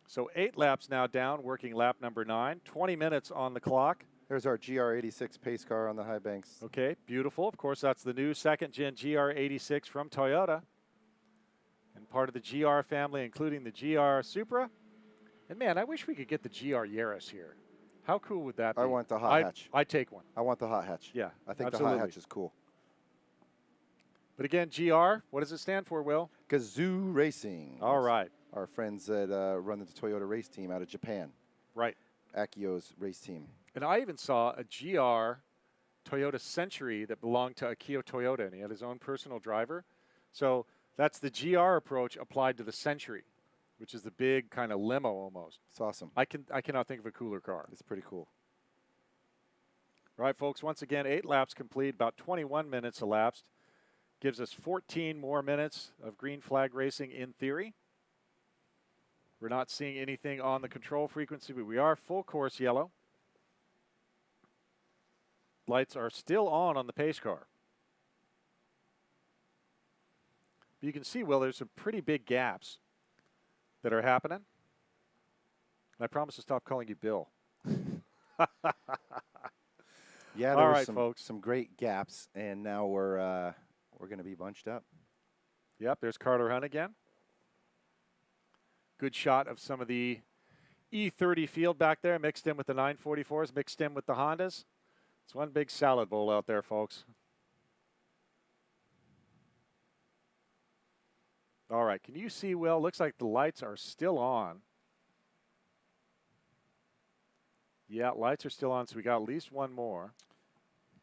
So 8 laps now down, working lap number 9. 20 minutes on the clock. There's our GR86 pace car on the high banks. Okay, beautiful. Of course, that's the new second-gen GR86 from Toyota. And part of the GR family, including the GR Supra. And, man, I wish we could get the GR Yaris here. How cool would that be? I want the hot hatch. I'd take one. I want the hot hatch. Yeah, I think absolutely. the hot hatch is cool. But, again, GR, what does it stand for, Will? Gazoo Racing. All right. Our friends that run the Toyota race team out of Japan. Right. Akio's race team. And I even saw a GR Toyota Century that belonged to Akio Toyota, and he had his own personal driver. So that's the GR approach applied to the Century, which is the big kind of limo almost. It's awesome. I cannot think of a cooler car. It's pretty cool. All right, folks, once again, 8 laps complete, about 21 minutes elapsed. Gives us 14 more minutes of green flag racing in theory. We're not seeing anything on the control frequency, but we are full course yellow. Lights are still on the pace car. But you can see, Will, there's some pretty big gaps that are happening. And I promise to stop calling you Bill. Yeah, all there right, was folks. some great gaps, and now we're going to be bunched up. Yep, there's Carter Hunt again. Good shot of some of the E30 field back there, mixed in with the 944s, mixed in with the Hondas. It's one big salad bowl out there, folks. All right, can you see, Will? Looks like the lights are still on. Yeah, lights are still on, so we got at least one more.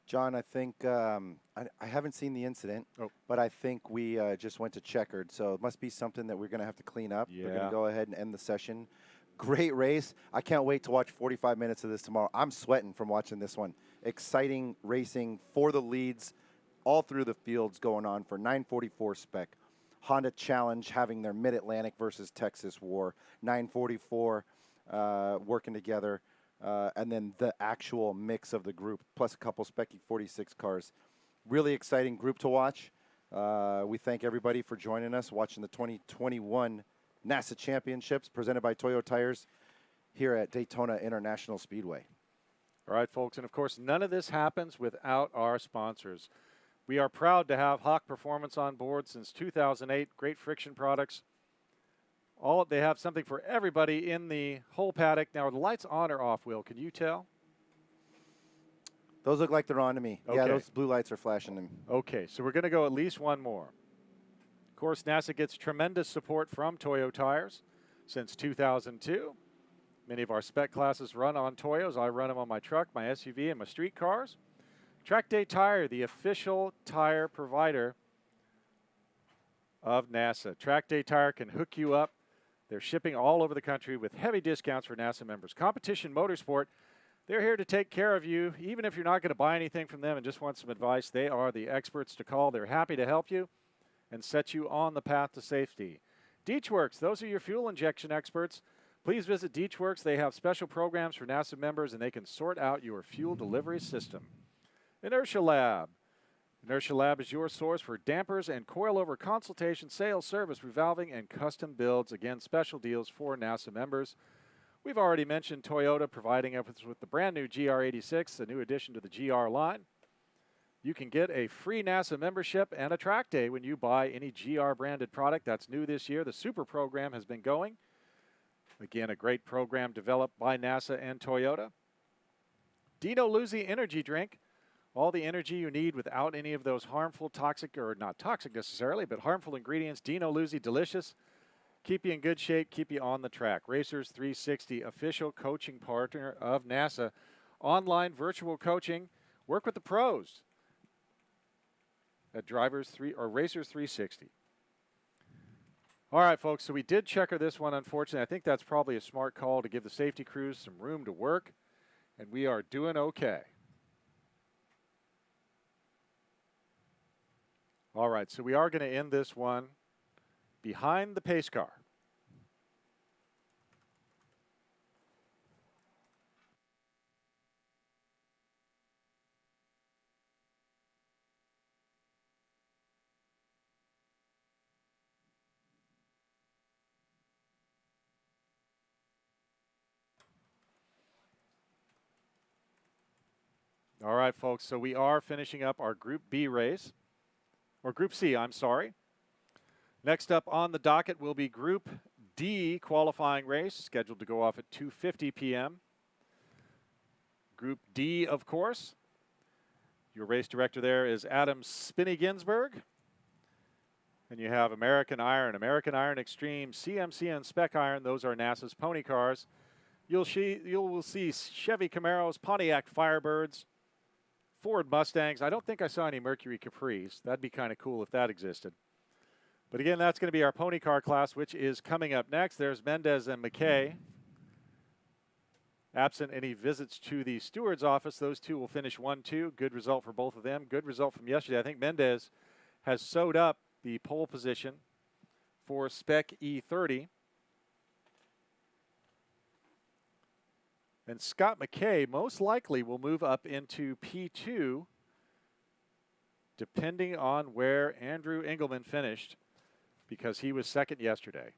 John, I think I haven't seen the incident, but I think we just went to checkered, so it must be something that we're going to have to clean up. We're going to go ahead and end the session. Great race. I can't wait to watch 45 minutes of this tomorrow. I'm sweating from watching this one. Exciting racing for the leads all through the fields going on for 944 spec. Honda Challenge having their Mid-Atlantic versus Texas war. 944 working together. And then the actual mix of the group, plus a couple Spec E46 cars. Really exciting group to watch. We thank everybody for joining us, watching the 2021 NASA Championships presented by Toyo Tires here at Daytona International Speedway. All right, folks, and of course, none of this happens without our sponsors. We are proud to have Hawk Performance on board since 2008. Great friction products. They have something for everybody in the whole paddock. Now, are the lights on or off, Will? Can you tell? Those look like they're on to me. Okay. Yeah, those blue lights are flashing them. Okay, so we're going to go at least one more. Of course, NASA gets tremendous support from Toyo Tires since 2002. Many of our spec classes run on Toyos. I run them on my truck, my SUV, and my street cars. Track Day Tire, the official tire provider of NASA. Track Day Tire can hook you up. They're shipping all over the country with heavy discounts for NASA members. Competition Motorsport, they're here to take care of you. Even if you're not going to buy anything from them and just want some advice, they are the experts to call. They're happy to help you. and set you on the path to safety. DeechWorks, those are your fuel injection experts. Please visit DeechWorks. They have special programs for NASA members, and they can sort out your fuel delivery system. Inertia Lab. Inertia Lab is your source for dampers and coilover consultation, sales, service, revalving, and custom builds. Again, special deals for NASA members. We've already mentioned Toyota providing us with the brand new GR86, a new addition to the GR line. You can get a free NASA membership and a track day when you buy any GR branded product. That's new this year. The Super program has been going. Again, a great program developed by NASA and Toyota. Dino Luzzi Energy Drink. All the energy you need without any of those harmful, toxic, or not toxic necessarily, but harmful ingredients. Dino Luzzi, delicious. Keep you in good shape, keep you on the track. Racers 360, official coaching partner of NASA. Online virtual coaching. Work with the pros at Racers 360. All right, folks, so we did checker this one, unfortunately. I think that's probably a smart call to give the safety crews some room to work, and we are doing okay. All right, so we are going to end this one behind the pace car. All right, folks, so we are finishing up our Group B race, or Group C, I'm sorry. Next up on the docket will be Group D qualifying race, scheduled to go off at 2:50 p.m. Group D, of course. Your race director there is Adam Spinney Ginsburg. And you have American Iron Extreme, CMC, and Spec Iron. Those are NASA's pony cars. You will see Chevy Camaros, Pontiac Firebirds, Ford Mustangs. I don't think I saw any Mercury Capris. That'd be kind of cool if that existed. But again, that's going to be our pony car class, which is coming up next. There's Mendez and McKay. Absent any visits to the steward's office, those two will finish 1-2. Good result for both of them. Good result from yesterday. I think Mendez has sewed up the pole position for Spec E30. And Scott McKay most likely will move up into P2, depending on where Andrew Engelman finished, because he was second yesterday.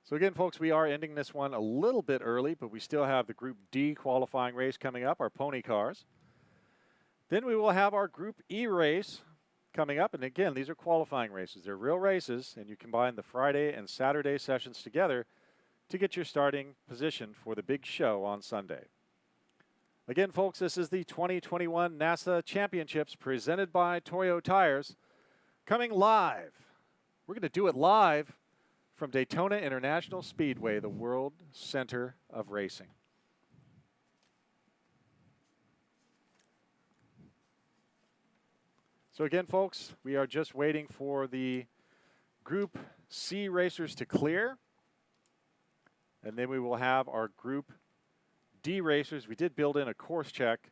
So again, folks, we are ending this one a little bit early, but we still have the Group D qualifying race coming up, our pony cars. Then we will have our Group E race coming up. And again, these are qualifying races. They're real races, and you combine the Friday and Saturday sessions together to get your starting position for the big show on Sunday. Again, folks, this is the 2021 NASA Championships presented by Toyo Tires, coming live. We're going to do it live from Daytona International Speedway, the world center of racing. So again, folks, we are just waiting for the Group C racers to clear. And then we will have our Group D racers. We did build in a course check.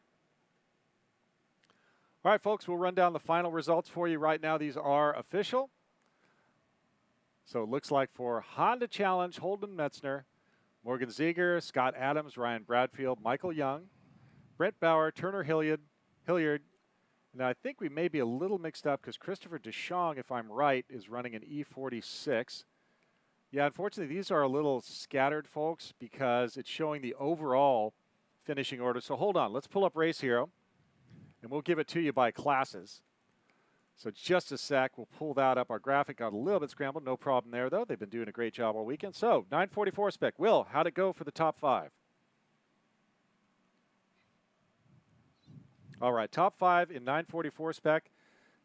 All right, folks, we'll run down the final results for you right now. These are official. So it looks like for Honda Challenge, Holden Metzner, Morgan Ziegler, Scott Adams, Ryan Bradfield, Michael Young, Brent Bauer, Turner Hilliard. And I think we may be a little mixed up because Christopher DeShong, if I'm right, is running an E46. Yeah, unfortunately, these are a little scattered, folks, because it's showing the overall finishing order. So hold on. Let's pull up Race Hero, and we'll give it to you by classes. So just a sec. We'll pull that up. Our graphic got a little bit scrambled. No problem there, though. They've been doing a great job all weekend. So 944 spec. Will, how'd it go for the top 5? All right, top 5 in 944 spec.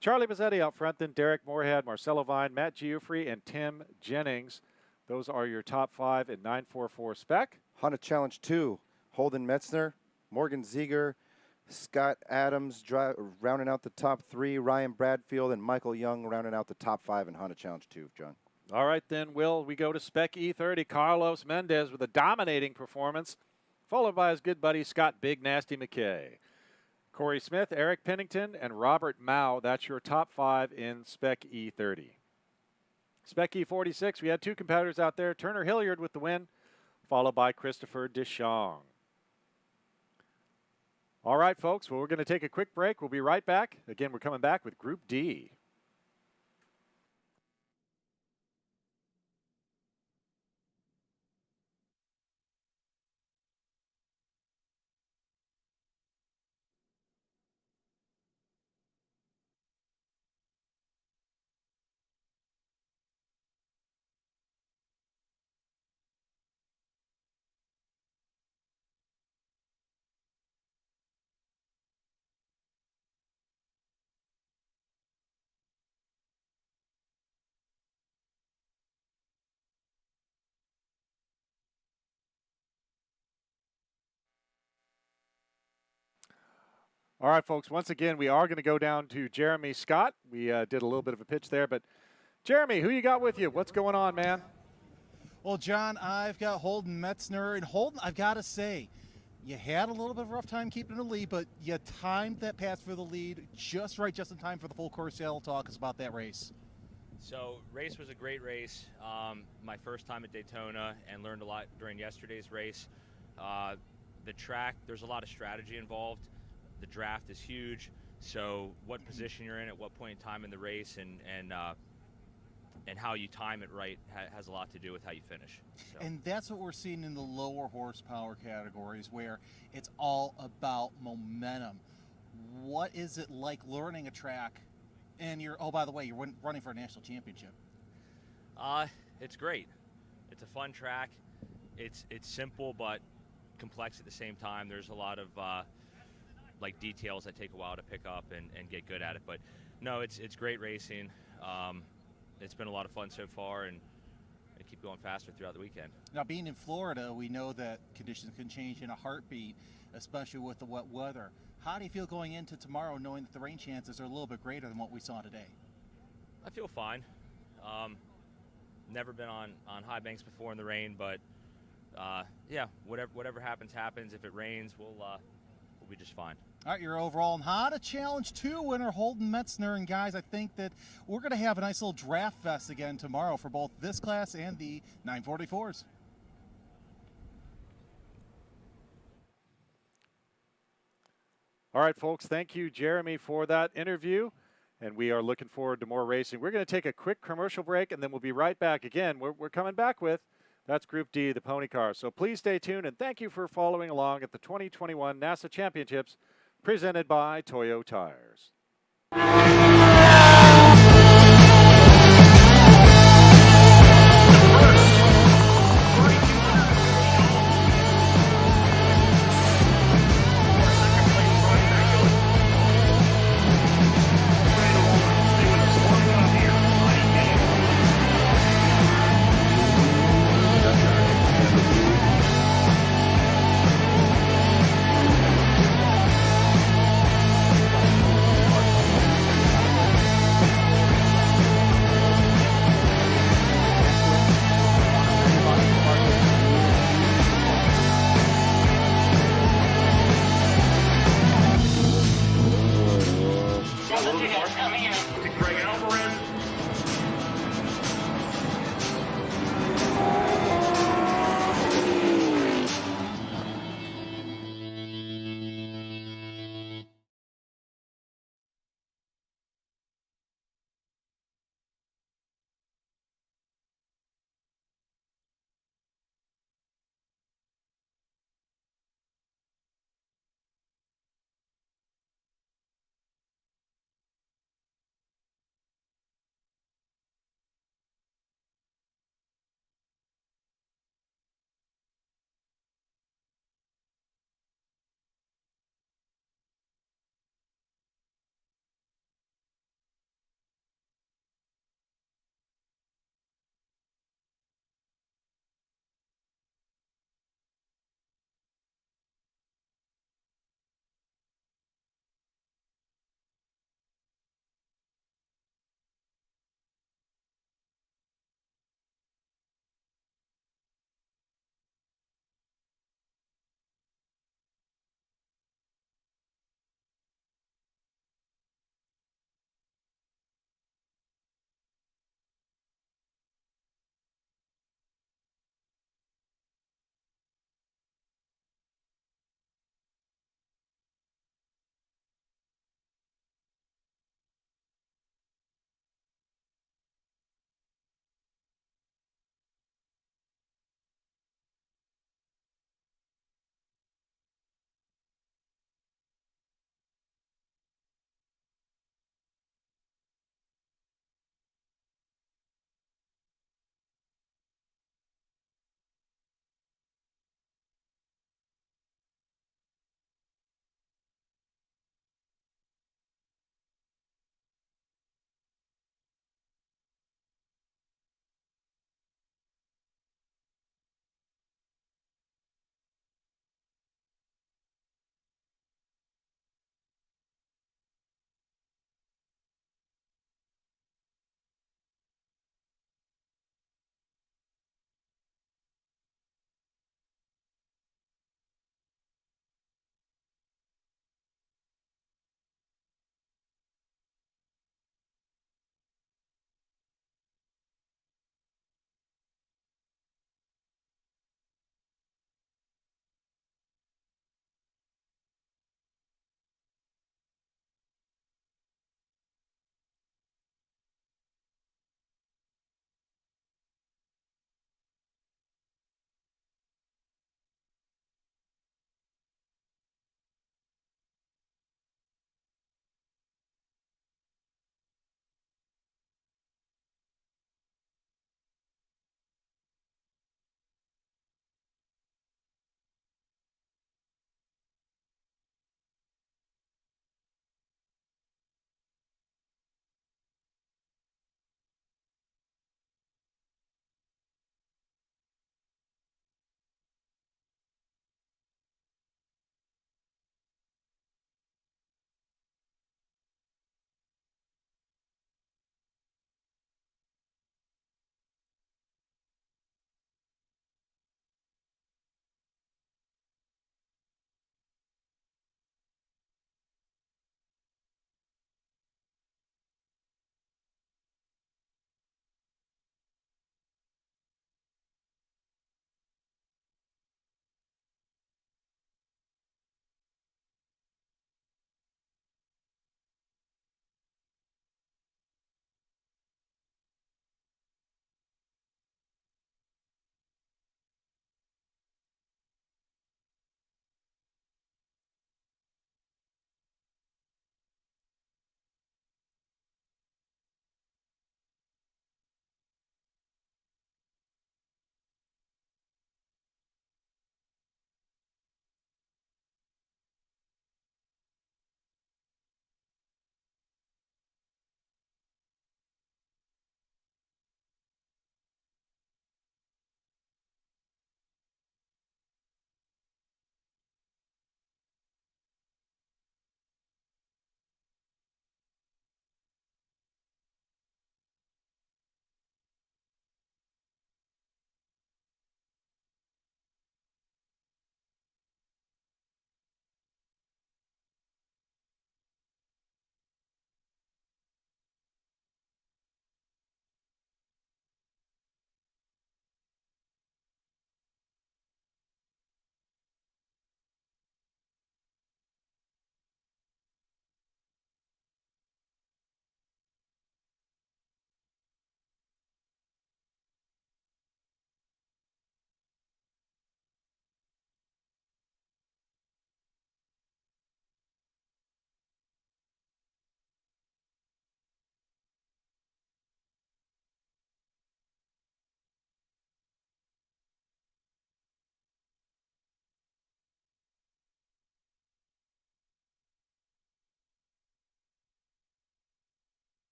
Charlie Mazzetti out front, then Derek Moorhead, Marcelo Vine, Matt Giuffre, and Tim Jennings. Those are your top 5 in 944 spec. Honda Challenge 2, Holden Metzner, Morgan Ziegler, Scott Adams rounding out the top 3, Ryan Bradfield, and Michael Young rounding out the top 5 in Honda Challenge 2, John. All right, then, Will, we go to Spec E30. Carlos Mendez with a dominating performance, followed by his good buddy Scott Big Nasty McKay. Corey Smith, Eric Pennington, and Robert Mao. That's your top 5 in Spec E30. Spec E46, we had 2 competitors out there. Turner Hilliard with the win, followed by Christopher Deschamps. All right, folks, well, we're going to take a quick break. We'll be right back. Again, we're coming back with Group D. All right, folks, once again, we are going to go down to Jeremy Scott. We did a little bit of a pitch there, but Jeremy, who you got with you? What's going on, man? Well, John, I've got Holden Metzner, and Holden, I've got to say, you had a little bit of a rough time keeping the lead, but you timed that pass for the lead just right, just in time for the full course. I'll talk us about that race. So, race was a great race. My first time at Daytona, and learned a lot during yesterday's race. The track, there's a lot of strategy involved. The draft is huge, so what position you're in at what point in time in the race and how you time it right has a lot to do with how you finish. So. And that's what we're seeing in the lower horsepower categories, where it's all about momentum. What is it like learning a track, and oh, by the way, you're running for a national championship? It's great. It's a fun track. It's simple but complex at the same time. There's a lot of like details that take a while to pick up and get good at it. But no, it's great racing. It's been a lot of fun so far, and keep going faster throughout the weekend. Now, being in Florida, we know that conditions can change in a heartbeat, especially with the wet weather. How do you feel going into tomorrow, knowing that the rain chances are a little bit greater than what we saw today? I feel fine. Never been on high banks before in the rain, but yeah, whatever happens. If it rains, we'll be just fine. All right, your overall and Honda Challenge 2 winner, Holden Metzner. And guys, I think that we're going to have a nice little draft fest again tomorrow for both this class and the 944s. All right, folks, thank you, Jeremy, for that interview. And we are looking forward to more racing. We're going to take a quick commercial break, and then we'll be right back again. We're coming back with, that's Group D, the pony car. So please stay tuned, and thank you for following along at the 2021 NASA Championships presented by Toyo Tires.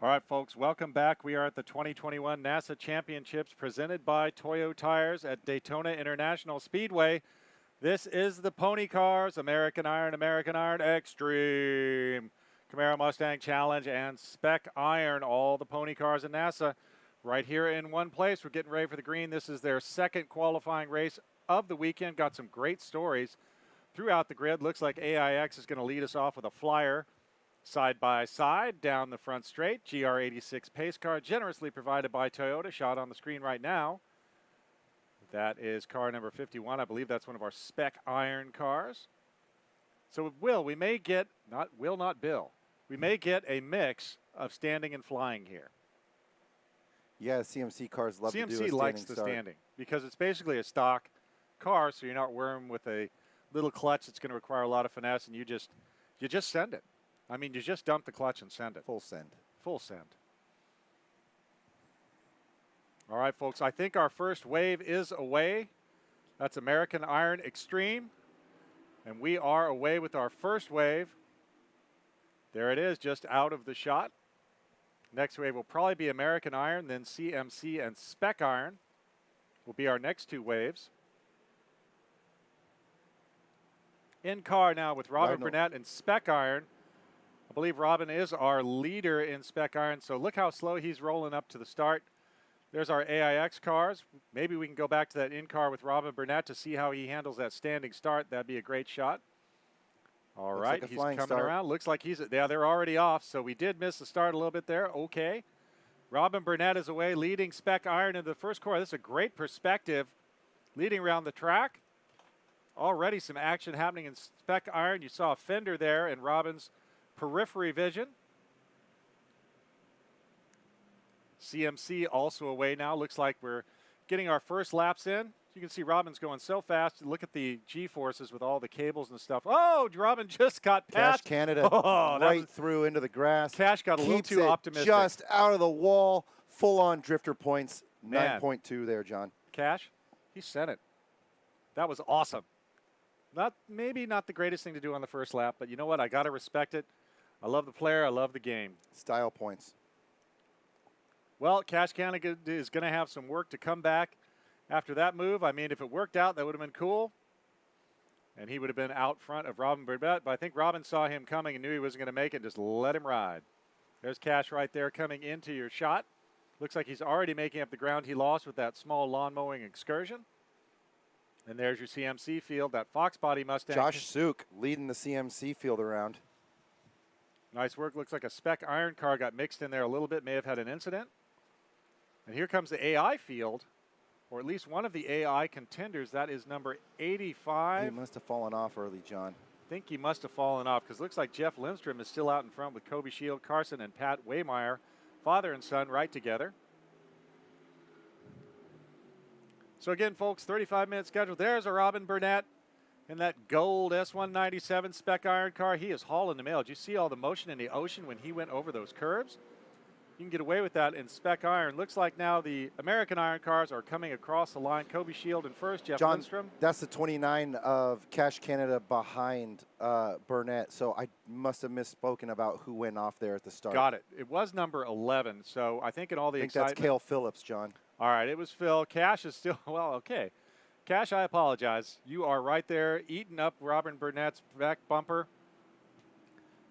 All right, folks, welcome back. We are at the 2021 NASA Championships presented by Toyo Tires at Daytona International Speedway. This is the Pony Cars, American Iron Extreme, Camaro Mustang Challenge, and Spec Iron, all the Pony Cars in NASA right here in one place. We're getting ready for the green. This is their second qualifying race of the weekend. Got some great stories throughout the grid. Looks like AIX is going to lead us off with a flyer. Side by side, down the front straight, GR86 pace car, generously provided by Toyota, shot on the screen right now. That is car number 51. I believe that's one of our Spec Iron cars. So we may get, not Bill, we may get a mix of standing and flying here. Yeah, CMC cars love to do a CMC standing likes the start. standing because it's basically a stock car, so you're not worrying with a little clutch that's going to require a lot of finesse, and you just send it. I mean, you just dump the clutch and send it. Full send. Full send. All right, folks, I think our first wave is away. That's American Iron Extreme. And we are away with our first wave. There it is, just out of the shot. Next wave will probably be American Iron, then CMC and Spec Iron will be our next two waves. In car now with Robin Burnett and Spec Iron. I believe Robin is our leader in Spec Iron, so look how slow he's rolling up to the start. There's our AIX cars. Maybe we can go back to that in-car with Robin Burnett to see how he handles that standing start. That'd be a great shot. All right, like a he's flying coming start. around. Looks like they're already off, so we did miss the start a little bit there. Okay. Robin Burnett is away, leading Spec Iron into the first corner. This is a great perspective, leading around the track. Already some action happening in Spec Iron. You saw a fender there in Robin's periphery vision. CMC also away now. Looks like we're getting our first laps in. You can see Robin's going so fast. Look at the G-forces with all the cables and stuff. Oh, Robin just got past. Cash Canada right through into the grass. Cash got a little too optimistic. Just out of the wall, full-on drifter points. Man. 9.2 there, John. Cash, he sent it. That was awesome. Maybe not the greatest thing to do on the first lap, but you know what? I got to respect it. I love the player. I love the game. Style points. Well, Cash Canada is going to have some work to come back after that move. I mean, if it worked out, that would have been cool. And he would have been out front of Robin Burnett. But I think Robin saw him coming and knew he wasn't going to make it and just let him ride. There's Cash right there coming into your shot. Looks like he's already making up the ground he lost with that small lawn mowing excursion. And there's your CMC field, that Fox body Mustang. Josh Suk leading the CMC field around. Nice work. Looks like a Spec Iron car got mixed in there a little bit, may have had an incident. And here comes the AI field, or at least one of the AI contenders. That is number 85. He must have fallen off early, John. I think he must have fallen off because it looks like Jeff Lindstrom is still out in front with Kobe Shield, Carson, and Pat Waymeyer, father and son, right together. So again, folks, 35-minute schedule. There's a Robin Burnett in that gold S197 Spec Iron car. He is hauling the mail. Did you see all the motion in the ocean when he went over those curves? You can get away with that in Spec Iron. Looks like now the American Iron cars are coming across the line. Kobe Shield in first, Jeff John, Lindstrom. That's the 29 of Cash Canada behind Burnett, so I must have misspoken about who went off there at the start. Got it. It was number 11, so I think in all the excitement. That's Cale Phillips, John. All right, it was Phil. Cash is still, well, okay. Cash, I apologize. You are right there eating up Robin Burnett's back bumper.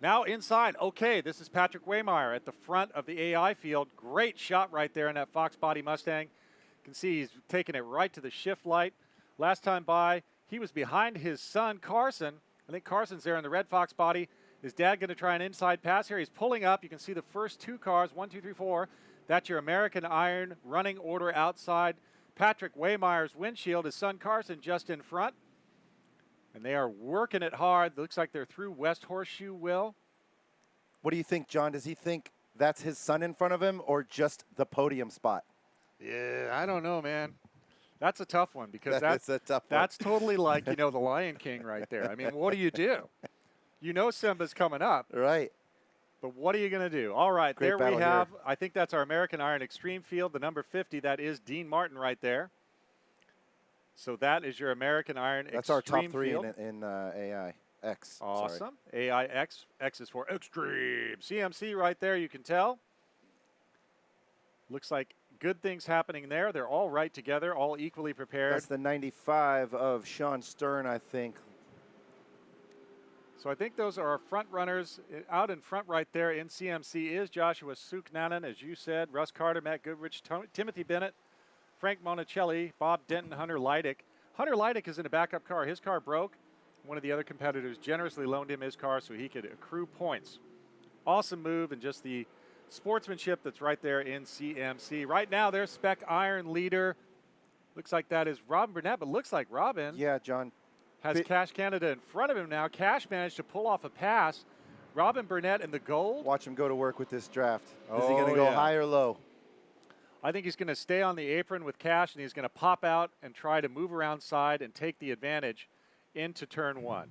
Now inside, okay, this is Patrick Waymeyer at the front of the AI field. Great shot right there in that Fox body Mustang. You can see he's taking it right to the shift light. Last time by, he was behind his son, Carson. I think Carson's there in the red Fox body. Is Dad going to try an inside pass here? He's pulling up. You can see the first two cars, 1, 2, 3, 4. That's your American Iron running order outside. Patrick Waymeyer's windshield, his son Carson just in front. And they are working it hard. Looks like they're through West Horseshoe, Will. What do you think, John? Does he think that's his son in front of him or just the podium spot? Yeah, I don't know, man. That's a tough one because that's a tough one. That's totally like, the Lion King right there. I mean, what do? You know Simba's coming up. Right. But what are you going to do? All right, Great there we have, here. I think that's our American Iron Extreme field, the number 50. That is Dean Martin right there. So that is your American Iron That's Extreme our top three field. in AI. Awesome. Sorry. AIX. X is for Extreme. CMC right there, you can tell. Looks like good things happening there. They're all right together, all equally prepared. That's the 95 of Sean Stern, I think. So I think those are our front runners. Out in front right there in CMC is Joshua Suknanen, as you said, Russ Carter, Matt Goodrich, Timothy Bennett, Frank Monicelli, Bob Denton, Hunter Leidick. Hunter Leidick is in a backup car. His car broke. One of the other competitors generously loaned him his car so he could accrue points. Awesome move, and just the sportsmanship that's right there in CMC. Right now, their spec iron leader. Looks like that is Robin Burnett, but looks like Robin. Yeah, John. Has Cash Canada in front of him now. Cash managed to pull off a pass. Robin Burnett in the gold. Watch him go to work with this draft. Is he going to go high or low? I think he's going to stay on the apron with Cash, and he's going to pop out and try to move around side and take the advantage into turn 1.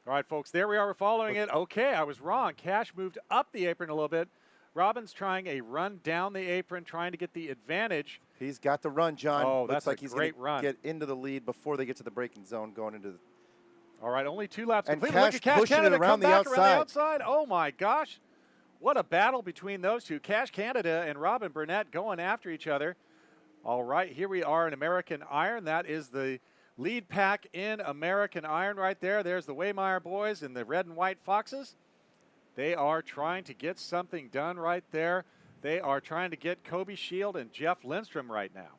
All right, folks, there we are. We're following it. Okay, I was wrong. Cash moved up the apron a little bit. Robin's trying a run down the apron, trying to get the advantage. He's got the run, John. Oh, Looks that's like a he's great gonna run. Get into the lead before they get to the braking zone going into the... All right, only 2 laps And complete. Look at Cash pushing Canada it around come the back outside. around the outside. Oh, my gosh. What a battle between those two. Cash Canada and Robin Burnett going after each other. All right, here we are in American Iron. That is the lead pack in American Iron right there. There's the Waymeyer boys and the red and white Foxes. They are trying to get something done right there. They are trying to get Kobe Shield and Jeff Lindstrom right now.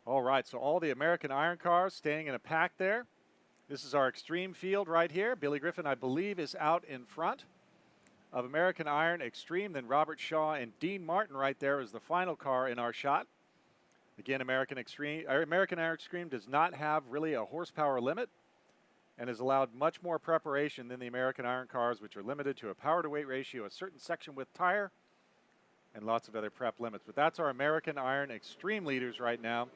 All right, so all the American Iron cars staying in a pack there. This is our extreme field right here. Billy Griffin, I believe, is out in front of American Iron Extreme. Then Robert Shaw and Dean Martin right there is the final car in our shot. Again, American Iron Extreme does not have really a horsepower limit and has allowed much more preparation than the American Iron cars, which are limited to a power to weight ratio, a certain section width tire, and lots of other prep limits. But that's our American Iron Extreme leaders right now,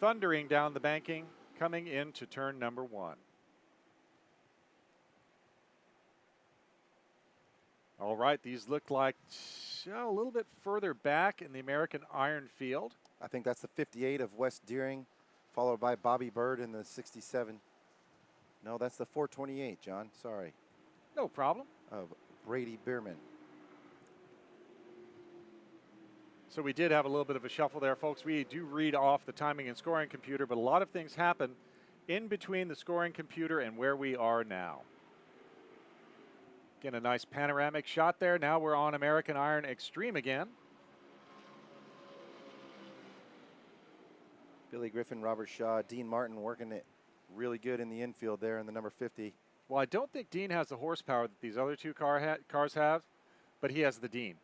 thundering down the banking, coming into turn number 1. All right, these look like a little bit further back in the American Iron field. I think that's the 58 of Wes Deering, followed by Bobby Bird in the 67. No, that's the 428, John. Sorry. No problem. Of Brady Bierman. So we did have a little bit of a shuffle there, folks. We do read off the timing and scoring computer, but a lot of things happen in between the scoring computer and where we are now. Again, a nice panoramic shot there. Now we're on American Iron Extreme again. Billy Griffin, Robert Shaw, Dean Martin working it really good in the infield there in the number 50. Well, I don't think Dean has the horsepower that these other two cars have, but he has the Dean.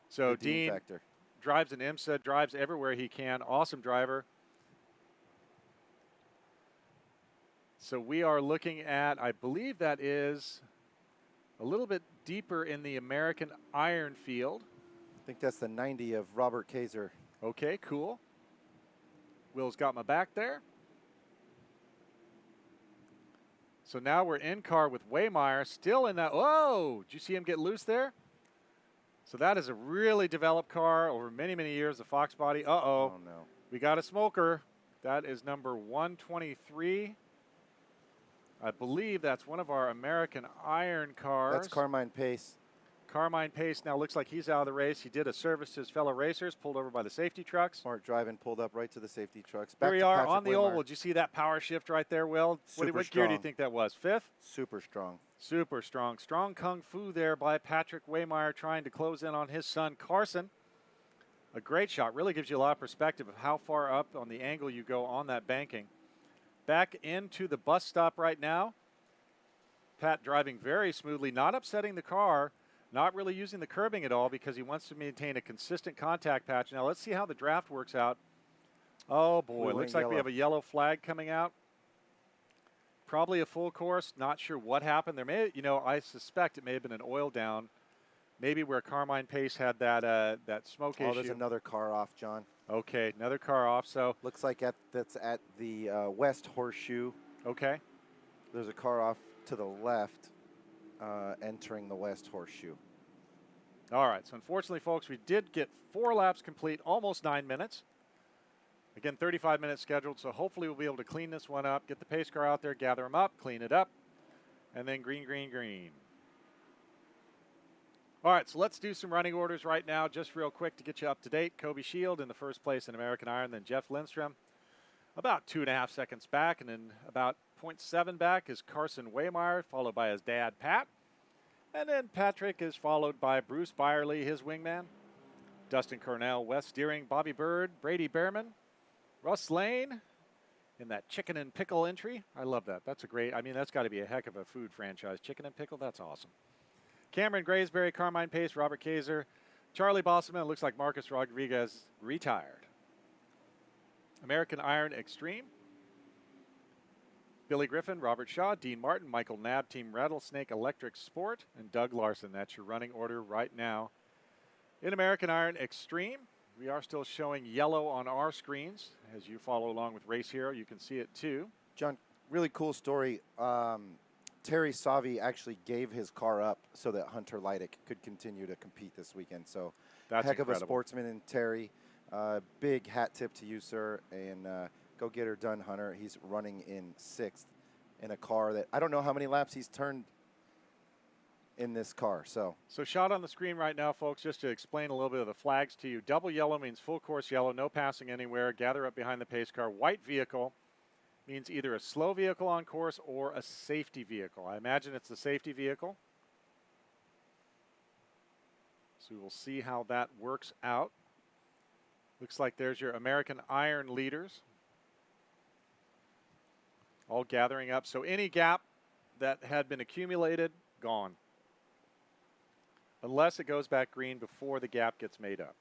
So The Dean Dean factor. drives an IMSA, drives everywhere he can. Awesome driver. So we are looking at, I believe that is a little bit deeper in the American Iron field. I think that's the 90 of Robert Kaiser. Okay, cool. Will's got my back there. So now we're in car with Waymeyer, still in that. Whoa, did you see him get loose there? So that is a really developed car over many, many years, the Fox body. Uh-oh. Oh, no. We got a smoker. That is number 123. I believe that's one of our American Iron cars. That's Carmine Pace. Carmine Pace now looks like he's out of the race. He did a service to his fellow racers, pulled over by the safety trucks. Smart driving, pulled up right to the safety trucks. Here Back we to are Patrick on the Waymeyer. oval. Did you see that power shift right there, Will? What Super gear do you strong. think that was? 5th? Super strong. Super strong. Strong kung fu there by Patrick Waymeyer trying to close in on his son, Carson. A great shot. Really gives you a lot of perspective of how far up on the angle you go on that banking. Back into the bus stop right now. Pat driving very smoothly, not upsetting the car, not really using the curbing at all because he wants to maintain a consistent contact patch. Now let's see how the draft works out. Oh boy, Blue looks and like we yellow. have a yellow flag coming out. Probably a full course, not sure what happened. There may, I suspect it may have been an oil down. Maybe where Carmine Pace had that smoke issue. Oh, there's another car off, John. Okay, another car off. So looks like that's at the West Horseshoe. Okay. There's a car off to the left entering the West Horseshoe. All right, so unfortunately, folks, we did get 4 laps complete, almost 9 minutes. Again, 35 minutes scheduled, so hopefully we'll be able to clean this one up, get the pace car out there, gather them up, clean it up, and then green, green, green. All right, so let's do some running orders right now, just real quick to get you up to date. Kobe Shield in the first place in American Iron, then Jeff Lindstrom about 2.5 seconds back, and then about 0.7 back is Carson Waymeyer, followed by his dad, Pat. And then Patrick is followed by Bruce Byerly, his wingman, Dustin Cornell, Wes Steering, Bobby Bird, Brady Behrman, Russ Lane in that chicken and pickle entry. I love that. That's a great, I mean, that's got to be a heck of a food franchise. Chicken and pickle, that's awesome. Cameron Graysbury, Carmine Pace, Robert Kaiser, Charlie Bosselman. It looks like Marcus Rodriguez retired. American Iron Extreme, Billy Griffin, Robert Shaw, Dean Martin, Michael Knabb, Team Rattlesnake Electric Sport, and Doug Larson. That's your running order right now. In American Iron Extreme, we are still showing yellow on our screens. As you follow along with Race Hero, you can see it too. John, really cool story. Terry Savi actually gave his car up so that Hunter Leidick could continue to compete this weekend. So that's heck incredible. Of a sportsman in Terry. Big hat tip to you, sir, and go get her done, Hunter. He's running in 6th in a car that I don't know how many laps he's turned in this car. So shot on the screen right now, folks, just to explain a little bit of the flags to you. Double yellow means full course yellow, no passing anywhere, gather up behind the pace car. White vehicle means either a slow vehicle on course or a safety vehicle. I imagine it's the safety vehicle. So we will see how that works out. Looks like there's your American Iron leaders all gathering up. So any gap that had been accumulated, gone. Unless it goes back green before the gap gets made up.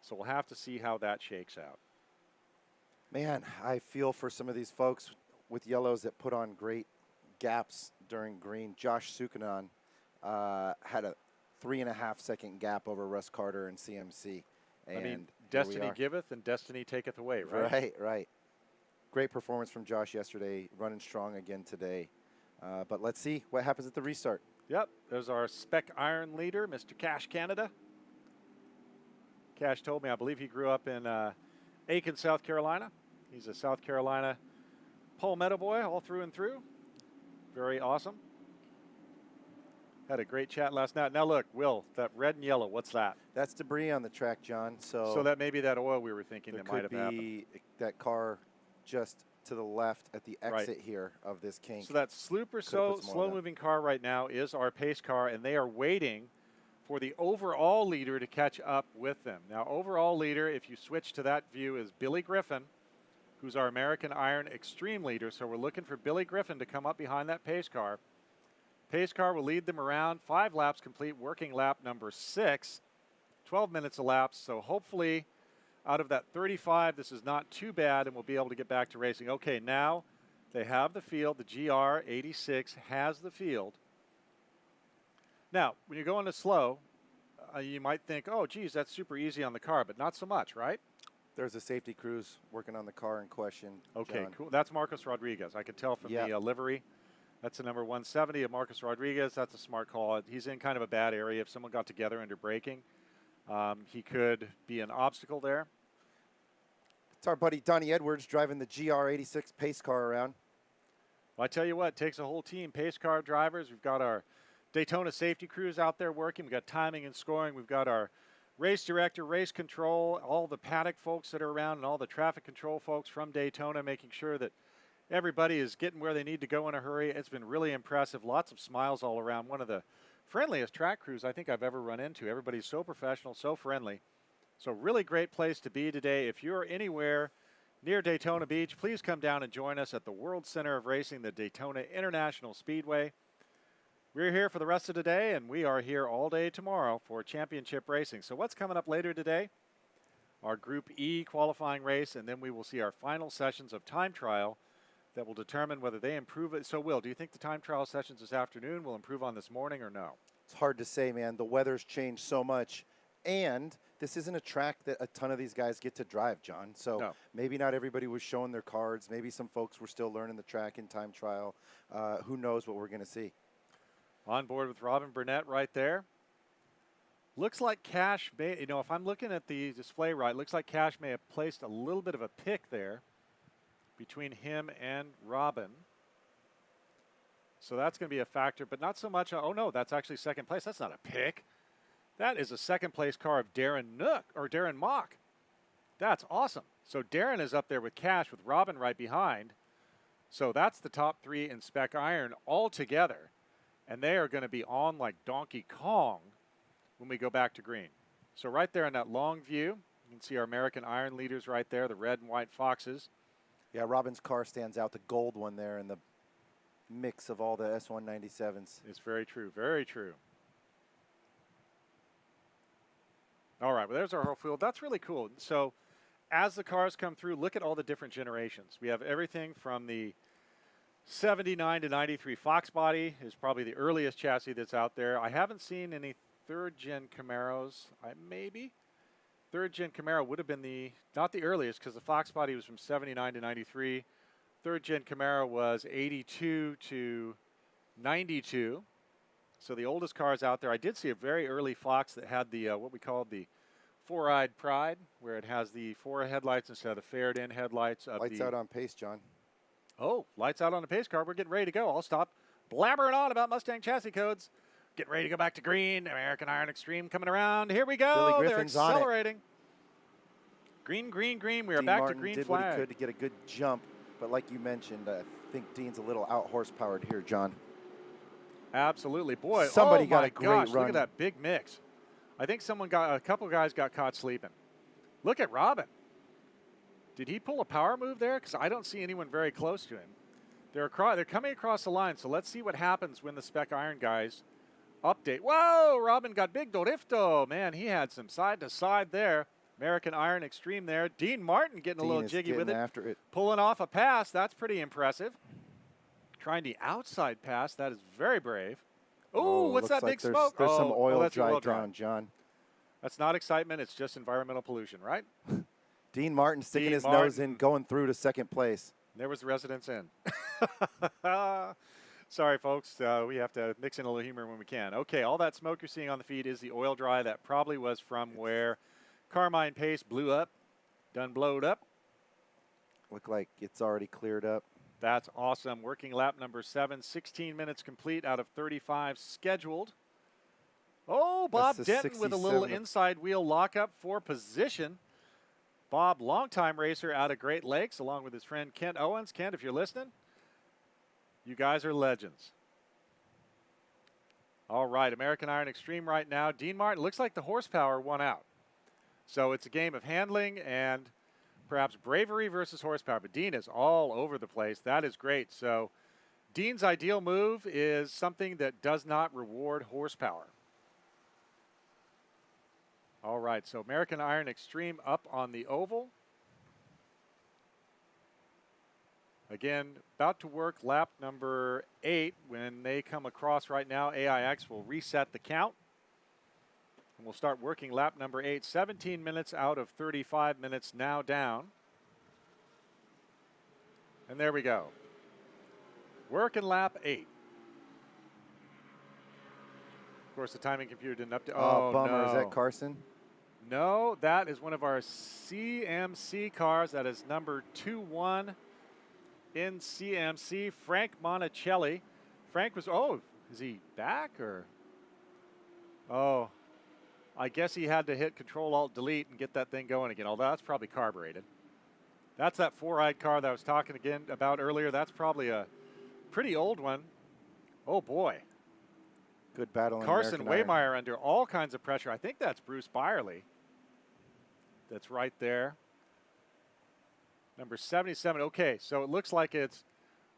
So we'll have to see how that shakes out. Man, I feel for some of these folks with yellows that put on great gaps during green. Josh Sukanon had a 3.5-second gap over Russ Carter and CMC. And I mean, destiny giveth and destiny taketh away, right? Right. Great performance from Josh yesterday, running strong again today. But let's see what happens at the restart. Yep, there's our Spec Iron leader, Mr. Cash Canada. Cash told me, I believe he grew up in Aiken, South Carolina. He's a South Carolina Palmetto boy all through and through. Very awesome. Had a great chat last night. Now look, Will, that red and yellow, what's that? That's debris on the track, John. So that may be that oil we were thinking that might have happened. That car just to the left at the exit here of this kink. So that slow-moving car right now is our pace car, and they are waiting for the overall leader to catch up with them. Now, overall leader, if you switch to that view, is Billy Griffin, who's our American Iron Extreme leader. So we're looking for Billy Griffin to come up behind that pace car. Pace car will lead them around 5 laps complete, working lap number 6, 12 minutes elapsed. So hopefully out of that 35, this is not too bad, and we'll be able to get back to racing. Okay, now they have the field. The GR86 has the field. Now, when you're going to slow, you might think, oh, geez, that's super easy on the car, but not so much, right? There's a safety crews working on the car in question. Okay, John. cool. That's Marcus Rodriguez. I can tell from the livery. That's the number 170 of Marcus Rodriguez. That's a smart call. He's in kind of a bad area. If someone got together under braking, he could be an obstacle there. It's our buddy Donnie Edwards driving the GR86 pace car around. Well, I tell you what, it takes a whole team. Pace car drivers. We've got our Daytona safety crews out there working. We've got timing and scoring. We've got our race director, race control, all the paddock folks that are around, and all the traffic control folks from Daytona, making sure that everybody is getting where they need to go in a hurry. It's been really impressive. Lots of smiles all around. One of the friendliest track crews I think I've ever run into. Everybody's so professional, so friendly. So really great place to be today. If you're anywhere near Daytona Beach, please come down and join us at the World Center of Racing, the Daytona International Speedway. We're here for the rest of the day, and we are here all day tomorrow for championship racing. So what's coming up later today? Our Group E qualifying race, and then we will see our final sessions of time trial that will determine whether they improve it. So, Will, do you think the time trial sessions this afternoon will improve on this morning or no? It's hard to say, man. The weather's changed so much, and this isn't a track that a ton of these guys get to drive, John. So maybe not everybody was showing their cards. Maybe some folks were still learning the track in time trial. Who knows what we're going to see. On board with Robin Burnett right there. Looks like Cash may, if I'm looking at the display right, looks like Cash may have placed a little bit of a pick there between him and Robin. So that's going to be a factor, but not so much. Oh, no, that's actually second place. That's not a pick. That is a second place car of Darren Mock. That's awesome. So Darren is up there with Cash with Robin right behind. So that's the top 3 in Spec Iron all together. And they are going to be on like Donkey Kong when we go back to green. So right there in that long view, you can see our American Iron leaders right there, the red and white Foxes. Yeah, Robin's car stands out, the gold one there in the mix of all the S197s. It's very true, very true. All right, well, there's our whole field. That's really cool. So as the cars come through, look at all the different generations. We have everything from the 79 to 93 Fox body is probably the earliest chassis that's out there. I haven't seen any third-gen Camaros. Maybe. Third-gen Camaro would have been not the earliest because the Fox body was from 79 to 93. Third-gen Camaro was 82 to 92. So the oldest cars out there. I did see a very early Fox that had the what we call the four-eyed Pride, where it has the 4 headlights instead of the faired-in headlights. Lights out on pace, John. Oh, lights out on the pace car. We're getting ready to go. I'll stop blabbering on about Mustang chassis codes. Getting ready to go back to green. American Iron Extreme coming around. Here we go. Billy Griffin's They're accelerating. Green, green, green. We are Dean back Martin to green did flag. what he could to get a good jump, but like you mentioned, I think Dean's a little out horsepowered here, John. Absolutely, boy. Somebody got my a great gosh, run. Look at that big mix. I think a couple guys got caught sleeping. Look at Robin. Did he pull a power move there? Because I don't see anyone very close to him. They're coming across the line, so let's see what happens when the Spec Iron guys update. Whoa, Robin got big dorifto. Man, he had some side to side there. American Iron Extreme there. Dean Martin getting a little jiggy with it. After it. Pulling off a pass. That's pretty impressive. Trying the outside pass. That is very brave. Ooh, what's that big smoke? There's some oil that's dry oil down, John. That's not excitement. It's just environmental pollution, right? Dean Martin sticking his nose in, going through to second place. There was the residence in. Sorry, folks. We have to mix in a little humor when we can. Okay, all that smoke you're seeing on the feed is the oil dry. That probably was from where Carmine Pace blew up, done blowed up. Look like it's already cleared up. That's awesome. Working lap number 7, 16 minutes complete out of 35 scheduled. Oh, Bob Denton with a little inside wheel lockup for position. Bob, longtime racer out of Great Lakes, along with his friend Kent Owens. Kent, if you're listening, you guys are legends. All right, American Iron Extreme right now. Dean Martin, looks like the horsepower won out. So it's a game of handling and perhaps bravery versus horsepower. But Dean is all over the place. That is great. So Dean's ideal move is something that does not reward horsepower. All right, so American Iron Extreme up on the oval. Again, about to work lap number 8. When they come across right now, AIX will reset the count. And we'll start working lap number 8. 17 minutes out of 35 minutes now down. And there we go. Working lap 8. Of course, the timing computer didn't update. Oh, bummer. No. Is that Carson? No, that is one of our CMC cars. That is number 21 in CMC, Frank Monticelli. Frank was, is he back or? Oh, I guess he had to hit Control-Alt-Delete and get that thing going again, although that's probably carbureted. That's that four-eyed car that I was talking again about earlier. That's probably a pretty old one. Oh, boy. Good battle. Carson Waymeyer under all kinds of pressure. I think that's Bruce Byerly. That's right there. Number 77. Okay, so it looks like it's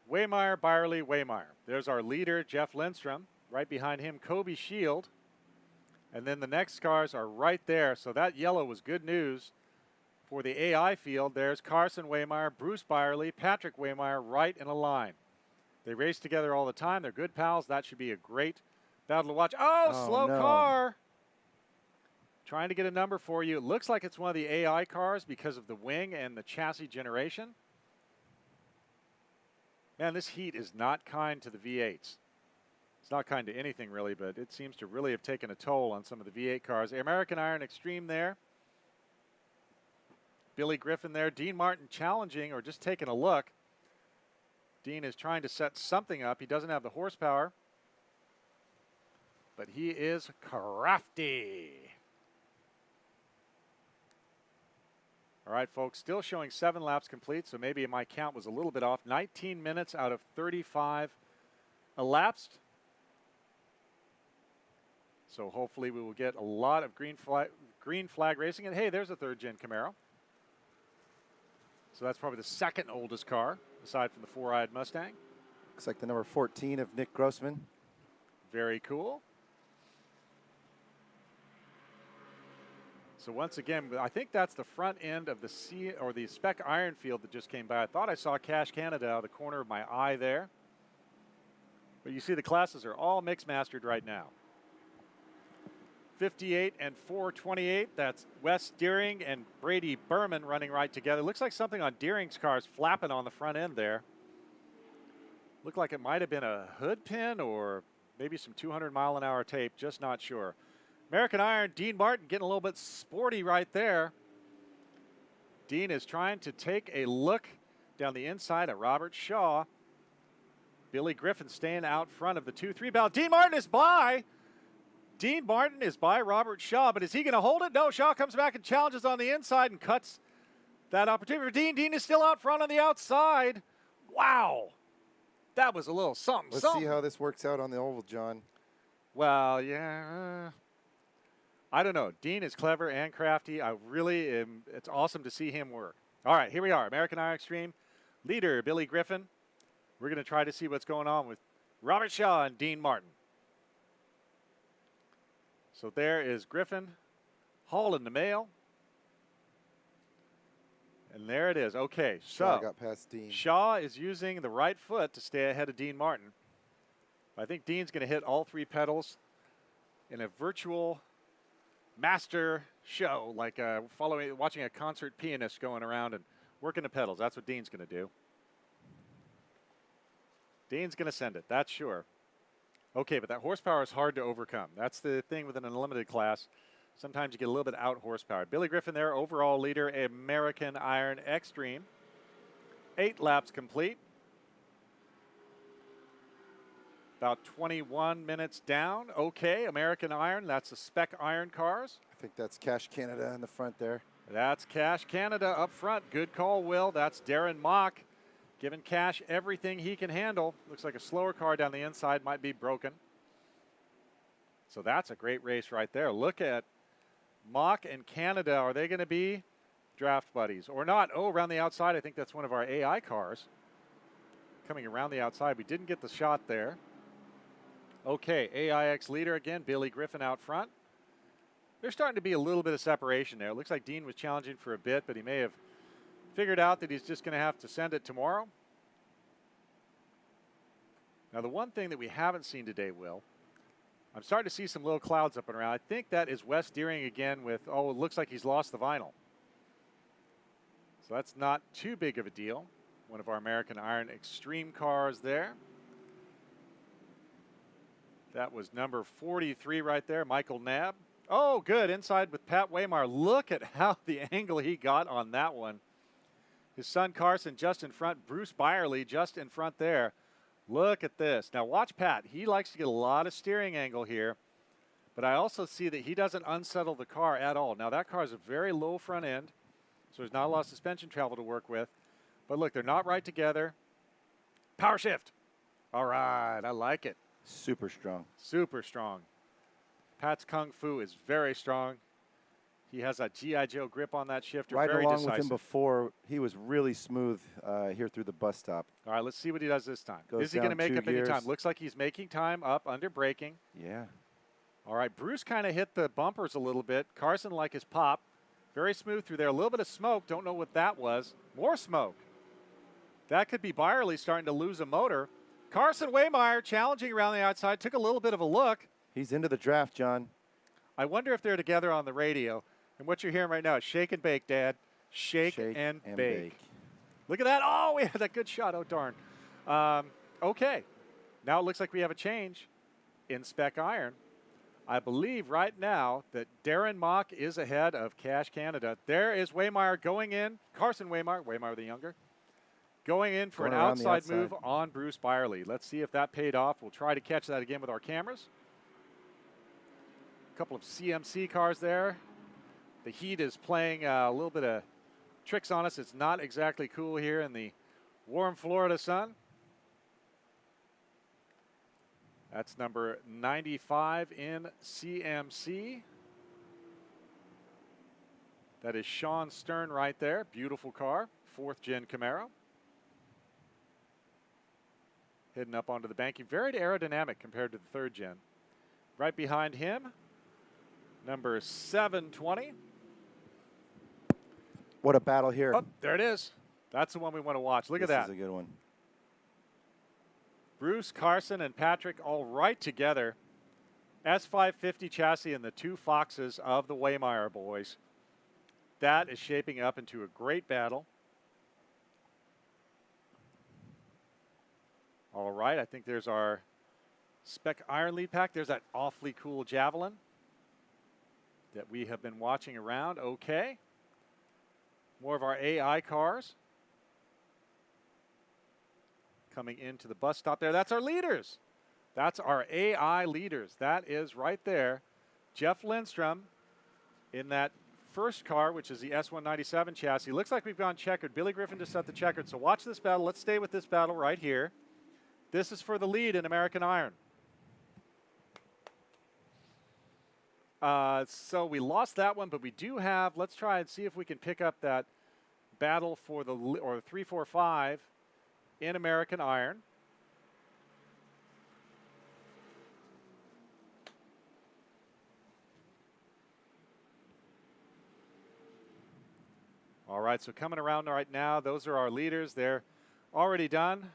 Waymeyer, Byerly, Waymeyer. There's our leader, Jeff Lindstrom. Right behind him, Kobe Shield. And then the next cars are right there. So that yellow was good news for the AI field. There's Carson Waymeyer, Bruce Byerly, Patrick Waymeyer right in a line. They race together all the time. They're good pals. That should be a great battle to watch. Oh, slow car. Trying to get a number for you. It looks like it's one of the AI cars because of the wing and the chassis generation. Man, this heat is not kind to the V8s. It's not kind to anything really, but it seems to really have taken a toll on some of the V8 cars. American Iron Extreme there. Billy Griffin there. Dean Martin challenging or just taking a look Dean is trying to set something up. He doesn't have the horsepower, but he is crafty. All right, folks, still showing 7 laps complete, so maybe my count was a little bit off. 19 minutes out of 35 elapsed. So hopefully we will get a lot of green flag racing. And hey, there's a 3rd-gen Camaro. So that's probably the 2nd oldest car, aside from the 4-eyed Mustang. Looks like the number 14 of Nick Grossman. Very cool. So once again, I think that's the front end of the Spec Iron field that just came by. I thought I saw Cash Canada out of the corner of my eye there. But you see the classes are all mixed mastered right now. 58 and 428, that's Wes Deering and Brady Berman running right together. Looks like something on Deering's car is flapping on the front end there. Looked like it might have been a hood pin or maybe some 200-mile-an-hour tape, just not sure. American Iron, Dean Martin getting a little bit sporty right there. Dean is trying to take a look down the inside of Robert Shaw. Billy Griffin staying out front of the 2-3 bell. Dean Martin is by. Dean Martin is by Robert Shaw, but is he going to hold it? No, Shaw comes back and challenges on the inside and cuts that opportunity for Dean. Dean is still out front on the outside. Wow. That was a little something. Let's see how this works out on the oval, John. Well, yeah. I don't know. Dean is clever and crafty. I really am. It's awesome to see him work. All right, here we are. American Iron Extreme leader, Billy Griffin. We're going to try to see what's going on with Robert Shaw and Dean Martin. So there is Griffin hauling the mail. And there it is. Okay, Shaw so got past Dean. Shaw is using the right foot to stay ahead of Dean Martin. I think Dean's going to hit all 3 pedals in a virtual master show, like watching a concert pianist going around and working the pedals. That's what Dean's going to do. Dean's going to send it, that's sure. Okay, but that horsepower is hard to overcome. That's the thing with an unlimited class. Sometimes you get a little bit out horsepower. Billy Griffin there, overall leader, American Iron Extreme. 8 laps complete. About 21 minutes down. Okay, American Iron, that's the Spec Iron cars. I think that's Cash Canada in the front there. That's Cash Canada up front. Good call, Will. That's Darren Mock giving Cash everything he can handle. Looks like a slower car down the inside might be broken. So that's a great race right there. Look at Mock and Canada. Are they going to be draft buddies or not? Oh, around the outside, I think that's one of our AI cars coming around the outside. We didn't get the shot there. Okay, AIX leader again, Billy Griffin out front. There's starting to be a little bit of separation there. It looks like Dean was challenging for a bit, but he may have figured out that he's just going to have to send it tomorrow. Now, the one thing that we haven't seen today, Will, I'm starting to see some little clouds up and around. I think that is Wes Deering again with, oh, it looks like he's lost the vinyl. So that's not too big of a deal. One of our American Iron Extreme cars there. That was number 43 right there, Michael Knabb. Oh, good, inside with Pat Waymar. Look at how the angle he got on that one. His son Carson just in front, Bruce Byerly just in front there. Look at this. Now watch Pat. He likes to get a lot of steering angle here, but I also see that he doesn't unsettle the car at all. Now that car is a very low front end, so there's not a lot of suspension travel to work with. But look, they're not right together. Power shift. All right, I like it. Super strong. Super strong. Pat's Kung Fu is very strong. He has a G.I. Joe grip on that shifter. Right very along decisive. with him before, he was really smooth here through the bus stop. All right, let's see what he does this time. Goes Is he going to down make 2 up any gears. time? Looks like he's making time up under braking. Yeah. All right, Bruce kind of hit the bumpers a little bit. Carson like his pop. Very smooth through there. A little bit of smoke. Don't know what that was. More smoke. That could be Byerly starting to lose a motor. Carson Waymire challenging around the outside. Took a little bit of a look. He's into the draft, John. I wonder if they're together on the radio. And what you're hearing right now is shake and bake, Dad. Shake and bake. Look at that. Oh, we had that good shot. Oh, darn. Okay. Now it looks like we have a change in Spec Iron. I believe right now that Darren Mock is ahead of Cash Canada. There is Waymire going in. Carson Waymire the younger. Going in for Going an around the outside outside. move on Bruce Byerly. Let's see if that paid off. We'll try to catch that again with our cameras. A couple of CMC cars there. The heat is playing a little bit of tricks on us. It's not exactly cool here in the warm Florida sun. That's number 95 in CMC. That is Sean Stern right there. Beautiful car. 4th gen Camaro. Heading up onto the banking. Very aerodynamic compared to the 3rd gen. Right behind him, number 720. What a battle here. Oh, there it is. That's the one we want to watch. Look at that. This is a good one. Bruce, Carson, and Patrick all right together. S550 chassis and the 2 Foxes of the Waymire boys. That is shaping up into a great battle. All right, I think there's our spec iron lead pack. There's that awfully cool Javelin that we have been watching around. Okay. More of our AI cars coming into the bus stop there. That's our leaders. That's our AI leaders. That is right there. Jeff Lindstrom in that first car, which is the S197 chassis. Looks like we've gone checkered. Billy Griffin just set the checkered. So watch this battle. Let's stay with this battle right here. This is for the lead in American Iron. So we lost that one, but we do have, let's try and see if we can pick up that battle for the, or 3-4-5 in American Iron. All right, so coming around right now, those are our leaders. They're already done.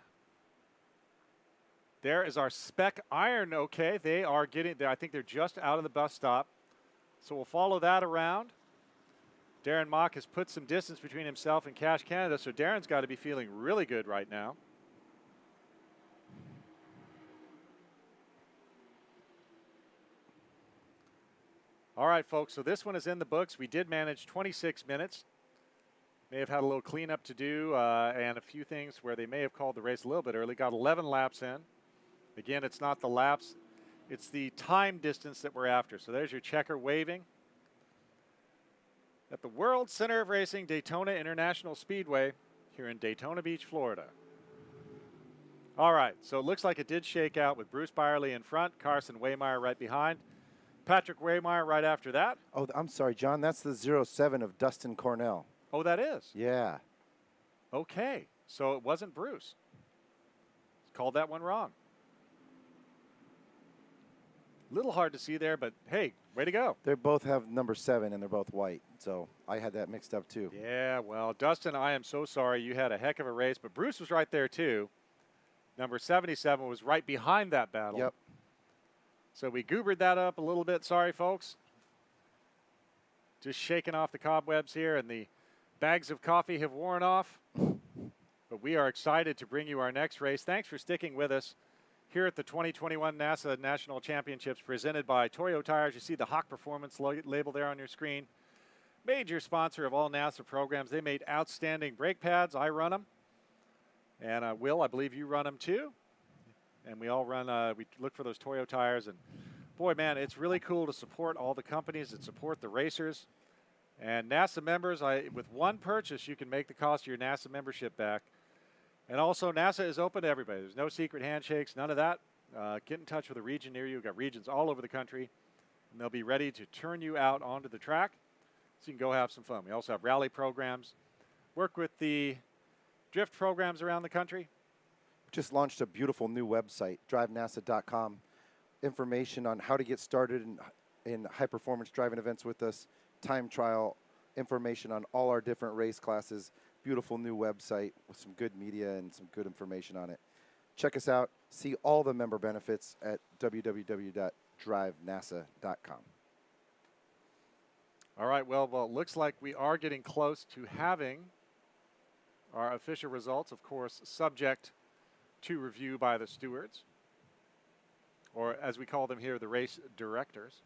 There is our spec iron. Okay, they are getting there. I think they're just out of the bus stop. So we'll follow that around. Darren Mock has put some distance between himself and Cash Canada, so Darren's got to be feeling really good right now. All right, folks, so this one is in the books. We did manage 26 minutes. May have had a little cleanup to do and a few things where they may have called the race a little bit early. Got 11 laps in. Again, it's not the laps, it's the time distance that we're after. So there's your checker waving. At the World Center of Racing, Daytona International Speedway here in Daytona Beach, Florida. All right, so it looks like it did shake out with Bruce Byerly in front, Carson Waymire right behind, Patrick Waymire right after that. Oh, I'm sorry, John. That's the 07 of Dustin Cornell. Oh, that is? Yeah. Okay, so it wasn't Bruce. Called that one wrong. Little hard to see there, but hey, way to go. They both have number 7, and they're both white, so I had that mixed up too. Yeah, well, Dustin, I am so sorry. You had a heck of a race, but Bruce was right there too. Number 77 was right behind that battle. Yep. So we goobered that up a little bit. Sorry, folks. Just shaking off the cobwebs here, and the bags of coffee have worn off. But we are excited to bring you our next race. Thanks for sticking with us here at the 2021 NASA National Championships presented by Toyo Tires. You see the Hawk Performance label there on your screen. Major sponsor of all NASA programs. They made outstanding brake pads. I run them. And Will, I believe you run them too. And we all run, we look for those Toyo tires. And boy, man, it's really cool to support all the companies that support the racers. And NASA members, with one purchase, you can make the cost of your NASA membership back. And also, NASA is open to everybody. There's no secret handshakes, none of that. Get in touch with a region near you. We've got regions all over the country, and they'll be ready to turn you out onto the track so you can go have some fun. We also have rally programs, work with the drift programs around the country. Just launched a beautiful new website, DRIVENASA.com. Information on how to get started in high-performance driving events with us, time trial, information on all our different race classes. Beautiful new website with some good media and some good information on it. Check us out. See all the member benefits at www.drivenasa.com. All right, well, it looks like we are getting close to having our official results, of course, subject to review by the stewards, or as we call them here, the race directors.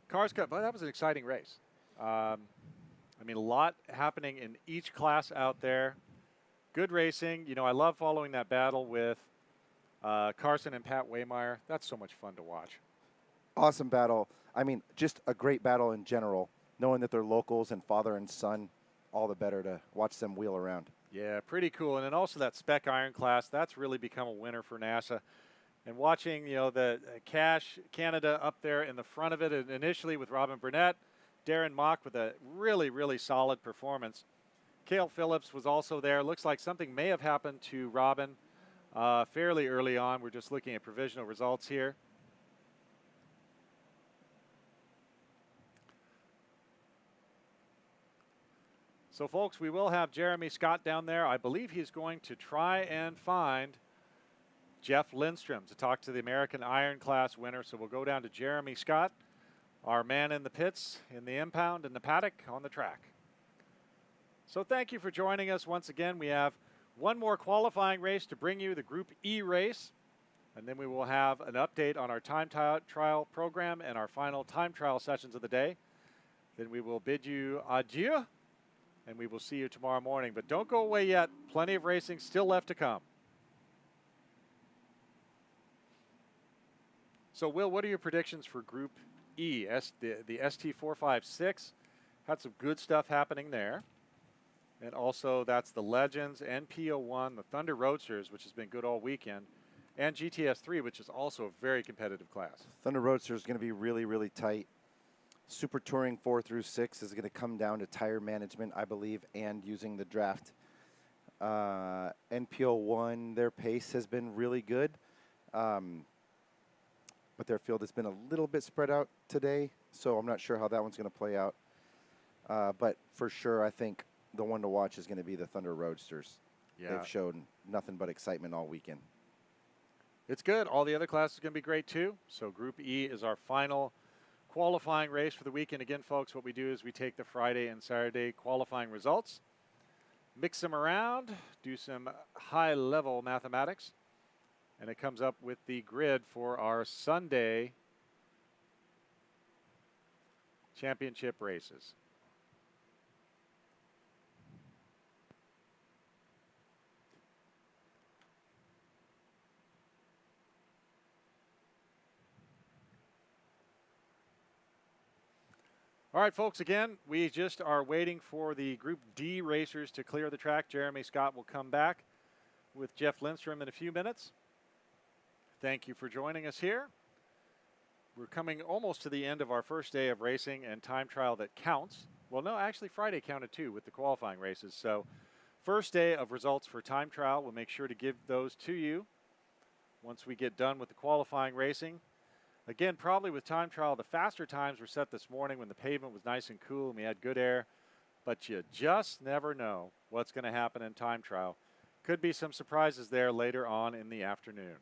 Cars Cup, well, that was an exciting race. I mean, a lot happening in each class out there. Good racing. You know, I love following that battle with Carson and Pat Waymeyer. That's so much fun to watch. Awesome battle. I mean, just a great battle in general. Knowing that they're locals and father and son, all the better to watch them wheel around. Yeah, pretty cool. And then also that spec iron class, that's really become a winner for NASA. And watching, you know, the Cash Canada up there in the front of it initially with Robin Burnett, Darren Mock with a really, really solid performance. Cale Phillips was also there. Looks like something may have happened to Robin fairly early on. We're just looking at provisional results here. So, folks, we will have Jeremy Scott down there. I believe he's going to try and find Jeff Lindstrom to talk to the American Iron Class winner. So we'll go down to Jeremy Scott, our man in the pits, in the impound, in the paddock, on the track. So thank you for joining us once again. We have one more qualifying race to bring you, the Group E race. And then we will have an update on our time trial program and our final time trial sessions of the day. Then we will bid you adieu. And we will see you tomorrow morning. But don't go away yet. Plenty of racing still left to come. So, Will, what are your predictions for Group E? The ST456 had some good stuff happening there. And also, that's the Legends, NPO1, the Thunder Roadsters, which has been good all weekend, and GTS3, which is also a very competitive class. Thunder Roadster is going to be really, really tight. Super Touring 4 through 6 is going to come down to tire management, I believe, and using the draft. NPO1, their pace has been really good, but their field has been a little bit spread out today, so I'm not sure how that one's going to play out. But for sure, I think the one to watch is going to be the Thunder Roadsters. Yeah. They've shown nothing but excitement all weekend. It's good. All the other classes are going to be great, too. So Group E is our final qualifying race for the weekend. Again, folks, what we do is we take the Friday and Saturday qualifying results, mix them around, do some high-level mathematics, and it comes up with the grid for our Sunday championship races. All right, folks, again, we just are waiting for the Group D racers to clear the track. Jeremy Scott will come back with Jeff Lindstrom in a few minutes. Thank you for joining us here. We're coming almost to the end of our first day of racing and time trial that counts. Well, no, actually Friday counted too with the qualifying races. So first day of results for time trial. We'll make sure to give those to you once we get done with the qualifying racing. Again, probably with time trial, the faster times were set this morning when the pavement was nice and cool and we had good air. But you just never know what's going to happen in time trial. Could be some surprises there later on in the afternoon.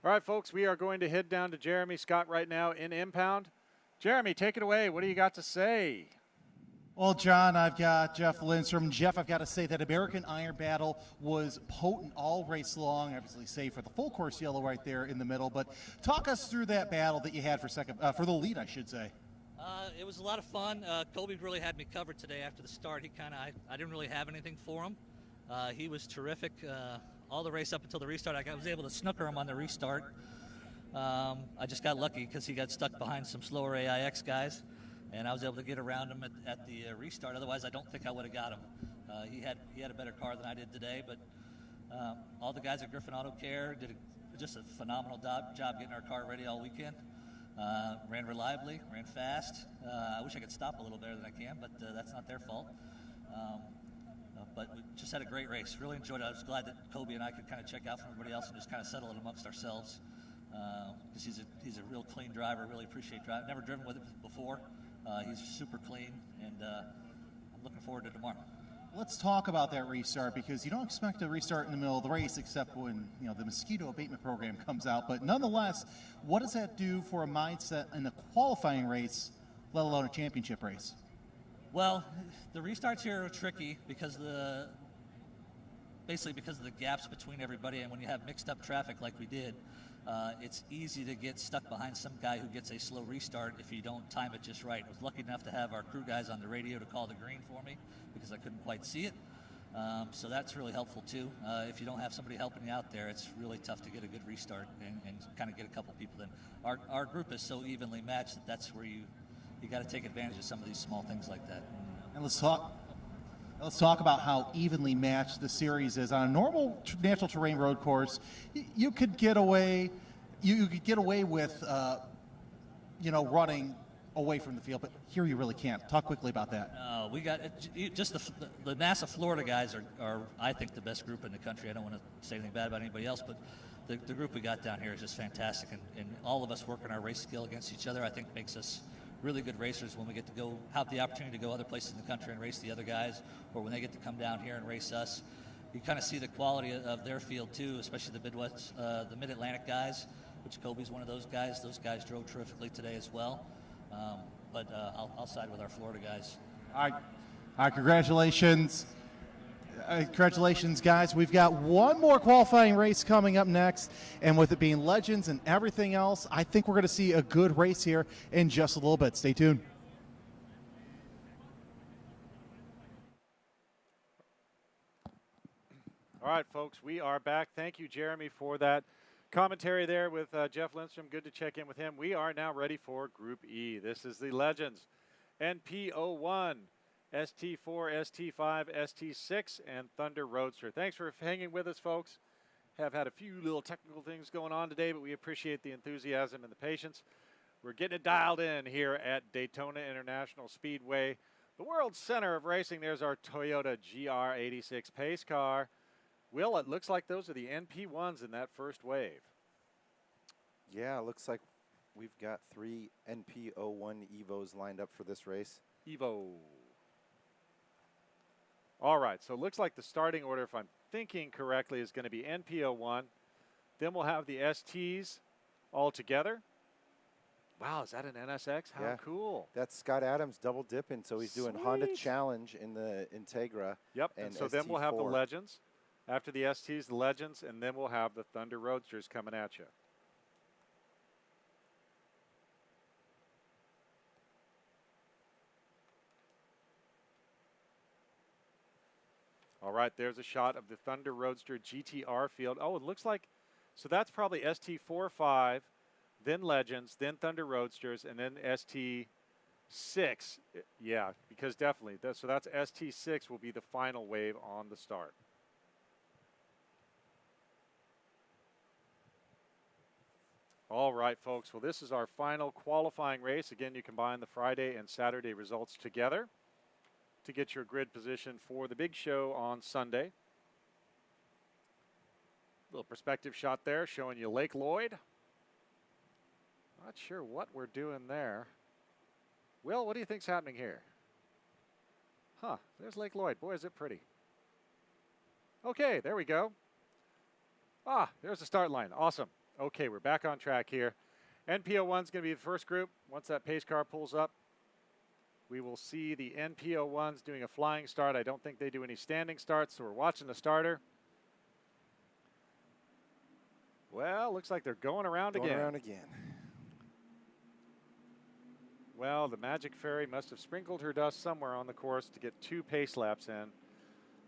All right, folks, we are going to head down to Jeremy Scott right now in impound. Jeremy, take it away. What do you got to say? Well, John, I've got Jeff Lindstrom. Jeff, I've got to say that American Iron Battle was potent all race long, obviously save for the full course yellow right there in the middle. But talk us through that battle that you had for for the lead, I should say. It was a lot of fun. Kobe really had me covered today after the start. I didn't really have anything for him. He was terrific. All the race up until the restart, I was able to snooker him on the restart. I just got lucky because he got stuck behind some slower AIX guys, and I was able to get around him at the restart. Otherwise, I don't think I would have got him. He had a better car than I did today, but all the guys at Griffin Auto Care did just a phenomenal job getting our car ready all weekend. Ran reliably, ran fast. I wish I could stop a little better than I can, but that's not their fault. But we just had a great race. Really enjoyed it. I was glad that Kobe and I could kind of check out from everybody else and just kind of settle it amongst ourselves. Because he's a real clean driver. Really appreciate driving. Never driven with him before. He's super clean, and I'm looking forward to tomorrow. Let's talk about that restart, because you don't expect a restart in the middle of the race except when the mosquito abatement program comes out. But nonetheless, what does that do for a mindset in a qualifying race, let alone a championship race? Well, the restarts here are tricky because basically because of the gaps between everybody, and when you have mixed up traffic like we did, it's easy to get stuck behind some guy who gets a slow restart if you don't time it just right. I was lucky enough to have our crew guys on the radio to call the green for me because I couldn't quite see it. So that's really helpful too. If you don't have somebody helping you out there, it's really tough to get a good restart and kind of get a couple people in. Our group is so evenly matched that that's where you got to take advantage of some of these small things like that. And let's talk about how evenly matched the series is. On a normal natural terrain road course, you could get away. You could get away with, running away from the field, but here you really can't. Talk quickly about that. We got just the NASA Florida guys are I think the best group in the country. I don't want to say anything bad about anybody else, but the group we got down here is just fantastic, and all of us working our race skill against each other, I think makes us really good racers when we get to have the opportunity to go other places in the country and race the other guys, or when they get to come down here and race us. You kind of see the quality of their field too, especially the Midwest, the Mid-Atlantic guys, which Kobe's one of those guys. Those guys drove terrifically today as well. But I'll side with our Florida guys. All right, congratulations. Congratulations, guys. We've got one more qualifying race coming up next, and with it being Legends and everything else, I think we're going to see a good race here in just a little bit. Stay tuned. All right, folks, we are back. Thank you, Jeremy, for that commentary there with Jeff Lindstrom. Good to check in with him. We are now ready for Group E. This is the Legends, NP01. ST4, ST5, ST6, and Thunder Roadster. Thanks for hanging with us, folks. Have had a few little technical things going on today, but we appreciate the enthusiasm and the patience. We're getting it dialed in here at Daytona International Speedway, the world center of racing. There's our Toyota GR86 pace car. Will, it looks like those are the NP1s in that first wave. Yeah, it looks like we've got 3 NP01 Evos lined up for this race. Evo. All right, so it looks like the starting order, if I'm thinking correctly, is going to be NP01. Then we'll have the STs all together. Wow, is that an NSX? How cool. That's Scott Adams double dipping, so he's doing Honda Challenge in the Integra. Yep, and so then we'll have the Legends. After the STs, the Legends, and then we'll have the Thunder Roadsters coming at you. All right, there's a shot of the Thunder Roadster GTR field. Oh, it looks like, so that's probably ST45, then Legends, then Thunder Roadsters, and then ST6. Yeah, because definitely, so that's ST6 will be the final wave on the start. All right, folks, well, this is our final qualifying race. Again, you combine the Friday and Saturday results together to get your grid position for the big show on Sunday. Little perspective shot there showing you Lake Lloyd. Not sure what we're doing there. Will, what do you think's happening here? Huh, there's Lake Lloyd. Boy, is it pretty. Okay, there we go. Ah, there's the start line. Awesome. Okay, we're back on track here. NP01 is going to be the first group. Once that pace car pulls up, we will see the NP01s doing a flying start. I don't think they do any standing starts, so we're watching the starter. Well, looks like they're going around again. Going around again. Well, the Magic Fairy must have sprinkled her dust somewhere on the course to get 2 pace laps in.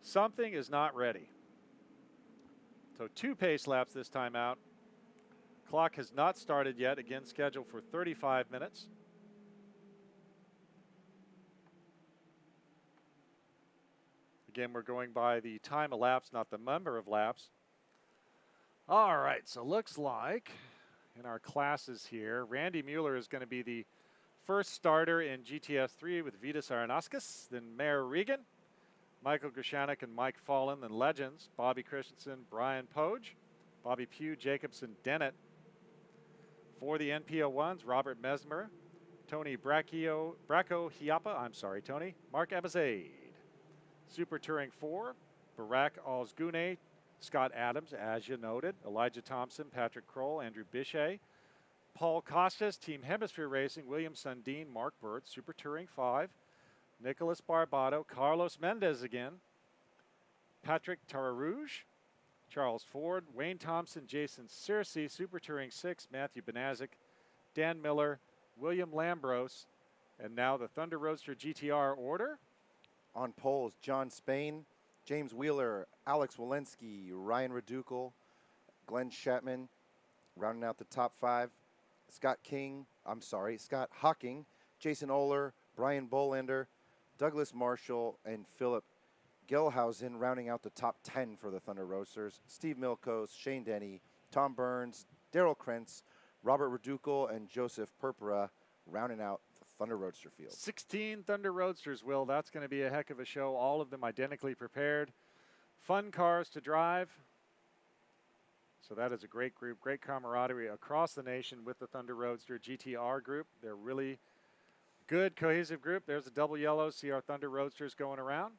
Something is not ready. So 2 pace laps this time out. Clock has not started yet, again scheduled for 35 minutes. Again, we're going by the time elapsed, not the number of laps. All right, so looks like in our classes here, Randy Mueller is going to be the first starter in GTS3 with Vitas Aranaskas, then Mayor Regan, Michael Grushanek and Mike Fallen, then Legends, Bobby Christensen, Brian Poge, Bobby Pugh, Jacobson, Dennett. For the NP01s, Robert Mesmer, Tony Bracco Hiapa, I'm sorry, Tony, Mark Abazade. Super Touring 4, Barak Ozgune, Scott Adams, as you noted, Elijah Thompson, Patrick Kroll, Andrew Bichet, Paul Costas, Team Hemisphere Racing, William Sundin, Mark Burt, Super Touring 5, Nicholas Barbado, Carlos Mendez again, Patrick Tararouge, Charles Ford, Wayne Thompson, Jason Searcy, Super Touring 6, Matthew Benazik, Dan Miller, William Lambros, and now the Thunder Roadster GTR order. On poles, John Spain, James Wheeler, Alex Walensky, Ryan Redukel, Glenn Shatman, rounding out the top 5. Scott Hocking, Jason Oler, Brian Bolander, Douglas Marshall, and Philip Gelhausen, rounding out the top 10 for the Thunder Roasters. Steve Milkos, Shane Denny, Tom Burns, Daryl Krentz, Robert Redukel, and Joseph Purpura, rounding out the Thunder Roadster field. 16 Thunder Roadsters, Will. That's going to be a heck of a show. All of them identically prepared. Fun cars to drive. So that is a great group, great camaraderie across the nation with the Thunder Roadster GTR group. They're really good, cohesive group. There's the double yellows. See our Thunder Roadsters going around.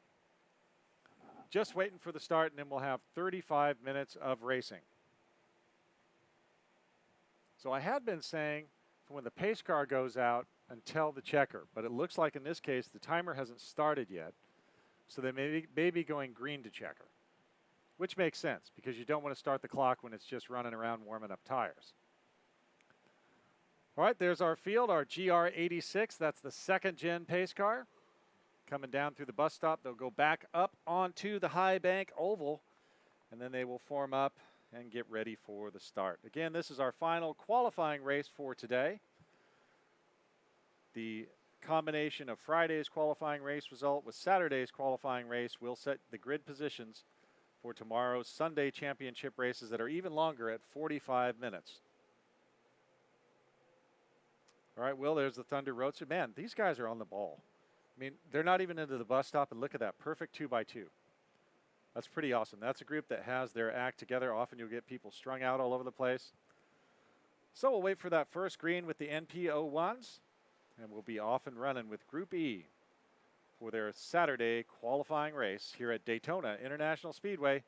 Just waiting for the start, and then we'll have 35 minutes of racing. So I had been saying when the pace car goes out until the checker, but it looks like in this case the timer hasn't started yet, so they may be going green to checker, which makes sense because you don't want to start the clock when it's just running around warming up tires. All right, there's our field, our GR86. That's the second-gen pace car. Coming down through the bus stop, they'll go back up onto the High Bank Oval, and then they will form up and get ready for the start. Again, this is our final qualifying race for today. The combination of Friday's qualifying race result with Saturday's qualifying race will set the grid positions for tomorrow's Sunday championship races that are even longer at 45 minutes. All right, Will, there's the Thunder Roadster. Man, these guys are on the ball. I mean, they're not even into the bus stop, and look at that perfect 2x2. That's pretty awesome. That's a group that has their act together. Often you'll get people strung out all over the place. So we'll wait for that first green with the NP01s, and we'll be off and running with Group E for their Saturday qualifying race here at Daytona International Speedway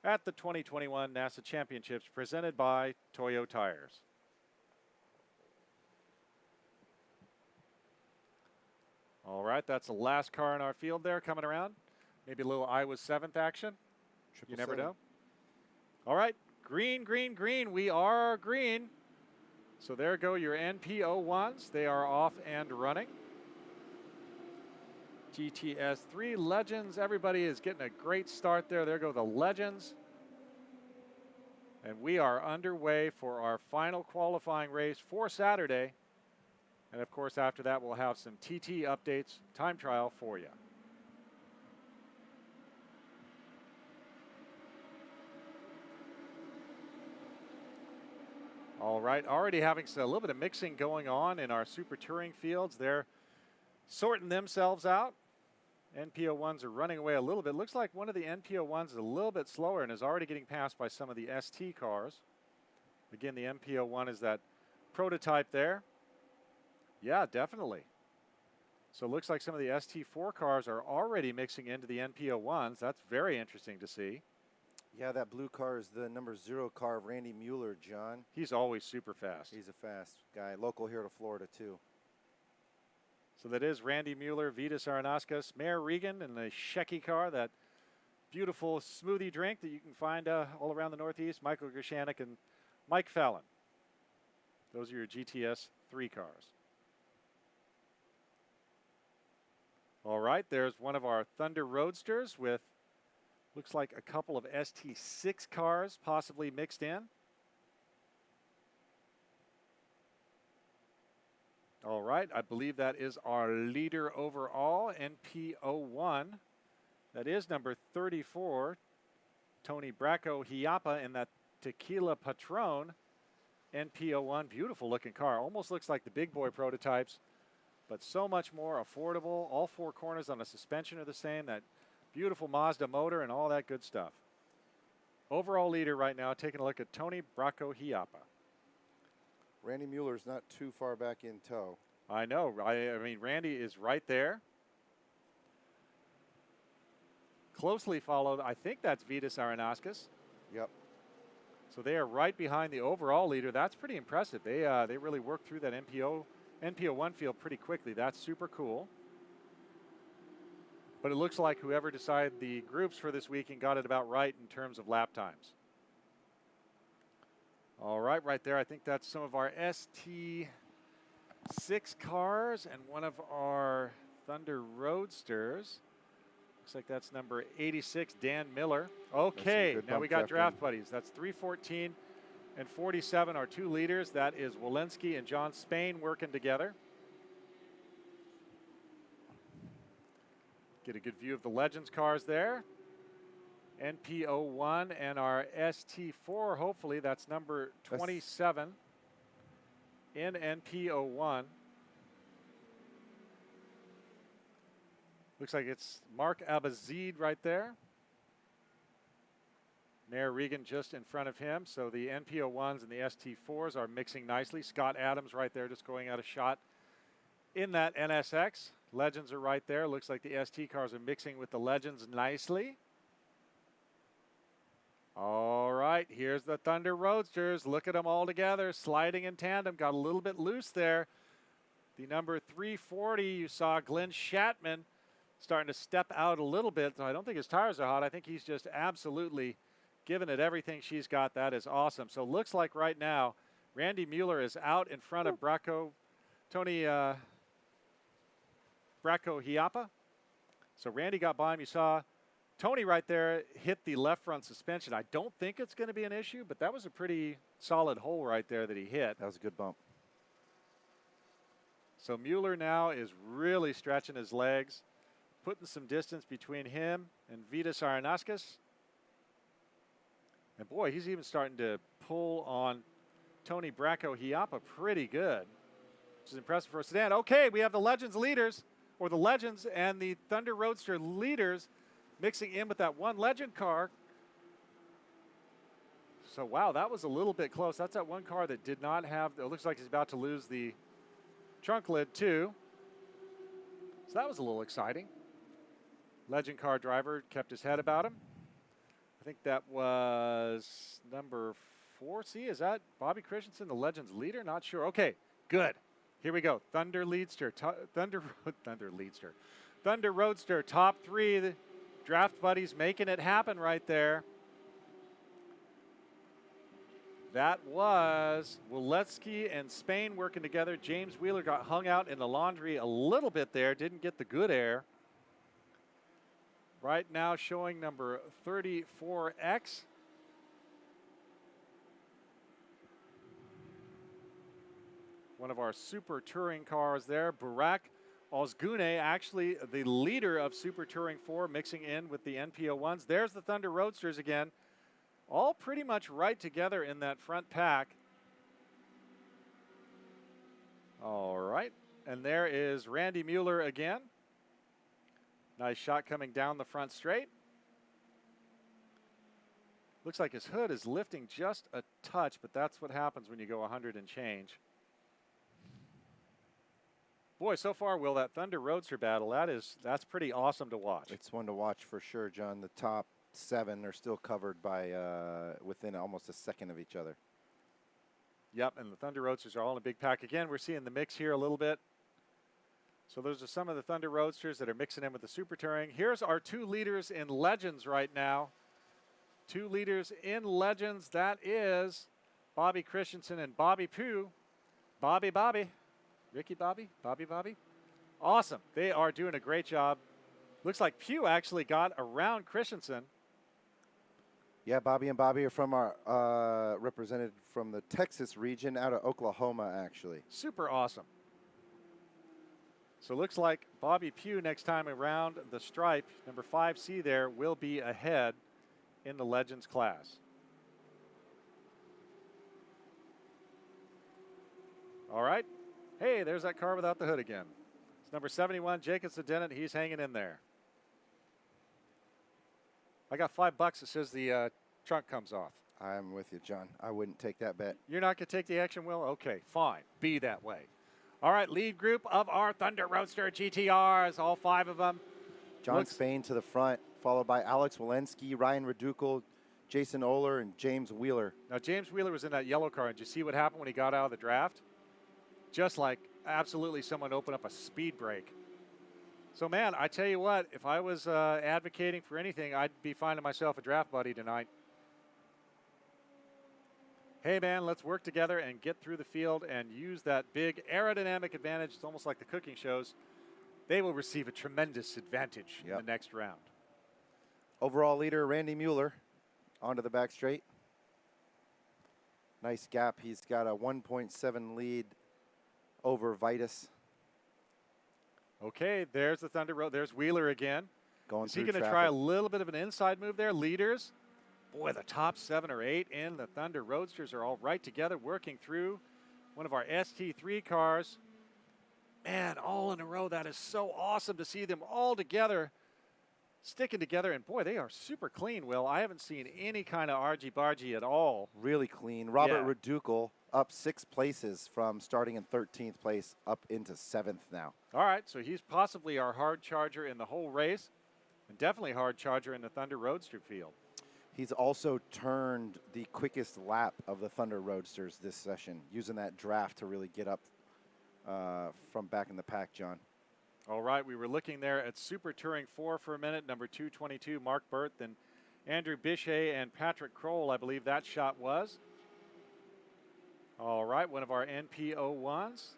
at the 2021 NASA Championships presented by Toyo Tires. All right, that's the last car in our field there coming around. Maybe a little Iowa 7th action. You never know. All right, green, green, green. We are green. So there go your NP01s. They are off and running. GTS3 Legends. Everybody is getting a great start there. There go the Legends. And we are underway for our final qualifying race for Saturday. And of course, after that, we'll have some TT updates, time trial for you. All right, already having a little bit of mixing going on in our Super Touring fields. They're sorting themselves out. NP01s are running away a little bit. Looks like one of the NP01s is a little bit slower and is already getting passed by some of the ST cars. Again, the NP01 is that prototype there. Yeah, definitely. So it looks like some of the ST4 cars are already mixing into the NP01s. That's very interesting to see. Yeah, that blue car is the number 0 car of Randy Mueller, John. He's always super fast. He's a fast guy, local here to Florida, too. So that is Randy Mueller, Vitas Aranaskas, Mayor Regan, and the Shecky car, that beautiful smoothie drink that you can find all around the Northeast, Michael Gershanik and Mike Fallon. Those are your GTS 3 cars. All right, there's one of our Thunder Roadsters with, looks like a couple of ST6 cars possibly mixed in. All right, I believe that is our leader overall, NP01. That is number 34, Tony Bracco Hiapa in that Tequila Patron NP01. Beautiful looking car. Almost looks like the big boy prototypes, but so much more affordable. All 4 corners on the suspension are the same. That beautiful Mazda motor and all that good stuff. Overall leader right now, taking a look at Tony Bracco Hiapa. Randy Mueller's not too far back in tow. I know. I mean, Randy is right there. closely followed. I think that's Vitas Aranaskas. Yep. So they are right behind the overall leader. That's pretty impressive. They really worked through that NPO1 field pretty quickly. That's super cool. But it looks like whoever decided the groups for this weekend got it about right in terms of lap times. All right, right there. I think that's some of our ST6 cars and one of our Thunder Roadsters. Looks like that's number 86, Dan Miller. Okay, now we got draft buddies. That's 314 and 47, our 2 leaders. That is Walensky and John Spain working together. Get a good view of the Legends cars there. NPO1 and our ST4, hopefully. That's number 27 in NPO1. Looks like it's Mark Abazid right there. Nair Regan just in front of him. So the NPO1s and the ST4s are mixing nicely. Scott Adams right there just going out a shot in that NSX. Legends are right there. Looks like the ST cars are mixing with the Legends nicely. All right, here's the Thunder Roadsters. Look at them all together, sliding in tandem. Got a little bit loose there. The number 340, you saw Glenn Shatman starting to step out a little bit. So I don't think his tires are hot. I think he's just absolutely giving it everything she's got. That is awesome. So looks like right now, Randy Mueller is out in front of Tony Bracco Hiapa. So Randy got by him. You saw Tony right there hit the left front suspension. I don't think it's going to be an issue, but that was a pretty solid hole right there that he hit. That was a good bump. So Mueller now is really stretching his legs, putting some distance between him and Vitas Aranaskas. And boy, he's even starting to pull on Tony Bracco Hiapa pretty good, which is impressive for a sedan. Okay, we have the Legends leaders, or the Legends and the Thunder Roadster leaders mixing in with that one Legend car. So, wow, that was a little bit close. That's that one car that did not have, it looks like he's about to lose the trunk lid too. So that was a little exciting. Legend car driver kept his head about him. I think that was number 4. See, is that Bobby Christensen, the Legends leader? Not sure. Okay, good. Here we go. Thunder Roadster, top 3. The draft buddies making it happen right there. That was Walensky and Spain working together. James Wheeler got hung out in the laundry a little bit there. Didn't get the good air. Right now showing number 34X. One of our super touring cars there. Burak Ozgune, actually the leader of Super Touring 4, mixing in with the NPO1s. There's the Thunder Roadsters again. All pretty much right together in that front pack. All right. And there is Randy Mueller again. Nice shot coming down the front straight. Looks like his hood is lifting just a touch, but that's what happens when you go 100 and change. Boy, so far, Will, that Thunder Roadster battle, that's pretty awesome to watch. It's one to watch for sure, John. The top 7 are still covered by within almost a second of each other. Yep, and the Thunder Roadsters are all in a big pack. Again, we're seeing the mix here a little bit. So those are some of the Thunder Roadsters that are mixing in with the Super Touring. Here's our 2 leaders in Legends right now. 2 leaders in Legends. That is Bobby Christensen and Bobby Pugh. Bobby. Ricky Bobby. Awesome. They are doing a great job. Looks like Pugh actually got around Christensen. Yeah, Bobby and Bobby are from our represented from the Texas region out of Oklahoma, actually. Super awesome. So looks like Bobby Pugh next time around the stripe, number 5C there, will be ahead in the Legends class. All right. Hey, there's that car without the hood again. It's number 71, Jacob Sedennett. He's hanging in there. I got $5 as soon as the trunk comes off. I'm with you, John. I wouldn't take that bet. You're not going to take the action, Will? Okay, fine. Be that way. All right, lead group of our Thunder Roadster GTRs, all 5 of them. John Spain to the front, followed by Alex Walensky, Ryan Redukel, Jason Oler, and James Wheeler. Now, James Wheeler was in that yellow car. Did you see what happened when he got out of the draft? Just like absolutely someone opened up a speed brake. So, man, I tell you what, if I was advocating for anything, I'd be finding myself a draft buddy tonight. Hey, man, let's work together and get through the field and use that big aerodynamic advantage. It's almost like the cooking shows. They will receive a tremendous advantage in the next round. Overall leader, Randy Mueller, onto the back straight. Nice gap. He's got a 1.7 lead over Vitus. Okay, there's the Thunder Road. There's Wheeler again. Is he going to try a little bit of an inside move there? Leaders. Boy, the top 7 or 8 in the Thunder Roadsters are all right together, working through one of our ST3 cars. Man, all in a row. That is so awesome to see them all together, sticking together. And, boy, they are super clean, Will. I haven't seen any kind of argy-bargy at all. Really clean. Robert Redukel up 6 places from starting in 13th place up into 7th now. All right, so he's possibly our hard charger in the whole race and definitely hard charger in the Thunder Roadster field. He's also turned the quickest lap of the Thunder Roadsters this session, using that draft to really get up from back in the pack, John. All right, we were looking there at Super Touring 4 for a minute, number 222, Mark Burt, then Andrew Bichet and Patrick Kroll, I believe that shot was. All right, one of our NP01s.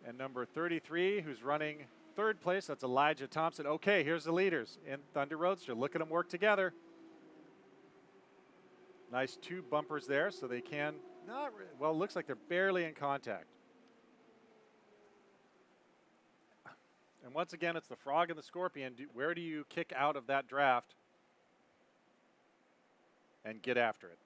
And number 33, who's running 3rd place, that's Elijah Thompson. Okay, here's the leaders in Thunder Roadster. Look at them work together. Nice 2 bumpers there, so they can not, well, it looks like they're barely in contact. And once again, it's the Frog and the Scorpion. Where do you kick out of that draft and get after it?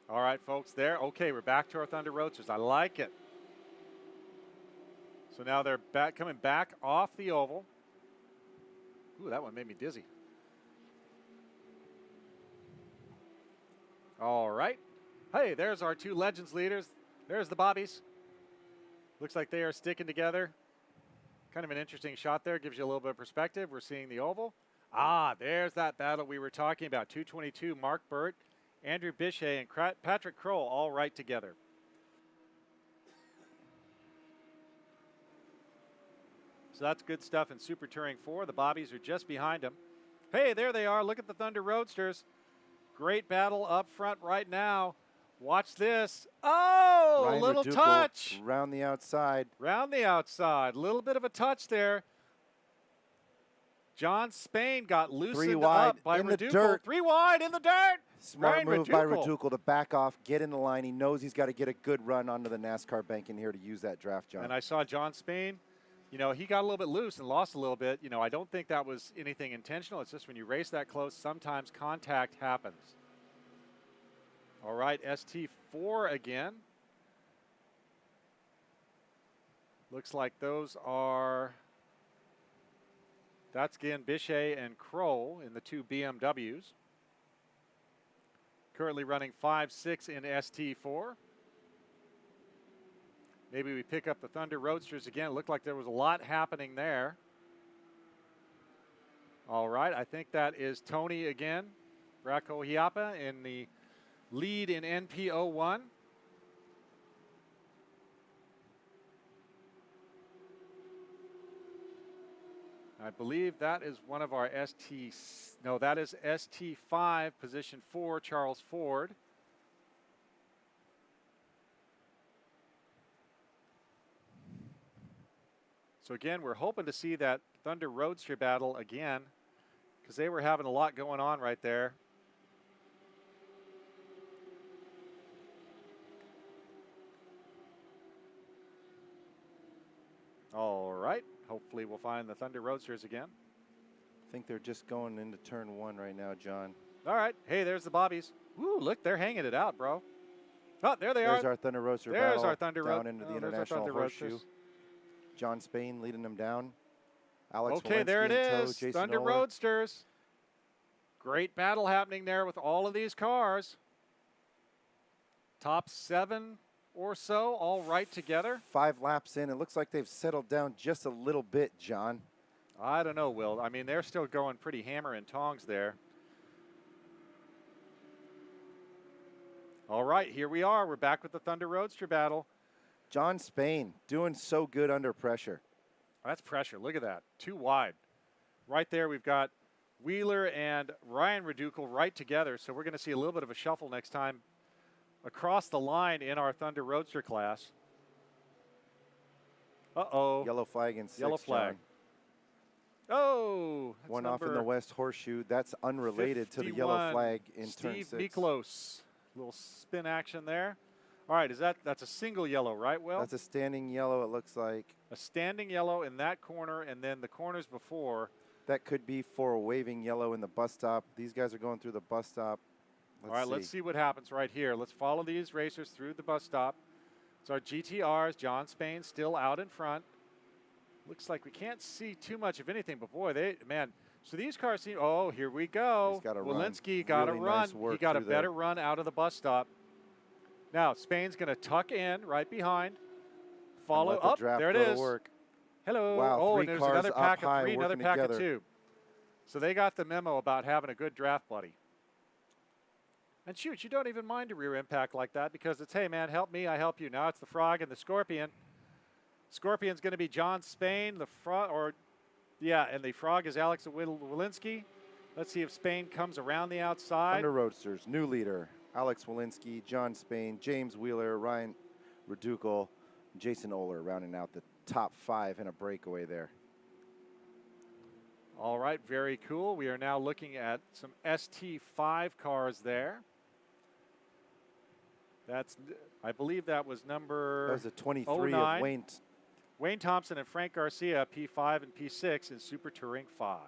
All right, folks, there. Okay, we're back to our Thunder Roadsters. I like it. So now they're coming back off the oval. Ooh, that one made me dizzy. All right. Hey, there's our 2 Legends leaders. There's the Bobbies. Looks like they are sticking together. Kind of an interesting shot there. Gives you a little bit of perspective. We're seeing the oval. Ah, there's that battle we were talking about. 222, Mark Burt, Andrew Bichet, and Patrick Kroll all right together. So that's good stuff in Super Touring 4. The Bobbies are just behind them. Hey, there they are. Look at the Thunder Roadsters. Great battle up front right now. Watch this. Oh, Ryan a little Redukel touch. Round the outside. Round the outside. A little bit of a touch there. John Spain got loosened up by in the Redukel. dirt. 3 wide in the dirt. Smart Ryan move by Redukel. Redukel to back off, get in the line. He knows he's got to get a good run onto the NASCAR bank in here to use that draft, John. And I saw John Spain. You know, he got a little bit loose and lost a little bit. You know, I don't think that was anything intentional. It's just when you race that close, sometimes contact happens. All right, ST4 again. Looks like those are, that's again Bichet and Kroll in the 2 BMWs. Currently running 5.6 in ST4. Maybe we pick up the Thunder Roadsters again. It looked like there was a lot happening there. All right, I think that is Tony again. Braco Hiapa in the lead in NP01. I believe that is one of our that is ST5, position 4, Charles Ford. So again, we're hoping to see that Thunder Roadster battle again because they were having a lot going on right there. All right. Hopefully we'll find the Thunder Roadsters again. I think they're just going into turn 1 right now, John. All right. Hey, there's the Bobbies. Woo, look, they're hanging it out, bro. Oh, there they are. There's our Thunder Roadster There's battle our Thunder down into the International Horseshoe. John Spain leading them down. Alex okay, Walensky there it in tow, is. Jason Thunder Oler. Roadsters. Great battle happening there with all of these cars. Top 7 or so, all right together. 5 laps in. It looks like they've settled down just a little bit, John. I don't know, Will. I mean, they're still going pretty hammer and tongs there. All right, here we are. We're back with the Thunder Roadster battle. John Spain doing so good under pressure. That's pressure. Look at that. Too wide. Right there, we've got Wheeler and Ryan Redukel right together, so we're going to see a little bit of a shuffle next time across the line in our Thunder Roadster class. Uh-oh. Yellow flag in 6, Yellow flag. John. Oh. One off in the West Horseshoe. That's unrelated to the yellow flag in turn 6. Steve Miklos. Little spin action there. All right, that's a single yellow, right, Will? That's a standing yellow, it looks like. A standing yellow in that corner, and then the corners before. That could be for a waving yellow in the bus stop. These guys are going through the bus stop. Let's see what happens right here. Let's follow these racers through the bus stop. It's our GTRs. John Spain still out in front. Looks like we can't see too much of anything, but boy, so these cars seem, oh, here we go. He's got a Walensky got a really run. nice work He got a through better there. run out of the bus stop. Now, Spain's going to tuck in right behind. Follow up. There it is. Work. Hello. Wow, oh, 3 and there's cars another up pack high, of 3, another working pack together. of 2. So they got the memo about having a good draft buddy. And shoot, you don't even mind a rear impact like that because it's, hey, man, help me, I help you. Now it's the Frog and the Scorpion. Scorpion's going to be John Spain. The Frog, and the Frog is Alex Walensky. Let's see if Spain comes around the outside. Thunder Roadsters, new leader. Alex Walensky, John Spain, James Wheeler, Ryan Redukel, Jason Oler rounding out the top 5 in a breakaway there. All right, very cool. We are now looking at some ST5 cars there. I believe that was number That was a 23 09. of Wayne. Wayne Thompson and Frank Garcia, P5 and P6 in Super Touring 5.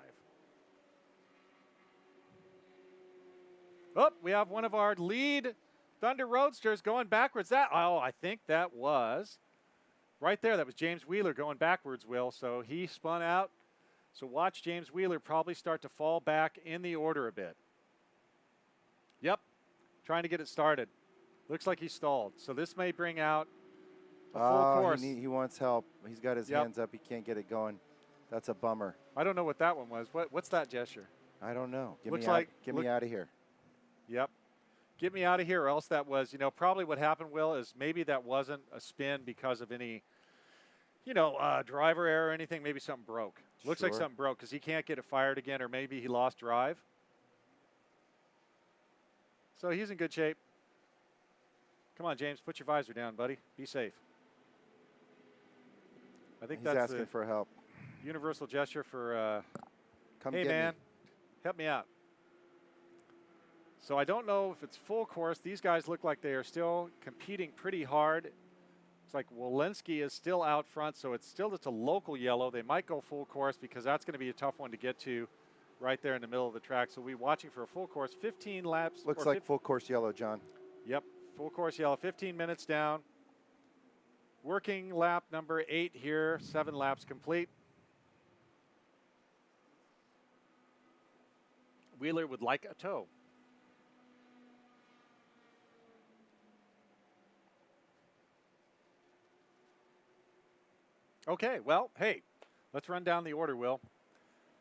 Oh, we have one of our lead Thunder Roadsters going backwards. I think that was right there. That was James Wheeler going backwards, Will. So he spun out. So watch James Wheeler probably start to fall back in the order a bit. Yep, trying to get it started. Looks like he stalled. So this may bring out a full course. He wants help. He's got his hands up. He can't get it going. That's a bummer. I don't know what that one was. What's that gesture? I don't know. Get me out of here. Yep. Get me out of here, or else that was, probably what happened, Will, is maybe that wasn't a spin because of any, driver error or anything. Maybe something broke. Looks like something broke because he can't get it fired again, or maybe he lost drive. So he's in good shape. Come on, James, put your visor down, buddy. Be safe. I think He's that's asking for help. Universal gesture for, Come hey, get man, me. help me out. So I don't know if it's full course. These guys look like they are still competing pretty hard. It's like Walensky is still out front, so it's a local yellow. They might go full course because that's going to be a tough one to get to right there in the middle of the track. So we're watching for a full course, 15 laps. Looks like full course yellow, John. Yep, full course yellow, 15 minutes down. Working lap number 8 here, 7 laps complete. Wheeler would like a tow. Okay, well, hey, let's run down the order, Will.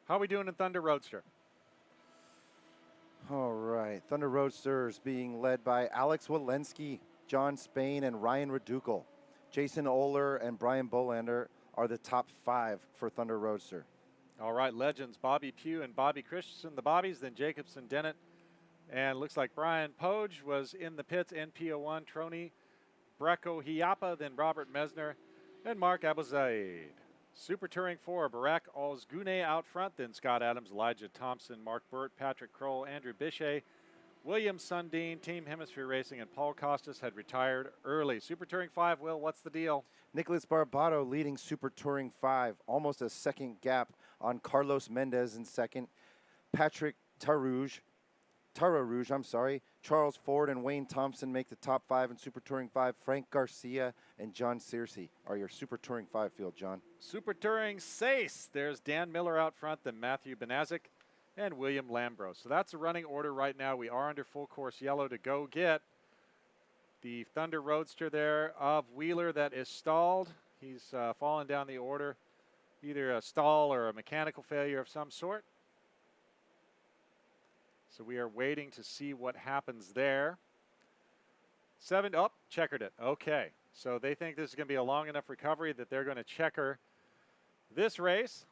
How are we doing in Thunder Roadster? All right. Thunder Roadsters being led by Alex Walensky, John Spain, and Ryan Redukel. Jason Oler and Brian Bolander are the top 5 for Thunder Roadster. All right, legends, Bobby Pugh and Bobby Christensen, the Bobbies, then Jacobson, Dennett, and looks like Brian Poge was in the pits, NPO1, Troni, Brecco Hiapa, then Robert Mesner, and Mark Abuzaid. Super Touring 4, Barack Ozgune out front, then Scott Adams, Elijah Thompson, Mark Burt, Patrick Kroll, Andrew Bichet, William Sundin, Team Hemisphere Racing, and Paul Costas had retired early. Super Touring 5, Will, what's the deal? Nicholas Barbato leading Super Touring 5, almost a second gap on Carlos Mendez in second. Patrick Tararouge, Charles Ford and Wayne Thompson make the top 5 in Super Touring 5. Frank Garcia and John Searcy are your Super Touring 5 field, John. Super Touring 6, there's Dan Miller out front, then Matthew Benazik and William Lambro. So that's the running order right now. We are under full course yellow to go get the Thunder Roadster there of Wheeler that is stalled. He's fallen down the order, either a stall or a mechanical failure of some sort. So we are waiting to see what happens there. Checkered it. Okay. So they think this is going to be a long enough recovery that they're going to checker this race.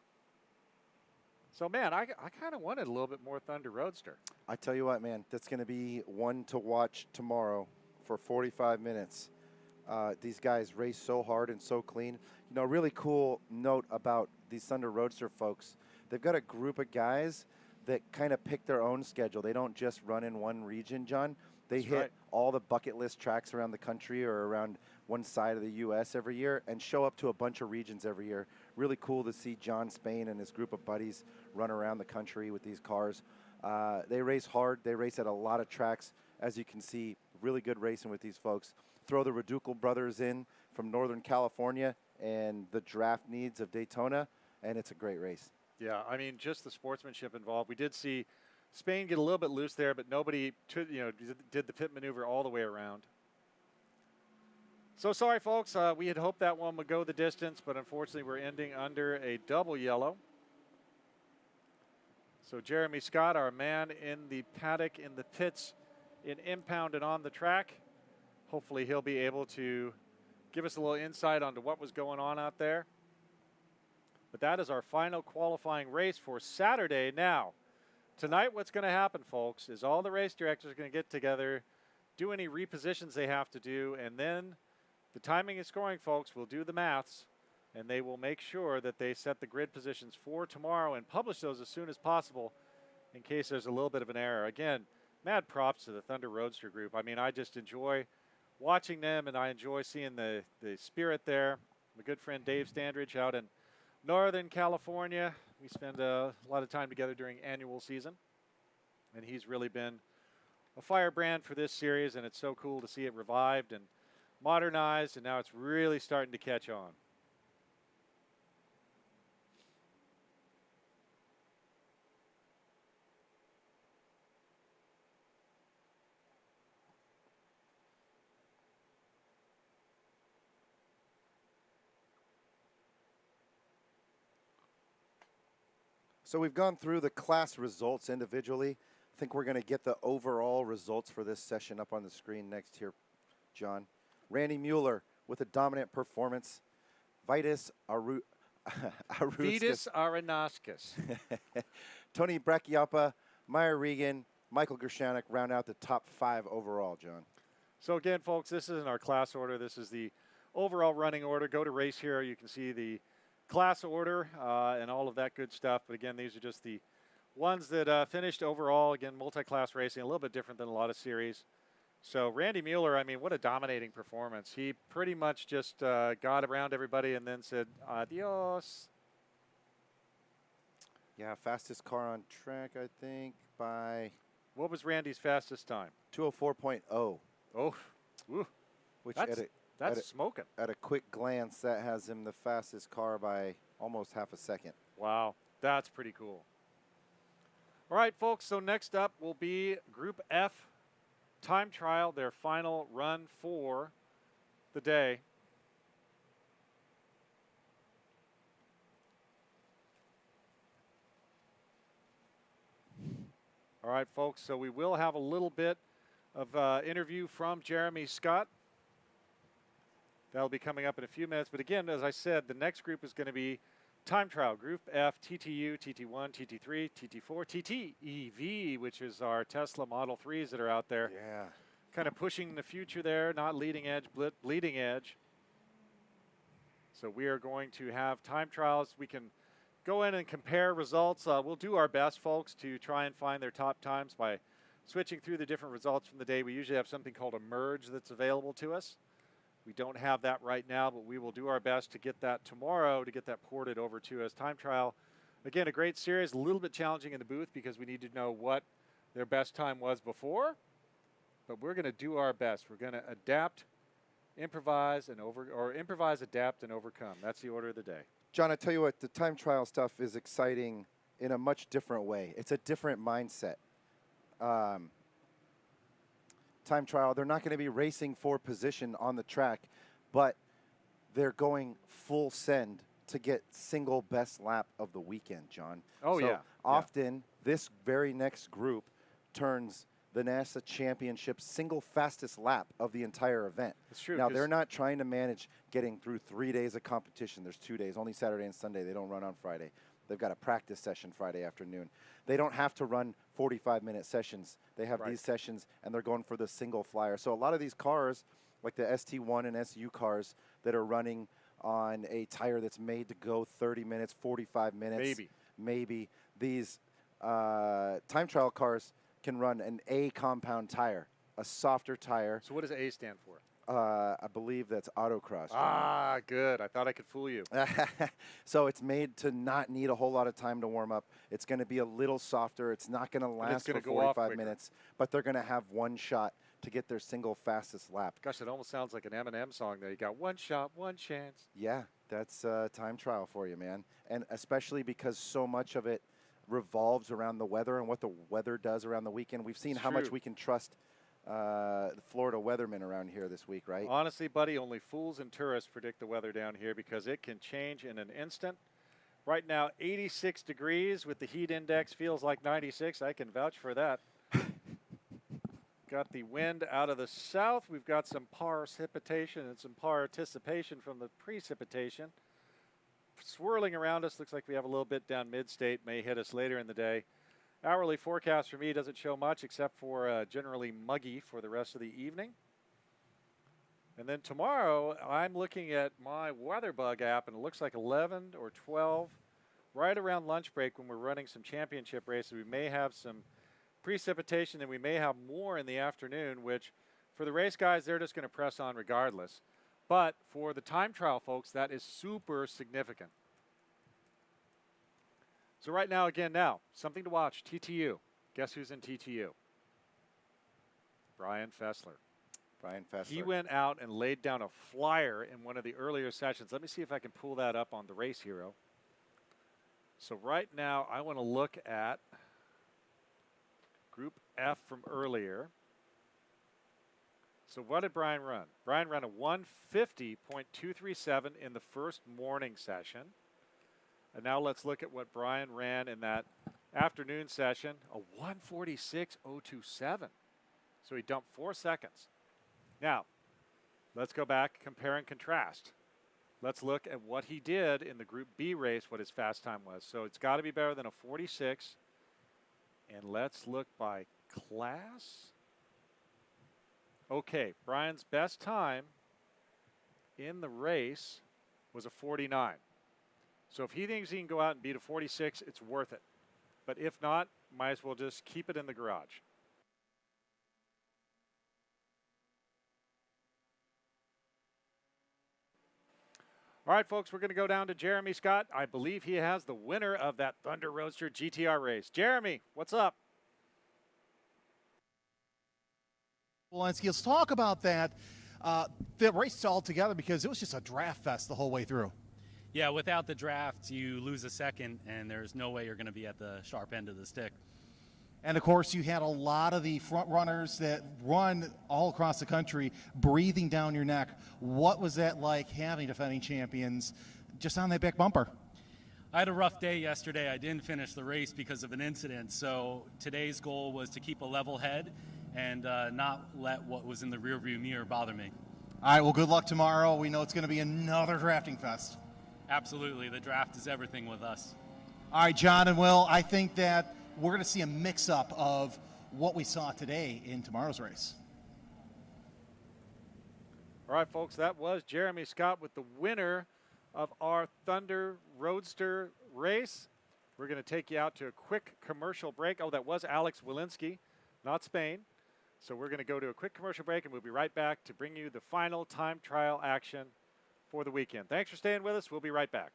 So, man, I kind of wanted a little bit more Thunder Roadster. I tell you what, man, that's going to be one to watch tomorrow for 45 minutes. These guys race so hard and so clean. You know, really cool note about these Thunder Roadster folks. They've got a group of guys that kind of pick their own schedule. They don't just run in one region, John. They hit all the bucket list tracks around the country or around one side of the U.S. every year and show up to a bunch of regions every year. Really cool to see John Spain and his group of buddies run around the country with these cars. They race hard. They race at a lot of tracks. As you can see, really good racing with these folks. Throw the Reducal brothers in from Northern California and the draft needs of Daytona, and it's a great race. Yeah, I mean, just the sportsmanship involved. We did see Spain get a little bit loose there, but nobody did the pit maneuver all the way around. So sorry, folks. We had hoped that one would go the distance, but unfortunately we're ending under a double yellow. So Jeremy Scott, our man in the paddock, in the pits, in impound and on the track. Hopefully he'll be able to give us a little insight onto what was going on out there. But that is our final qualifying race for Saturday. Now, tonight what's going to happen, folks, is all the race directors are going to get together, do any repositions they have to do, and then the timing and scoring folks will do the maths, and they will make sure that they set the grid positions for tomorrow and publish those as soon as possible in case there's a little bit of an error. Again, mad props to the Thunder Roadster group. I mean, I just enjoy watching them, and I enjoy seeing the spirit there. My good friend Dave Standridge out in Northern California. We spend a lot of time together during annual season, and he's really been a firebrand for this series, and it's so cool to see it revived and modernized, and now it's really starting to catch on. So we've gone through the class results individually. I think we're going to get the overall results for this session up on the screen next here, John. Randy Mueller with a dominant performance. Vitus Arenauskas. Tony Bracchiappa, Meyer Regan, Michael Gershanik round out the top 5 overall, John. So again, folks, this isn't our class order. This is the overall running order. Go to Race Hero. You can see the class order and all of that good stuff. But again, these are just the ones that finished overall. Again, multi-class racing, a little bit different than a lot of series. So Randy Mueller, I mean, what a dominating performance. He pretty much just got around everybody and then said, adios. Yeah, fastest car on track, I think, by... What was Randy's fastest time? 204.0. Oh, ooh. Which that's smoking. At a quick glance, that has him the fastest car by almost half a second. Wow, that's pretty cool. All right, folks, so next up will be Group F time trial, their final run for the day. All right, folks, so we will have a little bit of interview from Jeremy Scott. That'll be coming up in a few minutes. But again, as I said, the next group is going to be time trial. Group F, TTU, TT1, TT3, TT4, TTEV, which is our Tesla Model 3s that are out there. Yeah. Kind of pushing the future there, not leading edge, bleeding edge. So we are going to have time trials. We can go in and compare results. We'll do our best, folks, to try and find their top times by switching through the different results from the day. We usually have something called a merge that's available to us. We don't have that right now, but we will do our best to get that tomorrow, to get that ported over to us. Time trial, again, a great series, a little bit challenging in the booth because we need to know what their best time was before, but we're going to do our best. We're going to adapt, improvise, improvise, adapt, and overcome. That's the order of the day. John, I tell you what, the time trial stuff is exciting in a much different way. It's a different mindset. time trial, they're not going to be racing for position on the track, but they're going full send to get single best lap of the weekend, John. Oh, so yeah. often this very next group turns the NASA Championship single fastest lap of the entire event. It's true. Now, they're not trying to manage getting through 3 days of competition. There's 2 days, only Saturday and Sunday. They don't run on Friday. They've got a practice session Friday afternoon. They don't have to run 45-minute sessions. They have these sessions, and they're going for the single flyer. So a lot of these cars, like the ST1 and SU cars that are running on a tire that's made to go 30 minutes, 45 minutes. Maybe. These time trial cars can run an A compound tire, a softer tire. So what does A stand for? I believe that's autocross. Ah, good. I thought I could fool you. So it's made to not need a whole lot of time to warm up. It's going to be a little softer. It's not going to last for 45 minutes, but they're going to have one shot to get their single fastest lap. Gosh, it almost sounds like an Eminem song there. You got one shot, one chance. Yeah, that's time trial for you, man. And especially because so much of it revolves around the weather and what the weather does around the weekend. We've seen how much we can trust the Florida weathermen around here this week, right? Honestly, buddy, only fools and tourists predict the weather down here because it can change in an instant. Right now, 86 degrees with the heat index feels like 96. I can vouch for that. Got the wind out of the south. We've got some precipitation and some participation from the precipitation. Swirling around us, looks like we have a little bit down mid-state, may hit us later in the day. Hourly forecast for me doesn't show much except for generally muggy for the rest of the evening. And then tomorrow, I'm looking at my WeatherBug app, and it looks like 11 or 12, right around lunch break when we're running some championship races. We may have some precipitation, and we may have more in the afternoon, which for the race guys, they're just going to press on regardless. But for the time trial folks, that is super significant. So right now, again, something to watch, TTU. Guess who's in TTU? Brian Fessler. Brian Fessler. He went out and laid down a flyer in one of the earlier sessions. Let me see if I can pull that up on the Race Hero. So right now, I want to look at Group F from earlier. So what did Brian run? Brian ran a 150.237 in the first morning session. And now let's look at what Brian ran in that afternoon session, a 146.027. So he dumped 4 seconds. Now, let's go back, compare and contrast. Let's look at what he did in the Group B race, what his fast time was. So it's got to be better than a 46. And let's look by class. Okay, Brian's best time in the race was a 49. So if he thinks he can go out and beat a 46, it's worth it. But if not, might as well just keep it in the garage. All right, folks, we're going to go down to Jeremy Scott. I believe he has the winner of that Thunder Roadster GTR race. Jeremy, what's up? Walensky, let's talk about that. The race all together because it was just a draft fest the whole way through. Yeah, without the draft, you lose a second, and there's no way you're going to be at the sharp end of the stick. And, of course, you had a lot of the front runners that run all across the country breathing down your neck. What was that like having defending champions just on that back bumper? I had a rough day yesterday. I didn't finish the race because of an incident, so today's goal was to keep a level head and not let what was in the rearview mirror bother me. All right, well, good luck tomorrow. We know it's going to be another drafting fest. Absolutely. The draft is everything with us. All right, John and Will, I think that we're going to see a mix-up of what we saw today in tomorrow's race. All right, folks, that was Jeremy Scott with the winner of our Thunder Roadster race. We're going to take you out to a quick commercial break. Oh, that was Alex Walensky, not Spain. So we're going to go to a quick commercial break, and we'll be right back to bring you the final time trial action for the weekend. Thanks for staying with us. We'll be right back.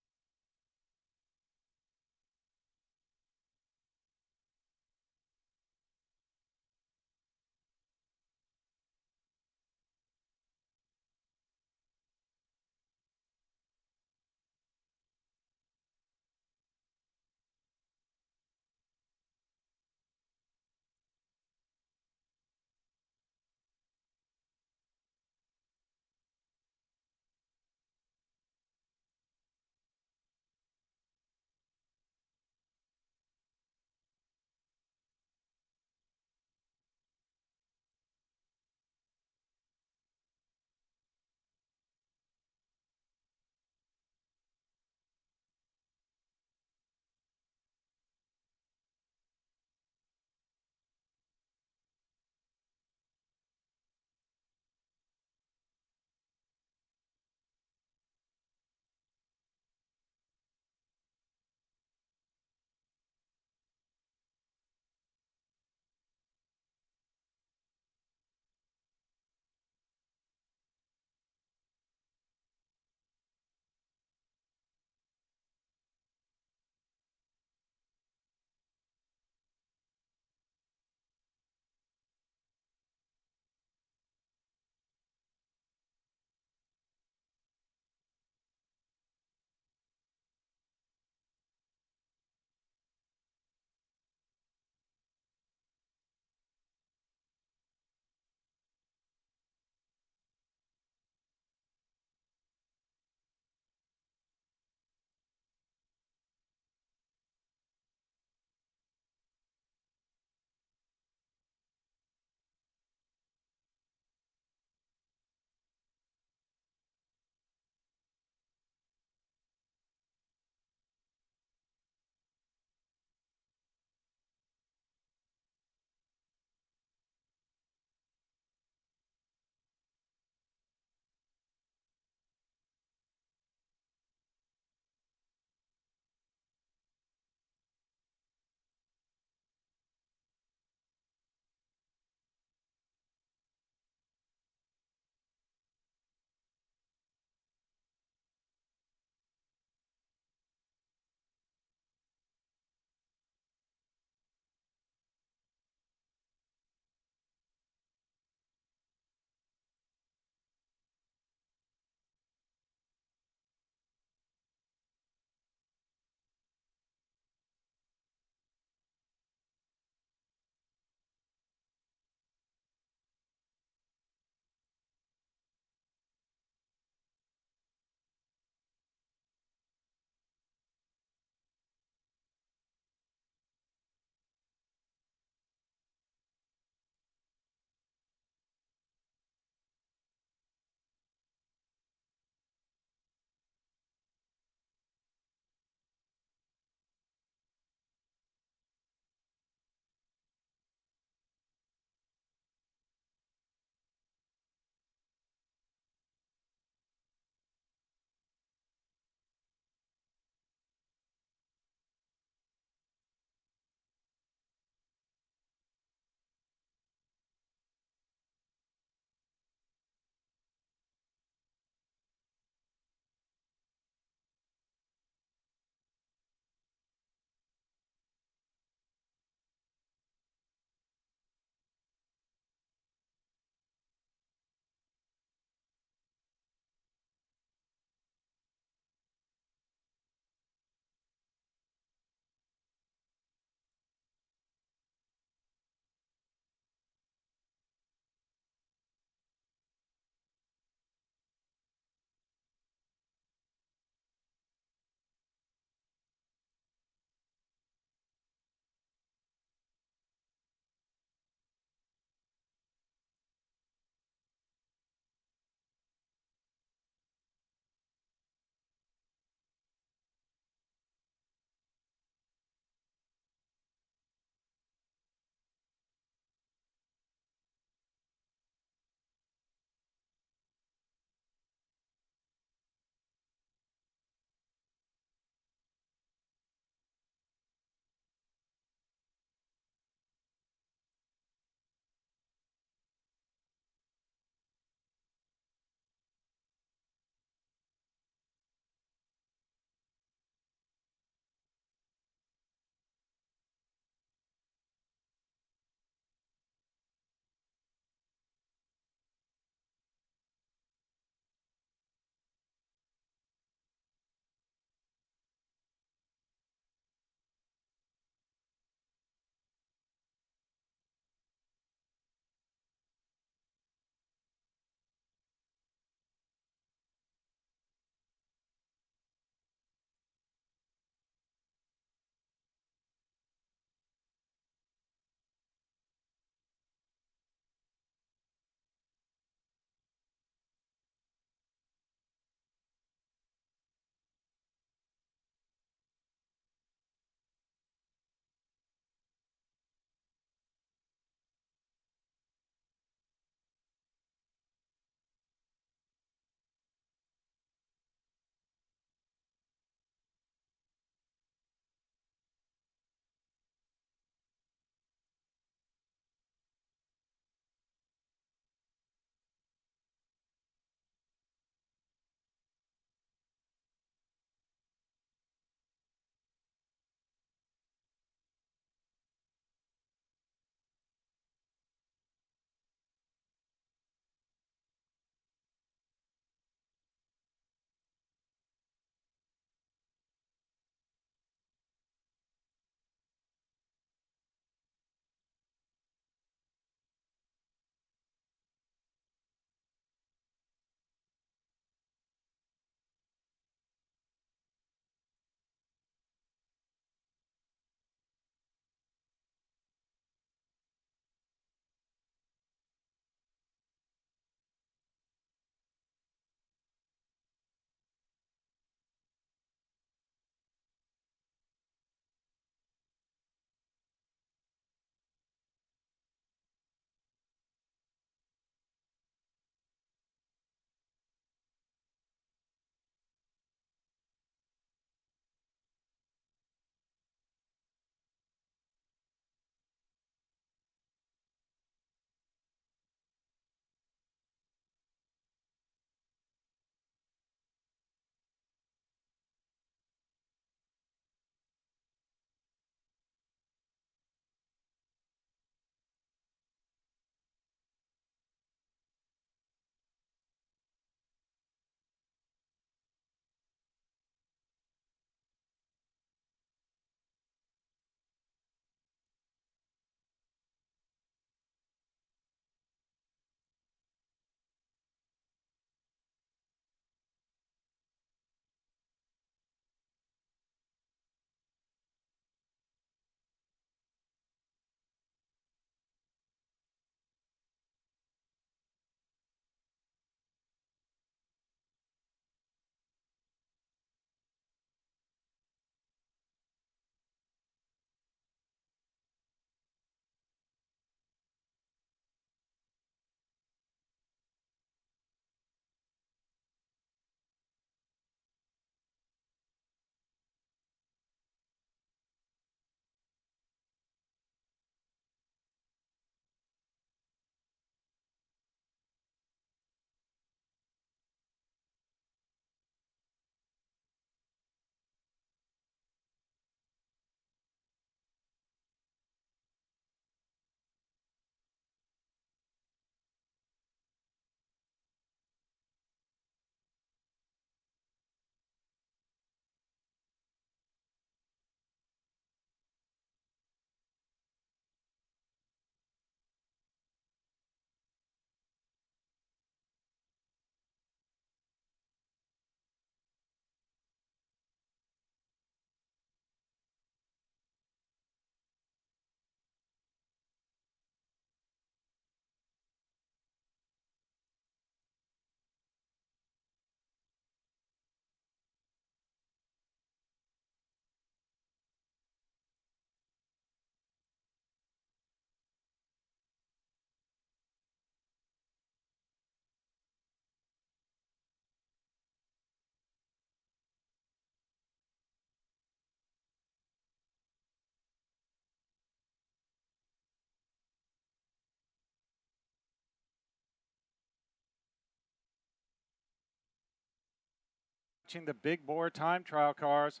watching the big bore time trial cars.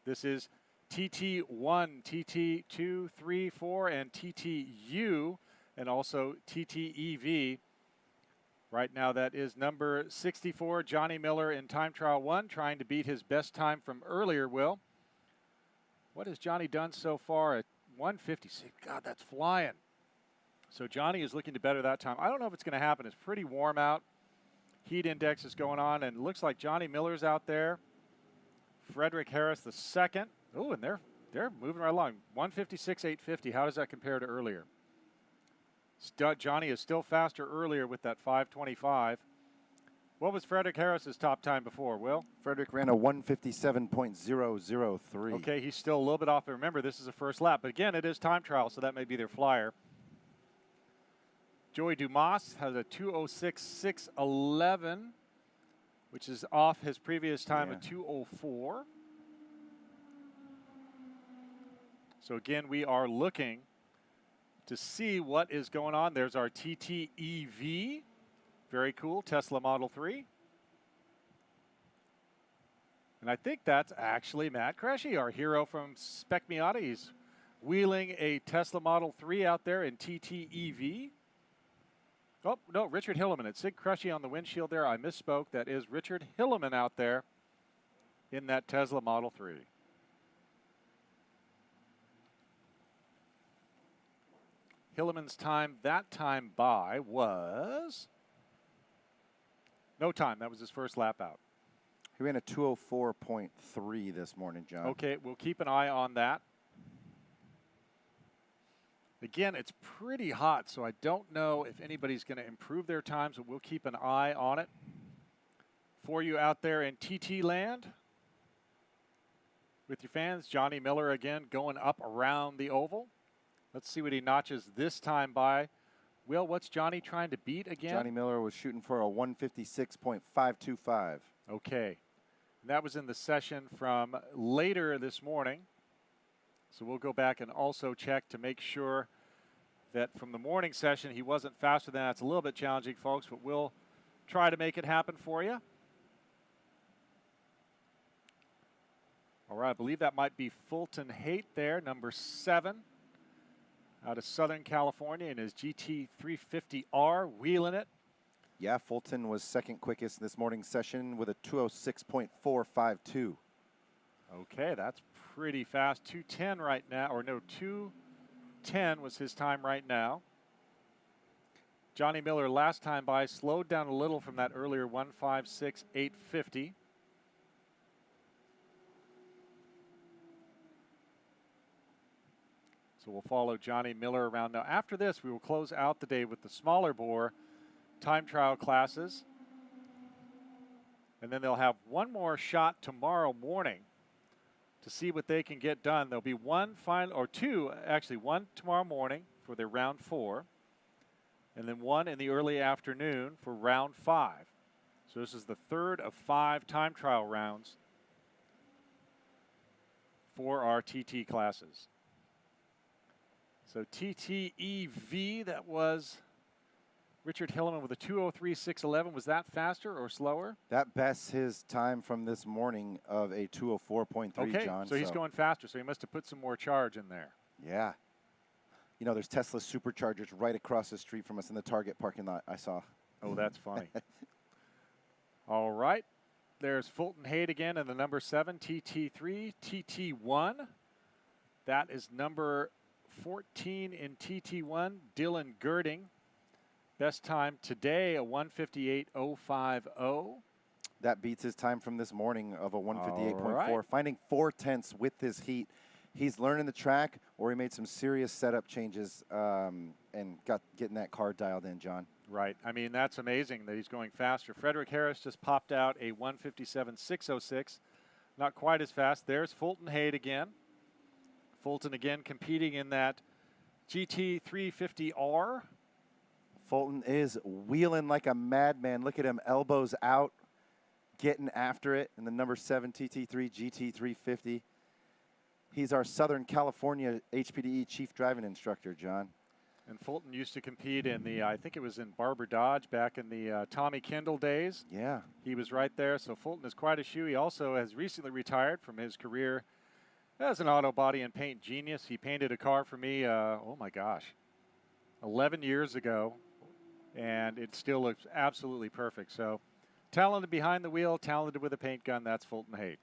This is TT1, TT2, 3, 4, and TTU, and also TTEV. Right now, that is number 64, Johnny Miller in time trial 1, trying to beat his best time from earlier, Will. What has Johnny done so far at 156? God, that's flying. So Johnny is looking to better that time. I don't know if it's going to happen. It's pretty warm out. Heat index is going on, and it looks like Johnny Miller's out there. Frederick Harris the second. Oh, and they're moving right along. 156.850. How does that compare to earlier? Johnny is still faster earlier with that 525. What was Frederick Harris's top time before, Will? Frederick ran a 157.003. Okay, he's still a little bit off. But remember, this is a first lap. But again, it is time trial, so that may be their flyer. Joey Dumas has a 206.611, which is off his previous time of 204. So again, we are looking to see what is going on. There's our TTEV. Very cool, Tesla Model 3. And I think that's actually Matt Cresci, our hero from Spec Miata. He's wheeling a Tesla Model 3 out there in TTEV. Oh, no, Richard Hilleman. It's Sid Cresci on the windshield there. I misspoke. That is Richard Hilleman out there in that Tesla Model 3. Hilleman's time, that time by was no time. That was his first lap out. He ran a 204.3 this morning, John. Okay, we'll keep an eye on that. Again, it's pretty hot, so I don't know if anybody's going to improve their times, but we'll keep an eye on it. For you out there in TT land, with your fans, Johnny Miller again going up around the oval. Let's see what he notches this time by. Will, what's Johnny trying to beat again? Johnny Miller was shooting for a 156.525. Okay. And that was in the session from later this morning. So we'll go back and also check to make sure that from the morning session he wasn't faster than that. It's a little bit challenging, folks, but we'll try to make it happen for you. All right, I believe that might be Fulton Haight there, number 7. Out of Southern California in his GT350R, wheeling it. Yeah, Fulton was second quickest this morning's session with a 206.452. Okay, that's pretty fast. 210 right now, or no, 210 was his time right now. Johnny Miller last time by slowed down a little from that earlier 156.850. So we'll follow Johnny Miller around. Now after this, we will close out the day with the smaller bore time trial classes. And then they'll have one more shot tomorrow morning to see what they can get done. There'll be one tomorrow morning for their round 4. And then one in the early afternoon for round 5. So this is the third of 5 time trial rounds for our TT classes. So TTEV, that was Richard Hilleman with a 203.611. Was that faster or slower? That bests his time from this morning of a 204.3, okay, John. So he's going faster, so he must have put some more charge in there. Yeah. You know, there's Tesla superchargers right across the street from us in the Target parking lot, I saw. Oh, that's funny. All right. There's Fulton Haight again in the number 7, TT3, TT1. That is number 14 in TT1, Dylan Girding. Best time today, a 158.050. That beats his time from this morning of a 158.4. Right. Finding 4/10 with this heat. He's learning the track, or he made some serious setup changes and getting that car dialed in, John. Right. I mean, that's amazing that he's going faster. Frederick Harris just popped out a 157.606. Not quite as fast. There's Fulton Haight again. Fulton again competing in that GT350R. Fulton is wheeling like a madman. Look at him, elbows out, getting after it in the number 7 TT3 GT350. He's our Southern California HPDE Chief Driving Instructor, John. And Fulton used to compete in the, I think it was in Barber Dodge back in the Tommy Kendall days. Yeah. He was right there. So Fulton is quite a shoe. He also has recently retired from his career as an auto body and paint genius. He painted a car for me, oh my gosh, 11 years ago. And it still looks absolutely perfect. So talented behind the wheel, talented with a paint gun. That's Fulton Haight.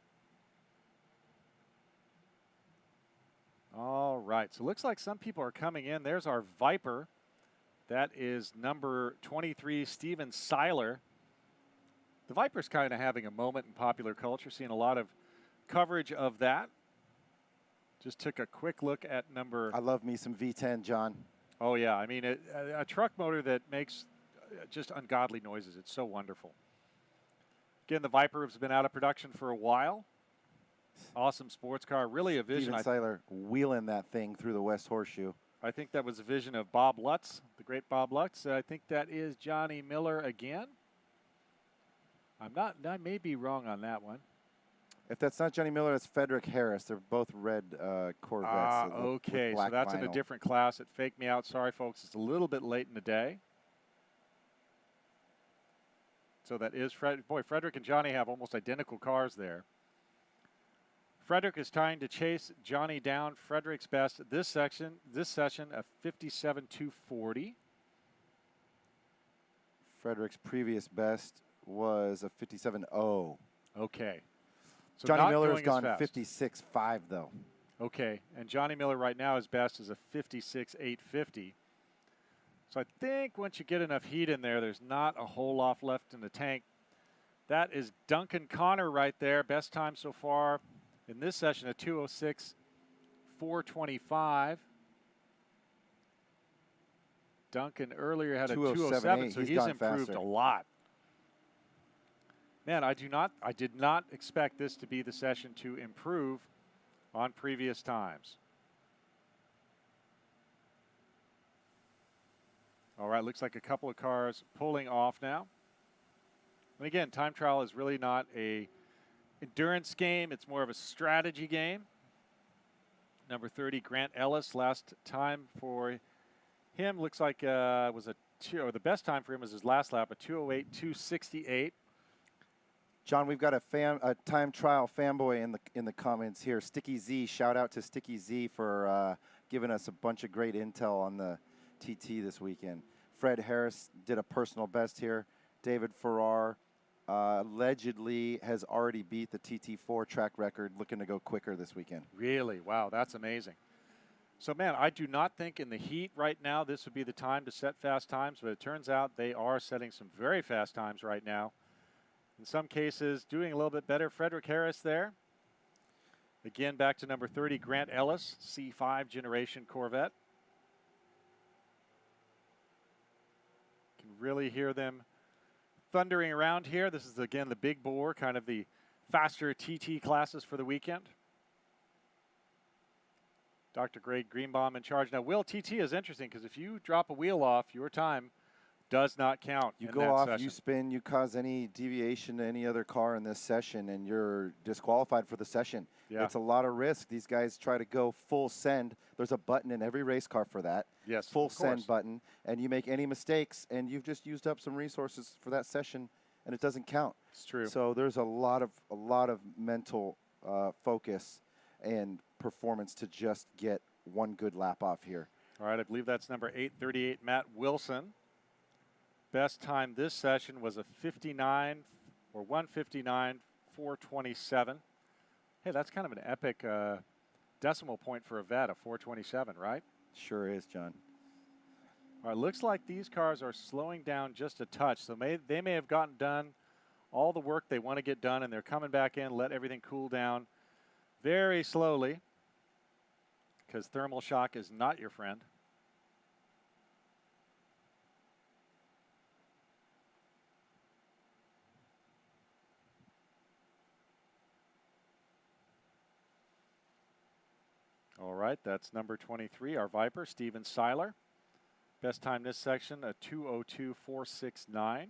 All right, so looks like some people are coming in. There's our Viper. That is number 23, Steven Seiler. The Viper's kind of having a moment in popular culture, seeing a lot of coverage of that. Just took a quick look at number... I love me some V10, John. Oh, yeah. I mean, a truck motor that makes just ungodly noises. It's so wonderful. Again, the Viper has been out of production for a while. Awesome sports car. Really a vision. Steven Seiler wheeling that thing through the West Horseshoe. I think that was a vision of Bob Lutz, the great Bob Lutz. I think that is Johnny Miller again. I may be wrong on that one. If that's not Johnny Miller, it's Frederick Harris. They're both red Corvettes. Okay, so that's in a different class. It faked me out. Sorry, folks. It's a little bit late in the day. So that is Fred. Boy, Frederick and Johnny have almost identical cars there. Frederick is trying to chase Johnny down. Frederick's best this session, a 57.240. Frederick's previous best was a 57.0. Okay. So Johnny Miller's going gone 56.5 though. Okay, and Johnny Miller right now his best is a 56.850. So I think once you get enough heat in there, there's not a whole lot left in the tank. That is Duncan Connor right there. Best time so far in this session, a 206.425. Duncan earlier had a 207, so he's improved faster. A lot. Man, I did not expect this to be the session to improve on previous times. All right, looks like a couple of cars pulling off now. And again, time trial is really not a endurance game. It's more of a strategy game. Number 30, Grant Ellis, last time for him looks like was the best time for him was his last lap, a 208.268. John, we've got a time trial fanboy in the comments here. Sticky Z, shout out to Sticky Z for giving us a bunch of great intel on the TT this weekend. Fred Harris did a personal best here. David Farrar allegedly has already beat the TT4 track record, looking to go quicker this weekend. Really? Wow, that's amazing. So, man, I do not think in the heat right now this would be the time to set fast times, but it turns out they are setting some very fast times right now. In some cases, doing a little bit better. Frederick Harris there. Again, back to number 30, Grant Ellis, C5 generation Corvette. Can really hear them thundering around here. This is, again, the big bore, kind of the faster TT classes for the weekend. Dr. Greg Greenbaum in charge. Now, Will, TT is interesting because if you drop a wheel off, your time does not count. You go off, you spin, you cause any deviation to any other car in this session, and you're disqualified for the session. Yeah. It's a lot of risk. These guys try to go full send. There's a button in every race car for that. Yes, full send button, and you make any mistakes, and you've just used up some resources for that session, and it doesn't count. It's true. So there's a lot of mental focus and performance to just get one good lap off here. All right, I believe that's number 838, Matt Wilson. Best time this session was a 59 or 159.427. Hey, that's kind of an epic decimal point for a vet, a 427, right? Sure is, John. All right, looks like these cars are slowing down just a touch. So they may have gotten done all the work they want to get done, and they're coming back in, let everything cool down very slowly because thermal shock is not your friend. All right, that's number 23, our Viper, Steven Seiler. Best time this section, a 202.469.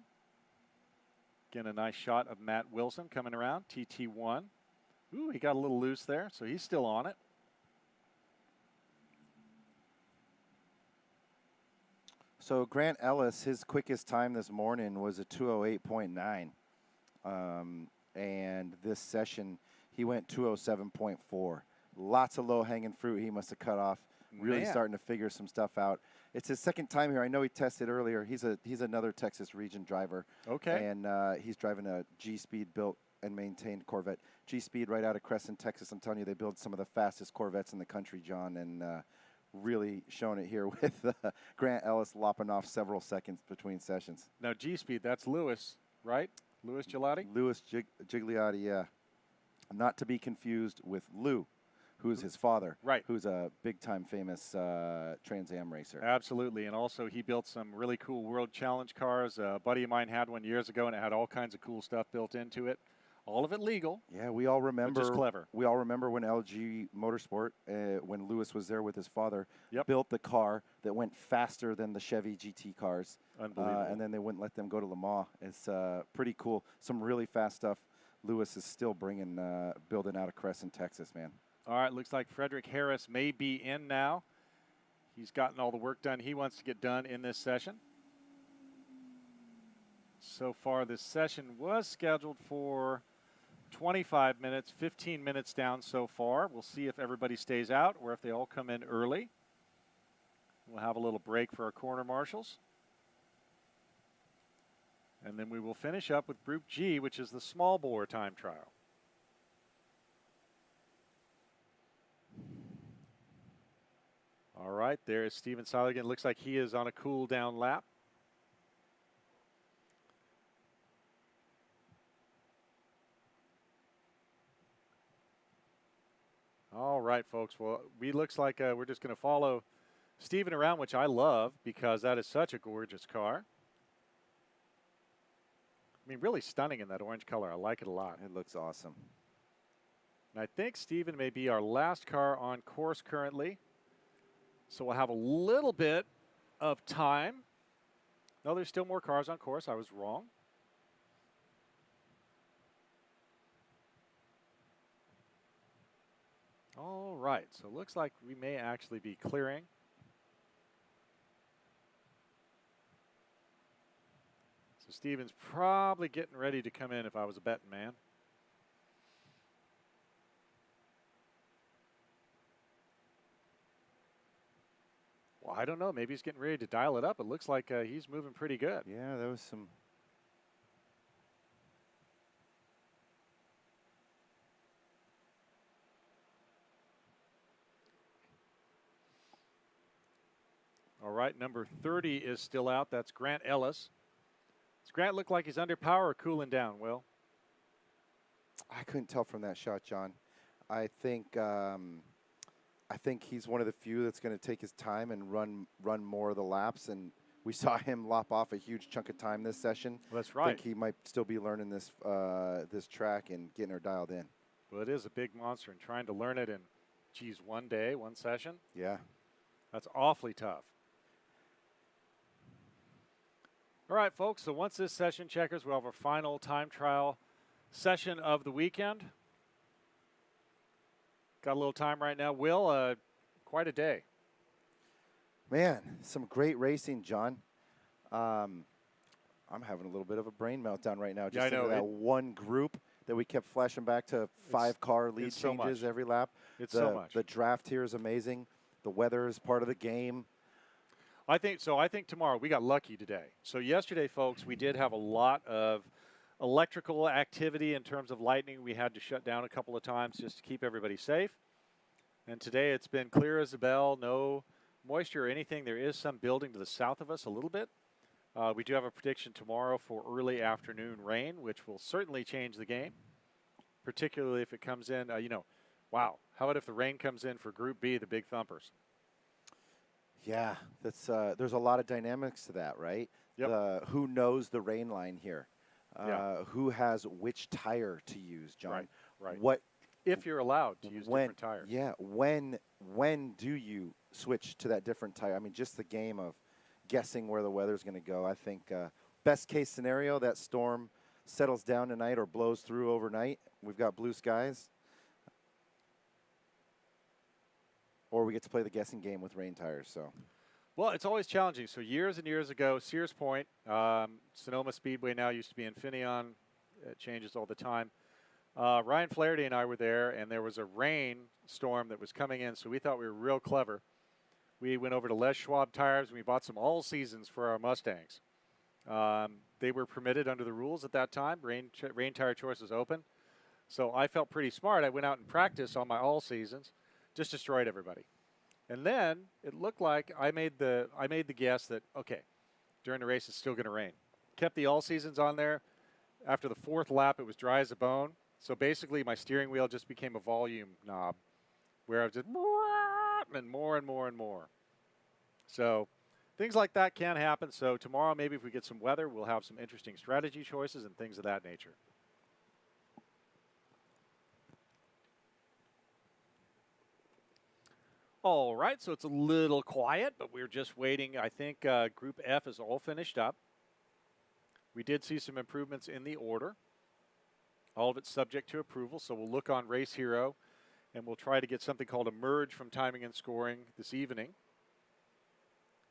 Again, a nice shot of Matt Wilson coming around, TT1. Ooh, he got a little loose there, so he's still on it. So Grant Ellis, his quickest time this morning was a 2:08.9. And this session, he went 2:07.4. Lots of low-hanging fruit he must have cut off. Really Man. starting to figure some stuff out. It's his second time here. I know he tested earlier. He's another Texas region driver. Okay. And he's driving a G-Speed built and maintained Corvette. G-Speed right out of Crescent, Texas. I'm telling you, they build some of the fastest Corvettes in the country, John, and really showing it here with Grant Ellis lopping off several seconds between sessions. Now, G-Speed, that's Lewis, right? Louis Gelati? Louis Gigliotti, yeah. Not to be confused with Lou, who's his father, right? Who's a big-time famous Trans Am racer. Absolutely, and also he built some really cool World Challenge cars. A buddy of mine had one years ago, and it had all kinds of cool stuff built into it. All of it legal. Yeah, we all remember. Which is clever. We all remember when LG Motorsport, when Lewis was there with his father, Yep. built the car that went faster than the Chevy GT cars. Unbelievable. And then they wouldn't let them go to Le Mans. It's pretty cool. Some really fast stuff. Lewis is still bringing, building out of Crescent, Texas, man. All right, looks like Frederick Harris may be in now. He's gotten all the work done he wants to get done in this session. So far, this session was scheduled for 25 minutes, 15 minutes down so far. We'll see if everybody stays out or if they all come in early. We'll have a little break for our corner marshals. And then we will finish up with Group G, which is the small bore time trial. All right, there is Steven Seiler again. Looks like he is on a cool down lap. All right, folks. Well, looks like we're just going to follow Steven around, which I love because that is such a gorgeous car. I mean, really stunning in that orange color. I like it a lot. It looks awesome. And I think Steven may be our last car on course currently. So we'll have a little bit of time. No, there's still more cars on course. I was wrong. All right, so it looks like we may actually be clearing. So Steven's probably getting ready to come in if I was a betting man. Well, I don't know. Maybe he's getting ready to dial it up. It looks like he's moving pretty good. Yeah, there was some. All right, number 30 is still out. That's Grant Ellis. Does Grant look like he's under power or cooling down, Will? I couldn't tell from that shot, John. I think he's one of the few that's going to take his time and run more of the laps. And we saw him lop off a huge chunk of time this session. Well, that's right. I think he might still be learning this this track and getting her dialed in. Well, it is a big monster, and trying to learn it in, geez, one day, one session. Yeah. That's awfully tough. All right, folks, so once this session checkers, we'll have our final time trial session of the weekend. Got a little time right now. Will, quite a day. Man, some great racing, John. I'm having a little bit of a brain meltdown right now. Just I know. that one group that we kept flashing back to 5-car lead so changes much. every lap. It's so much. The draft here is amazing. The weather is part of the game. I think tomorrow, we got lucky today. So yesterday, folks, we did have a lot of electrical activity in terms of lightning. We had to shut down a couple of times just to keep everybody safe. And today it's been clear as a bell, no moisture or anything. There is some building to the south of us a little bit. We do have a prediction tomorrow for early afternoon rain, which will certainly change the game, particularly if it comes in, wow. How about if the rain comes in for Group B, the big thumpers? Yeah, that's there's a lot of dynamics to that, right? Yep. Who knows the rain line here? Yeah. Who has which tire to use, John? Right. What if you're allowed to use different tires? Yeah. When do you switch to that different tire? I mean, just the game of guessing where the weather's going to go. I think best case scenario, that storm settles down tonight or blows through overnight. We've got blue skies. Or we get to play the guessing game with rain tires. So, Well, it's always challenging. So years and years ago, Sears Point, Sonoma Speedway now used to be Infineon. It changes all the time. Ryan Flaherty and I were there, and there was a rain storm that was coming in, so we thought we were real clever. We went over to Les Schwab Tires, and we bought some all-seasons for our Mustangs. They were permitted under the rules at that time. Rain tire choice was open. So I felt pretty smart. I went out and practiced on my all-seasons, just destroyed everybody. And then it looked like I made the guess that, okay, during the race it's still going to rain. Kept the all-seasons on there. After the 4th lap, it was dry as a bone. So basically my steering wheel just became a volume knob where I was just and more and more and more. So things like that can happen. So tomorrow, maybe if we get some weather, we'll have some interesting strategy choices and things of that nature. All right, so it's a little quiet, but we're just waiting. I think Group F is all finished up. We did see some improvements in the order. All of it's subject to approval, so we'll look on Race Hero, and we'll try to get something called a merge from timing and scoring this evening.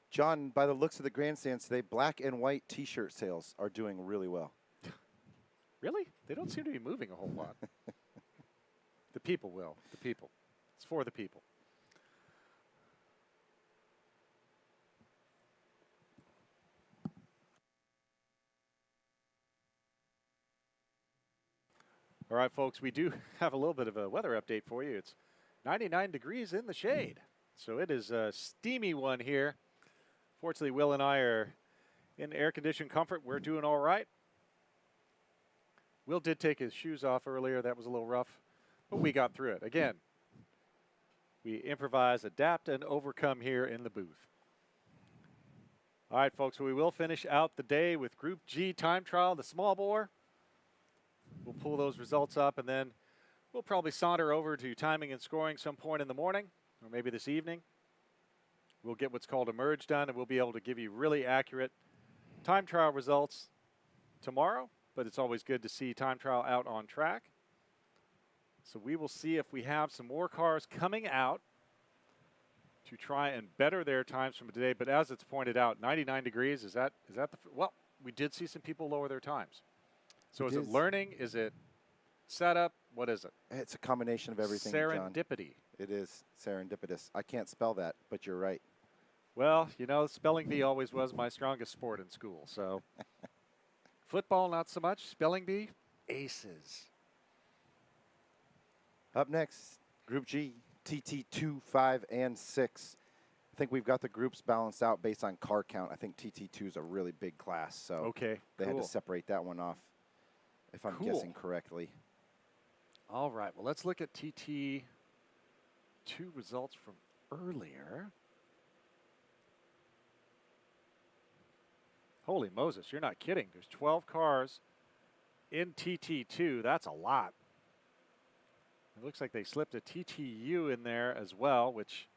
John, by the looks of the grandstands today, black and white T-shirt sales are doing really well. Really? They don't seem to be moving a whole lot. The people will. The people. It's for the people. All right, folks, we do have a little bit of a weather update for you. It's 99 degrees in the shade, so it is a steamy one here. Fortunately, Will and I are in air-conditioned comfort. We're doing all right. Will did take his shoes off earlier. That was a little rough, but we got through it. Again, we improvise, adapt, and overcome here in the booth. All right, folks, so we will finish out the day with Group G time trial, the small bore. We'll pull those results up, and then we'll probably saunter over to timing and scoring some point in the morning, or maybe this evening. We'll get what's called a merge done, and we'll be able to give you really accurate time trial results tomorrow, but it's always good to see time trial out on track. So we will see if we have some more cars coming out to try and better their times from today. But as it's pointed out, 99 degrees, is that well, we did see some people lower their times. So is it learning? Is it setup? What is it? It's a combination of everything, Serendipity. John. It is serendipitous. I can't spell that, but you're right. Well, you know, spelling bee always was my strongest sport in school. So football, not so much. Spelling bee, aces. Up next, Group G, TT2, 5, and 6. I think we've got the groups balanced out based on car count. I think TT2 is a really big class, so okay, they had cool. to separate that one off, if I'm guessing correctly. All right, well, let's look at TT2 results from earlier. Holy Moses, you're not kidding. There's 12 cars in TT2. That's a lot. It looks like they slipped a TTU in there as well, which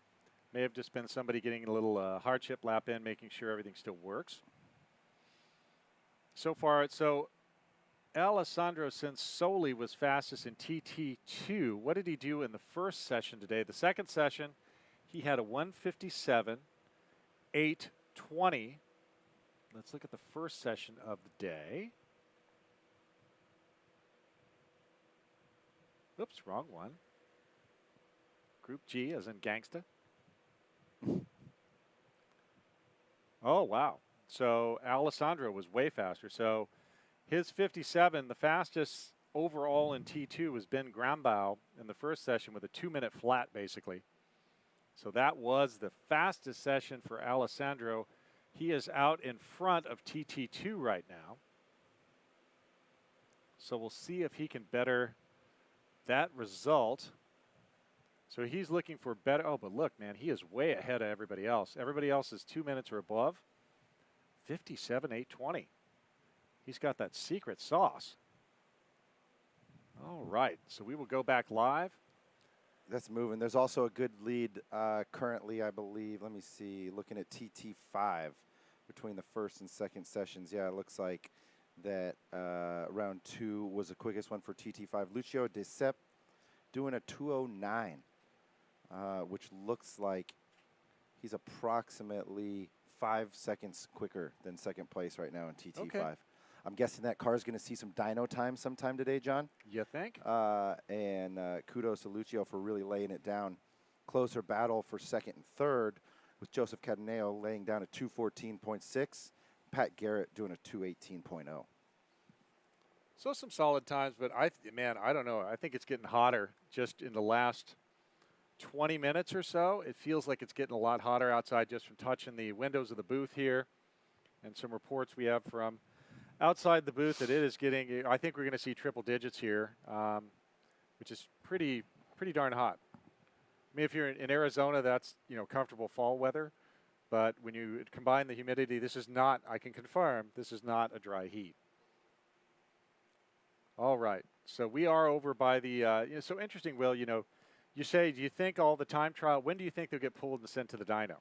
may have just been somebody getting a little hardship lap in, making sure everything still works. So far, so Alessandro Sensoli was fastest in TT2. What did he do in the first session today? The second session, he had a 157, 820. Let's look at the first session of the day. Oops, wrong one. Group G as in gangsta. Oh, wow. So Alessandro was way faster. So his 57, the fastest overall in T2 was Ben Grambau in the first session with a 2-minute flat, basically. So that was the fastest session for Alessandro. He is out in front of TT2 right now. So we'll see if he can better that result. So he's looking for better. Oh, but look, man, he is way ahead of everybody else. Everybody else is 2 minutes or above. 57, 820. He's got that secret sauce. All right, so we will go back live. That's moving. There's also a good lead currently, I believe. Let me see. Looking at TT5 between the first and second sessions. Yeah, it looks like that round 2 was the quickest one for TT5. Lucio De Sepp doing a 209, which looks like He's approximately 5 seconds quicker than second place right now in TT5. Okay. I'm guessing that car is going to see some dyno time sometime today, John. You think? And kudos to Lucio for really laying it down. Closer battle for second and third, with Joseph Cataneo laying down a 2:14.6, Pat Garrett doing a 2:18.0. So some solid times, but I don't know. I think it's getting hotter just in the last 20 minutes or so. It feels like it's getting a lot hotter outside just from touching the windows of the booth here, and some reports we have from outside the booth that it is getting. I think we're going to see triple digits here, which is pretty darn hot. I mean, if you're in Arizona, that's comfortable fall weather, but when you combine the humidity, this is not. I can confirm this is not a dry heat. All right, so we are over by the. So interesting, Will. You say, do you think all the time trial? When do you think they'll get pulled and sent to the dyno?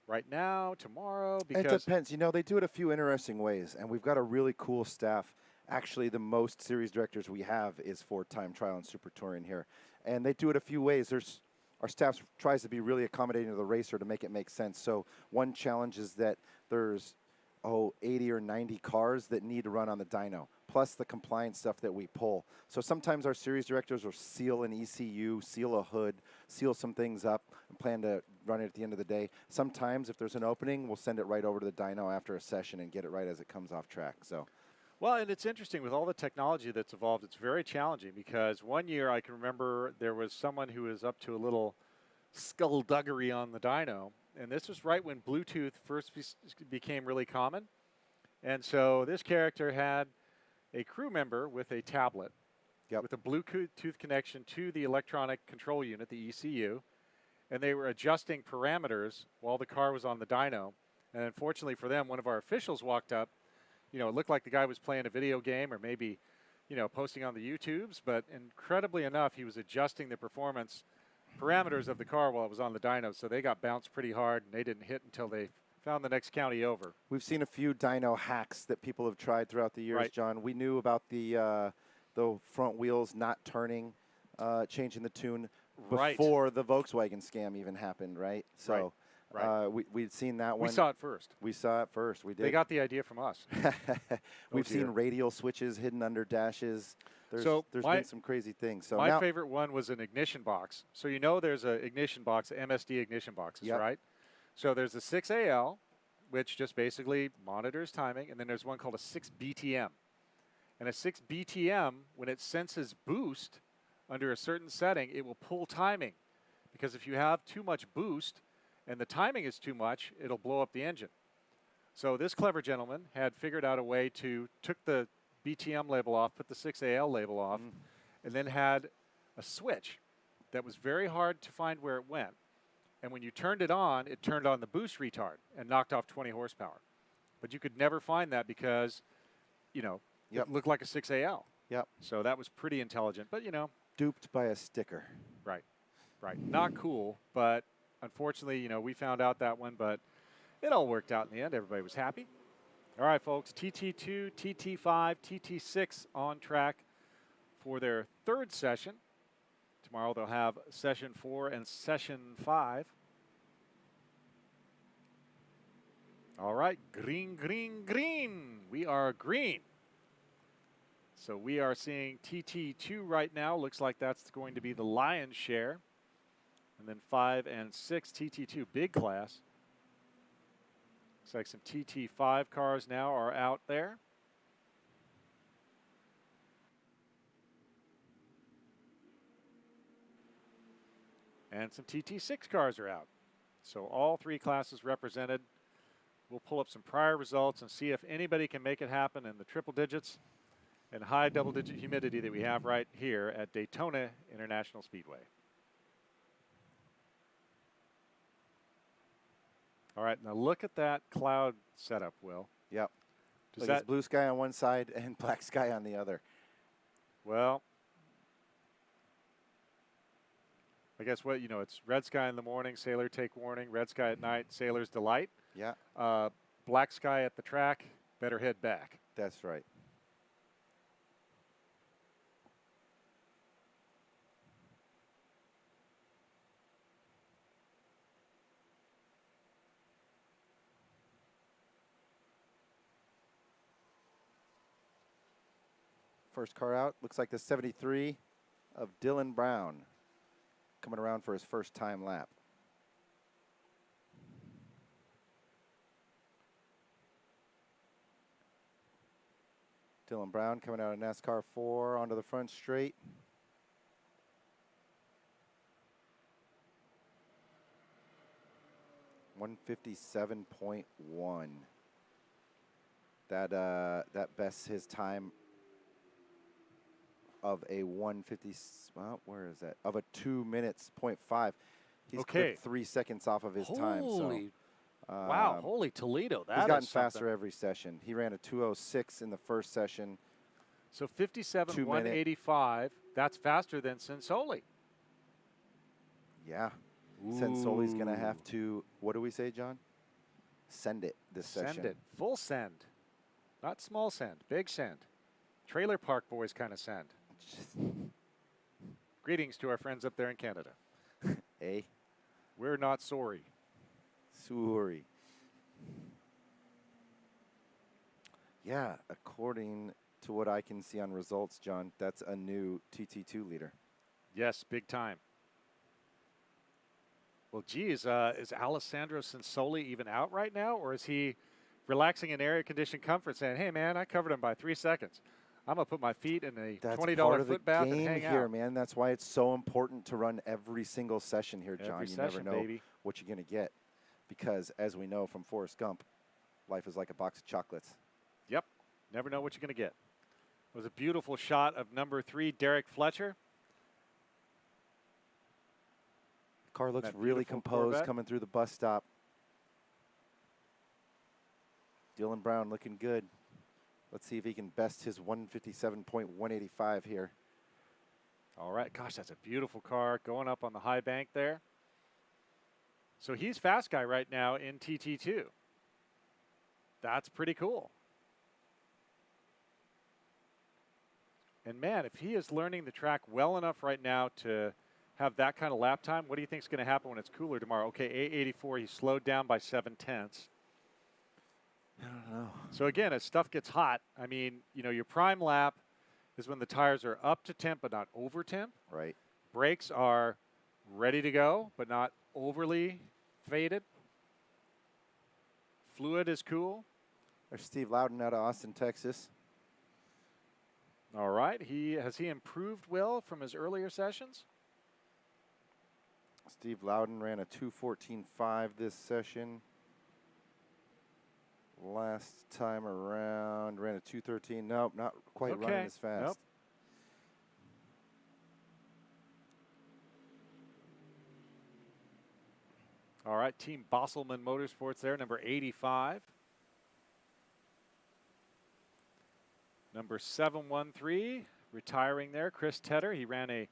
Right now, tomorrow? Because it depends. They do it a few interesting ways, and we've got a really cool staff. Actually, the most series directors we have is for time trial and super touring here, and they do it a few ways. Our staff tries to be really accommodating to the racer to make it make sense. So one challenge is that there's 80 or 90 cars that need to run on the dyno, plus the compliance stuff that we pull. So sometimes our series directors will seal an ECU, seal a hood, seal some things up, and plan to run it at the end of the day. Sometimes if there's an opening, we'll send it right over to the dyno after a session and get it right as it comes off track. Well, and it's interesting with all the technology that's evolved, it's very challenging because one year I can remember there was someone who was up to a little skullduggery on the dyno, and this was right when Bluetooth first became really common. And so this character had a crew member with a tablet with a Bluetooth connection to the electronic control unit, the ECU, and they were adjusting parameters while the car was on the dyno. And unfortunately for them, one of our officials walked up. It looked like the guy was playing a video game or maybe, posting on the YouTubes, but incredibly enough, he was adjusting the performance parameters of the car while it was on the dyno, so they got bounced pretty hard, and they didn't hit until they found the next county over. We've seen a few dyno hacks that people have tried throughout the years, right. John. We knew about the front wheels not turning, changing the tune before the Volkswagen scam even happened, right? So right. We'd seen that one. We saw it first. We saw it first. We did. They got the idea from us. We've seen radial switches hidden under dashes. There's been some crazy things. So my favorite one was an ignition box. So there's an ignition box, MSD ignition boxes, right? So there's a 6AL, which just basically monitors timing, and then there's one called a 6BTM. And a 6BTM, when it senses boost under a certain setting, it will pull timing. Because if you have too much boost and the timing is too much, it'll blow up the engine. So this clever gentleman had figured out a way to took the BTM label off, put the 6AL label off, and then had a switch that was very hard to find where it went. And when you turned it turned on the boost retard and knocked off 20 horsepower. But you could never find that because, it looked like a 6AL. Yep. So that was pretty intelligent. But, duped by a sticker. Right. Not cool, but unfortunately, we found out that one, but it all worked out in the end. Everybody was happy. All right, folks, TT2, TT5, TT6 on track for their third session. Tomorrow they'll have session 4 and session 5. All right, green, green, green. We are green. So we are seeing TT2 right now. Looks like that's going to be the lion's share. And then 5 and 6, TT2, big class. Looks like some TT5 cars now are out there. And some TT6 cars are out. So all 3 classes represented. We'll pull up some prior results and see if anybody can make it happen in the triple digits and high double-digit humidity that we have right here at Daytona International Speedway. All right, now look at that cloud setup, Will. Yep. It's blue sky on one side and black sky on the other. Well, I guess it's red sky in the morning, sailor take warning, red sky at night, sailor's delight. Yeah. Black sky at the track, better head back. That's right. First car out. Looks like the 73 of Dylan Brown coming around for his first time lap. Dylan Brown coming out of NASCAR 4 onto the front straight. .157.1. That bests his time of a 150. Well, where is that? Of a 2 minutes, .5. He's clipped 3 seconds off of his time. So, wow, holy Toledo. He's gotten faster every session. He ran a 2:06 in the first session. So 57, 185. That's faster than Sensoli. Yeah. Sensoli's going to have to, what do we say, John? Send it this session. Send it. Full send. Not small send. Big send. Trailer Park Boys kind of send. Greetings to our friends up there in Canada. Eh? We're not sorry. Sorry. Yeah, according to what I can see on results, John, that's a new TT2 leader. Yes, big time. Well, geez, is Alessandro Sensoli even out right now, or is he relaxing in area conditioned comfort saying, hey, man, I covered him by 3 seconds. I'm going to put my feet in a $20 foot bath and hang here, out. man. That's why it's so important to run every single session here, John. Every you session, never know baby. what you're going to get. Because, as we know from Forrest Gump, life is like a box of chocolates. Yep. Never know what you're going to get. It was a beautiful shot of number 3, Derek Fletcher. Car looks really composed Corvette. coming through the bus stop. Dylan Brown looking good. Let's see if he can best his 157.185 here. All right. Gosh, that's a beautiful car going up on the high bank there. So he's fast guy right now in TT2. That's pretty cool. And man, if he is learning the track well enough right now to have that kind of lap time, what do you think is going to happen when it's cooler tomorrow? Okay, 884, he slowed down by 7/10. I don't know. So again, as stuff gets hot, I mean, you know, your prime lap is when the tires are up to temp but not over temp. Right. Brakes are ready to go but not overly faded. Fluid is cool. There's Steve Loudon out of Austin, Texas. All right. Has he improved well from his earlier sessions? Steve Loudon ran a 2:14.5 this session. Last time around, ran a 2:13. Nope, not quite running as fast. Nope. All right, Team Bosselman Motorsports there, number 85. Number 713, retiring there, Chris Tedder. He ran a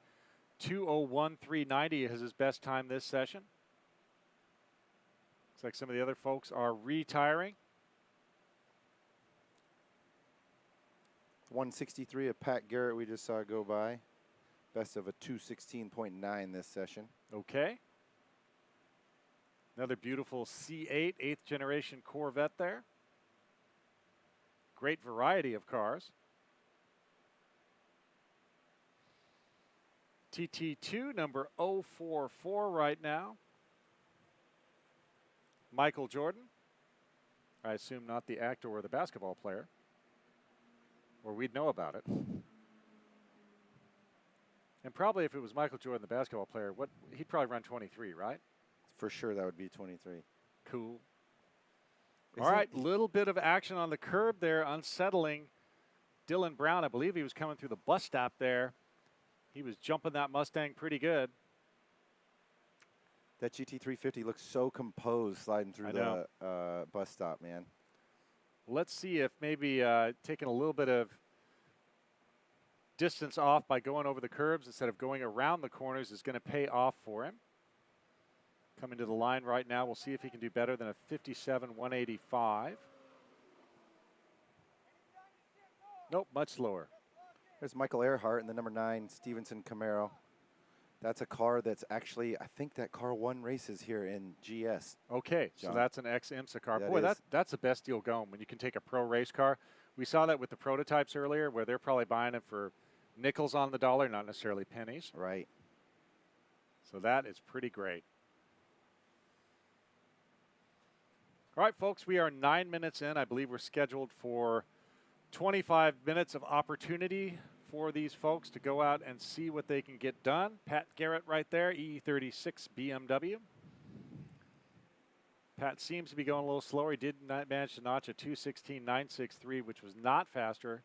2:01.390 as his best time this session. Looks like some of the other folks are retiring. 163 of Pat Garrett we just saw go by. Best of a 2:16.9 this session. Okay. Another beautiful C8, 8th generation Corvette there. Great variety of cars. TT2, number 044 right now. Michael Jordan. I assume not the actor or the basketball player, or we'd know about it. And probably if it was Michael Jordan, the basketball player, he'd probably run 23, right? For sure, that would be 23. Cool. All right, little bit of action on the curb there, unsettling Dylan Brown. I believe he was coming through the bus stop there. He was jumping that Mustang pretty good. That GT350 looks so composed sliding through the bus stop, man. Let's see if maybe taking a little bit of distance off by going over the curbs instead of going around the corners is going to pay off for him. Coming to the line right now, we'll see if he can do better than a 57.185. Nope, much slower. There's Michael Earhart in the number 9 Stevenson Camaro. That's a car that's actually, I think that car won races here in GS. Okay, John. so that's an ex-IMSA car. That Boy, is. that's the best deal going when you can take a pro race car We saw that with the prototypes earlier, where they're probably buying it for nickels on the dollar, not necessarily pennies. Right. So that is pretty great. All right, folks, we are 9 minutes in. I believe we're scheduled for 25 minutes of opportunity for these folks to go out and see what they can get done. Pat Garrett right there, E36 BMW. Pat seems to be going a little slower. He did not manage to notch a 2:16.963, which was not faster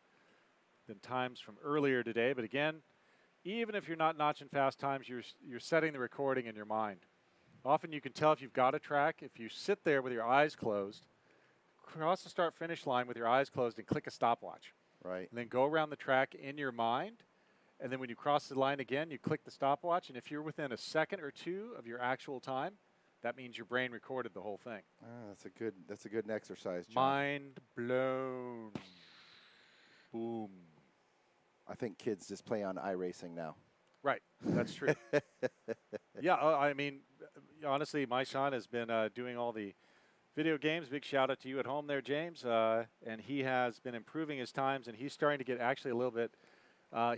than times from earlier today. But again, even if you're not notching fast times, you're setting the recording in your mind. Often you can tell if you've got a track if you sit there with your eyes closed, cross the start-finish line with your eyes closed and click a stopwatch. Right. And then go around the track in your mind. And then when you cross the line again, you click the stopwatch. And if you're within a second or two of your actual time, that means your brain recorded the whole thing. That's a good exercise, John. Mind blown. Boom. I think kids just play on iRacing now. Right, that's true. Yeah, I mean, honestly, my son has been doing all the video games. Big shout out to you at home there, James. And he has been improving his times, and he's starting to get actually a little bit,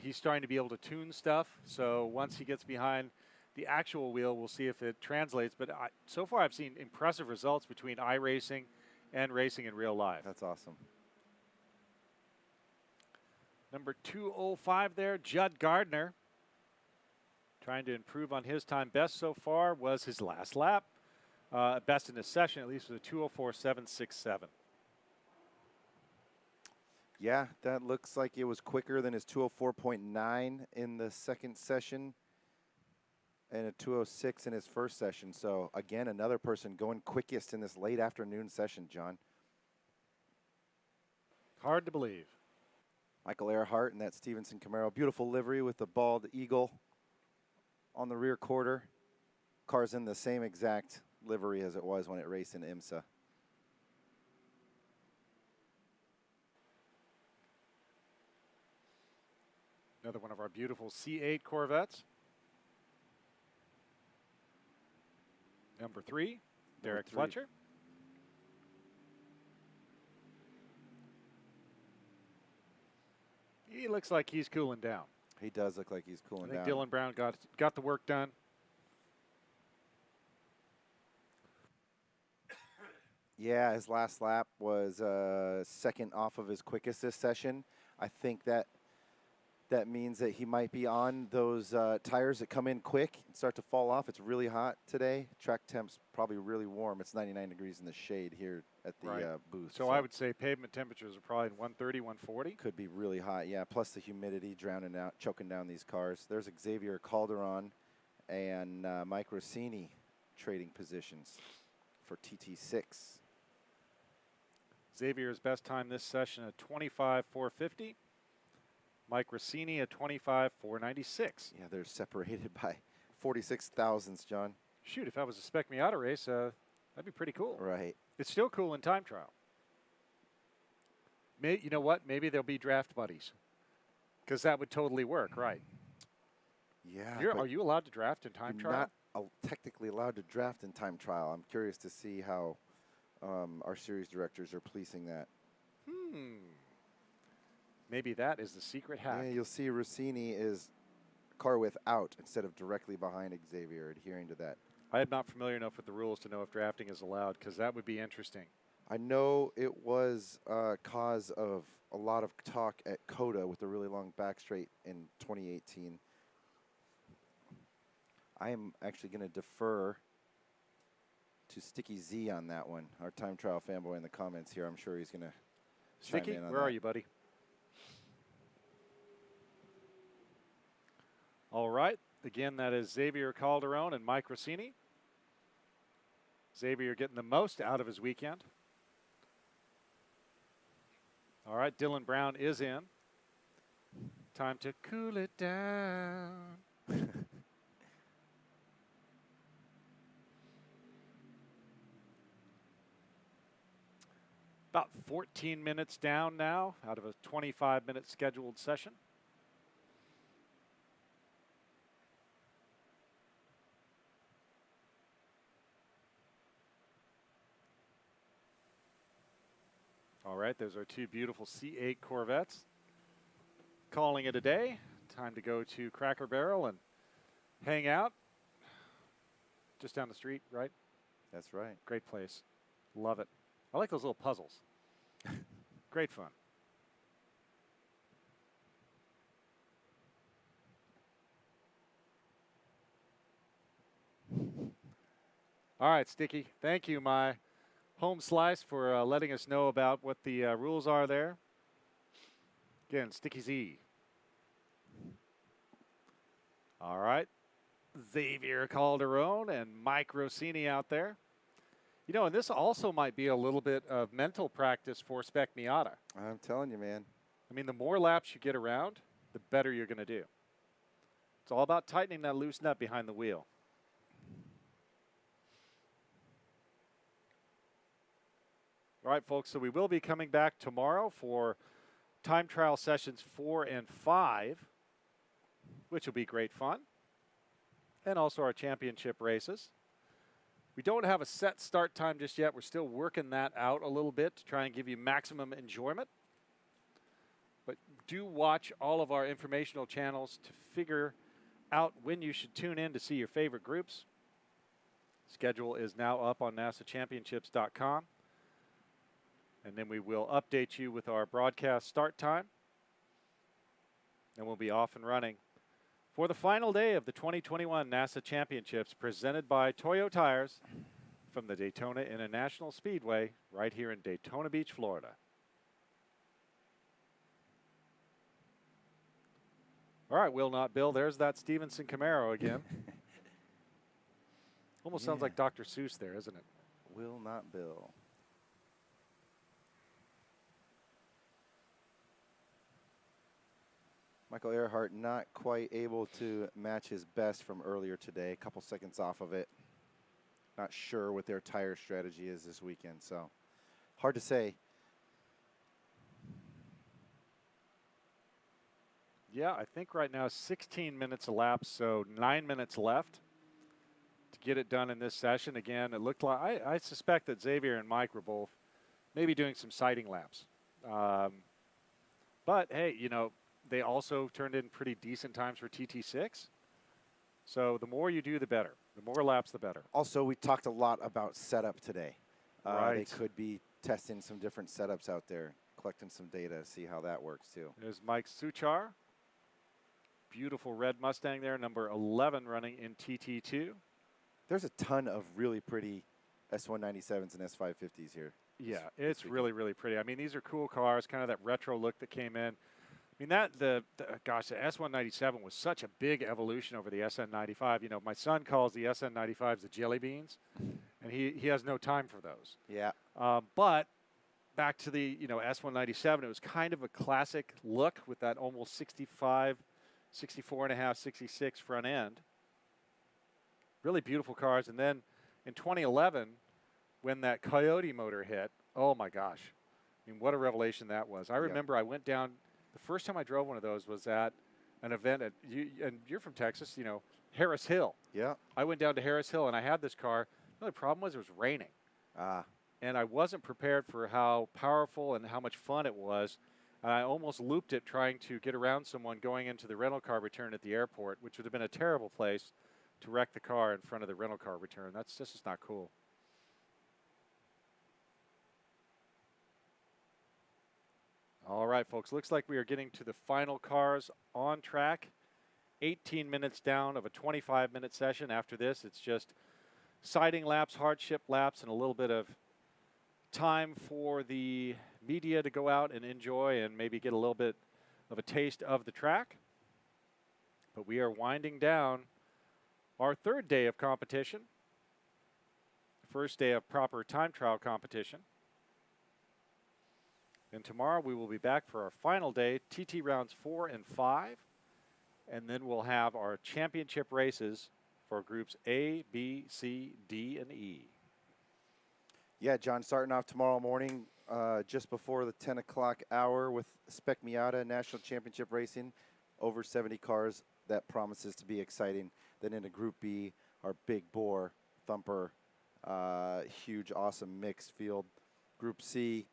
he's starting to be able to tune stuff. So once he gets behind the actual wheel, we'll see if it translates. But so far, I've seen impressive results between iRacing and racing in real life. That's awesome. Number 205 there, Judd Gardner. Trying to improve on his time. Best so far was his last lap. Best in this session, at least, was a 204.767. Yeah, that looks like it was quicker than his 204.9 in the second session and a 206 in his first session. So, again, another person going quickest in this late afternoon session, John. Hard to believe. Michael Earhart in that Stevenson Camaro. Beautiful livery with the bald eagle on the rear quarter. Car's in the same exact livery as it was when it raced in IMSA. Another one of our beautiful C8 Corvettes. Number 3, Derek Fletcher. He looks like he's cooling down. He does look like he's cooling down. I think Dylan Brown got the work done. Yeah, his last lap was second off of his quickest this session. I think that means that he might be on those tires that come in quick and start to fall off. It's really hot today. Track temp's probably really warm. It's 99 degrees in the shade here at the booth. So I would say pavement temperatures are probably 130, 140. Could be really hot, yeah. Plus the humidity choking down these cars. There's Xavier Calderon and Mike Rossini trading positions for TT6. Xavier's best time this session at 25.450. Mike Rossini at 25.496. Yeah, they're separated by 46 thousandths, John. Shoot, if that was a Spec Miata race, that'd be pretty cool. Right. It's still cool in time trial. You know what? Maybe they'll be draft buddies, because that would totally work, right? Yeah. Are you allowed to draft in time trial? Not technically allowed to draft in time trial. I'm curious to see how our series directors are policing that. Maybe that is the secret hack. Yeah, you'll see Rossini is car without instead of directly behind Xavier, adhering to that. I am not familiar enough with the rules to know if drafting is allowed, because that would be interesting. I know it was cause of a lot of talk at COTA with the really long back straight in 2018. I am actually going to defer to Sticky Z on that one, our time trial fanboy in the comments here. I'm sure he's going to Sticky, chime in on where that. are you, buddy? All right. Again, that is Xavier Calderon and Mike Rossini. Xavier getting the most out of his weekend. All right, Dylan Brown is in. Time to cool it down. About 14 minutes down now out of a 25-minute scheduled session. All right, those are two beautiful C8 Corvettes. Calling it a day. Time to go to Cracker Barrel and hang out. Just down the street, right? That's right. Great place. Love it. I like those little puzzles. Great fun. All right, Sticky. Thank you, my home slice, for letting us know about what the rules are there. Again, Sticky Z. All right. Xavier Calderon and Mike Rossini out there. You know, and this also might be a little bit of mental practice for Spec Miata. I'm telling you, man. I mean, the more laps you get around, the better you're going to do. It's all about tightening that loose nut behind the wheel. All right, folks, so we will be coming back tomorrow for time trial sessions 4 and 5, which will be great fun, and also our championship races. We don't have a set start time just yet. We're still working that out a little bit to try and give you maximum enjoyment. But do watch all of our informational channels to figure out when you should tune in to see your favorite groups. Schedule is now up on nasachampionships.com. And then we will update you with our broadcast start time. And we'll be off and running for the final day of the 2021 NASA Championships, presented by Toyo Tires from the Daytona International Speedway right here in Daytona Beach, Florida. All right, Will Not Bill, there's that Stevenson Camaro again. Almost sounds like Dr. Seuss there, isn't it? Will Not Bill. Michael Earhart not quite able to match his best from earlier today. A couple seconds off of it. Not sure what their tire strategy is this weekend, so hard to say. Yeah, I think right now 16 minutes elapsed, so 9 minutes left to get it done in this session. Again, it looked like, I suspect that Xavier and Mike were both maybe doing some sighting laps. But, hey, you know, they also turned in pretty decent times for TT6. So the more you do, the better. The more laps, the better. Also, we talked a lot about setup today. Right. They could be testing some different setups out there, collecting some data, see how that works too. There's Mike Suchar. Beautiful red Mustang there, number 11 running in TT2. There's a ton of really pretty S197s and S550s here. Yeah, it's really, really pretty. I mean, these are cool cars, kind of that retro look that came in. I mean, gosh, the S197 was such a big evolution over the SN95. You know, my son calls the SN95s the jelly beans, and he has no time for those. Yeah. But back to the, you know, S197, it was kind of a classic look with that almost 65, 64 and a half, 66 front end. Really beautiful cars. And then in 2011, when that Coyote motor hit, oh my gosh. I mean, what a revelation that was. I remember I went down, the first time I drove one of those was at an event at, and you're from Texas, you know, Harris Hill. Yeah. I went down to Harris Hill and I had this car. The only problem was it was raining. And I wasn't prepared for how powerful and how much fun it was. And I almost looped it trying to get around someone going into the rental car return at the airport, which would have been a terrible place to wreck the car in front of the rental car return. That's just not cool. All right, folks, looks like we are getting to the final cars on track. 18 minutes down of a 25-minute session. After this, it's just sighting laps, hardship laps, and a little bit of time for the media to go out and enjoy and maybe get a little bit of a taste of the track. But we are winding down our third day of competition. First day of proper time trial competition. And tomorrow we will be back for our final day, TT rounds 4 and 5. And then we'll have our championship races for groups A, B, C, D, and E. Yeah, John, starting off tomorrow morning, just before the 10 o'clock hour with Spec Miata National Championship Racing. Over 70 cars. That promises to be exciting. Then into Group B, our big bore, thumper, huge, awesome mixed field. Group C,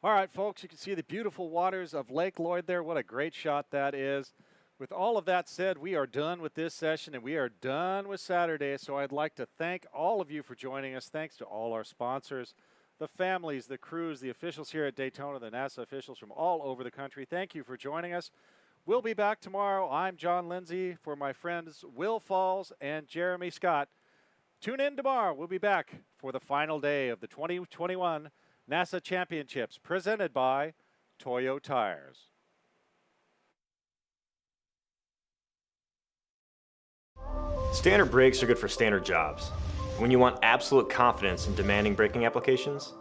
All right, folks, you can see the beautiful waters of Lake Lloyd there. What a great shot that is. With all of that said, we are done with this session and we are done with Saturday. So I'd like to thank all of you for joining us. Thanks to all our sponsors, the families, the crews, the officials here at Daytona, the NASA officials from all over the country. Thank you for joining us. We'll be back tomorrow. I'm John Lindsay for my friends Will Falls and Jeremy Scott. Tune in tomorrow. We'll be back for the final day of the 2021 NASA Championships presented by Toyo Tires. Standard brakes are good for standard jobs. When you want absolute confidence in demanding braking applications,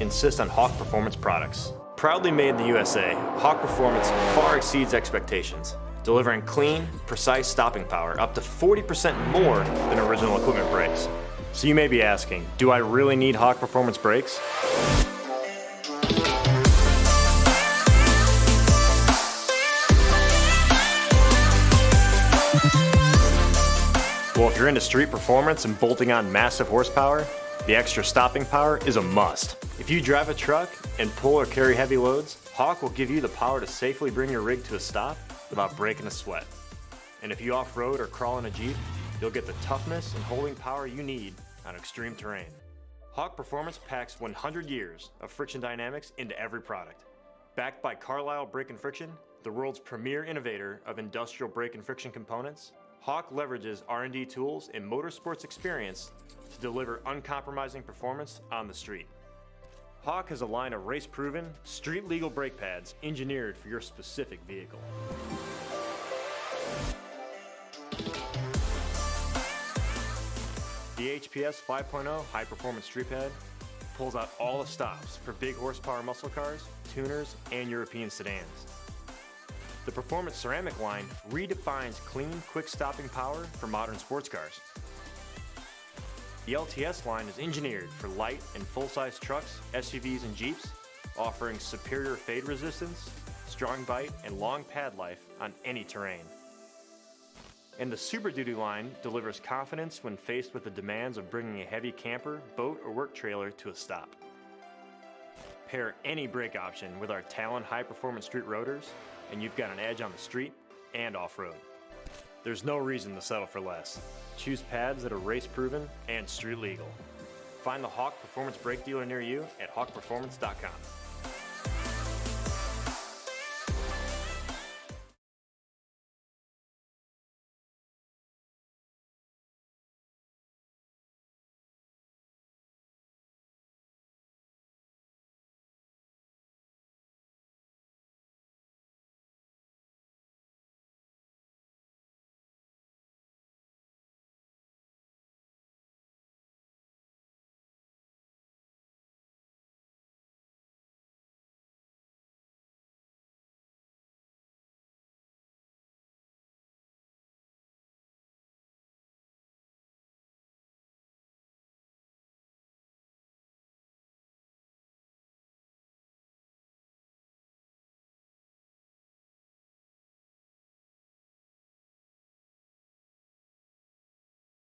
insist on Hawk Performance products. Proudly made in the USA, Hawk Performance far exceeds expectations, delivering clean, precise stopping power up to 40% more than original equipment brakes. So you may be asking, do I really need Hawk Performance brakes? Well, if you're into street performance and bolting on massive horsepower, the extra stopping power is a must. If you drive a truck and pull or carry heavy loads, Hawk will give you the power to safely bring your rig to a stop without breaking a sweat. And if you off-road or crawl in a Jeep, you'll get the toughness and holding power you need on extreme terrain. Hawk Performance packs 100 years of friction dynamics into every product. Backed by Carlisle Brake and Friction, the world's premier innovator of industrial brake and friction components, Hawk leverages R&D tools and motorsports experience to deliver uncompromising performance on the street. Hawk has a line of race-proven, street-legal brake pads engineered for your specific vehicle. The HPS 5.0 high-performance street pad pulls out all the stops for big horsepower muscle cars, tuners, and European sedans. The Performance Ceramic line redefines clean, quick stopping power for modern sports cars. The LTS line is engineered for light and full-size trucks, SUVs, and Jeeps, offering superior fade resistance, strong bite, and long pad life on any terrain. And the Super Duty line delivers confidence when faced with the demands of bringing a heavy camper, boat, or work trailer to a stop. Pair any brake option with our Talon high-performance street rotors, and you've got an edge on the street and off-road. There's no reason to settle for less. Choose pads that are race-proven and street-legal. Find the Hawk Performance brake dealer near you at hawkperformance.com.